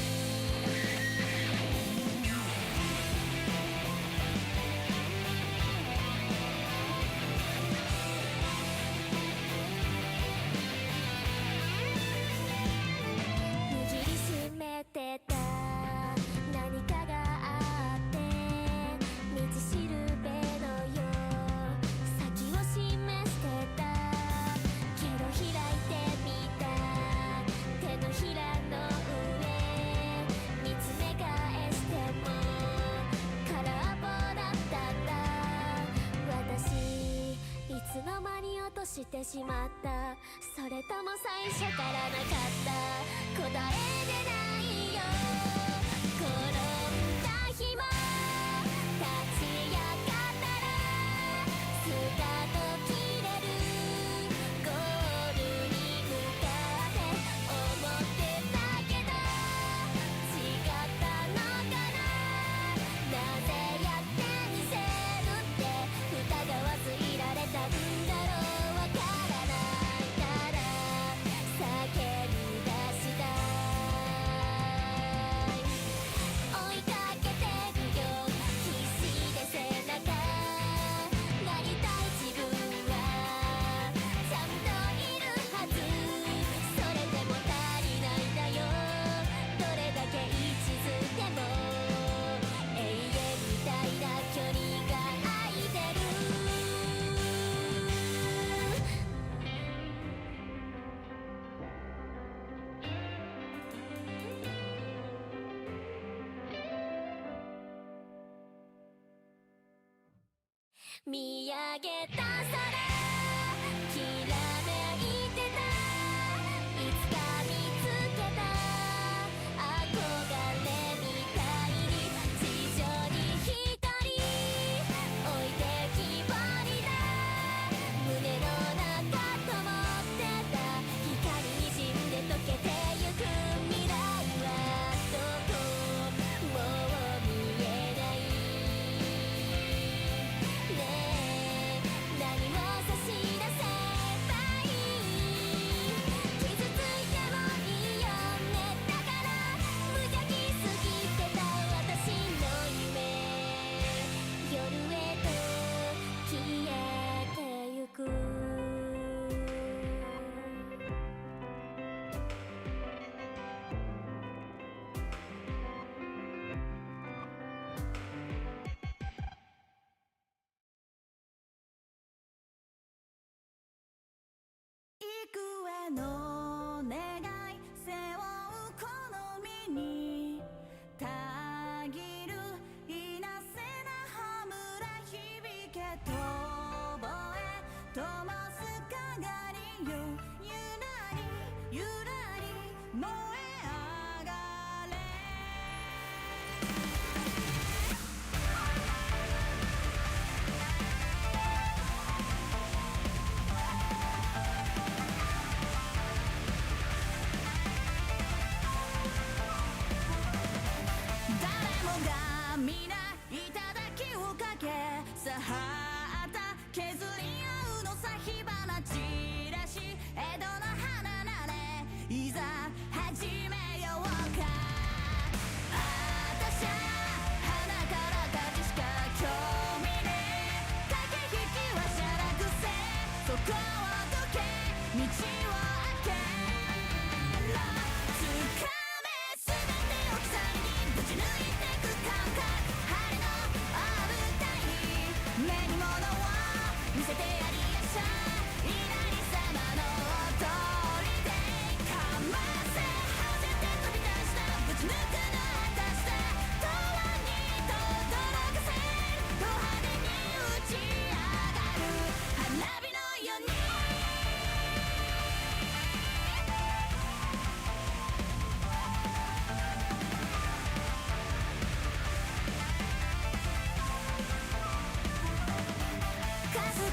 握りしめてた何かがあって道しるべのよう先を示してたけど開いてみた手のひらの上見つめ返しても空っぽだったんだ私いつの間に落としてしまったそれとも最初からなかった答えでないよ転んだ日も立ち上がったらスタート切れるゴールに向かって思ってたけど違ったのかななぜやってみせるって疑わずいられたんだろうわからないから叫び出したい追いかけてるよ必死で背中なりたい自分はちゃんといるはずそれでも足りないんだよどれだけ一途でも永遠みたいな距離が空いてる見上げた空きらめいてたいつか見つけた憧れみたいに地上に一人置いてきぼりだ胸の中と思ってた光にじんで溶けてゆく未来はどこもう見えないねえ何を差し出せばいい傷ついてもいいよねだから無邪気すぎてた私の夢夜へと消えてゆく幾重の願い背負うこの身にたぎるいなせな羽村響け遠吠え灯す鏡よゆらりゆらり燃え上がれ「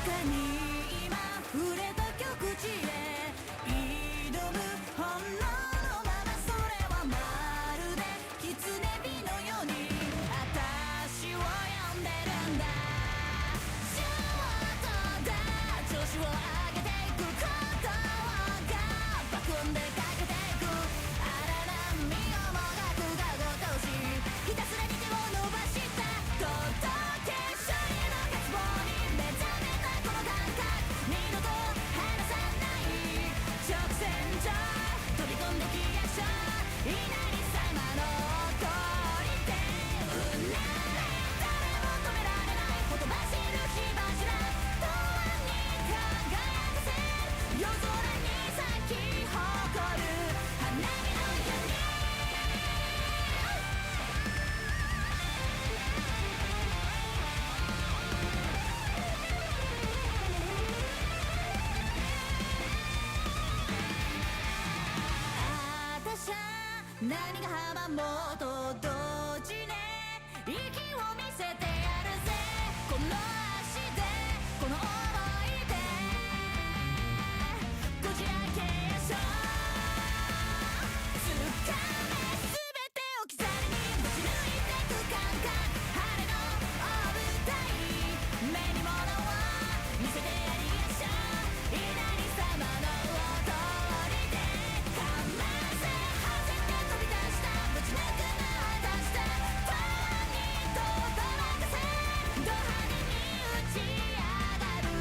かに今触れた極地へ挑む本能のままそれはまるで狐火のように私を呼んでるんだショートだ調子を上げていくことが爆音でかけていくあらら身をもがくがごとしひたすらに手を伸ばしたとっとけ勝利の渇望に目覚めたこの感覚二度と離さない直線上飛び込んできやしょ稲荷様の通りでうなれ誰も止められないほとばしる火柱永遠に輝かせ夜空に咲き誇る花火のようにあたしゃ何が阻もうと同時ね息を見せてやるぜこの足でこの想いでこじ開けやしょ掴め全て置き去りにぶち抜いてく感覚晴れの大舞台目に物を見せてやりやしょ稲荷様の通りでかませはぜて飛び出したぶち抜くのを出したファンにとどろかせド派手に打ち上がる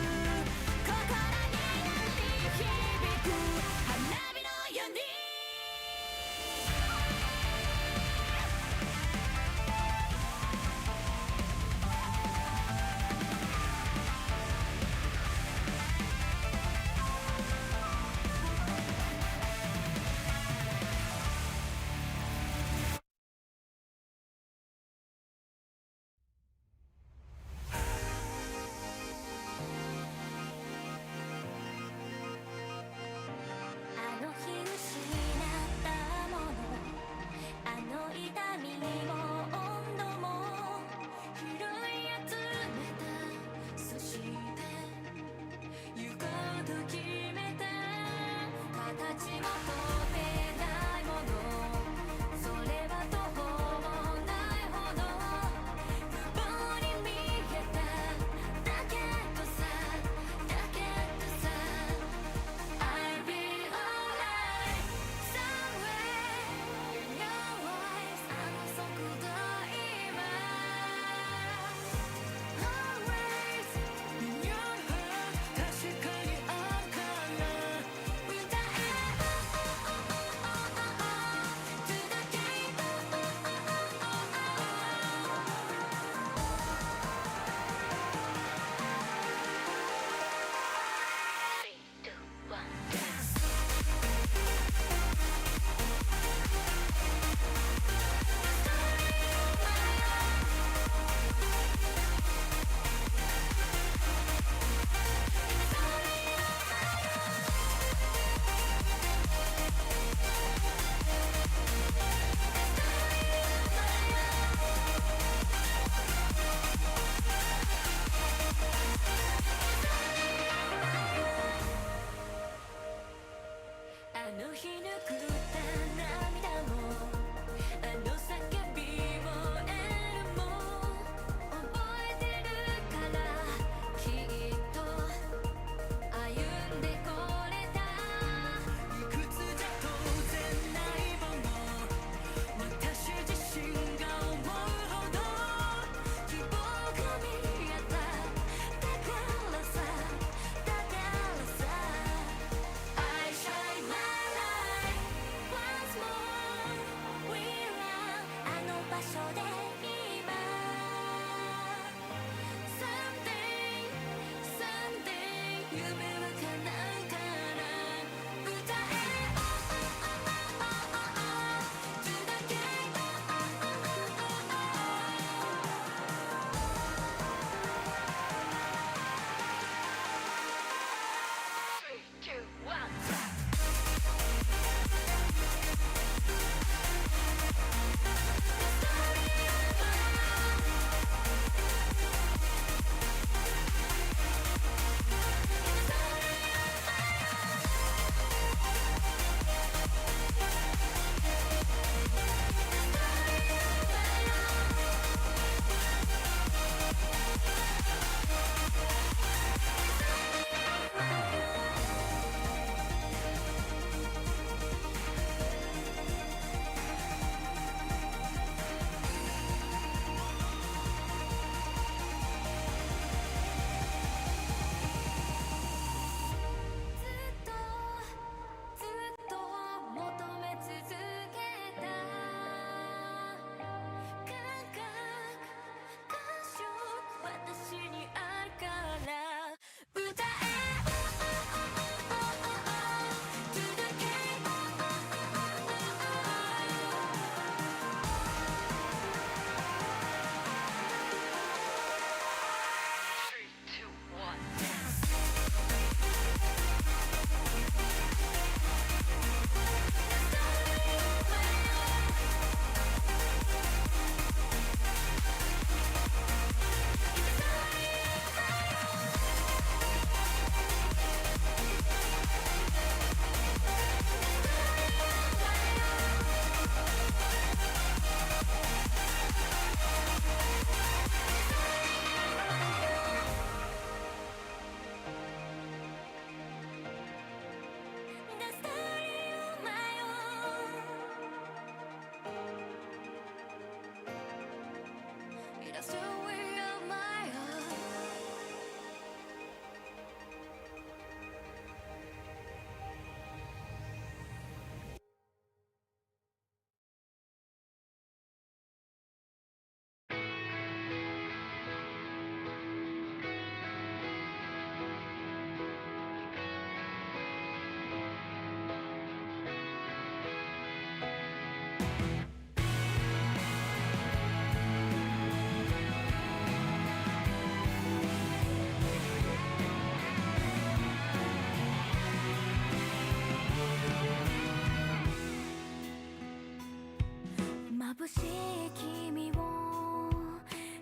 眩しい君を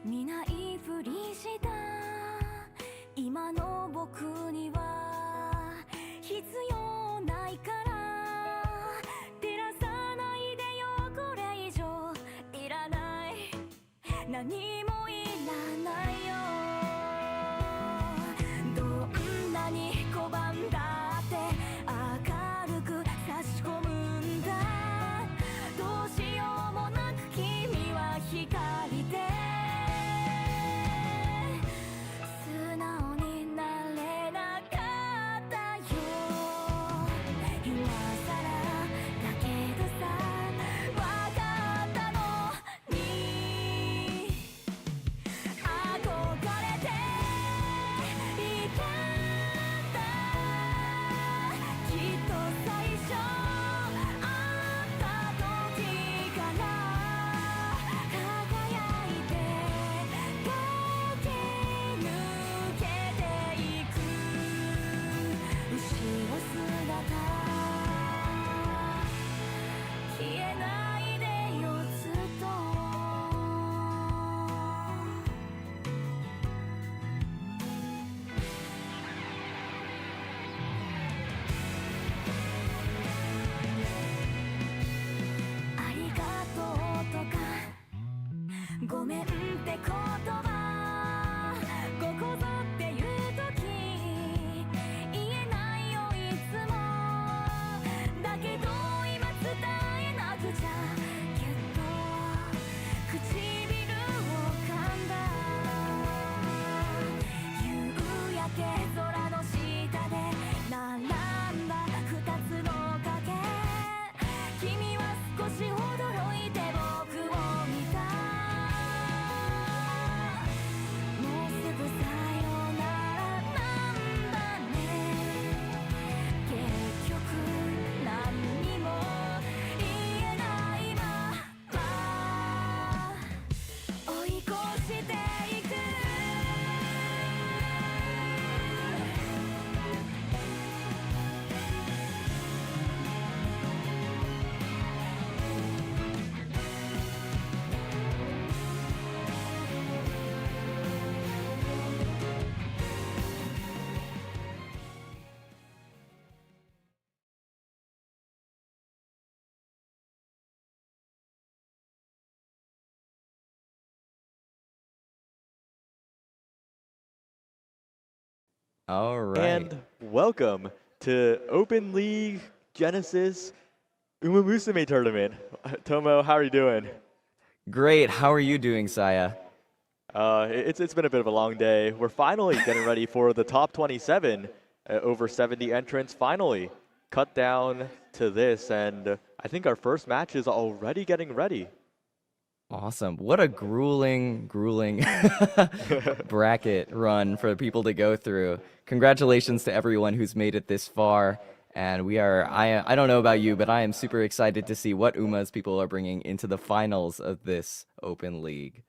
見ないふりした今の僕には必要ないから照らさないでよこれ以上いらない何もいらないよどんなに拒んだって明るく差し込むんだどうしようもなく君は光で素直になれなかったよ今さらだけどさわかったのに憧れていたんだきっと最初会った時から輝いて駆け抜けていく後ろ姿消えないでよずっとありがとうとかごめんって言葉ここぞっていう時言えないよいつもだけど今伝えなくちゃぎゅっと唇を噛んだ夕焼け空の下で並んだ二つの影君は少し驚いて僕を見たもうすぐさよならなんだね結局何にも言えないまま追い越していくAll right. And welcome to Open League Genesis Umamusume tournament. Tomo, how are you doing? Great. How are you doing, Saya? It's been a bit of a long day. We're finally getting ready for the top 27, over 70 entrants. Finally cut down to this, and I think our first match is already getting ready. Awesome. What a grueling bracket run for people to go through. Congratulations to everyone who's made it this far. And I don't know about you, but I am super excited to see what Uma's people are bringing into the finals of this Open League.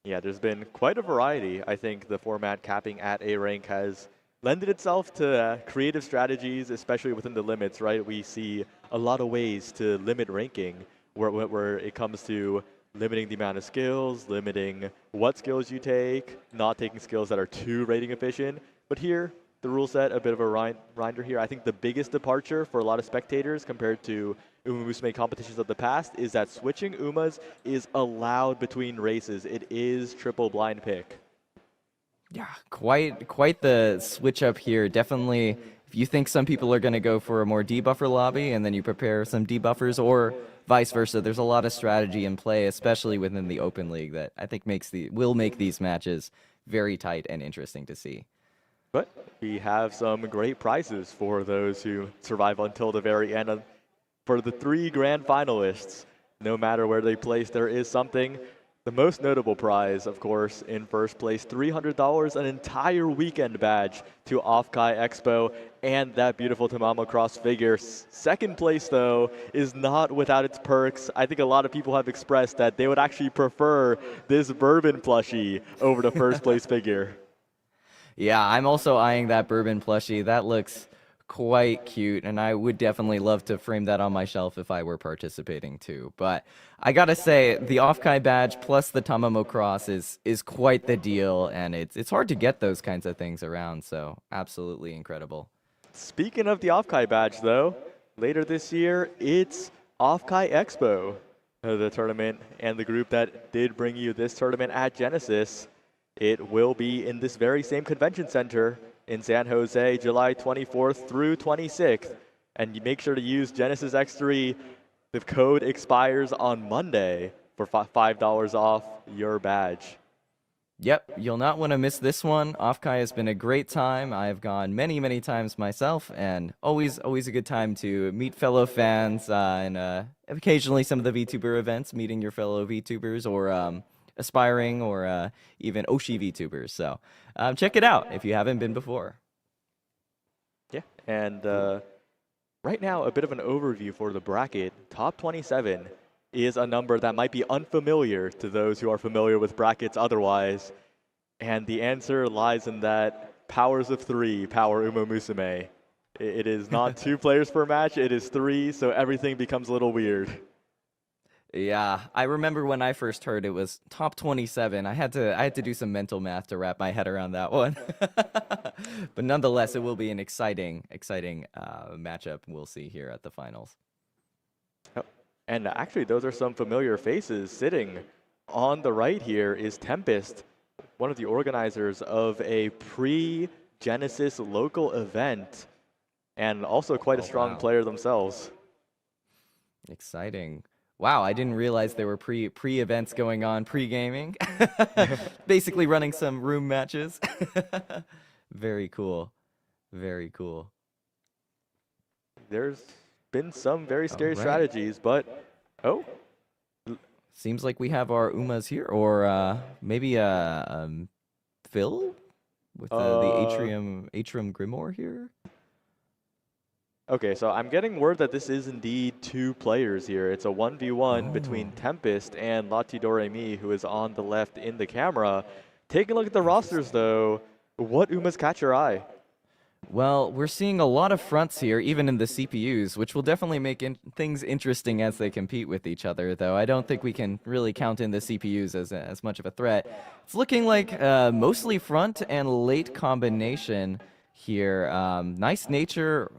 Yeah, there's been quite a variety. I think the format capping at A rank has lended itself to creative strategies, especially within the limits, right? We see a lot of ways to limit ranking where it comes to limiting the amount of skills, limiting what skills you take, not taking skills that are too rating efficient. But here, the rule set, a bit of a reminder here. I think the biggest departure for a lot of spectators compared to Umamusume competitions of the past is that switching Umas is allowed between races. It is triple blind pick. Yeah, quite the switch up here. Definitely, if you think some people are going to go for a more debuffer lobby and then you prepare some debuffers, or vice versa, there's a lot of strategy in play, especially within the Open League, that I think will make these matches very tight and interesting to see. But we have some great prizes for those who survive until the very end. For the 3 grand finalists, no matter where they place, there is something. The most notable prize, of course, in first place, $300, an entire weekend badge to OffKai Expo, and that beautiful Tamamo Cross figure. Second place, though, is not without its perks. I think a lot of people have expressed that they would actually prefer this bourbon plushie over the first place figure. Yeah, I'm also eyeing that bourbon plushie. That looks quite cute, and I would definitely love to frame that on my shelf if I were participating too. But I gotta say, the OffKai badge plus the Tamamo cross is quite the deal, and it's hard to get those kinds of things around, so absolutely incredible. Speaking of the OffKai badge, though, later this year, it's OffKai Expo, the tournament and the group that did bring you this tournament at Genesis. It will be in this very same convention center in San Jose, July 24th through 26th. And you make sure to use Genesis X3. The code expires on Monday for $5 off your badge. Yep, you'll not want to miss this one. OffKai has been a great time. I've gone many, many times myself, and always a good time to meet fellow fans and occasionally some of the VTuber events, meeting your fellow VTubers or aspiring or even Oshi VTubers. So check it out if you haven't been before. Yeah, and right now, a bit of an overview for the bracket. Top 27 is a number that might be unfamiliar to those who are familiar with brackets otherwise. And the answer lies in that powers of 3 power Umamusume. It is not 2 players per match, it is 3, so everything becomes a little weird. Yeah, I remember when I first heard it was top 27. I had to do some mental math to wrap my head around that one. But nonetheless, it will be an exciting matchup we'll see here at the finals. And actually, those are some familiar faces. Sitting on the right here is Tempest, one of the organizers of a pre-Genesis local event, and also quite a strong player themselves. Exciting. Wow, I didn't realize there were pre-events going on, pre-gaming. Basically running some room matches. Very cool. Very cool. There's been some very scary strategies, but seems like we have our Umas here, or maybe Phil with the Atrium Grimoire here. Okay, so I'm getting word that this is indeed 2 players here. It's a 1v1 between Tempest and Lati Doremi, who is on the left in the camera. Taking a look at the rosters, though, what Umas catch your eye? Well, we're seeing a lot of fronts here, even in the CPUs, which will definitely make things interesting as they compete with each other, though I don't think we can really count in the CPUs as much of a threat. It's looking like mostly front and late combination here. Nice Nature.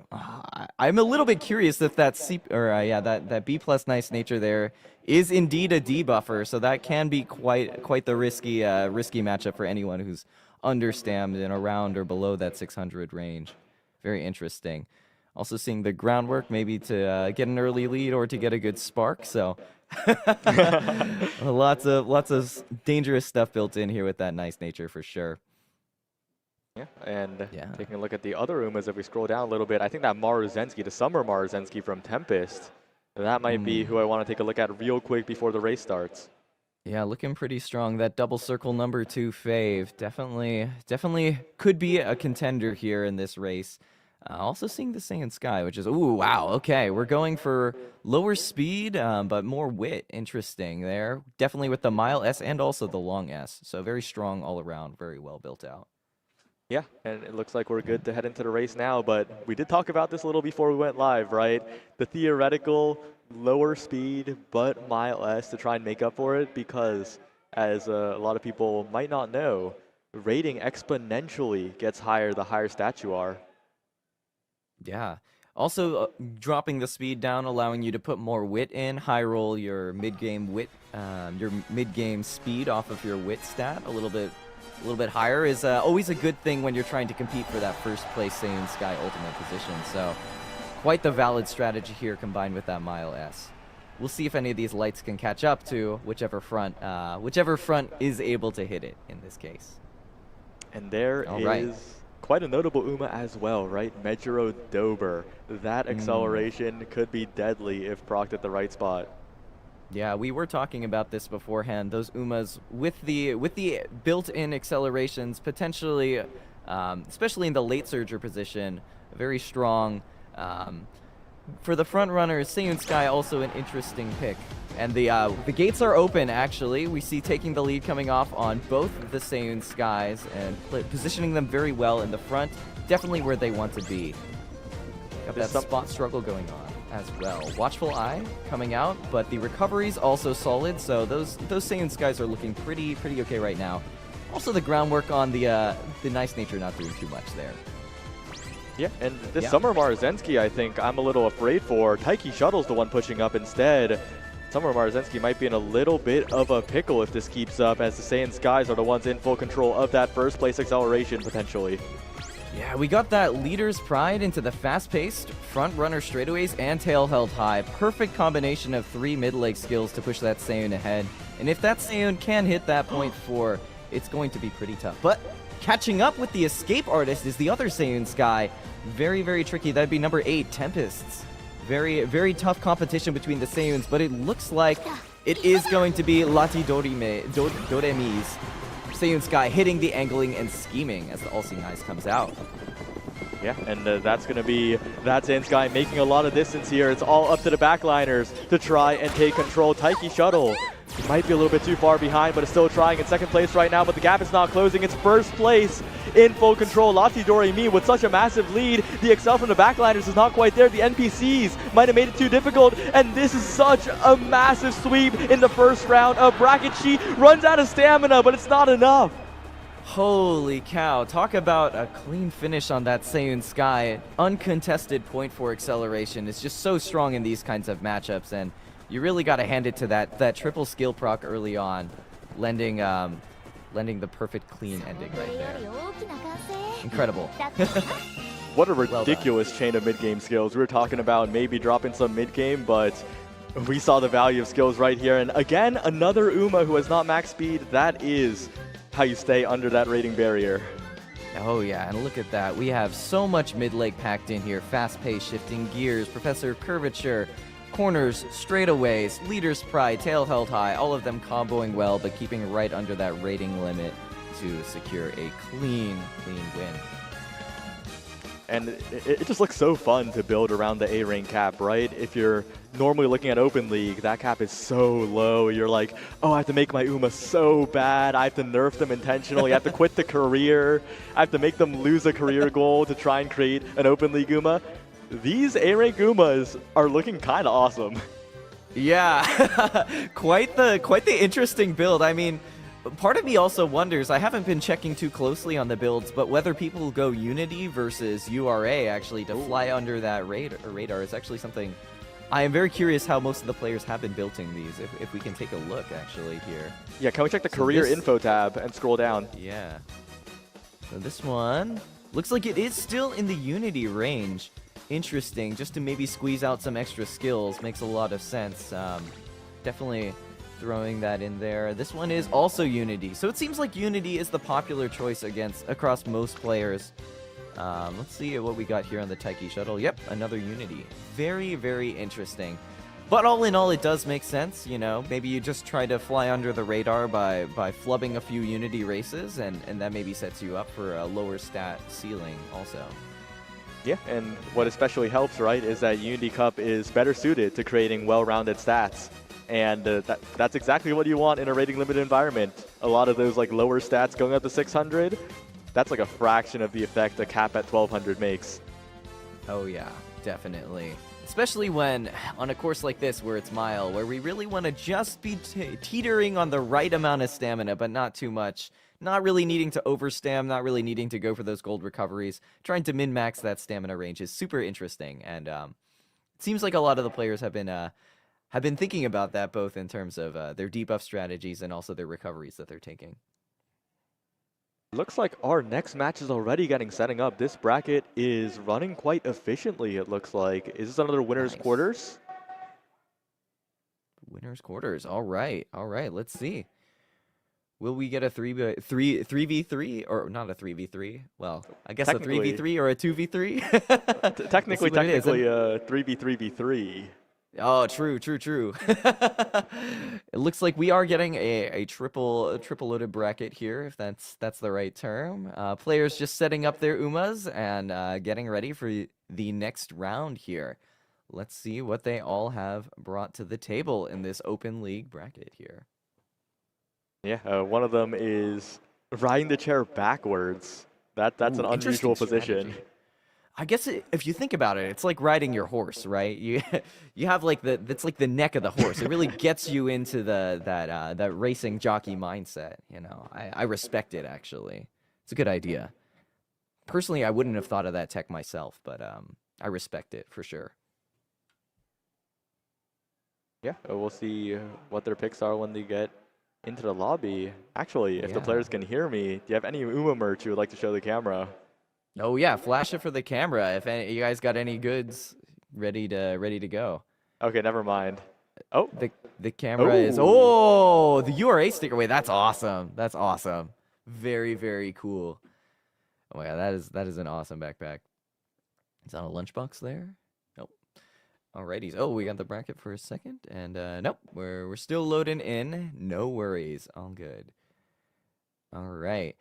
I'm a little bit curious if that that B plus Nice Nature there is indeed a debuffer, so that can be quite the risky matchup for anyone who's understamped and around or below that 600 range. Very interesting. Also seeing the groundwork maybe to get an early lead or to get a good spark. So lots of dangerous stuff built in here with that Nice Nature for sure. Yeah, and taking a look at the other Umas, if we scroll down a little bit, I think that Maruzensky, the summer Maruzensky from Tempest, that might be who I want to take a look at real quick before the race starts. Yeah, looking pretty strong. That double circle number 2 fave definitely could be a contender here in this race. Also seeing the Saiyan Sky, which is, ooh, wow, okay. We're going for lower speed, but more wit. Interesting there. Definitely with the mile S and also the long S. So very strong all around, very well built out. Yeah, and it looks like we're good to head into the race now, but we did talk about this a little before we went live, right? The theoretical lower speed, but mile S to try and make up for it, because as a lot of people might not know, rating exponentially gets higher the higher stat you are. Yeah. Also dropping the speed down, allowing you to put more wit in, high roll your mid-game wit, your mid-game speed off of your wit stat a little bit higher is always a good thing when you're trying to compete for that first place Saiyan Sky ultimate position. So quite the valid strategy here combined with that mile S. We'll see if any of these lights can catch up to whichever front is able to hit it in this case. And there is quite a notable Uma as well, right? Mejiro Dober. That acceleration could be deadly if procced at the right spot. Yeah, we were talking about this beforehand. Those Umas with the built-in accelerations, potentially, especially in the late surger position, very strong. For the front runners, Saiyan Sky also an interesting pick. And the gates are open, actually. We see taking the lead coming off on both the Saiyan Skies and positioning them very well in the front. Definitely where they want to be. Got There's that spot struggle going on as well. Watchful Eye coming out, but the recovery's also solid, so those Saiyan Skies are looking pretty okay right now. Also, the groundwork on the Nice Nature not doing too much there. Yeah, and this Summer Marzensky, I think I'm a little afraid for. Taiki Shuttle's the one pushing up instead. Summer Marzensky might be in a little bit of a pickle if this keeps up, as the Saiyan Skies are the ones in full control of that first place acceleration potentially. Yeah, we got that leader's pride into the fast-paced front runner straightaways and tail held high. Perfect combination of 3 mid-leg skills to push that Saiyan ahead. And if that Saiyan can hit that .4, it's going to be pretty tough. But catching up with the escape artist is the other Saiyan Sky. Very tricky. That'd be number 8, Tempests. Very tough competition between the Saiyans, but it looks like it is going to be Lati Doremi's Saiyan Sky hitting the angling and scheming as the all-seeing eyes comes out. Yeah, and that's going to be that Saiyan Sky making a lot of distance here. It's all up to the backliners to try and take control. Taiki Shuttle might be a little bit too far behind, but is still trying in second place right now, but the gap is not closing. It's first place in full control. Lati Doremi with such a massive lead. The excel from the backliners is not quite there. The NPCs might have made it too difficult, and this is such a massive sweep in the first round of bracket. She runs out of stamina, but it's not enough. Holy cow, talk about a clean finish on that Saiyan Sky. Uncontested .4 acceleration is just so strong in these kinds of matchups, and you really got to hand it to that triple skill proc early on, lending the perfect clean ending right there. Incredible. What a ridiculous chain of mid-game skills. We were talking about maybe dropping some mid-game, but we saw the value of skills right here. And again, another Uma who has not max speed. That is how you stay under that rating barrier. Oh yeah, and look at that. We have so much mid-leg packed in here. Fast pace, shifting gears, Professor Curvature, corners, straightaways, leader's pride, tail held high, all of them comboing well, but keeping right under that rating limit to secure a clean win. And it just looks so fun to build around the A-rank cap, right? If you're normally looking at Open League, that cap is so low. You're like, oh, I have to make my Uma so bad. I have to nerf them intentionally. I have to quit the career. I have to make them lose a career goal to try and create an Open League Uma. These A-rank Umas are looking kind of awesome. Yeah, quite the interesting build. I mean, part of me also wonders, I haven't been checking too closely on the builds, but whether people go Unity versus URA actually to fly under that radar is actually something I am very curious how most of the players have been building these, if we can take a look actually here. Yeah, can we check the career info tab and scroll down? Yeah. So this one looks like it is still in the Unity range. Interesting, just to maybe squeeze out some extra skills makes a lot of sense. Definitely throwing that in there. This one is also Unity, so it seems like Unity is the popular choice across most players. Let's see what we got here on the Taiki Shuttle. Yep, another Unity. Very interesting. But all in all, it does make sense, you know. Maybe you just try to fly under the radar by flubbing a few Unity races, and that maybe sets you up for a lower stat ceiling also. Yeah, and what especially helps, right, is that Unity Cup is better suited to creating well-rounded stats. And that's exactly what you want in a rating limited environment. A lot of those like lower stats going up to 600, that's like a fraction of the effect a cap at 1200 makes. Oh yeah, definitely. Especially when on a course like this where it's mile, where we really want to just be teetering on the right amount of stamina, but not too much. Not really needing to overstam, not really needing to go for those gold recoveries. Trying to min-max that stamina range is super interesting, and it seems like a lot of the players have been thinking about that, both in terms of their debuff strategies and also their recoveries that they're taking. Looks like our next match is already setting up. This bracket is running quite efficiently, it looks like. Is this another winner's quarters? Winner's quarters, all right, let's see. Will we get a 3v3 or not a 3v3? Well, I guess a 3v3 or a 2v3. Technically a 3v3v3. Oh, true. It looks like we are getting a triple loaded bracket here, if that's the right term. Players just setting up their Umas and getting ready for the next round here. Let's see what they all have brought to the table in this Open League bracket here. Yeah, one of them is riding the chair backwards. That's an unusual position. I guess if you think about it, it's like riding your horse, right? You you have like that's like the neck of the horse. It really gets you into that racing jockey mindset. You know, I respect it actually. It's a good idea. Personally, I wouldn't have thought of that tech myself, but I respect it for sure. Yeah, we'll see what their picks are when they get into the lobby. Actually, if the players can hear me, do you have any Uma merch you would like to show the camera? Oh yeah, flash it for the camera. If you guys got any goods ready to go. Okay, never mind. Oh, the camera is the URA sticker. Wait, that's awesome. That's awesome. Very, very cool. Oh my god, that is an awesome backpack. Is that a lunchbox there? Nope. Alrighty. Oh, we got the bracket for a second, and nope, we're still loading in. No worries. All good. All right.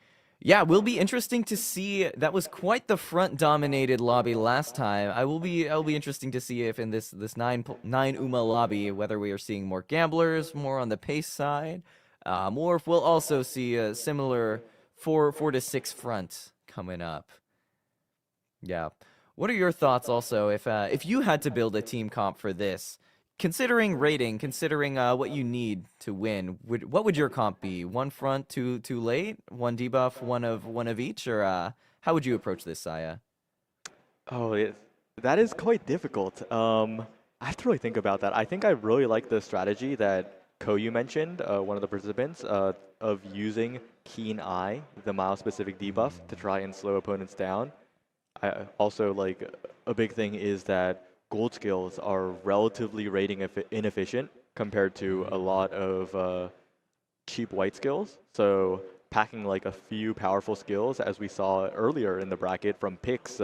Yeah, will be interesting to see. That was quite the front-dominated lobby last time. I'll be interesting to see if in this nine Uma lobby, whether we are seeing more gamblers, more on the pace side, or if we'll also see a similar 4 to 6 front coming up. Yeah. What are your thoughts also if you had to build a team comp for this? Considering rating, considering what you need to win, what would your comp be? 1 front, 2 late, 1 debuff, one of each, or how would you approach this, Saya? Oh, that is quite difficult. I have to really think about that. I think I really like the strategy that Koyu mentioned, one of the participants, of using Keen Eye, the Mile-specific debuff, to try and slow opponents down. I also like a big thing is that gold skills are relatively rating inefficient compared to a lot of cheap white skills. So packing like a few powerful skills, as we saw earlier in the bracket from Pix,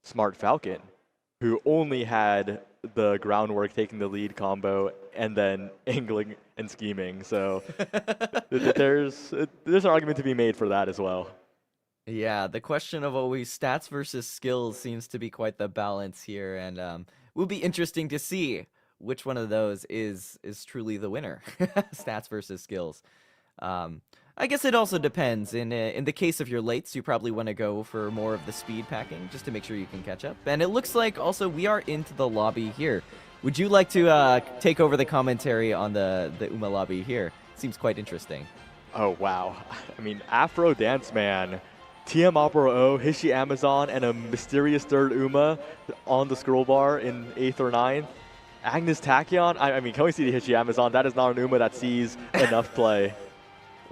Smart Falcon, who only had the groundwork taking the lead combo and then angling and scheming. So there's an argument to be made for that as well. Yeah, the question of always stats versus skills seems to be quite the balance here, and will be interesting to see which one of those is truly the winner. Stats versus skills. I guess it also depends. In the case of your lates, you probably want to go for more of the speed packing just to make sure you can catch up. And it looks like also we are into the lobby here. Would you like to take over the commentary on the Uma lobby here? Seems quite interesting. Oh wow! I mean, Afro Dance Man. TM Opera O, Hishi Amazon, and a mysterious third Uma on the scroll bar in 8th or 9th. Agnes Tachyon, I mean, can we see the Hishi Amazon? That is not an Uma that sees enough play.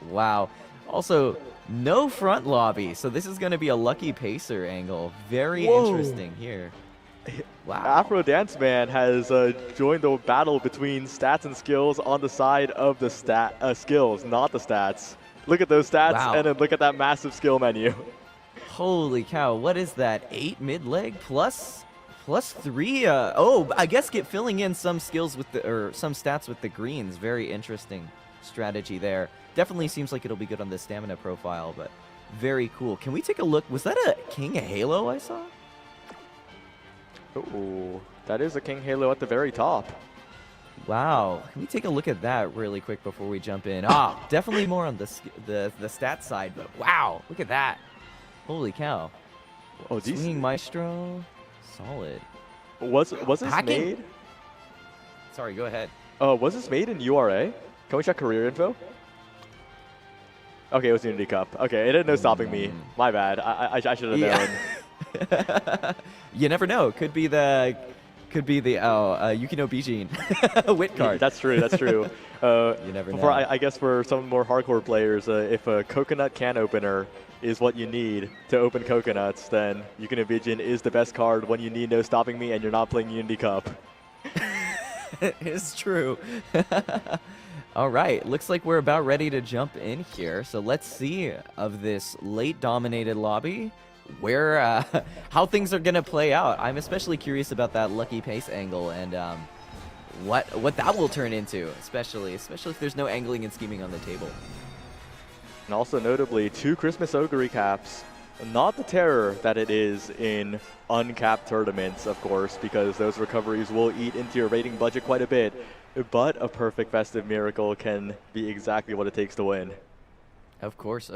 Wow. Also, no front lobby, so this is going to be a lucky pacer angle. Very interesting here. Wow. Afro Dance Man has joined the battle between stats and skills on the side of the skills, not the stats. Look at those stats, and then look at that massive skill menu. Holy cow, what is that? 8 mid-leg plus 3? I guess filling in some skills with some stats with the greens. Very interesting strategy there. Definitely seems like it'll be good on the stamina profile, but very cool. Can we take a look? Was that a King Halo I saw? Oh, that is a King Halo at the very top. Wow, can we take a look at that really quick before we jump in? Definitely more on the stat side, but wow, look at that. Holy cow. Oh, Swinging Maestro, solid. Was this made? Sorry, go ahead. Was this made in URA? Can we check career info? Okay, it was Unity Cup. Okay, it had no stopping me. My bad. I should have known. You never know. Could be the Yukino Bijin wit card. That's true. That's true. You never know. I guess for some more hardcore players, if a coconut can opener is what you need to open coconuts, then Yukino Bijin is the best card when you need no stopping me and you're not playing Unity Cup. It's true. All right, looks like we're about ready to jump in here. So let's see of this late dominated lobby where how things are gonna play out. I'm especially curious about that lucky pace angle and what that will turn into, especially if there's no angling and scheming on the table. And also notably, 2 Christmas Ogre caps. Not the terror that it is in uncapped tournaments, of course, because those recoveries will eat into your rating budget quite a bit. But a perfect festive miracle can be exactly what it takes to win. Of course.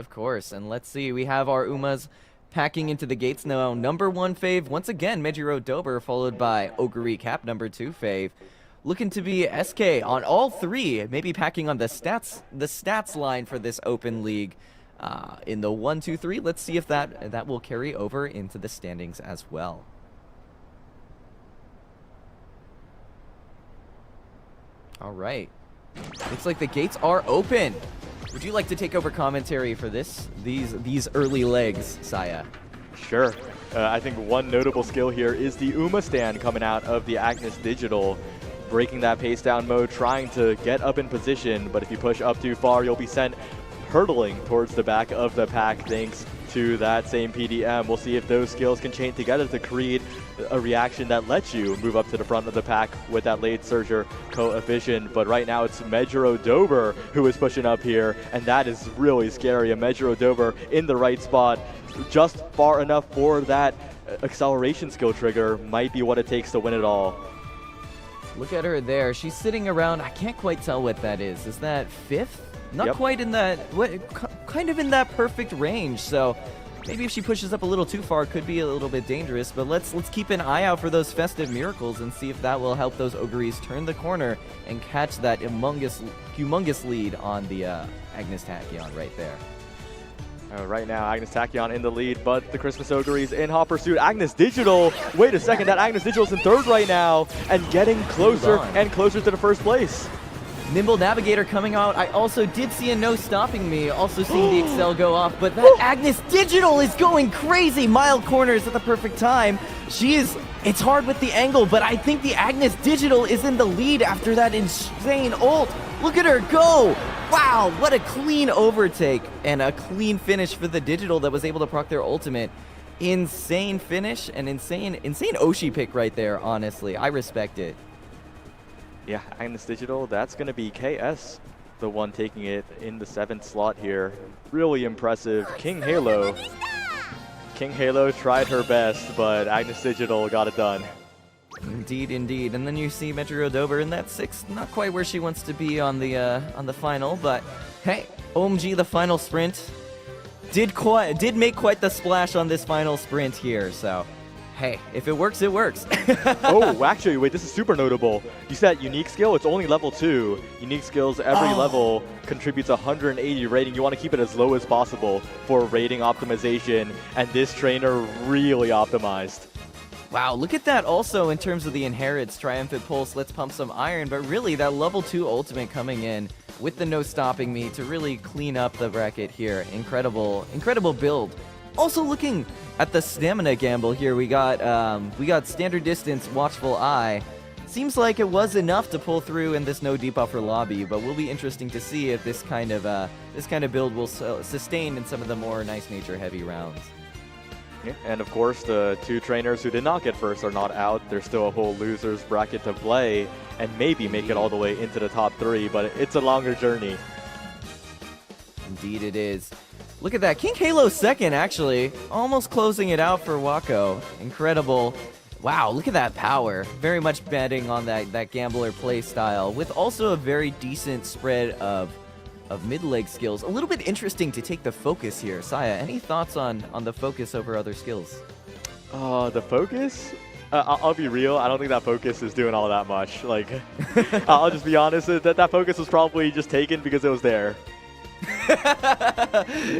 And let's see, we have our Umas Packing into the gates now, number 1 fave, once again, Mejiro Dober, followed by Oguri Cap, number 2 fave. Looking to be SK on all 3, maybe packing on the stats line for this open league. In the 1, 2, 3, let's see if that will carry over into the standings as well. All right. Looks like the gates are open. Would you like to take over commentary for these early legs, Saya? Sure. I think one notable skill here is the Uma stand coming out of the Agnes Digital, breaking that pace down mode, trying to get up in position, but if you push up too far, you'll be sent hurtling towards the back of the pack thanks to that same PDM. We'll see if those skills can chain together to create a reaction that lets you move up to the front of the pack with that late surger coefficient. But right now it's Mejiro Dober who is pushing up here, and that is really scary. A Mejiro Dober in the right spot, just far enough for that acceleration skill trigger might be what it takes to win it all. Look at her there. She's sitting around. I can't quite tell what that is. Is that 5th? Not quite in that, kind of in that perfect range. So maybe if she pushes up a little too far, could be a little bit dangerous. But let's keep an eye out for those festive miracles and see if that will help those Oguries turn the corner and catch that humongous lead on the Agnes Tachyon right there. Right now, Agnes Tachyon in the lead, but the Christmas Oguries in hot pursuit. Agnes Digital, wait a second, that Agnes Digital's in 3rd right now and getting closer and closer to the 1st place. Nimble Navigator coming out. I also did see a no stopping me, also seeing the Excel go off, but that Agnes Digital is going crazy. Mild corners at the perfect time. It's hard with the angle, but I think the Agnes Digital is in the lead after that insane ult. Look at her go. Wow, what a clean overtake and a clean finish for the Digital that was able to proc their ultimate. Insane finish and insane Oshi pick right there, honestly. I respect it. Yeah, Agnes Digital, that's going to be KS, the one taking it in the 7th slot here. Really impressive. King Halo tried her best, but Agnes Digital got it done. Indeed, indeed. And then you see Mejiro Dober in that 6th, not quite where she wants to be on the final, but hey, OMG, the final sprint did make quite the splash on this final sprint here, so hey, if it works, it works. Oh, actually, wait, this is super notable. You said unique skill, it's only level 2. Unique skills, every level contributes 180 rating. You want to keep it as low as possible for rating optimization, and this trainer really optimized. Wow, look at that also in terms of the inherits. Triumphant Pulse, let's pump some iron, but really that level 2 ultimate coming in with the no stopping me to really clean up the bracket here. Incredible build. Also looking at the stamina gamble here, we got standard distance, watchful eye. Seems like it was enough to pull through in this no debuffer lobby, but will be interesting to see if this kind of build will sustain in some of the more nice nature heavy rounds. Yeah, and of course, the 2 trainers who did not get first are not out. There's still a whole losers bracket to play and maybe make it all the way into the top 3, but it's a longer journey. Indeed it is. Look at that. King Halo 2nd, actually. Almost closing it out for Wako. Incredible. Wow, look at that power. Very much betting on that gambler play style with also a very decent spread of mid-leg skills. A little bit interesting to take the focus here. Saya, any thoughts on the focus over other skills? The focus? I'll be real, I don't think that focus is doing all that much. Like, I'll just be honest, that focus was probably just taken because it was there.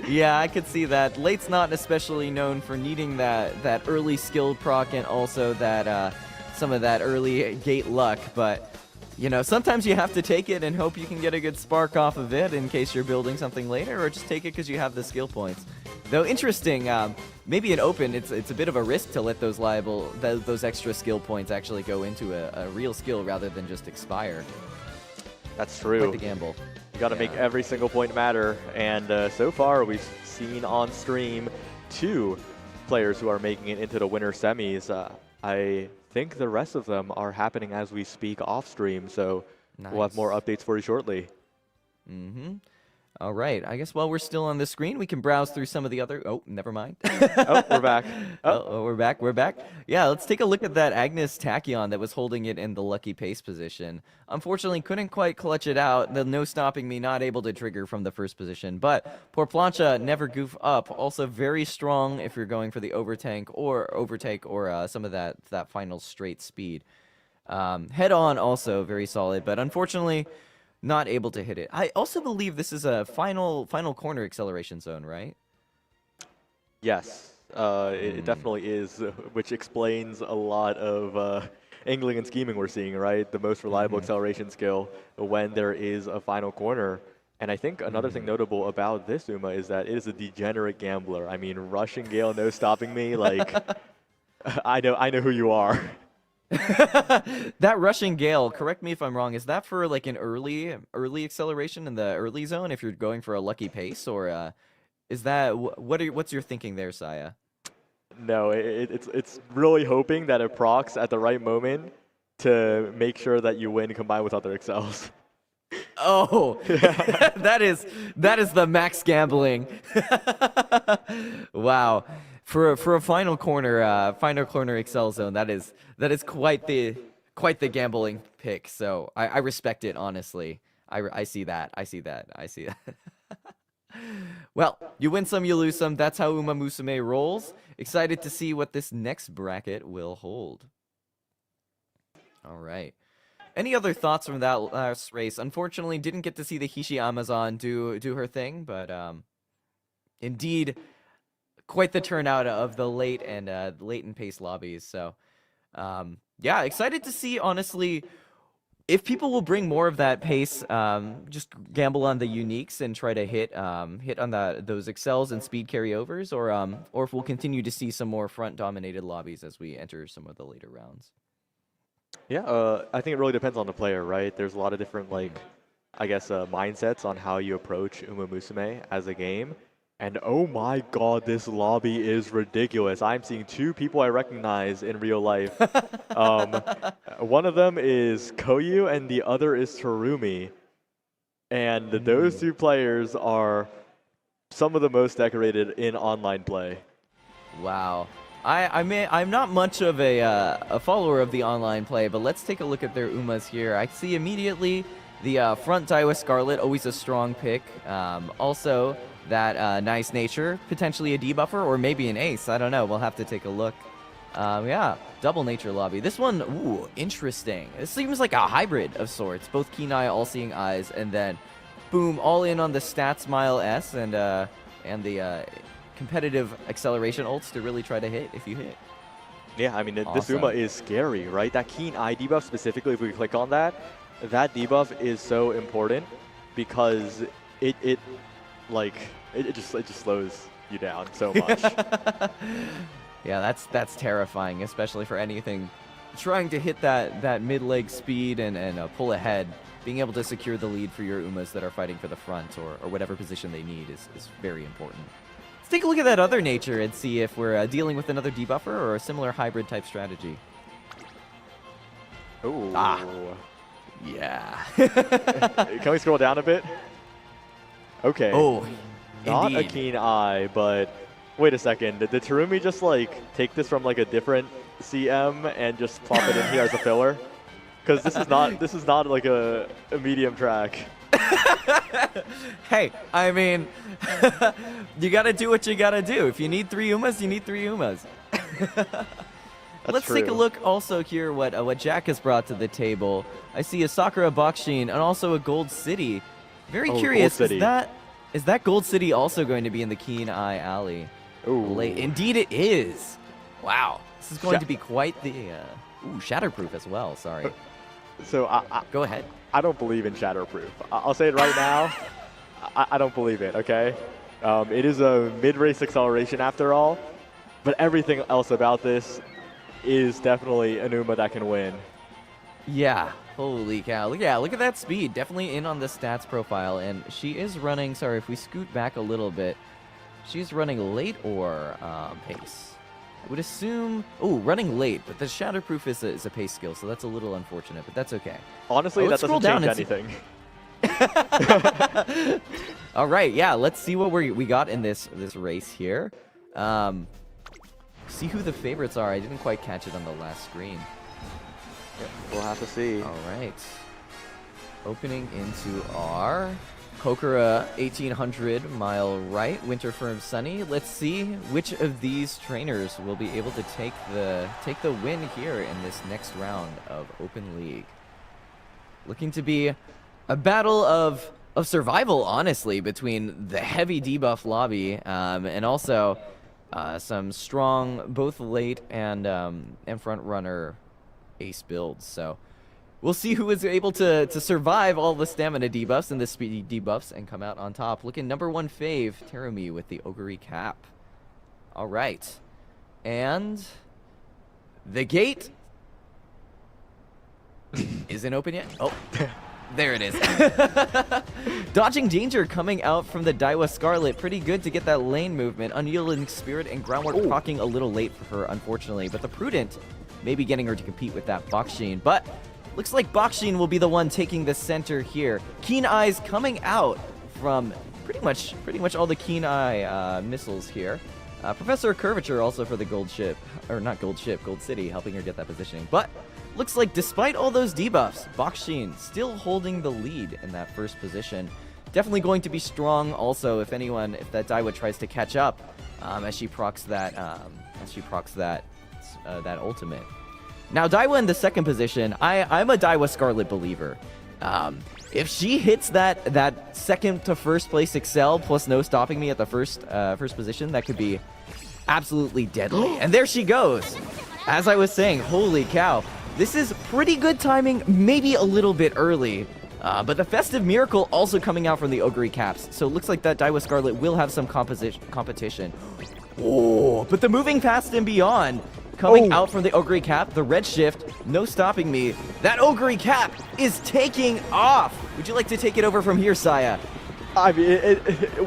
Yeah, I could see that. Late's not especially known for needing that early skill proc and also that some of that early gate luck, but you know, sometimes you have to take it and hope you can get a good spark off of it in case you're building something later, or just take it because you have the skill points. Though interesting, maybe in open, it's a bit of a risk to let those extra skill points actually go into a real skill rather than just expire. That's true. Quite the gamble. You got to make every single point matter, and so far we've seen on stream 2 players who are making it into the winner semis. I think the rest of them are happening as we speak off stream, so nice. We'll have more updates for you shortly. All right. I guess while we're still on the screen, we can browse through some of the other. Oh, never mind. Oh, we're back. Oh, we're back. We're back. Yeah, let's take a look at that Agnes Tachyon that was holding it in the lucky pace position. Unfortunately, couldn't quite clutch it out. The no stopping me, not able to trigger from the first position. But poor Plancha never goof up. Also very strong if you're going for the overtake or some of that final straight speed. Head on also very solid, but unfortunately not able to hit it. I also believe this is a final corner acceleration zone, right? Yes, it definitely is, which explains a lot of angling and scheming we're seeing, right? The most reliable acceleration skill when there is a final corner. And I think another thing notable about this Uma is that it is a degenerate gambler. I mean, Russian Gale, no stopping me, like, I know who you are. That Russian Gale, correct me if I'm wrong, is that for like an early acceleration in the early zone if you're going for a lucky pace, or is that what's your thinking there, Saya? No, it's really hoping that it procs at the right moment to make sure that you win combined with other excels. Oh, that is the max gambling. Wow. For a final corner excel zone, that is quite the gambling pick. So I respect it, honestly. I see that. Well, you win some, you lose some. That's how Umamusume rolls. Excited to see what this next bracket will hold. All right. Any other thoughts from that last race? Unfortunately, didn't get to see the Hishi Amazon do her thing, but indeed, quite the turnout of the late and pace lobbies. So, yeah, excited to see, honestly, if people will bring more of that pace, just gamble on the uniques and try to hit on those excels and speed carryovers, or if we'll continue to see some more front-dominated lobbies as we enter some of the later rounds. Yeah, I think it really depends on the player, right? There's a lot of different, mindsets on how you approach Umamusume as a game. And oh my god, this lobby is ridiculous. I'm seeing two people I recognize in real life. One of them is Koyu and the other is Terumi. And those two players are some of the most decorated in online play. Wow. I'm not much of a follower of the online play, but let's take a look at their Umas here. I see immediately the front Daiwa Scarlet, always a strong pick. Also, that nice nature, potentially a debuffer or maybe an ace. I don't know. We'll have to take a look. Yeah, double nature lobby. This one, ooh, interesting. It seems like a hybrid of sorts. Both keen eye, all-seeing eyes, and then boom, all in on the stats mile S and the competitive acceleration ults to really try to hit if you hit. Yeah, I mean, Awesome. This Uma is scary, right? That keen eye debuff specifically, if we click on that debuff is so important because it just slows you down so much. Yeah, that's terrifying, especially for anything trying to hit that mid-leg speed and pull ahead. Being able to secure the lead for your Umas that are fighting for the front or whatever position they need is very important. Let's take a look at that other nature and see if we're dealing with another debuffer or a similar hybrid type strategy. Ooh. Ah. Yeah. Can we scroll down a bit? Okay. Oh, Not indeed. a keen eye, but wait a second. Did Terumi just take this from a different CM and just plop it in here as a filler? Because this is not like a medium track. Hey, I mean, you gotta do what you gotta do. If you need 3 Umas, you need 3 Umas. Let's take a look also here what Jack has brought to the table. I see a Sakura Bakshin and also a Gold City. Very curious, Gold City. Is that Gold City also going to be in the Keen Eye Alley? Ooh. Indeed it is. Wow. This is going to be quite the shatterproof as well, sorry. So Go ahead. I don't believe in shatterproof. I'll say it right now. I don't believe it, okay? It is a mid-race acceleration after all, but everything else about this is definitely an Uma that can win. Yeah. Holy cow. Yeah, look at that speed. Definitely in on the stats profile. And she is running, sorry, if we scoot back a little bit, she's running late or pace. I would assume, running late, but the shatterproof is a pace skill, so that's a little unfortunate, but that's okay. Honestly, that let's scroll doesn't down change and anything. All right, yeah, let's see what we got in this race here. See who the favorites are. I didn't quite catch it on the last screen. Yep, we'll have to see. All right. Opening into our Kokura 1800 mile right, Winter Firm Sunny. Let's see which of these trainers will be able to take the win here in this next round of Open League. Looking to be a battle of survival, honestly, between the heavy debuff lobby and also some strong both late and front runner ace builds. So we'll see who is able to survive all the stamina debuffs and the speed debuffs and come out on top. Looking number 1 fave, Terumi with the Ogre cap. All right. And the gate isn't open yet. Oh, there it is. Dodging danger coming out from the Daiwa Scarlet. Pretty good to get that lane movement. Unyielding Spirit and Groundwork proccing a little late for her, unfortunately. But the Prudent maybe getting her to compete with that Boxshin. But looks like Boxshin will be the one taking the center here. Keen Eyes coming out from pretty much all the Keen Eye missiles here. Professor Curvature also for the Gold Ship, or not Gold Ship, Gold City, helping her get that positioning. But looks like despite all those debuffs, Boxshin still holding the lead in that first position. Definitely going to be strong also if that Daiwa tries to catch up as she procs that ultimate. Now Daiwa in the second position, I'm a Daiwa Scarlet believer. If she hits that second to first place Excel plus no stopping me at the first position, that could be absolutely deadly. And there she goes. As I was saying, holy cow. This is pretty good timing, maybe a little bit early. But the Festive Miracle also coming out from the Ogre caps. So it looks like that Daiwa Scarlet will have some competition. Oh, but the Moving Past and Beyond coming out from the Ogre cap, the red shift, no stopping me. That Ogre cap is taking off. Would you like to take it over from here, Saya? I mean,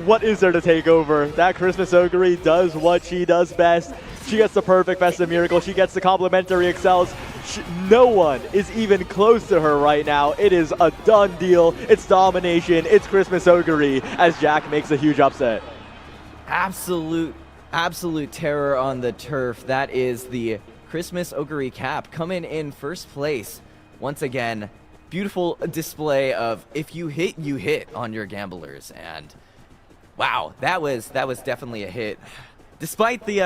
what is there to take over? That Christmas Ogre does what she does best. She gets the perfect Festive Miracle. She gets the complimentary excels. No one is even close to her right now. It is a done deal. It's domination. It's Christmas Ogre as Jack makes a huge upset. Absolute terror on the turf. That is the Christmas Ogre cap coming in first place. Once again, beautiful display of if you hit, you hit on your gamblers. And wow, that was definitely a hit. Despite the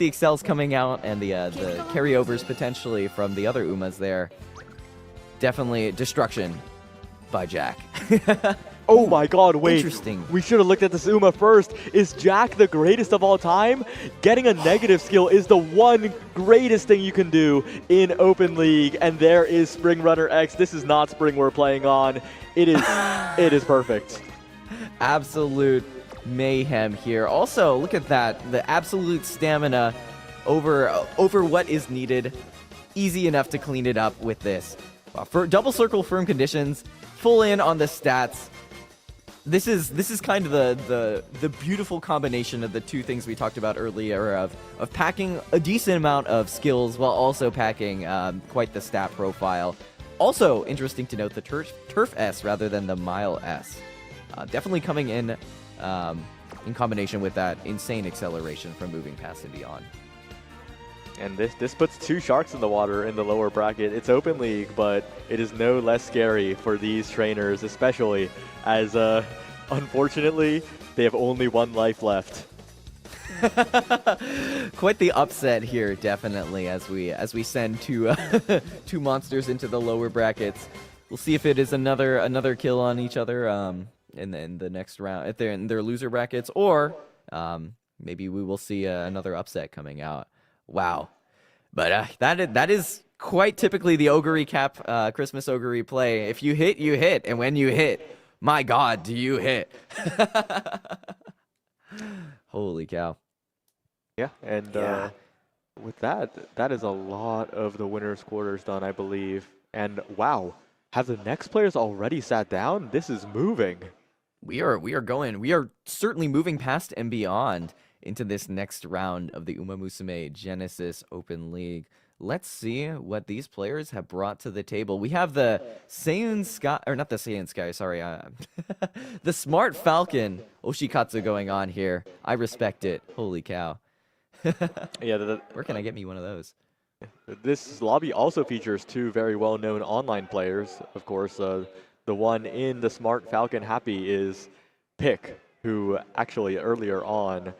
excels coming out and the carryovers potentially from the other Umas there, definitely destruction by Jack. Oh my god, wait. Interesting. We should have looked at this Uma first. Is Jack the greatest of all time? Getting a negative skill is the one greatest thing you can do in Open League. And there is Spring Runner X. This is not Spring we're playing on. It is perfect. Absolute mayhem here. Also, look at that. The absolute stamina over what is needed. Easy enough to clean it up with this. For double circle firm conditions, full in on the stats. This is kind of the beautiful combination of the two things we talked about earlier of packing a decent amount of skills while also packing quite the stat profile. Also interesting to note the Turf S rather than the Mile S. Definitely coming in combination with that insane acceleration from Moving Past and Beyond. And this puts two sharks in the water in the lower bracket. It's Open League, but it is no less scary for these trainers, especially as, unfortunately, they have only one life left. Quite the upset here, definitely, as we send two monsters into the lower brackets. We'll see if it is another kill on each other in the next round, if they're in their loser brackets, or maybe we will see another upset coming out. Wow. But that is quite typically the Ogre cap Christmas Ogre play. If you hit, you hit. And when you hit, my God, do you hit. Holy cow. Yeah, and with that is a lot of the winner's quarters done, I believe. And wow, have the next players already sat down? This is moving. We are certainly moving past and beyond into this next round of the Umamusume Genesis Open League. let's see what these players have brought to the table. We have the Seiyun Sky, or not the Seiyun Sky, sorry. The Smart Falcon Oshikatsu going on here. I respect it. Holy cow. Yeah, Where can I get me one of those? this lobby also features two very well-known online players. Of course, the one in the Smart Falcon Happy is Pick, who actually earlier on,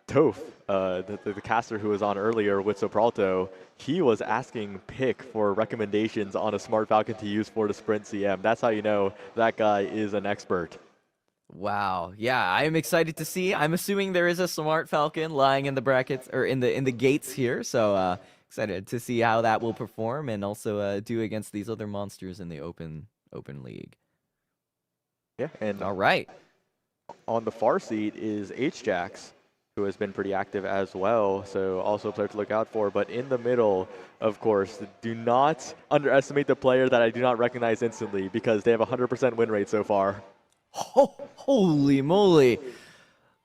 Toph, the caster who was on earlier with Sopralto, he was asking Pick for recommendations on a Smart Falcon to use for the Sprint CM. That's how you know that guy is an expert. Wow. Yeah, I am excited to see. I'm assuming there is a Smart Falcon lying in the brackets or in the gates here. So excited to see how that will perform and also do against these other monsters in the open league. Yeah, and All right. on the far seat is H-Jax, who has been pretty active as well, so also a player to look out for. But in the middle, of course, do not underestimate the player that I do not recognize instantly, because they have a 100% win rate so far. Oh, holy moly.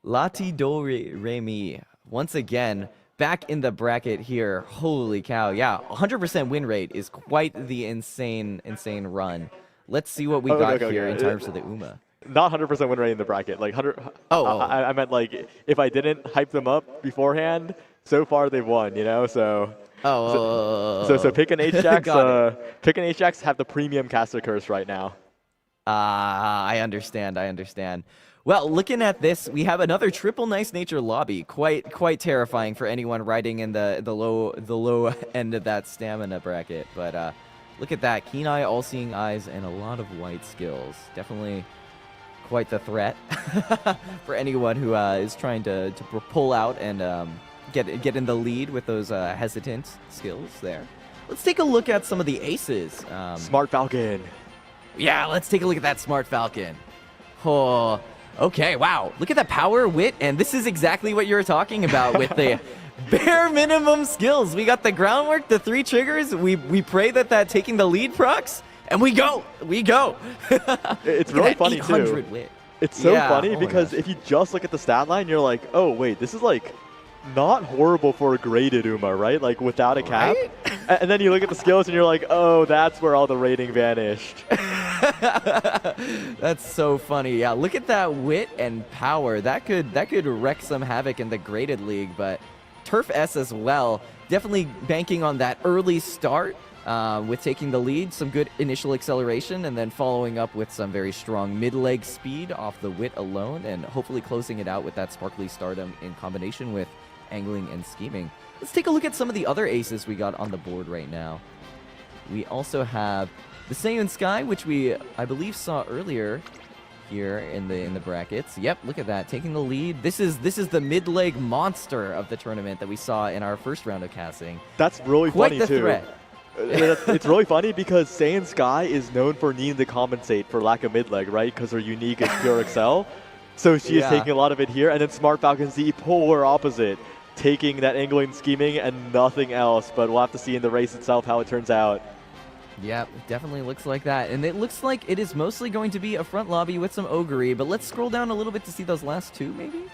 Lati Do Re Mi, once again, back in the bracket here. Holy cow. Yeah, 100% win rate is quite the insane run. Let's see what we got here in terms of the Uma. Not 100% win rate in the bracket. Like 100. Oh. I meant like if I didn't hype them up beforehand, so far they've won. You know, so. So Pick and H-Jax. Pick and H-Jax have the premium caster curse right now. I understand. Well, looking at this, we have another triple nice nature lobby. Quite terrifying for anyone riding in the low end of that stamina bracket. But look at that, keen eye, all-seeing eyes, and a lot of white skills. Definitely quite the threat for anyone who is trying to pull out and get in the lead with those hesitant skills there. Let's take a look at some of the aces. Smart Falcon. Yeah, let's take a look at that Smart Falcon. Oh, okay, wow. Look at that power, wit, and this is exactly what you were talking about with the bare minimum skills. We got the groundwork, the 3 triggers. We pray that taking the lead procs, and we go. It's really funny too. Wit. It's so funny oh my because gosh. if you just look at the stat line, you're like, oh wait, this is like not horrible for a graded Uma, right? Like without a cap. Right? And then you look at the skills and you're like, oh, that's where all the rating vanished. That's so funny. Yeah, look at that wit and power. That could wreck some havoc in the graded league, but Turf S as well. Definitely banking on that early start with taking the lead, some good initial acceleration, and then following up with some very strong mid-leg speed off the wit alone, and hopefully closing it out with that sparkly stardom in combination with angling and scheming. Let's take a look at some of the other aces we got on the board right now. We also have the Seiyun Sky, which I believe saw earlier here in the brackets. Yep, look at that, taking the lead. This is the mid-leg monster of the tournament that we saw in our first round of casting. That's really Quite funny the too. threat. It's really funny because Saiyan Sky is known for needing to compensate for lack of mid-leg, right? Because her unique is pure Excel. So she is taking a lot of it here. And then Smart Falcon's the polar opposite, taking that angling, scheming, and nothing else. But we'll have to see in the race itself how it turns out. Yep, definitely looks like that. And it looks like it is mostly going to be a front lobby with some Ogre, but let's scroll down a little bit to see those last 2, maybe?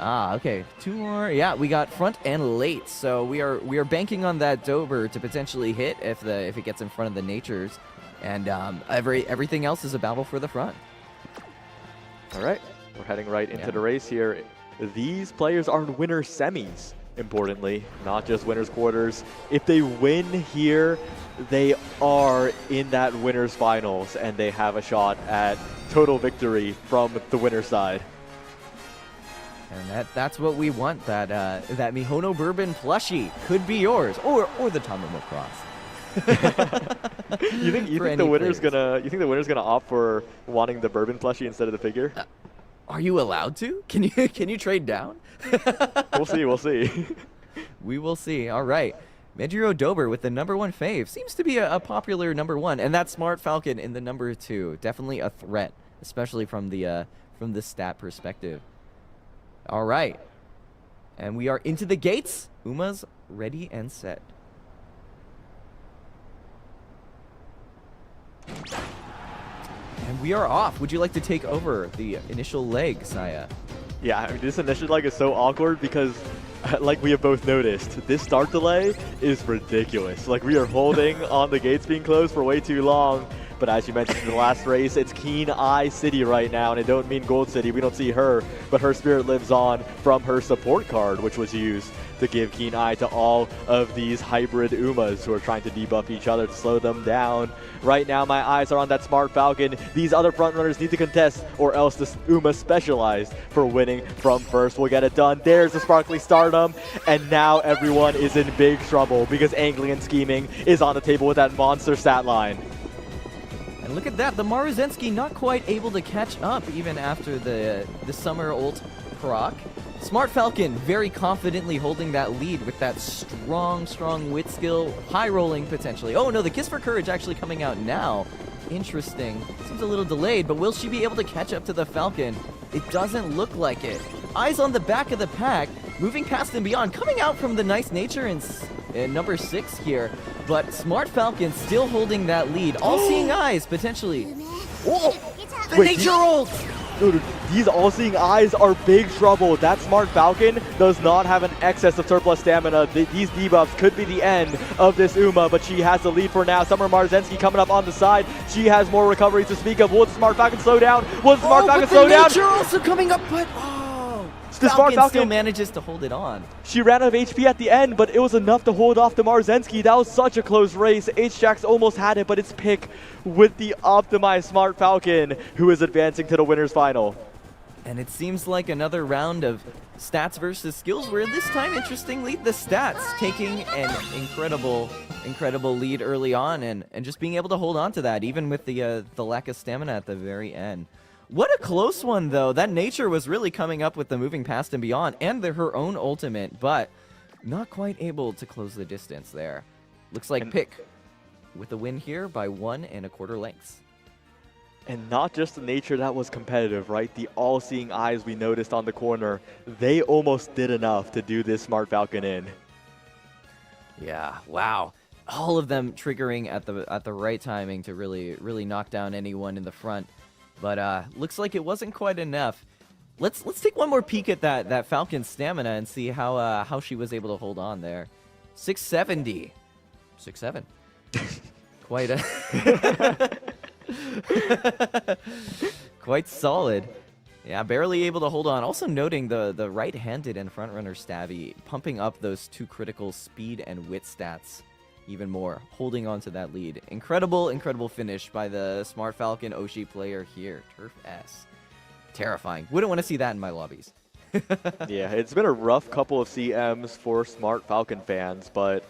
Ah, okay. 2 more. Yeah, we got front and late. So we are banking on that Dober to potentially hit if it gets in front of the Natures. And everything else is a battle for the front. All right, we're heading right into the race here. These players are in winner semis, importantly, not just winners quarters. If they win here, they are in that winners finals, and they have a shot at total victory from the winner's side. And that's what we want. That Mihono Bourbon plushie could be yours, or the Tamamo Cross. You think the winner's gonna opt for wanting the Bourbon plushie instead of the figure? Are you allowed to? Can you trade down? We'll see. We will see. All right. Medjiro Dober with the #1 fave. Seems to be a popular #1. And that Smart Falcon in the #2. Definitely a threat, especially from the stat perspective. All right. And we are into the gates. Uma's ready and set. And we are off. Would you like to take over the initial leg, Saya? Yeah, I mean, this initial leg is so awkward because, like we have both noticed, this start delay is ridiculous. Like, we are holding on the gates being closed for way too long. But as you mentioned in the last race, it's Keen Eye City right now, and I don't mean Gold City. We don't see her, but her spirit lives on from her support card, which was used to give Keen Eye to all of these hybrid Umas who are trying to debuff each other to slow them down. Right now, my eyes are on that Smart Falcon. These other frontrunners need to contest, or else this Uma specialized for winning from first will get it done. There's the Sparkly Stardom, and now everyone is in big trouble because angling and scheming is on the table with that monster stat line. And look at that, the Maruzensky not quite able to catch up even after the summer ult proc. Smart Falcon very confidently holding that lead with that strong wit skill, high rolling potentially. Oh no, the Kiss for Courage actually coming out now. Interesting. Seems a little delayed, but will she be able to catch up to the Falcon? It doesn't look like it. Eyes on the back of the pack, moving past and beyond, coming out from the nice nature in number 6 here. But Smart Falcon still holding that lead. All-seeing eyes, potentially. Oh, the Wait, nature ult! Dude, these all-seeing eyes are big trouble. That Smart Falcon does not have an excess of surplus stamina. These debuffs could be the end of this Uma, but she has the lead for now. Summer Marzensky coming up on the side. She has more recoveries to speak of. Will the Smart Falcon slow down? Will the Smart Falcon slow down? But the nature also coming up, but The Smart Falcon still Falcon manages to hold it on. She ran out of HP at the end, but it was enough to hold off the Marzensky. That was such a close race. H-Jax almost had it, but it's Pick with the optimized Smart Falcon, who is advancing to the winner's final. And it seems like another round of stats versus skills, where this time, interestingly, the stats taking an incredible lead early on, and just being able to hold on to that, even with the lack of stamina at the very end. What a close one, though. That nature was really coming up with the moving past and beyond, and her own ultimate, but not quite able to close the distance there. Looks like Pick with a win here by 1 1/4 lengths. And not just the nature that was competitive, right? The all-seeing eyes we noticed on the corner, they almost did enough to do this Smart Falcon in. Yeah, wow. All of them triggering at the right timing to really knock down anyone in the front. But looks like it wasn't quite enough. Let's take one more peek at that Falcon stamina and see how she was able to hold on there. 670. 6'7". Quite a quite solid. Yeah, barely able to hold on. Also noting the right-handed and front-runner Stabby pumping up those 2 critical speed and wit stats even more, holding on to that lead. Incredible finish by the Smart Falcon Oshi player here. Turf S. Terrifying. Wouldn't want to see that in my lobbies. Yeah, it's been a rough couple of CMs for Smart Falcon fans, but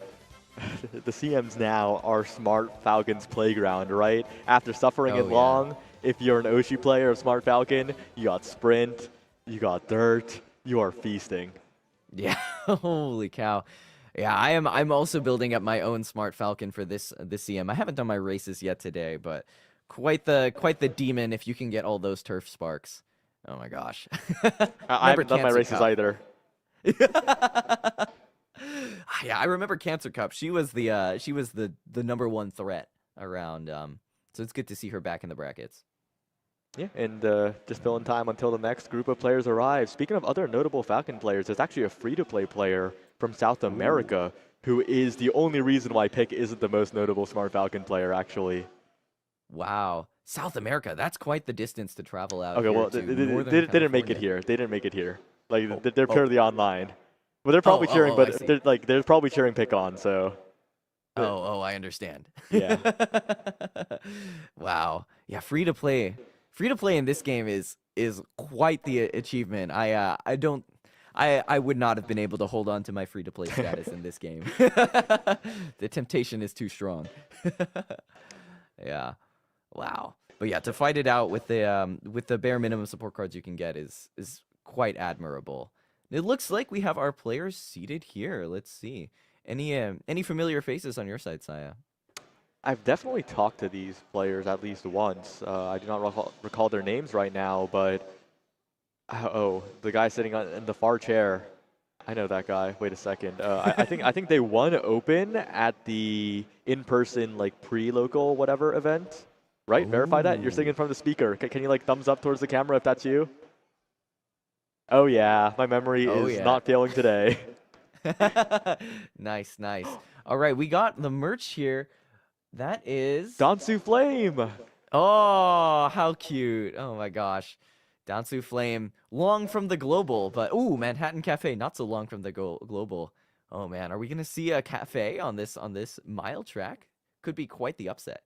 the CMs now are Smart Falcon's playground, right? After suffering it long, if you're an Oshi player of Smart Falcon, you got Sprint, you got Dirt, you are feasting. Yeah, holy cow. Yeah, I'm also building up my own Smart Falcon for this CM. I haven't done my races yet today, but quite the demon if you can get all those turf sparks. Oh my gosh. I haven't done my races either. Yeah, I remember Cancer Cup. She was the #1 threat around. So it's good to see her back in the brackets. Yeah, and just filling time until the next group of players arrives. Speaking of other notable Falcon players, there's actually a free-to-play player from South America who is the only reason why Pick isn't the most notable Smart Falcon player, actually. Wow. South America, that's quite the distance to travel out. Okay, well, they didn't make it here. They didn't make it here. Like, they're purely online. Well, they're probably cheering, but they're probably cheering Pick on, so. I understand. Yeah. Wow. Yeah, free to play in this game is quite the achievement. I would not have been able to hold on to my free to play status in this game. The temptation is too strong. Yeah. Wow. But yeah, to fight it out with the bare minimum support cards you can get is quite admirable. It looks like we have our players seated here. Let's see. Any familiar faces on your side, Saya? I've definitely talked to these players at least once. I do not recall their names right now, but the guy sitting in the far chair. I know that guy. Wait a second. I think they won Open at the in-person pre-local whatever event. Right? Ooh. Verify that. You're singing from the speaker. Can you thumbs up towards the camera if that's you? Oh yeah, my memory is not failing today. Nice, nice. All right, we got the merch here. That is... Dansu Flame! Oh, how cute. Oh my gosh. Dansu Flame, long from the global, but ooh, Manhattan Cafe, not so long from the global. Oh man, are we gonna see a cafe on this mile track? Could be quite the upset.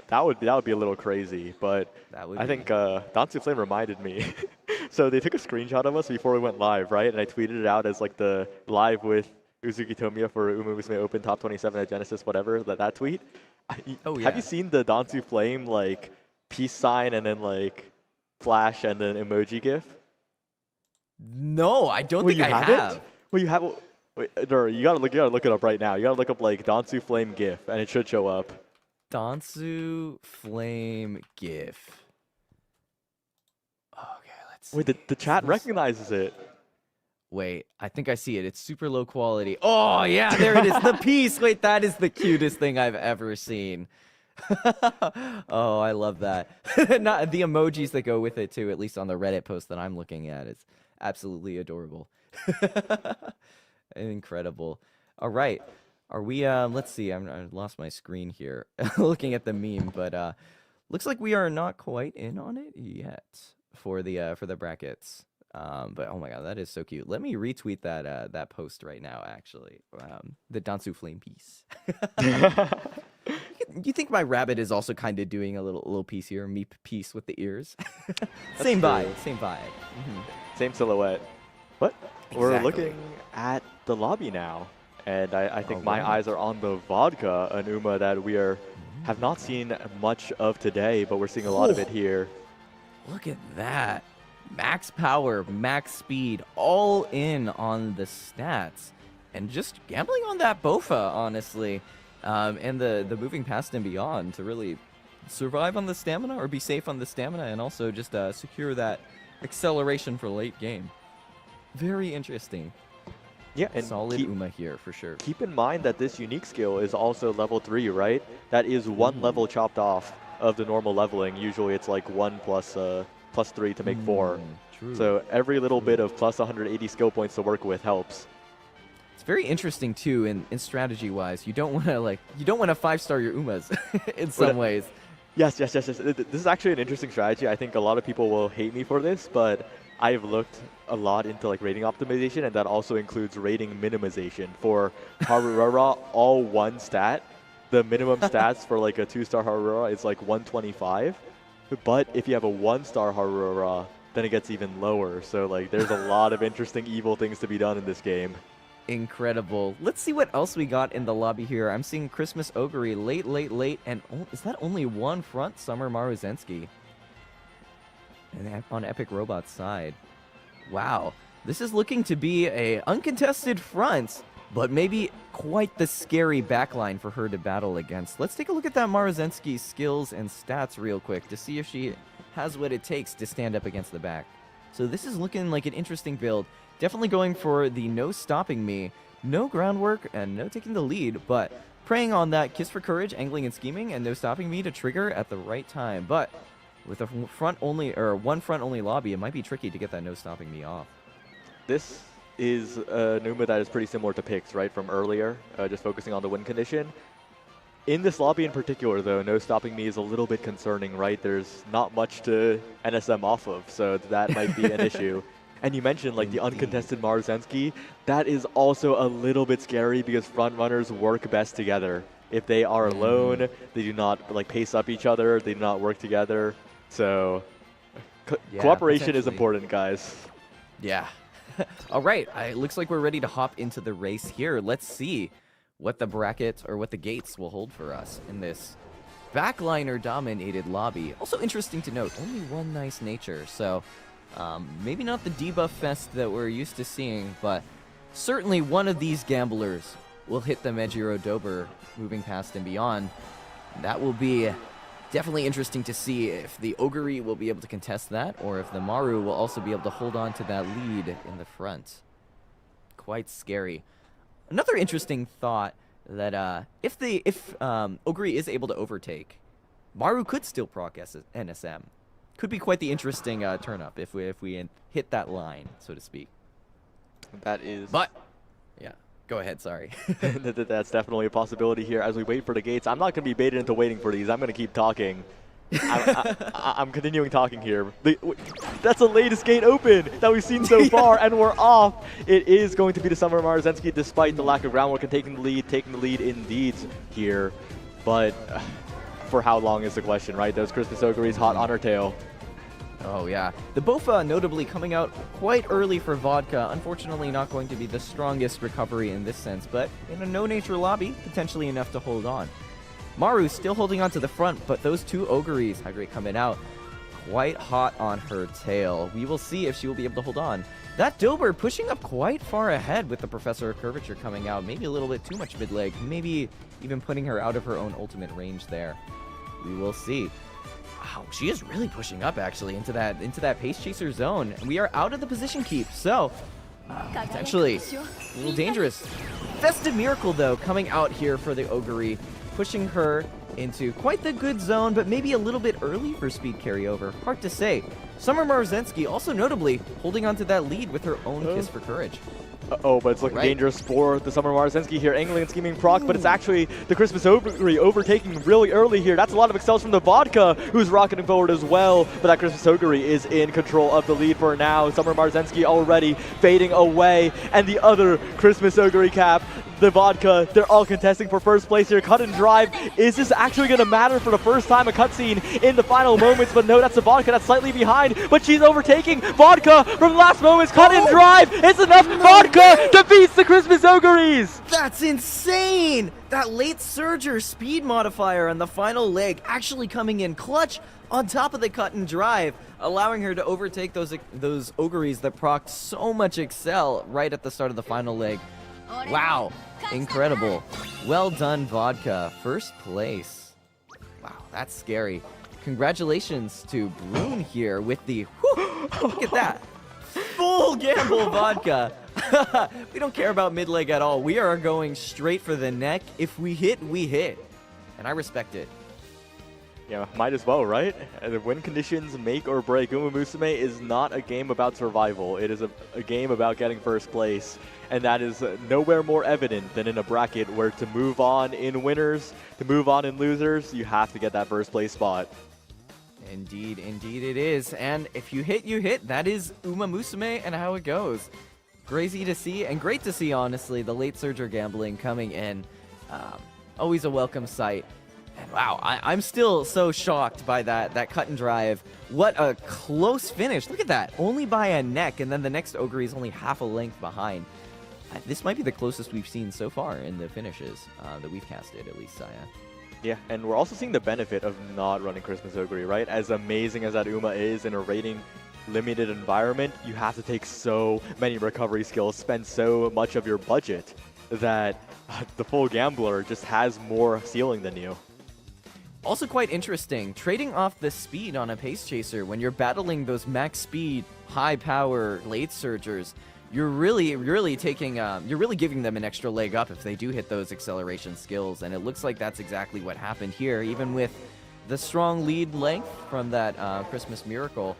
That would be a little crazy, but I think Dansu Flame reminded me. So they took a screenshot of us before we went live, right? And I tweeted it out as like the live with Uzuki Tomiya for Umamusume Open Top 27 at Genesis, whatever, that tweet. Oh yeah. Have you seen the Dansu Flame like peace sign and then like flash and then emoji gif? No, I don't think I have. Well, you have. Wait, you gotta look it up right now. You gotta look up like Dansu Flame gif, and it should show up. Dansu Flame GIF. Okay, let's see. Wait, the chat recognizes it. Wait, I think I see it. It's super low quality. Oh, yeah, there it is. The piece. Wait, that is the cutest thing I've ever seen. Oh, I love that. Not the emojis that go with it, too, at least on the Reddit post that I'm looking at. It's absolutely adorable. Incredible. All right. Are we, let's see, I lost my screen here looking at the meme, but looks like we are not quite in on it yet for the brackets. But oh my god, that is so cute. Let me retweet that post right now, actually. The Dansu Flame piece. You think my rabbit is also kind of doing a little piece here, meep piece with the ears? Same vibe. Mm-hmm. Same silhouette. But we're Exactly. looking at the lobby now. And I think my eyes are on the vodka, an Uma that we have not seen much of today, but we're seeing a lot of it here. Look at that. Max power, max speed, all in on the stats. And just gambling on that Bofa, honestly. And the moving past and beyond to really survive on the stamina or be safe on the stamina and also just secure that acceleration for late game. Very interesting. Yeah, and solid Uma here for sure. Keep in mind that this unique skill is also level 3, right? That is one level chopped off of the normal leveling. Usually it's like 1 plus 3 to make 4. True. So every little bit of plus 180 skill points to work with helps. It's very interesting too in strategy wise. You don't want to 5-star your Umas in some ways. Yes. This is actually an interesting strategy. I think a lot of people will hate me for this, but I've looked a lot into like rating optimization, and that also includes rating minimization. For Harurara, all one stat. The minimum stats for like a 2-star Harurara is like 125. But if you have a 1-star Harurara, then it gets even lower. So like there's a lot of interesting evil things to be done in this game. Incredible. Let's see what else we got in the lobby here. I'm seeing Christmas Ogre late, and is that only one front? Summer Maruzensky. And on Epic Robot's side. Wow. This is looking to be a uncontested front, but maybe quite the scary backline for her to battle against. Let's take a look at that Maruzensky skills and stats real quick to see if she has what it takes to stand up against the back. So this is looking like an interesting build. Definitely going for the no stopping me, no groundwork, and no taking the lead, but preying on that Kiss for Courage, angling and scheming, and no stopping me to trigger at the right time. But with a one front only lobby, it might be tricky to get that no stopping me off. This is a Numa that is pretty similar to Pix, right, from earlier, just focusing on the win condition. In this lobby in particular, though, no stopping me is a little bit concerning, right? There's not much to NSM off of, so that might be an issue. And you mentioned like the uncontested Maruzensky. That is also a little bit scary because front runners work best together. If they are alone, they do not like pace up each other. They do not work together. So cooperation is important, guys. Yeah. All right. It looks like we're ready to hop into the race here. Let's see what the bracket or what the gates will hold for us in this backliner-dominated lobby. Also interesting to note, only one nice nature. So maybe not the debuff fest that we're used to seeing, but certainly one of these gamblers will hit the Mejiro Dober moving past and beyond. That will be definitely interesting to see if the Ogre will be able to contest that, or if the Maru will also be able to hold on to that lead in the front. Quite scary. Another interesting thought that if Ogre is able to overtake, Maru could still proc NSM. could be quite the interesting turn up if we hit that line, so to speak. That is. But yeah, go ahead. Sorry. That's definitely a possibility here as we wait for the gates. I'm not going to be baited into waiting for these. I'm going to keep talking. I'm continuing talking here. That's the latest gate open that we've seen so far, and we're off. It is going to be the Summer Marzensky, despite the lack of groundwork and taking the lead indeed here. But for how long is the question, right? Those Christmas Ogres hot on her tail. Oh, yeah. The Bofa notably coming out quite early for Vodka. Unfortunately, not going to be the strongest recovery in this sense, but in a no-nature lobby, potentially enough to hold on. Maru still holding on to the front, but those two Ogres, Hydrate coming out, quite hot on her tail. We will see if she will be able to hold on. That Dilbert pushing up quite far ahead with the Professor of Curvature coming out. Maybe a little bit too much mid-leg. Maybe even putting her out of her own ultimate range there. We will see. Wow, she is really pushing up actually into that pace chaser zone. And we are out of the position keep, so potentially a little dangerous. Festive Miracle though coming out here for the Ogre, pushing her into quite the good zone, but maybe a little bit early for speed carryover. Hard to say. Summer Marzensky also notably holding onto that lead with her own Kiss for Courage. Uh-oh, but it's looking dangerous for the Summer Marzensky here. Angling and scheming proc, but it's actually the Christmas Ogre overtaking really early here. That's a lot of excels from the Vodka, who's rocketing forward as well. But that Christmas Ogre is in control of the lead for now. Summer Marzensky already fading away. And the other Christmas Ogre cap, the Vodka, they're all contesting for first place here. Cut and drive. Is this actually going to matter for the first time? A cutscene in the final moments, but no, that's the Vodka that's slightly behind, but she's overtaking. Vodka from last moments. Cut and drive. It's enough. Vodka defeats the Christmas Ogres. That's insane! That late surger speed modifier on the final leg actually coming in clutch on top of the cut and drive, allowing her to overtake those Ogres that procced so much excel right at the start of the final leg. Wow, incredible. Well done, Vodka. First place. Wow, that's scary. Congratulations to Brune here with the, look at that. Full gamble Vodka. We don't care about mid leg at all. We are going straight for the neck. If we hit, we hit. And I respect it. Yeah, might as well, right? The win conditions make or break. Umamusume is not a game about survival. It is a game about getting first place. And that is nowhere more evident than in a bracket where to move on in winners, to move on in losers, you have to get that first place spot. Indeed, indeed it is. And if you hit, you hit. That is Umamusume and how it goes. Crazy to see, and great to see, honestly, the late surger gambling coming in. Always a welcome sight. And wow, I'm still so shocked by that cut and drive. What a close finish. Look at that. Only by a neck, and then the next Ogre is only half a length behind. This might be the closest we've seen so far in the finishes that we've casted, at least, Saya. Yeah, and we're also seeing the benefit of not running Christmas Ogre, right? As amazing as that Uma is in a rating limited environment, you have to take so many recovery skills, spend so much of your budget that the full gambler just has more ceiling than you. Also quite interesting, trading off the speed on a pace chaser when you're battling those max speed, high power late surgers. You're really taking, you're really giving them an extra leg up if they do hit those acceleration skills, and it looks like that's exactly what happened here, even with the strong lead length from that Christmas Miracle.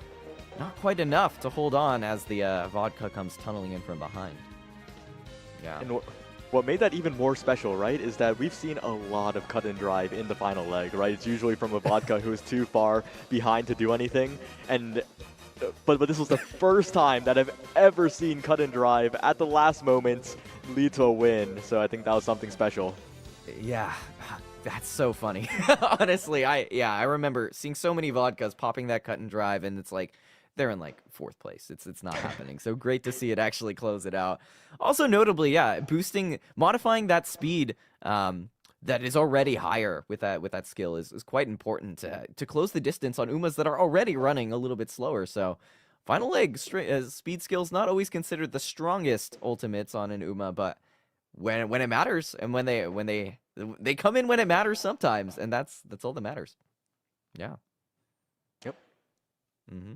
Not quite enough to hold on as the Vodka comes tunneling in from behind. Yeah. And what made that even more special, right, is that we've seen a lot of cut and drive in the final leg, right? It's usually from a Vodka who is too far behind to do anything, and but this was the first time that I've ever seen cut and drive at the last moment lead to a win. So I think that was something special. Yeah. That's so funny. Honestly, I remember seeing so many Vodkas popping that cut and drive, and it's like they're in like 4th place. It's not happening. So great to see it actually close it out. Also notably, yeah, modifying that speed that is already higher with that skill is quite important to close the distance on Umas that are already running a little bit slower. So final leg speed skills not always considered the strongest ultimates on an Uma, but when it matters and when they come in when it matters sometimes, and that's all that matters. Yeah. Yep.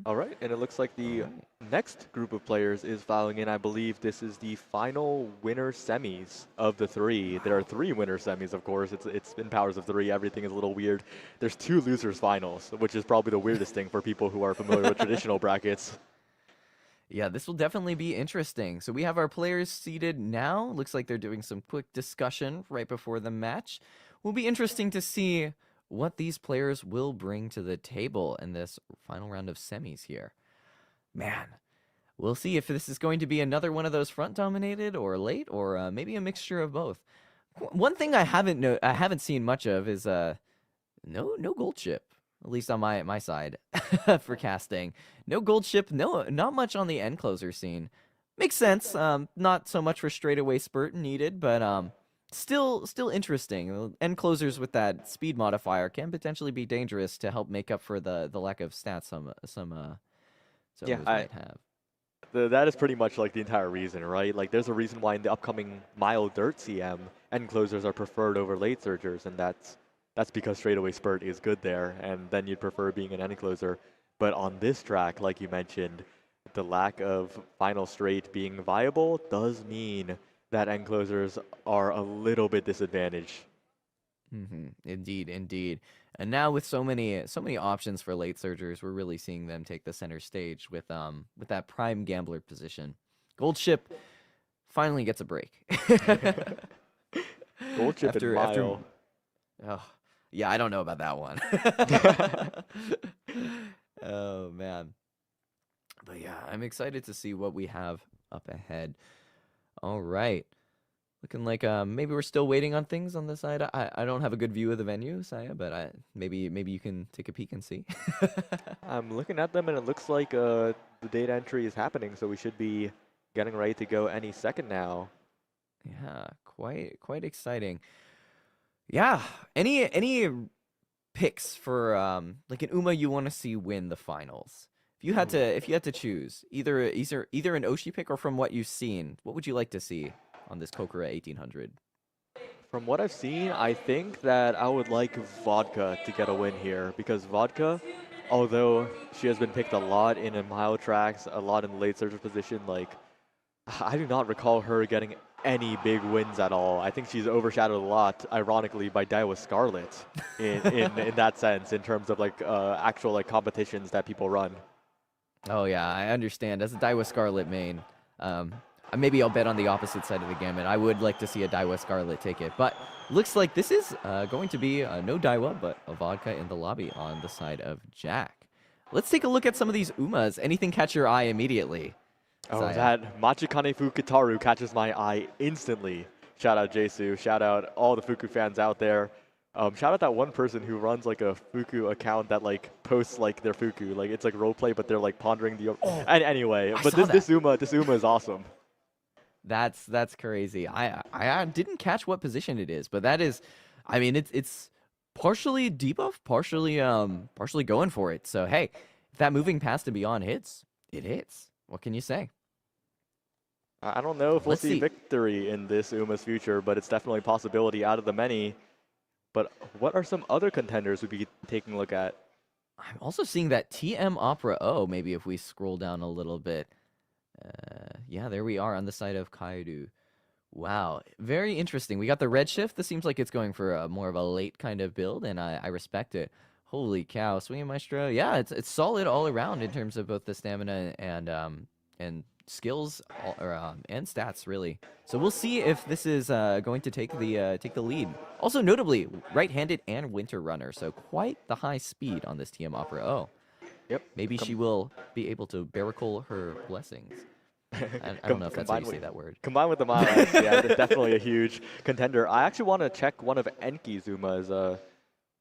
All right, and it looks like the next group of players is filing in. I believe this is the final winner semis of the 3. There are 3 winner semis, of course. It's in powers of 3. Everything is a little weird. There's 2 losers finals, which is probably the weirdest thing for people who are familiar with traditional brackets. Yeah, this will definitely be interesting. So we have our players seated now. Looks like they're doing some quick discussion right before the match. Will be interesting to see what these players will bring to the table in this final round of semis here. Man, we'll see if this is going to be another one of those front-dominated or late, or maybe a mixture of both. One thing I haven't seen much of is no gold ship, at least on my side for casting. No gold ship, not much on the end closer scene. Makes sense. Not so much for straightaway spurt needed, but still interesting. End closers with that speed modifier can potentially be dangerous to help make up for the lack of stats some might have. That is pretty much like the entire reason, right? Like there's a reason why in the upcoming Mile Dirt CM, end closers are preferred over late surgers, and that's because straightaway spurt is good there, and then you'd prefer being an end closer. But on this track, like you mentioned, the lack of final straight being viable does mean that end closers are a little bit disadvantaged. Indeed. And now with so many options for late surgers, we're really seeing them take the center stage with that prime gambler position. Gold ship finally gets a break. Gold ship and Mile. Yeah, I don't know about that one. Oh man. But yeah, I'm excited to see what we have up ahead. All right. Looking like maybe we're still waiting on things on this side. I don't have a good view of the venue, Saya, but maybe you can take a peek and see. I'm looking at them, and it looks like the data entry is happening, so we should be getting ready to go any second now. Yeah, quite exciting. Yeah, any picks for like an Uma you want to see win the finals? If you had to choose either an Oshi pick or from what you've seen, what would you like to see on this Kokura 1800? From what I've seen, I think that I would like Vodka to get a win here, because Vodka, although she has been picked a lot in a mile tracks, a lot in the late surger position, like I do not recall her getting any big wins at all. I think she's overshadowed a lot, ironically, by Daiwa Scarlet in that sense, in terms of like actual like competitions that people run. Oh yeah, I understand. As a Daiwa Scarlet main, maybe I'll bet on the opposite side of the gamut. I would like to see a Daiwa Scarlet take it, but looks like this is going to be no Daiwa, but a Vodka in the lobby on the side of Jack. Let's take a look at some of these Umas. Anything catch your eye immediately? Oh, that Machikane Fukutaru catches my eye instantly. Shout out Jesu. Shout out all the Fuku fans out there. Shout out that one person who runs like a Fuku account that like posts like their Fuku. Like it's like roleplay, but they're like pondering the. And anyway, but this Uma is awesome. That's crazy. I didn't catch what position it is, but that is, I mean, it's partially debuff, partially going for it. So hey, if that moving past and beyond hits, it hits. What can you say? I don't know if we'll see victory in this Uma's future, but it's definitely a possibility out of the many. But what are some other contenders we'd be taking a look at? I'm also seeing that TM Opera O, maybe if we scroll down a little bit. Yeah, there we are on the side of Kaidu. Wow, very interesting. We got the red shift. This seems like it's going for a more of a late kind of build, and I respect it. Holy cow, Swinging Maestro. Yeah, it's solid all around in terms of both the stamina and skills and stats, really. So we'll see if this is going to take the lead. Also notably, right-handed and winter runner, so quite the high speed on this TM Opera O. Yep. Maybe she will be able to barricade her blessings. I don't know if that's how you say that word. Combined with the Mile X, yeah, it's definitely a huge contender. I actually want to check one of Enki's Umas.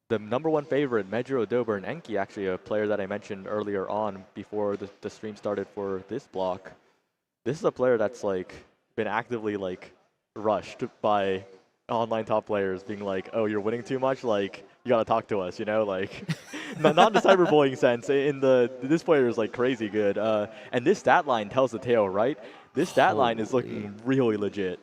The #1 favorite, Mejiro Dober, and Enki, actually a player that I mentioned earlier on before the stream started for this block. This is a player that's like been actively like rushed by online top players, being like, "Oh, you're winning too much. Like, you gotta talk to us," you know, like not in the cyberbullying sense. This player is like crazy good, and this stat line tells the tale, right? This stat line is looking really legit.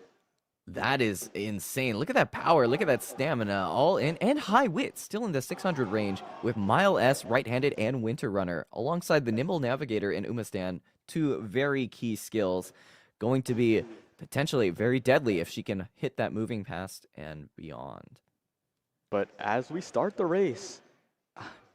That is insane. Look at that power. Look at that stamina. All in and high wit. Still in the 600 range with Mile S, right-handed, and Winter Runner. Alongside the Nimble Navigator and Umastan. Two very key skills. Going to be potentially very deadly if she can hit that moving past and beyond. But as we start the race,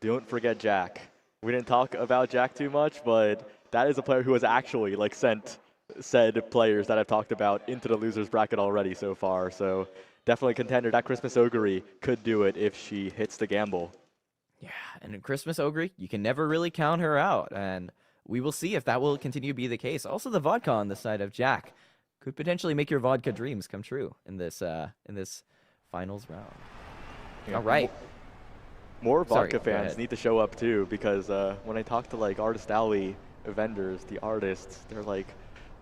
don't forget Jack. We didn't talk about Jack too much, but that is a player who has actually sent said players that I've talked about into the losers bracket already so far. So definitely a contender. That Christmas Ogre could do it if she hits the gamble. Yeah, and in Christmas Ogre, you can never really count her out. And we will see if that will continue to be the case. Also, the vodka on the side of Jack could potentially make your vodka dreams come true in this finals round. Yeah. All right. More Sorry, vodka go fans ahead. need to show up too, because when I talk to Artist Alley vendors, the artists, they're like,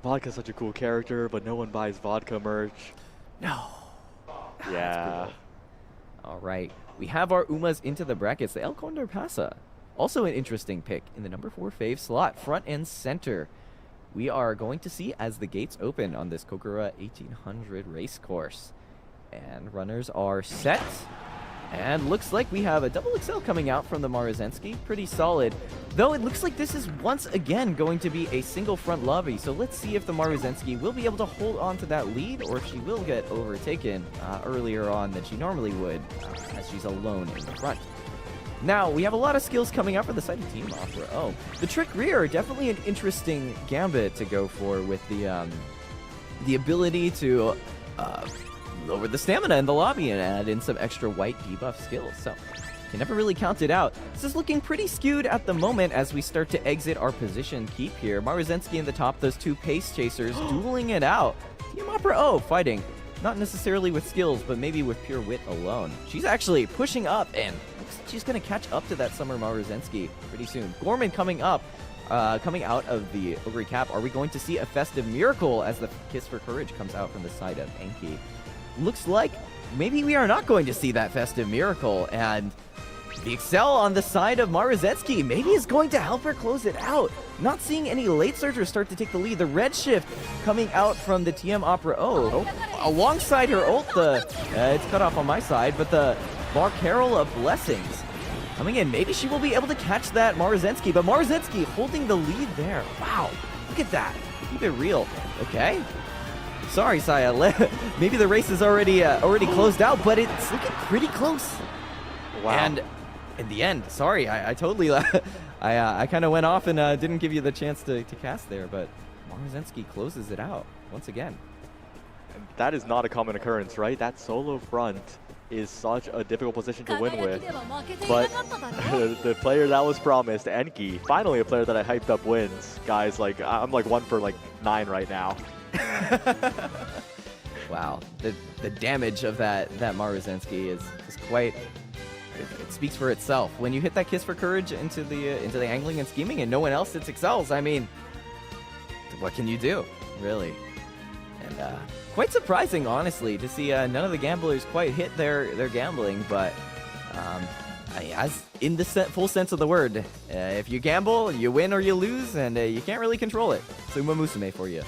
vodka's such a cool character, but no one buys vodka merch. No. Yeah. All right. We have our Umas into the brackets. The El Condor Pasa. Also an interesting pick in the number 4 fave slot, front and center. We are going to see as the gates open on this Kokura 1800 race course. And runners are set. And looks like we have a double XL coming out from the Maruzensky. Pretty solid. Though it looks like this is once again going to be a single front lobby. So let's see if the Maruzensky will be able to hold on to that lead or if she will get overtaken earlier on than she normally would as she's alone in the front. Now, we have a lot of skills coming out for the side of Team Opera. Oh, the trick rear, definitely an interesting gambit to go for with the ability to lower the stamina in the lobby and add in some extra white debuff skills. So, can never really count it out. This is looking pretty skewed at the moment as we start to exit our position keep here. Maruzensky in the top, those two pace chasers dueling it out. Team Opera O fighting. Not necessarily with skills, but maybe with pure wit alone. She's actually pushing up and looks like she's going to catch up to that Summer Maruzensky pretty soon. Gorman coming up, coming out of the Ogre Cap. Are we going to see a festive miracle as the Kiss for Courage comes out from the side of Enki? Looks like maybe we are not going to see that festive miracle, and the Excel on the side of Maruzensky maybe is going to help her close it out. Not seeing any late surgers start to take the lead. The red shift coming out from the TM Opera O. Alongside her ult, it's cut off on my side, but the Bar Carol of Blessings coming in. Maybe she will be able to catch that Maruzensky, but Maruzensky holding the lead there. Wow, look at that. Keep it real. Okay. Sorry, Saya. Maybe the race is already closed out, but it's looking pretty close. Wow. And in the end, sorry, I totally, I kind of went off and didn't give you the chance to cast there, but Maruzensky closes it out once again. And that is not a common occurrence, right? That solo front is such a difficult position to win with. But the player that was promised, Enki, finally a player that I hyped up wins. Guys, I'm 1 for 9 right now. Wow, the damage of that Maruzensky is quite. It speaks for itself. When you hit that Kiss for Courage into the angling and scheming, and no one else hits excels, I mean, what can you do, really? And quite surprising, honestly, to see none of the gamblers quite hit their gambling. But as in the full sense of the word, if you gamble, you win or you lose, and you can't really control it. So Umamusume for you.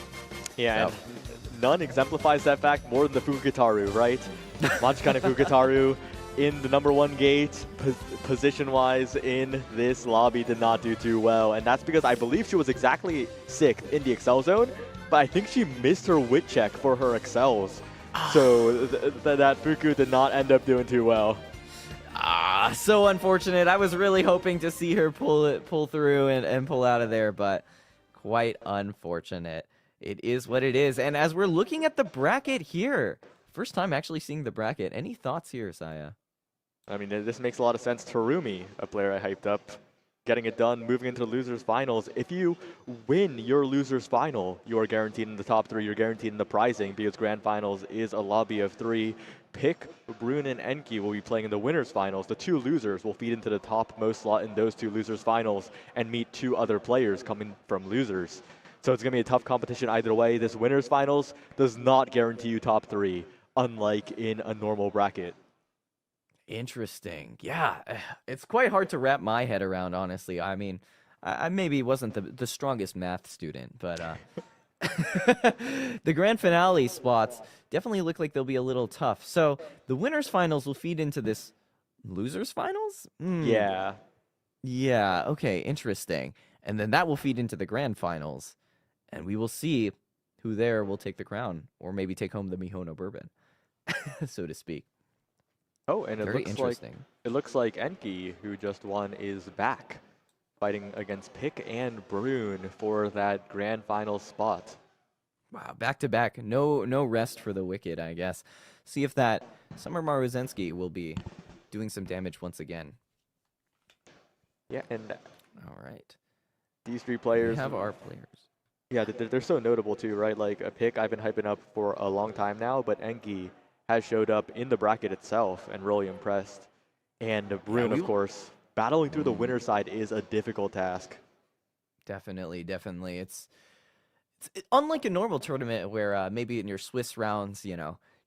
Yeah, and none exemplifies that fact more than the Fugitaru, right? Machikane Fugitaru in the number 1 gate, position-wise in this lobby did not do too well. And that's because I believe she was exactly 6th in the Excel zone, but I think she missed her wit check for her Excels. So that Fuku did not end up doing too well. So unfortunate. I was really hoping to see her pull through and pull out of there, but quite unfortunate. It is what it is. And as we're looking at the bracket here, first time actually seeing the bracket. Any thoughts here, Saya? I mean, this makes a lot of sense. Terumi, a player I hyped up, getting it done, moving into the losers finals. If you win your losers final, you are guaranteed in the top 3. You're guaranteed in the prizing because grand finals is a lobby of 3. Pick, Brune, and Enki will be playing in the winners finals. The 2 losers will feed into the topmost slot in those 2 losers finals and meet 2 other players coming from losers. So it's going to be a tough competition either way. This winners finals does not guarantee you top 3, unlike in a normal bracket. Interesting. Yeah, it's quite hard to wrap my head around, honestly. I mean, I maybe wasn't the strongest math student, but The grand finale spots definitely look like they'll be a little tough. So the winners finals will feed into this losers finals? Yeah. Yeah, okay, interesting. And then that will feed into the grand finals. And we will see who there will take the crown, or maybe take home the Mihono bourbon, so to speak. Oh, and Very interesting. It looks like Enki, who just won, is back, fighting against Pick and Brune for that grand final spot. Wow, back to back. No rest for the wicked, I guess. See if that Summer Maruzensky will be doing some damage once again. Yeah, and All right. these three We players have our players. Yeah, they're so notable too, right? Like a Pick I've been hyping up for a long time now, but Enki has showed up in the bracket itself and really impressed. And Brune, of course, battling through the winner side is a difficult task. Definitely. It's unlike a normal tournament where maybe in your Swiss rounds,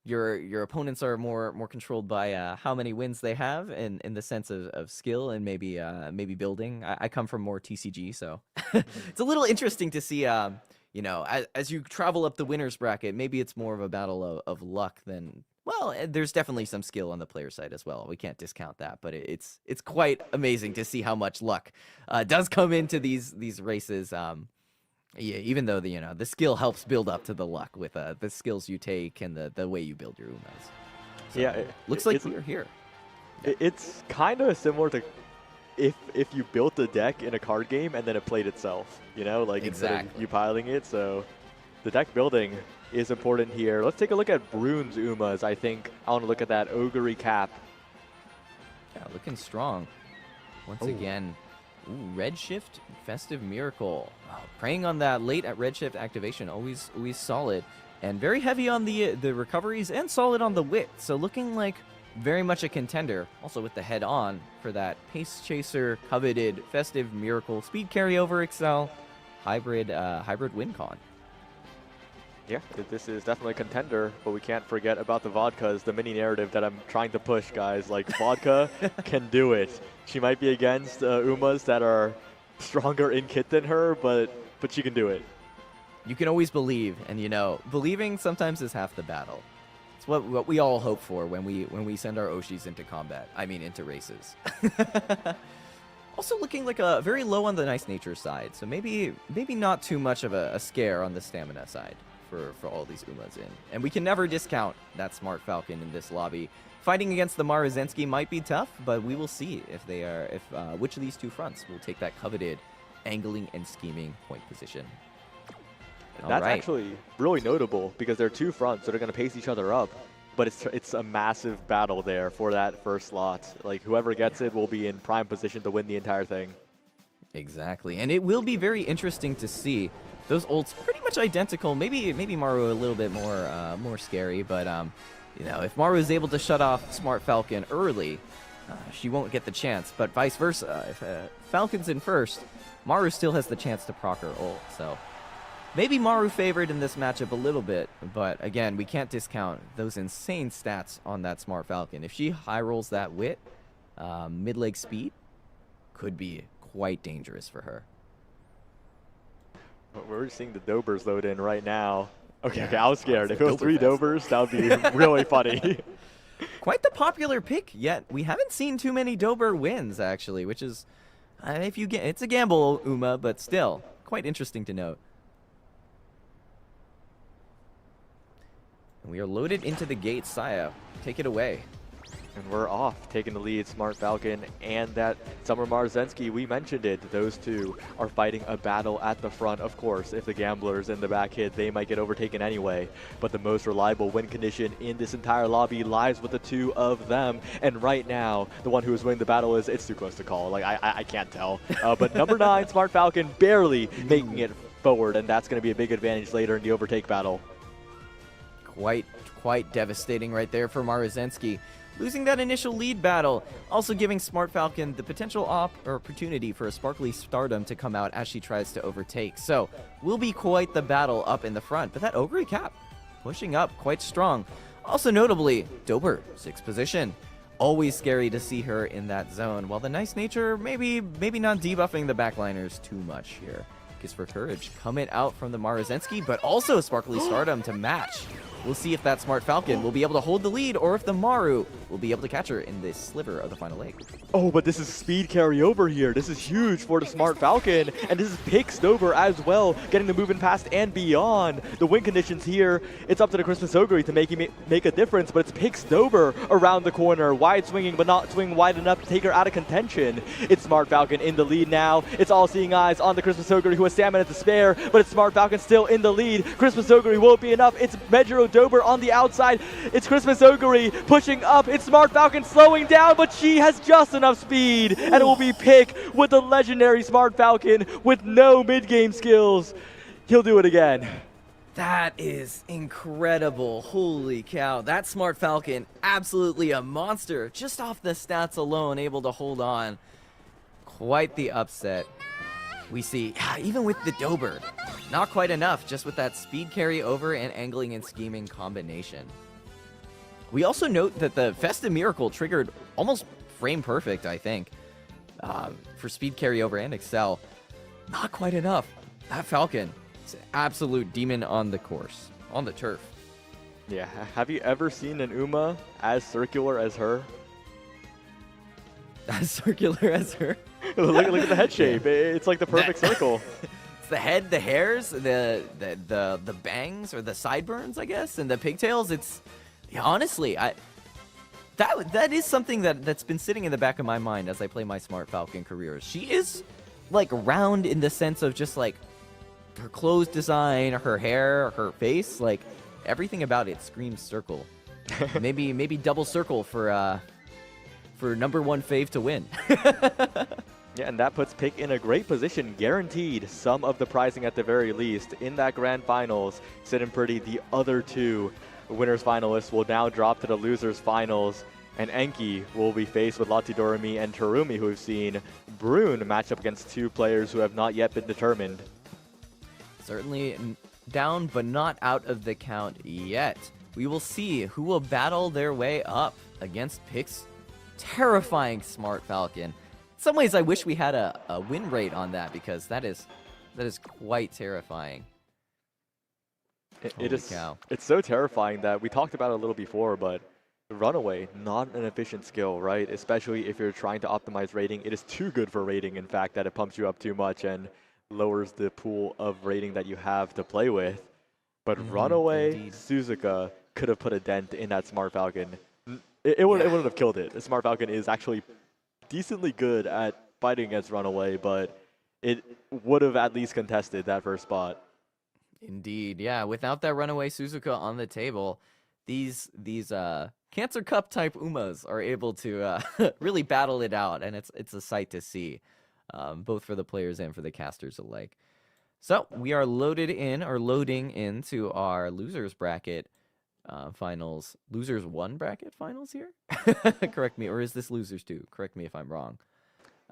your opponents are more controlled by how many wins they have in the sense of skill and maybe building. I come from more TCG, so it's a little interesting to see. As you travel up the winners bracket, maybe it's more of a battle of luck than. Well, there's definitely some skill on the player side as well. We can't discount that, but it's quite amazing to see how much luck does come into these races. Yeah, even though the skill helps build up to the luck with the skills you take and the way you build your Umas. So, Yeah, looks like we're here. It's kind of similar to if you built a deck in a card game and then it played itself, like instead of you piling it. So the deck building is important here. Let's take a look at Brune's Umas. I think I want to look at that Ogre Cap. Yeah, looking strong. Once again, Redshift Festive Miracle. Preying on that late at Redshift activation, always solid. And very heavy on the recoveries and solid on the wit. So looking like very much a contender. Also with the head on for that Pace Chaser coveted Festive Miracle Speed Carryover Excel hybrid win con. Yeah, this is definitely a contender, but we can't forget about the vodkas, the mini narrative that I'm trying to push, guys. Like, vodka can do it. She might be against Umas that are stronger in kit than her, but she can do it. You can always believe, and believing sometimes is half the battle. It's what we all hope for when we send our Oshis into combat. I mean, into races. Also looking like a very low on the nice nature side, so maybe not too much of a scare on the stamina side for all these Umas in. And we can never discount that Smart Falcon in this lobby. Fighting against the Maruzensky might be tough, but we will see if which of these two fronts will take that coveted angling and scheming point position. That's actually really notable because there are two fronts that are going to pace each other up, but it's a massive battle there for that first slot. Like, whoever gets it will be in prime position to win the entire thing. Exactly, and it will be very interesting to see. Those ults pretty much identical. Maybe Maru a little bit more scary, but if Maru is able to shut off Smart Falcon early, she won't get the chance. But vice versa, if Falcon's in first, Maru still has the chance to proc her ult. So maybe Maru favored in this matchup a little bit, but again, we can't discount those insane stats on that Smart Falcon. If she high rolls that wit, mid-leg speed could be quite dangerous for her. We're seeing the Dobers load in right now. Okay, I was scared. If it was three Dobers, that would be really funny. Quite the popular pick, yet we haven't seen too many Dober wins, actually, which is, it's a gamble, Uma, but still, quite interesting to note. And we are loaded into the gate, Saya. Take it away. And we're off, taking the lead, Smart Falcon and that Summer Maruzensky. We mentioned it. Those two are fighting a battle at the front. Of course, if the Gamblers in the back hit, they might get overtaken anyway. But the most reliable win condition in this entire lobby lies with the two of them. And right now, the one who is winning the battle it's too close to call. Like, I can't tell. But number 9, Smart Falcon, barely making it forward. And that's going to be a big advantage later in the overtake battle. Quite devastating right there for Maruzensky. Losing that initial lead battle, also giving Smart Falcon the potential opportunity for a Sparkly Stardom to come out as she tries to overtake. So, will be quite the battle up in the front, but that Ogre Cap pushing up quite strong. Also notably, Dober, 6th position. Always scary to see her in that zone, while the Nice Nature maybe not debuffing the backliners too much here. Focus for Courage coming out from the Maruzensky, but also Sparkly Stardom to match. We'll see if that Smart Falcon will be able to hold the lead or if the Maru will be able to catch her in this sliver of the final leg. Oh, but this is speed carryover here. This is huge for the Smart Falcon, and this is Pick Stover as well, getting the moving past and beyond. The win conditions here, it's up to the Christmas Ogre to make a difference, but it's Pick Stover around the corner, wide swinging, but not swinging wide enough to take her out of contention. It's Smart Falcon in the lead now. It's all seeing eyes on the Christmas Ogre, who has stamina to spare, but it's Smart Falcon still in the lead. Christmas Ogre won't be enough. It's Medjiro Dober on the outside. It's Christmas Ogre pushing up. It's Smart Falcon slowing down, but she has just enough speed, and it will be Pick with the legendary Smart Falcon with no mid-game skills. He'll do it again. That is incredible. Holy cow. That Smart Falcon, absolutely a monster. Just off the stats alone, able to hold on. Quite the upset. We see, even with the Dober, not quite enough, just with that speed carry over and angling and scheming combination. We also note that the Festive Miracle triggered almost frame perfect, I think, for speed carry over and excel. Not quite enough. That Falcon is an absolute demon on the course, on the turf. Yeah, have you ever seen an Uma as circular as her? As circular as her? look at the head shape. It's like the perfect circle. It's the head, the hairs, the bangs or the sideburns, I guess, and the pigtails. It's honestly, that is something that's been sitting in the back of my mind as I play my Smart Falcon career. She is like round in the sense of just like her clothes design, her hair, her face, like everything about it screams circle. maybe double circle for number one fave to win. Yeah, and that puts Pick in a great position, guaranteed some of the prizing at the very least. In that grand finals, sitting pretty, the other two winners finalists will now drop to the losers finals, and Enki will be faced with Lottie Doremi and Terumi, who have seen Brune match up against two players who have not yet been determined. Certainly down, but not out of the count yet. We will see who will battle their way up against Pick's terrifying Smart Falcon. In some ways, I wish we had a win rate on that, because that is quite terrifying. It is. Cow. It's so terrifying that we talked about it a little before, but Runaway, not an efficient skill, right? Especially if you're trying to optimize rating. It is too good for rating, in fact, that it pumps you up too much and lowers the pool of rating that you have to play with. But Runaway, indeed. Suzuka could have put a dent in that Smart Falcon. It wouldn't have killed it. The Smart Falcon is actually decently good at fighting against Runaway, but it would have at least contested that first spot. Indeed, yeah. Without that Runaway Suzuka on the table, these Cancer Cup type Umas are able to really battle it out, and it's a sight to see, both for the players and for the casters alike. So we are loading into our losers bracket finals. Losers 1 bracket finals here? Correct me, or is this losers 2? Correct me if I'm wrong.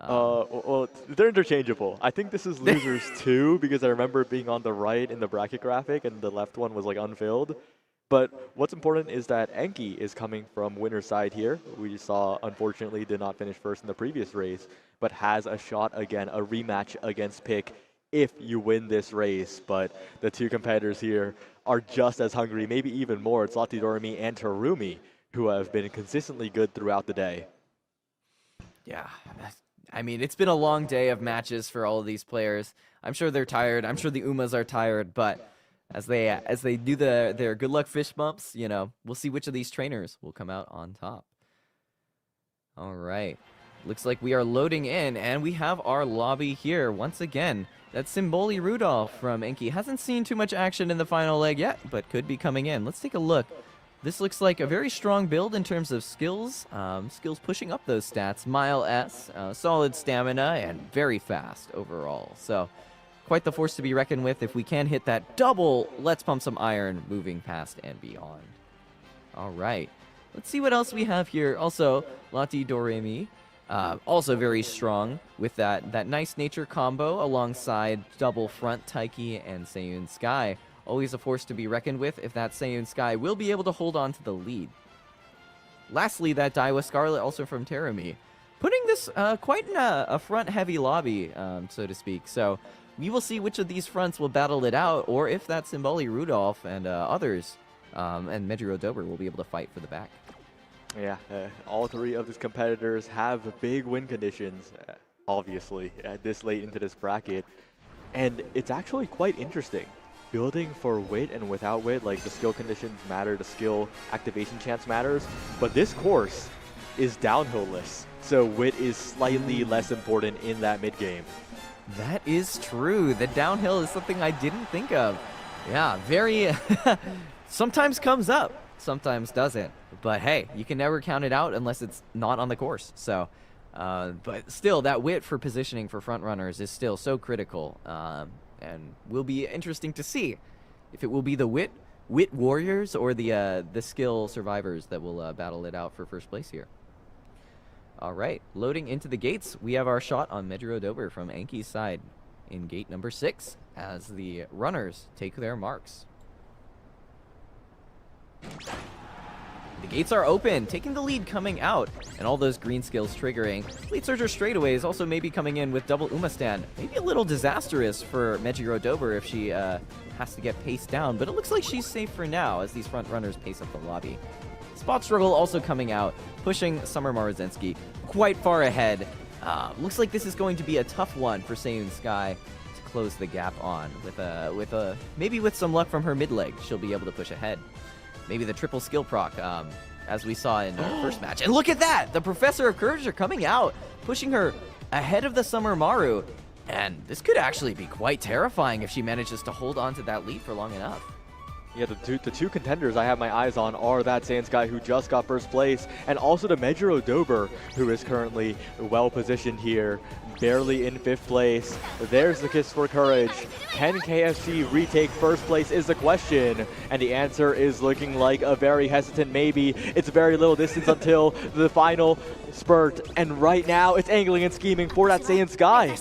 Well, they're interchangeable. I think this is losers 2, because I remember it being on the right in the bracket graphic and the left one was like unfilled. But what's important is that Enki is coming from winner's side here. We saw, unfortunately, did not finish first in the previous race, but has a shot again, a rematch against Pick if you win this race. But the two competitors here are just as hungry, maybe even more. It's Lottie Doremi and Terumi, who have been consistently good throughout the day. Yeah, I mean, it's been a long day of matches for all of these players. I'm sure they're tired. I'm sure the Umas are tired, but as they do their good luck fish bumps, you know, we'll see which of these trainers will come out on top. All right. Looks like we are loading in, and we have our lobby here once again. That's Symboli Rudolph from Enki. Hasn't seen too much action in the final leg yet, but could be coming in. Let's take a look. This looks like a very strong build in terms of skills. Skills pushing up those stats. Mile S, solid stamina, and very fast overall. So quite the force to be reckoned with if we can hit that double Let's Pump Some Iron moving past and beyond. All right. Let's see what else we have here. Also, Lottie Doremi. Also very strong with that nice nature combo alongside double front Taiki and Seiyun Sky. Always a force to be reckoned with if that Seiyun Sky will be able to hold on to the lead. Lastly, that Daiwa Scarlet also from Terumi. Putting this quite in a front-heavy lobby, so to speak. So we will see which of these fronts will battle it out, or if that Symboli Rudolph and others and Mejiro Dober will be able to fight for the back. Yeah, all three of these competitors have big win conditions, obviously, this late into this bracket. And it's actually quite interesting. Building for wit and without wit, like the skill conditions matter, the skill activation chance matters, but this course is downhill-less, so wit is slightly less important in that mid game. That is true. The downhill is something I didn't think of. Yeah, very... sometimes comes up, sometimes doesn't. But hey, you can never count it out unless it's not on the course. So, but still, that wit for positioning for front runners is still so critical. And will be interesting to see if it will be the wit warriors or the skill survivors that will battle it out for first place here. All right, loading into the gates, we have our shot on Mejiro Dober from Anki's side in gate number 6 as the runners take their marks. The gates are open, taking the lead coming out, and all those green skills triggering. Lead Surger straightaways also maybe coming in with double Uma stand. Maybe a little disastrous for Mejiro Dober if she has to get paced down, but it looks like she's safe for now as these front runners pace up the lobby. Spot Struggle also coming out, pushing Summer Marozensky quite far ahead. Looks like this is going to be a tough one for Seiyun Sky to close the gap on. Maybe with some luck from her mid leg, she'll be able to push ahead. Maybe the triple skill proc, as we saw in our first match. And look at that! The Professor of Courage are coming out, pushing her ahead of the Summer Maru. And this could actually be quite terrifying if she manages to hold on to that lead for long enough. Yeah, the two contenders I have my eyes on are that Seiyun Sky who just got first place, and also the Mejiro Dober, who is currently well positioned here, barely in 5th place. There's the Kiss for Courage. Can KFC retake first place is the question, and the answer is looking like a very hesitant maybe. It's very little distance until the final spurt, and right now it's angling and scheming for that Seiyun Sky.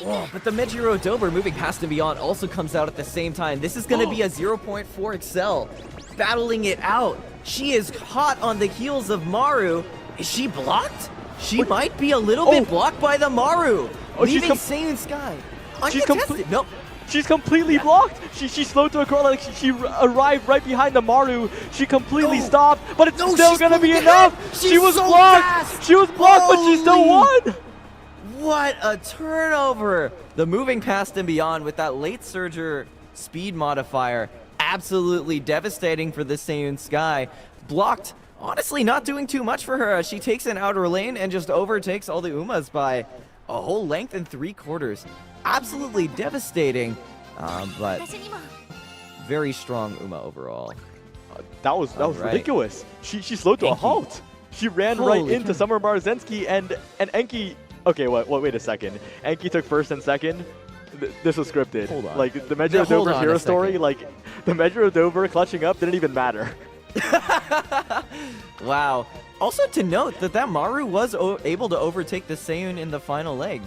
Oh, but the Mejiro Dober moving past and beyond also comes out at the same time. This is going to be a 0.4 Excel, battling it out. She is hot on the heels of Maru. Is she blocked? She might be a little bit blocked by the Maru. Leaving Seiyun Sky uncontested. Nope. She's completely blocked. She slowed to a crawl, like she arrived right behind the Maru. She completely stopped, but it's still gonna be enough. She was so blocked. fast. She was blocked, but she still won. What a turnover! The moving past and beyond with that late surger speed modifier, absolutely devastating for the Seiyun Sky. Blocked, honestly not doing too much for her as she takes an outer lane and just overtakes all the Umas by a whole length and 3/4. Absolutely devastating, but very strong Uma overall. That was right. ridiculous. She slowed to a halt. She ran right into Summer Marozensky and Enki. Okay, wait a second. Enki took first and second. This was scripted. Hold on. Like the Mejiro Dober hero story, second. like the Mejiro Dober clutching up didn't even matter. Wow. Also to note that Maru was able to overtake the Seiyun in the final leg.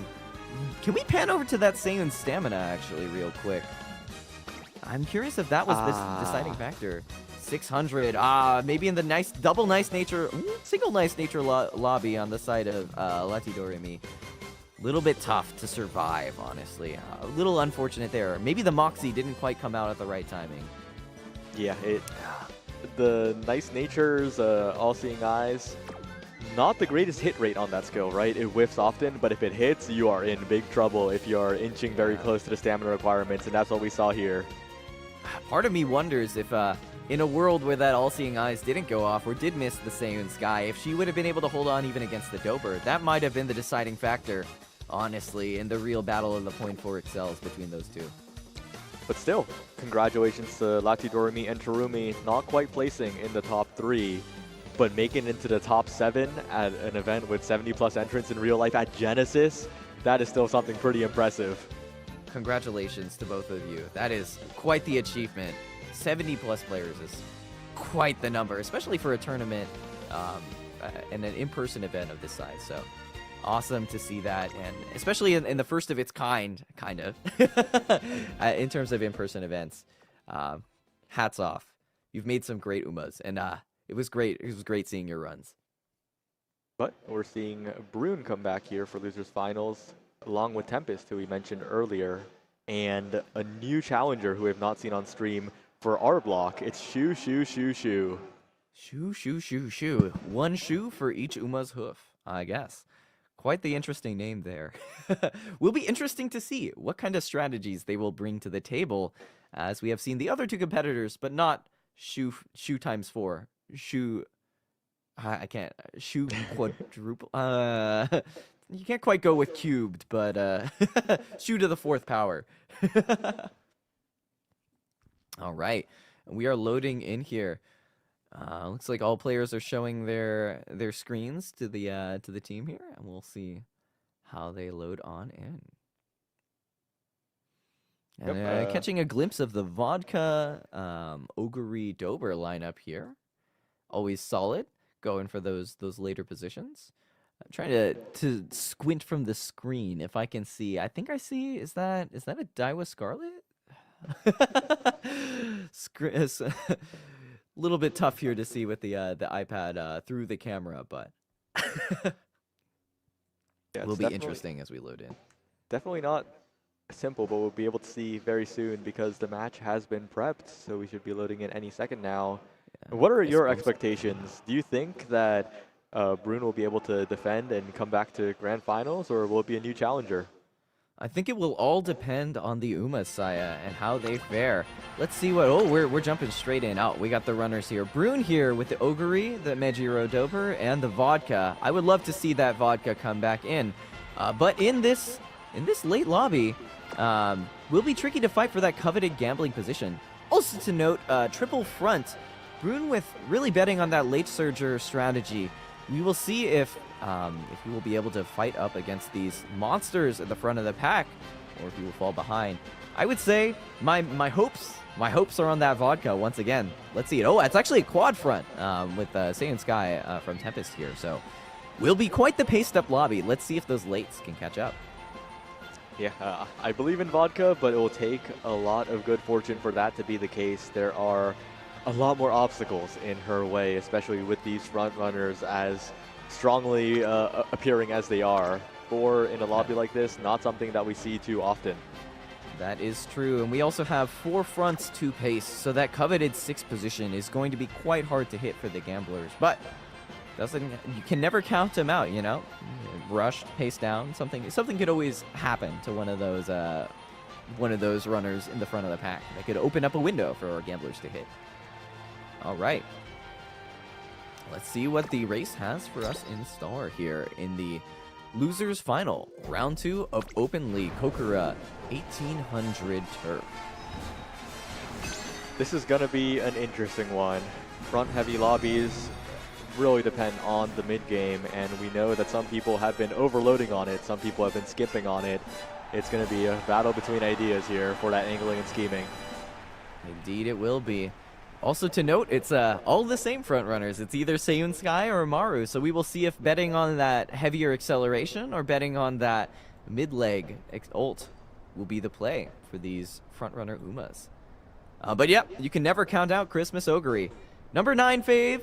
Can we pan over to that Seiyun stamina actually real quick? I'm curious if that was the deciding factor. 600. Maybe in the single nice nature lobby on the side of Lati Doremi. Little bit tough to survive, honestly. A little unfortunate there. Maybe the Moxie didn't quite come out at the right timing. Yeah, the nice natures, all-seeing eyes, not the greatest hit rate on that skill, right? It whiffs often, but if it hits, you are in big trouble if you are inching very close to the stamina requirements, and that's what we saw here. Part of me wonders if in a world where that all-seeing eyes didn't go off or did miss the Seiyun Sky, if she would have been able to hold on even against the Dober, that might have been the deciding factor, honestly, in the real battle of the 0.4 excels between those two. But still, congratulations to Lati Doremi and Terumi, not quite placing in the top 3, but making it into the top 7 at an event with 70+ entrants in real life at Genesis. That is still something pretty impressive. Congratulations to both of you. That is quite the achievement. 70+ players is quite the number, especially for a tournament and an in-person event of this size. So awesome to see that, and especially in the first of its kind of, in terms of in-person events. Hats off. You've made some great Umas, and it was great. It was great seeing your runs. But we're seeing Brune come back here for Losers Finals, along with Tempest, who we mentioned earlier. and a new challenger who we have not seen on stream for our block. It's Shu Shu Shu Shu. Shu, shu, shu, shu. One shoe for each Uma's hoof, I guess. Quite the interesting name there. Will be interesting to see what kind of strategies they will bring to the table, as we have seen the other two competitors, but not Shu times 4. Shu, I can't. Shu quadruple. You can't quite go with cubed, but Shu to the 4th power. All right, we are loading in here. Looks like all players are showing their screens to the team here, and we'll see how they load on in. And catching a glimpse of the Vodka Ogre Dober lineup here. Always solid, going for those later positions. I'm trying to squint from the screen if I can see. I think I see. Is that a Daiwa Scarlet? Little bit tough here to see with the iPad through the camera, but Yeah, will be interesting as we load in. Definitely not simple, but we'll be able to see very soon because the match has been prepped, so we should be loading in any second now. Yeah, What are I your suppose. expectations? Do you think that Brune will be able to defend and come back to grand finals, or will it be a new challenger? I think it will all depend on the Umas, Saya, and how they fare. Let's see what... Oh, we're jumping straight in. Oh, we got the runners here. Brune here with the Ogre, the Mejiro Dober, and the Vodka. I would love to see that Vodka come back in. But in this late lobby, will be tricky to fight for that coveted gambling position. Also to note, triple front. Brune with really betting on that late surger strategy. We will see if he will be able to fight up against these monsters at the front of the pack, or if he will fall behind. I would say my hopes are on that Vodka once again. Let's see it. Oh, it's actually a quad front with Saiyan Sky from Tempest here, so will be quite the paced up lobby. Let's see if those lates can catch up. Yeah, I believe in Vodka, but it will take a lot of good fortune for that to be the case. There are a lot more obstacles in her way, especially with these front runners as strongly appearing as they are. 4 in a lobby like this, not something that we see too often. That is true, and we also have 4 fronts to pace, so that coveted 6th position is going to be quite hard to hit for the gamblers. But you can never count them out, you know. Rushed, pace down, something could always happen to one of those runners in the front of the pack. That could open up a window for our gamblers to hit. All right. Let's see what the race has for us in store here in the losers final, round 2 of Open League Kokura 1800 Turf. This is going to be an interesting one. Front heavy lobbies really depend on the mid game, and we know that some people have been overloading on it, some people have been skipping on it. It's going to be a battle between ideas here for that angling and scheming. Indeed it will be. Also to note, it's all the same front runners. It's either Seiyun Sky or Maru, so we will see if betting on that heavier acceleration or betting on that mid-leg ult will be the play for these front runner Umas. But yeah, you can never count out Christmas Ogre. Number 9 fave,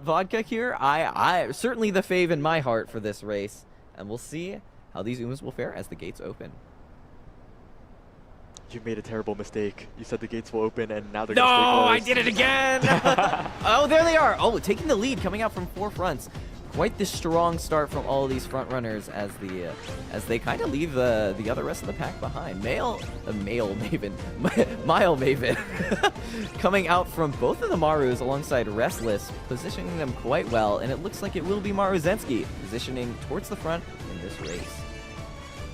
Vodka here. I certainly the fave in my heart for this race, and we'll see how these Umas will fare as the gates open. You made a terrible mistake. You said the gates will open, and now they're No, going to stay I did it again! Oh, there they are. Oh, taking the lead, coming out from 4 fronts. Quite the strong start from all of these front runners as they kind of leave the other rest of the pack behind. Mile Maven, coming out from both of the Marus alongside Restless, positioning them quite well, and it looks like it will be Maru Zensky positioning towards the front in this race.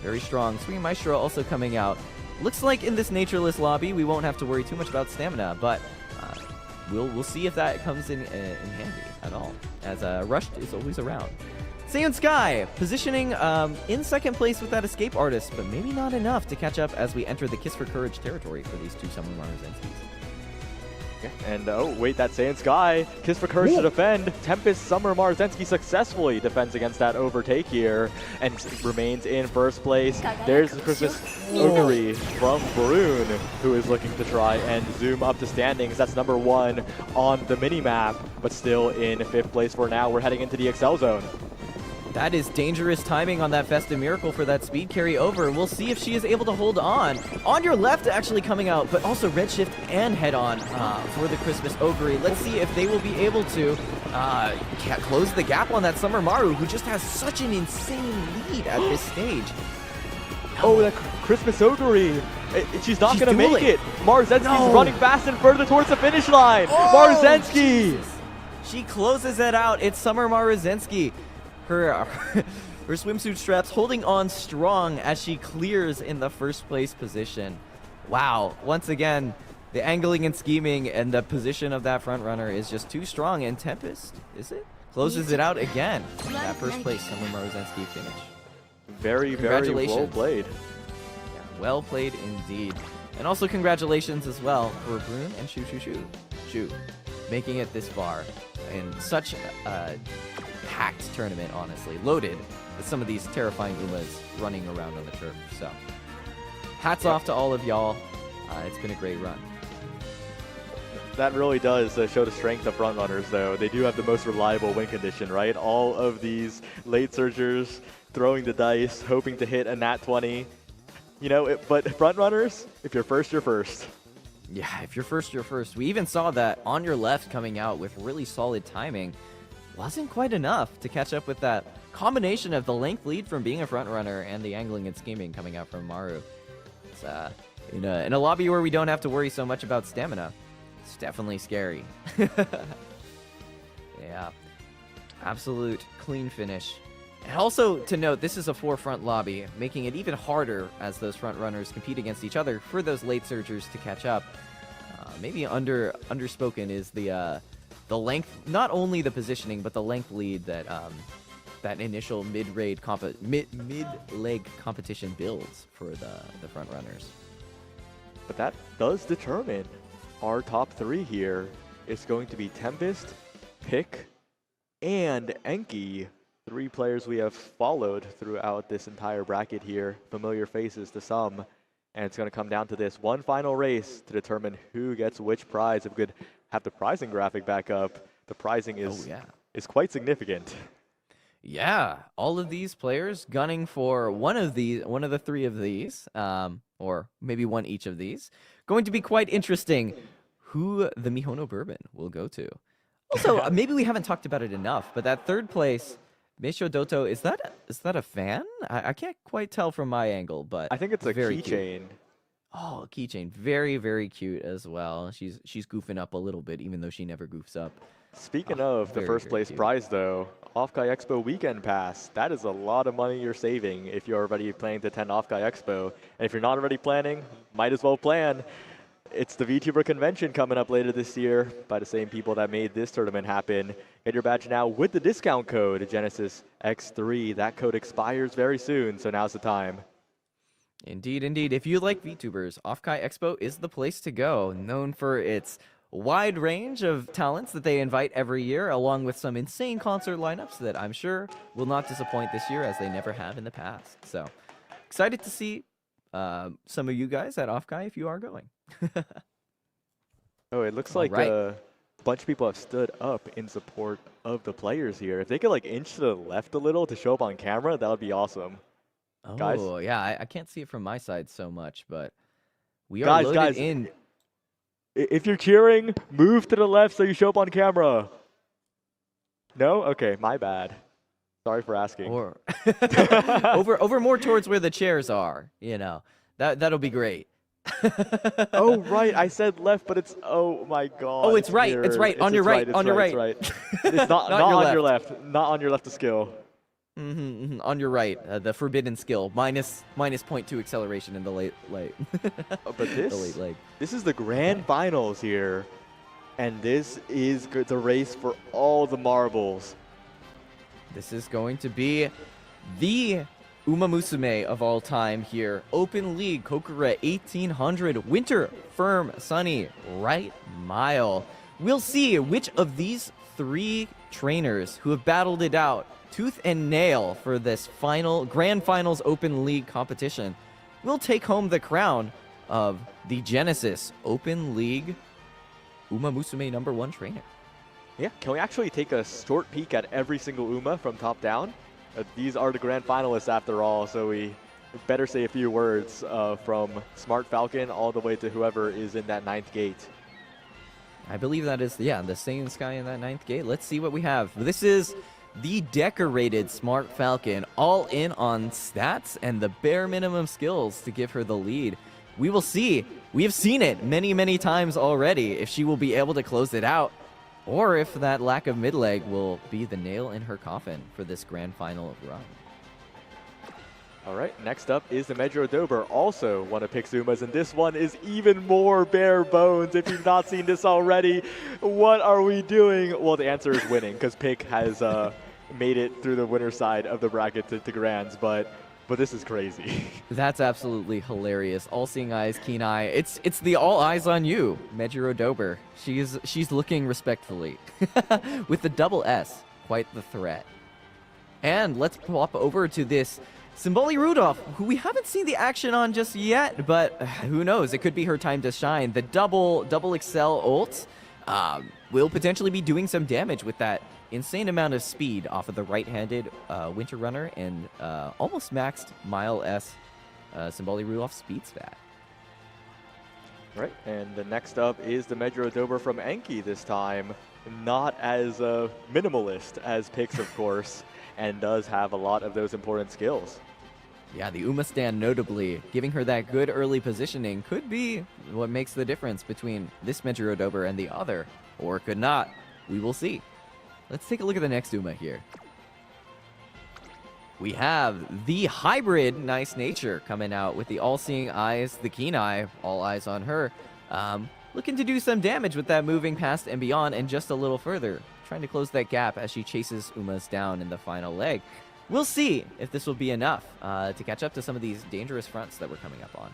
Very strong. Swing Maestro also coming out. Looks like in this natureless lobby, we won't have to worry too much about stamina, but we'll see if that comes in handy at all, as Rushed is always around. Saiyan Sky positioning in second place with that Escape Artist, but maybe not enough to catch up as we enter the Kiss for Courage territory for these two Summer Marzensky's. And oh, wait, that Saiyan Sky. Kiss for Courage to defend. Tempest Summer Marzensky successfully defends against that overtake here and remains in first place. There's the Christmas Ogre from Brune, who is looking to try and zoom up to standings. That's number 1 on the mini-map, but still in 5th place for now. We're heading into the Excel Zone. That is dangerous timing on that Festive Miracle for that speed carry over. We'll see if she is able to hold on. On your left actually coming out, but also Redshift and Head On for the Christmas Ogre. Let's see if they will be able to close the gap on that Summer Maru, who just has such an insane lead at this stage. Oh, that Christmas Ogre. She's not going to make it. Marzenski's running fast and further towards the finish line. Marzenski. She closes it out. It's Summer Marzenski. Her swimsuit straps holding on strong as she clears in the first place position. Wow. Once again, the angling and scheming and the position of that front runner is just too strong. And Tempest, is it? Closes it out again. That first place Summer Marzenski finish. Very, very well played. Yeah, well played indeed. And also congratulations as well for Brune and Shu, making it this far in such a packed tournament, honestly. Loaded with some of these terrifying Umas running around on the turf. So hats off to all of y'all. It's been a great run. That really does show the strength of front runners, though. They do have the most reliable win condition, right? All of these late surgers throwing the dice, hoping to hit a nat 20. You know, but front runners, if you're first, you're first. Yeah, if you're first, you're first. We even saw that on your left coming out with really solid timing. Wasn't quite enough to catch up with that combination of the length lead from being a front runner and the angling and scheming coming out from Maru. It's in a lobby where we don't have to worry so much about stamina. It's definitely scary. Yeah, absolute clean finish. And also to note, this is a 4-front lobby, making it even harder as those front runners compete against each other for those late surgers to catch up. Maybe underspoken is the length, not only the positioning, but the length lead that that initial mid-leg competition builds for the front runners. But that does determine our top 3 here. It's going to be Tempest, Pick, and Enki. 3 players we have followed throughout this entire bracket here. Familiar faces to some. And it's going to come down to this one final race to determine who gets which prize. If we could have the prizing graphic back up, the prizing is quite significant. Yeah, all of these players gunning for one of the 3 of these, or maybe one each of these. Going to be quite interesting who the Mihono Bourbon will go to. Also, maybe we haven't talked about it enough, but that 3rd place, Meisho Doto, is that a fan? I can't quite tell from my angle, but I think it's a keychain. Oh, a keychain. Very, very cute as well. She's goofing up a little bit, even though she never goofs up. Speaking of the first place prize, though, OffKai Expo Weekend Pass. That is a lot of money you're saving if you're already planning to attend OffKai Expo. And if you're not already planning, might as well plan. It's the VTuber convention coming up later this year by the same people that made this tournament happen. Get your badge now with the discount code Genesis X3. That code expires very soon, so now's the time. Indeed, indeed. If you like VTubers, OffKai Expo is the place to go. Known for its wide range of talents that they invite every year, along with some insane concert lineups that I'm sure will not disappoint this year as they never have in the past. So excited to see some of you guys at OffKai if you are going. Oh, it looks like a bunch of people have stood up in support of the players here. If they could like inch to the left a little to show up on camera, that would be awesome. Oh, guys? Yeah, I can't see it from my side so much, but we are loaded in. If you're cheering, move to the left so you show up on camera. No? Okay, my bad. Sorry for asking. Or over more towards where the chairs are, you know. That'll be great. Oh, right. I said left, but it's, oh my God. Oh, it's right. Here. It's right. On your right. On your right. It's not on your left. Not on your left of skill. On your right. The forbidden skill. Minus 0.2 acceleration in the late leg. But this, the late leg. This is the grand finals here. And this is the race for all the marbles. This is going to be the Umamusume of all time here. Open League Kokura 1800 Winter Firm Sunny Right Mile. We'll see which of these 3 trainers who have battled it out tooth and nail for this final Grand Finals Open League competition will take home the crown of the Genesis Open League Umamusume #1 trainer. Yeah, can we actually take a short peek at every single Uma from top down? These are the grand finalists after all, so we better say a few words from Smart Falcon all the way to whoever is in that 9th gate. I believe that is, yeah, the same Sky in that 9th gate. Let's see what we have. This is the decorated Smart Falcon, all in on stats and the bare minimum skills to give her the lead. We will see. We have seen it many, many times already, if she will be able to close it out, or if that lack of mid-leg will be the nail in her coffin for this grand final run. All right, next up is the Metro Dober, also one of Pixuma's, and this one is even more bare bones. If you've not seen this already, what are we doing? Well, the answer is winning, because Pick has made it through the winner side of the bracket to Grands, but this is crazy. That's absolutely hilarious. All-seeing eyes, keen eye. It's the all eyes on you, Metro Dober. She's looking respectfully with the double S, quite the threat. And let's pop over to this Symboli Rudolph, who we haven't seen the action on just yet, but who knows? It could be her time to shine. The double excel ult will potentially be doing some damage with that insane amount of speed off of the right-handed Winter Runner and almost maxed Mile S Symboli Rudolph speed stat. Right, and the next up is the Metro Dober from Enki this time. Not as minimalist as Pix, of course, and does have a lot of those important skills. Yeah, the Uma stand notably, giving her that good early positioning could be what makes the difference between this Metro Dober and the other, or could not. We will see. Let's take a look at the next Uma here. We have the hybrid Nice Nature coming out with the all-seeing eyes, the keen eye, all eyes on her. Looking to do some damage with that moving past and beyond and just a little further. Trying to close that gap as she chases Umas down in the final leg. We'll see if this will be enough to catch up to some of these dangerous fronts that we're coming up on.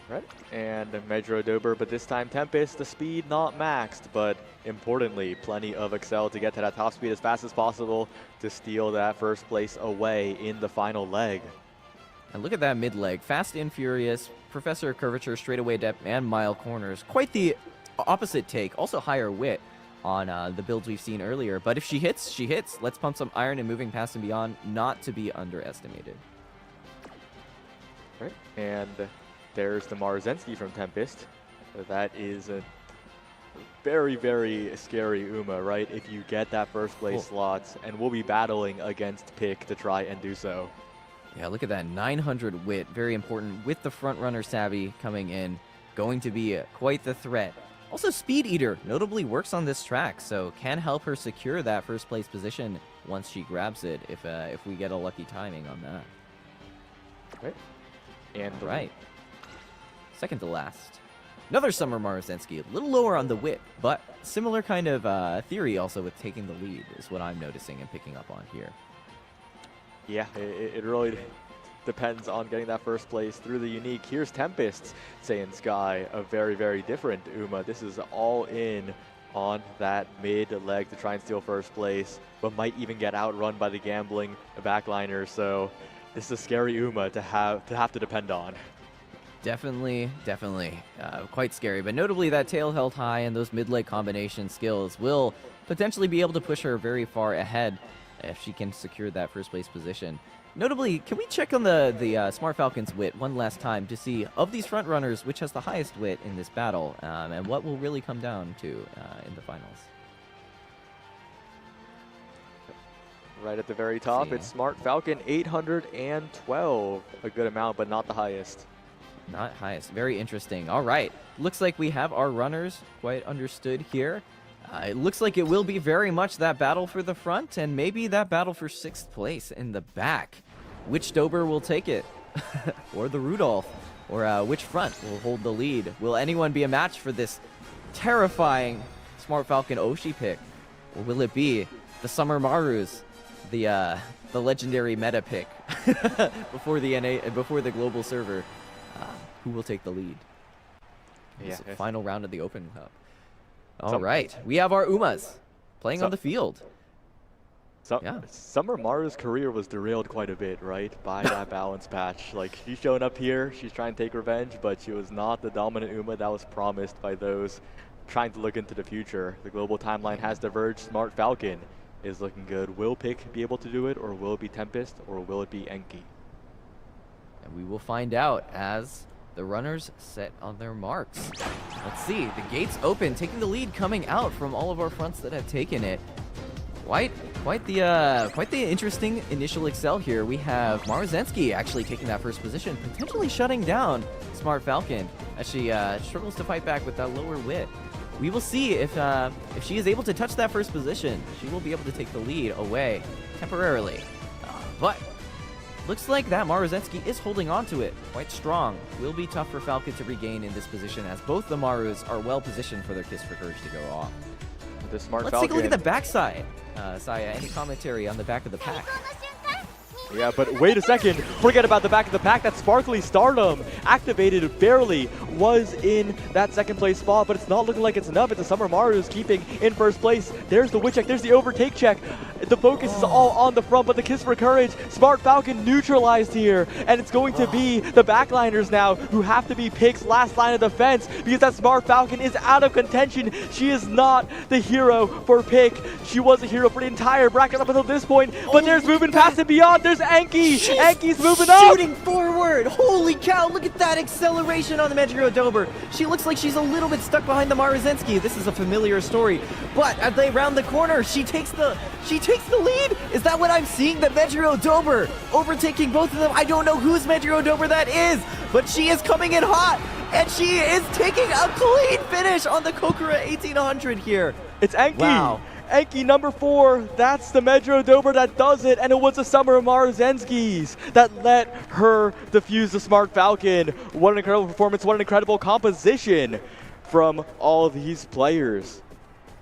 Right, and Metro Dober, but this time Tempest, the speed not maxed, but importantly, plenty of Excel to get to that top speed as fast as possible to steal that first place away in the final leg. And look at that mid leg, fast and furious, Professor Curvature, straightaway depth, and mile corners. Quite the opposite take, also higher wit on the builds we've seen earlier. But if she hits, she hits. Let's pump some iron and moving past and beyond, not to be underestimated. Right, and there's the Marzensky from Tempest. That is a very, very scary Uma, right? If you get that first place slot, and we'll be battling against Pick to try and do so. Yeah, look at that, 900 wit, very important with the front runner Savvy coming in. Going to be quite the threat. Also, Speed Eater notably works on this track, so can help her secure that first place position once she grabs it if we get a lucky timing on that. Right. And right. Second to last. Another Summer Marzensky, a little lower on the wit, but similar kind of theory also with taking the lead is what I'm noticing and picking up on here. Yeah, it really depends on getting that first place through the unique. Here's Tempest, Saiyan Sky, a very, very different Uma. This is all in on that mid leg to try and steal first place, but might even get outrun by the gambling backliner. So this is a scary Uma to have to depend on. Definitely, quite scary. But notably, that tail held high and those mid-leg combination skills will potentially be able to push her very far ahead if she can secure that first place position. Notably, can we check on the Smart Falcon's wit one last time to see, of these front runners, which has the highest wit in this battle, and what will really come down to in the finals? Right at the very top, it's Smart Falcon, 812. A good amount, but not the highest. Not highest. Very interesting. All right. Looks like we have our runners quite understood here. It looks like it will be very much that battle for the front and maybe that battle for 6th place in the back. Which Dober will take it? Or the Rudolph? Or which front will hold the lead? Will anyone be a match for this terrifying Smart Falcon Oshi pick? Or will it be the Summer Marus, the legendary meta pick before the global server? Who will take the lead? Yeah, Final round of the Open Cup. All right, we have our Umas playing on the field. Summer Maru's career was derailed quite a bit, right, by that balance patch. Like, she's showing up here, she's trying to take revenge, but she was not the dominant Uma that was promised by those trying to look into the future. The global timeline has diverged. Smart Falcon is looking good. Will Pick be able to do it, or will it be Tempest, or will it be Enki? And we will find out as the runners set on their marks. Let's see, the gates open, taking the lead coming out from all of our fronts that have taken it. Quite the interesting initial excel here. We have Maruzensky actually taking that first position, potentially shutting down Smart Falcon as she struggles to fight back with that lower wit. We will see if she is able to touch that first position. She will be able to take the lead away temporarily. But looks like that Maruzensky is holding on to it quite strong. Will be tough for Falcon to regain in this position as both the Marus are well positioned for their Kiss for Courage to go off. The Smart Let's Falcon. take a look at the backside. Saya, any commentary on the back of the pack? Yeah, but wait a second. Forget about the back of the pack. That Sparkly Stardom activated barely was in that second place spot, but it's not looking like it's enough. It's a Summer Maru who's keeping in first place. There's the witch check. There's the overtake check. The focus is all on the front, but the Kiss for Courage, Smart Falcon neutralized here, and it's going to be the backliners now who have to be Pick's last line of defense because that Smart Falcon is out of contention. She is not the hero for Pick. She was a hero for the entire bracket up until this point, but there's moving past and beyond. There's Enki. Enki's moving up. Shooting forward. Holy cow, look at that acceleration on the Medjugorje Dober. She looks like she's a little bit stuck behind the Maruzensky. This is a familiar story, but as they round the corner, she takes the lead. Is that what I'm seeing? The Medjugorje Dober overtaking both of them. I don't know whose Medjugorje Dober that is, but she is coming in hot, and she is taking a clean finish on the Kokura 1800 here. It's Enki. Wow. Enki number 4, that's the Medjugorje Dober that does it, and it was the Summer Maruzensky's that let her defuse the Smart Falcon. What an incredible performance, what an incredible composition from all of these players.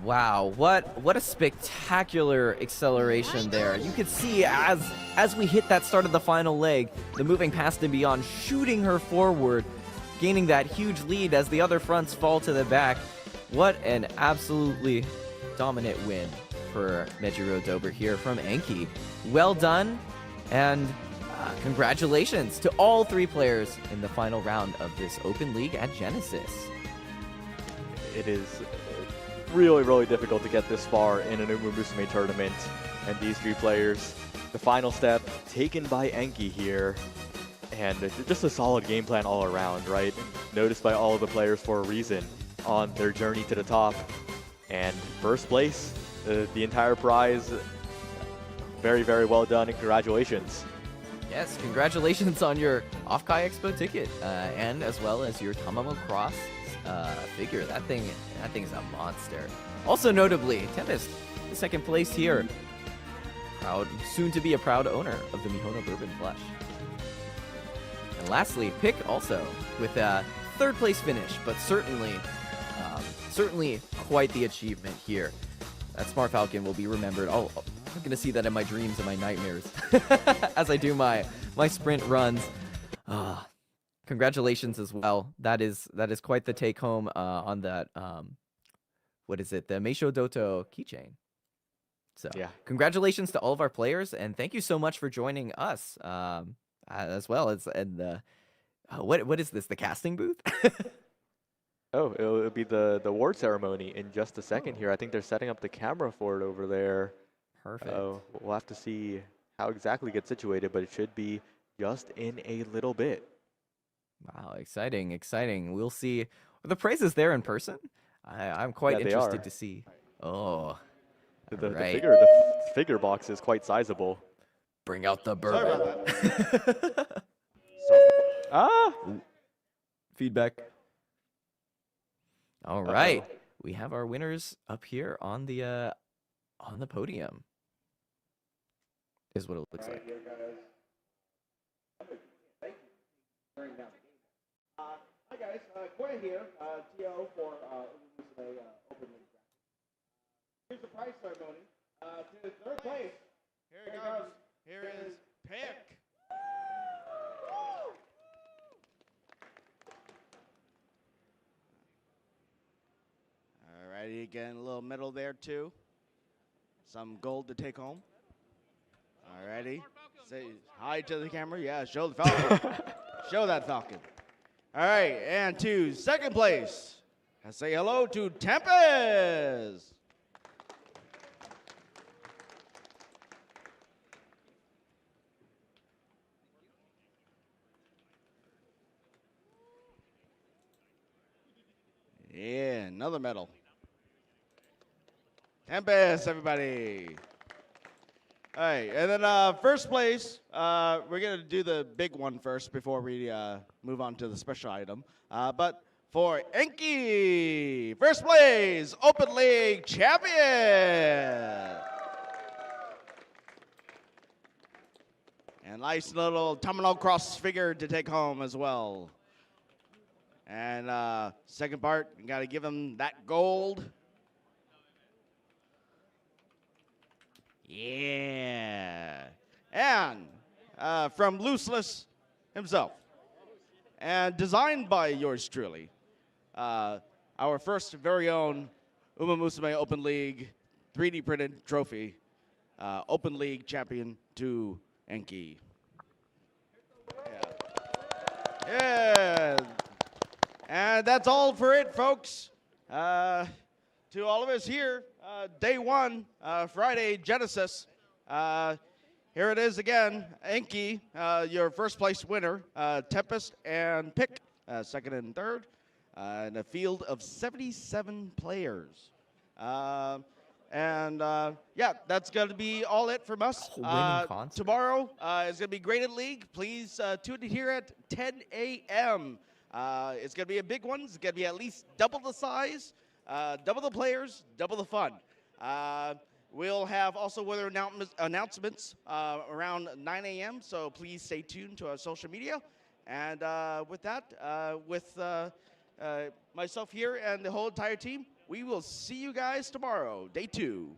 Wow, what a spectacular acceleration there. You could see as we hit that start of the final leg, the moving past and beyond shooting her forward, gaining that huge lead as the other fronts fall to the back. What an absolutely dominant win for Medjugorje Dober here from Enki. Well done, and congratulations to all 3 players in the final round of this Open League at Genesis. It is really, really difficult to get this far in an Umamusume tournament, and these 3 players, the final step taken by Enki here, and just a solid game plan all around, right? Noticed by all of the players for a reason on their journey to the top. And first place, the entire prize, very, very well done, and congratulations. Yes, congratulations on your OffKai Expo ticket, and as well as your Tamamo Cross figure. That thing's a monster. Also notably, Tempest, the second place here. Soon to be a proud owner of the Mihono Bourbon Plush. And lastly, Pick also with a 3rd place finish, but certainly quite the achievement here. That Smart Falcon will be remembered. Oh, I'm gonna see that in my dreams and my nightmares as I do my sprint runs. Congratulations as well. That is quite the take home on that. What is it? The Meisho Doto keychain. So yeah, congratulations to all of our players, and thank you so much for joining us as well as what is this? The casting booth? Oh, it'll be the award ceremony in just a second here. I think they're setting up the camera for it over there. Perfect. We'll have to see how exactly it gets situated, but it should be just in a little bit. Wow, exciting, exciting. We'll see. Are the prizes there in person? I'm quite interested to see. Oh, the figure box is quite sizable. Bring out the bourbon. Feedback. All right, we have our winners up here on the podium. Is what it looks like. Hi guys, Quay here, TO for Umamusume Open League. Here's the prize ceremony. To 3rd place. Here it goes. Here is Pick. Alrighty, again, a little medal there too. Some gold to take home. Alrighty. Say hi to the camera. Yeah, show the Falcon. Show that Falcon. All right, and to 2nd place, I say hello to Tempest. Yeah, another medal. Tempest, everybody. All right, and then first place, we're going to do the big one first before we move on to the special item. But for Enki, first place, Open League champion. And nice little terminal cross figure to take home as well. And second part, you got to give him that gold. Yeah. And from Looseless himself. And designed by yours truly. Our first very own Umamusume Open League 3D printed trophy. Open League champion to Enki. Yeah. And that's all for it, folks. To all of us here, day one, Friday, Genesis. Here it is again, Enki, your first place winner, Tempest and Pick, second and third, in a field of 77 players. Yeah, that's going to be all it from us. Tomorrow is going to be Graded League. Please tune in here at 10 a.m. It's going to be a big one. It's going to be at least double the size. Double the players, double the fun. We'll have also weather announcements around 9 a.m., so please stay tuned to our social media. And with that, with myself here and the whole entire team, we will see you guys tomorrow, day 2.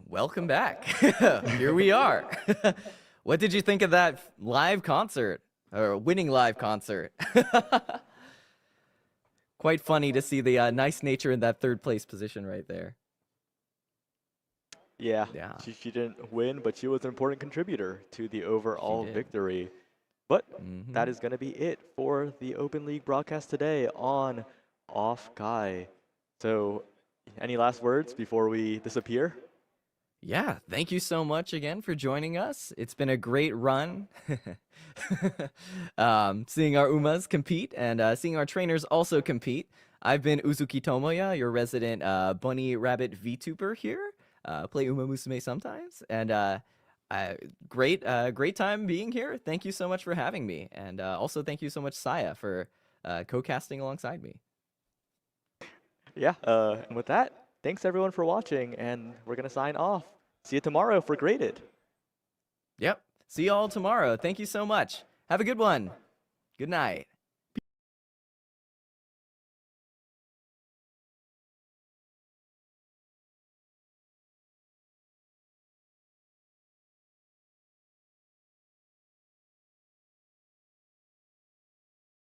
Welcome back. Here we are. What did you think of that live concert, or winning live concert? Quite funny to see the nice nature in that third place position right there. Yeah, Yeah. she didn't win, but she was an important contributor to the overall victory. But that is going to be it for the Open League broadcast today on OffKai. So, any last words before we disappear? Yeah, thank you so much again for joining us. It's been a great run. Seeing our Umas compete and seeing our trainers also compete. I've been Uzuki Tomoya, your resident bunny rabbit VTuber here. Play Umamusume sometimes. And great time being here. Thank you so much for having me. And also thank you so much, Saya, for co-casting alongside me. Yeah, and with that, thanks everyone for watching, and we're going to sign off. See you tomorrow for Graded. Yep. See you all tomorrow. Thank you so much. Have a good one. Good night.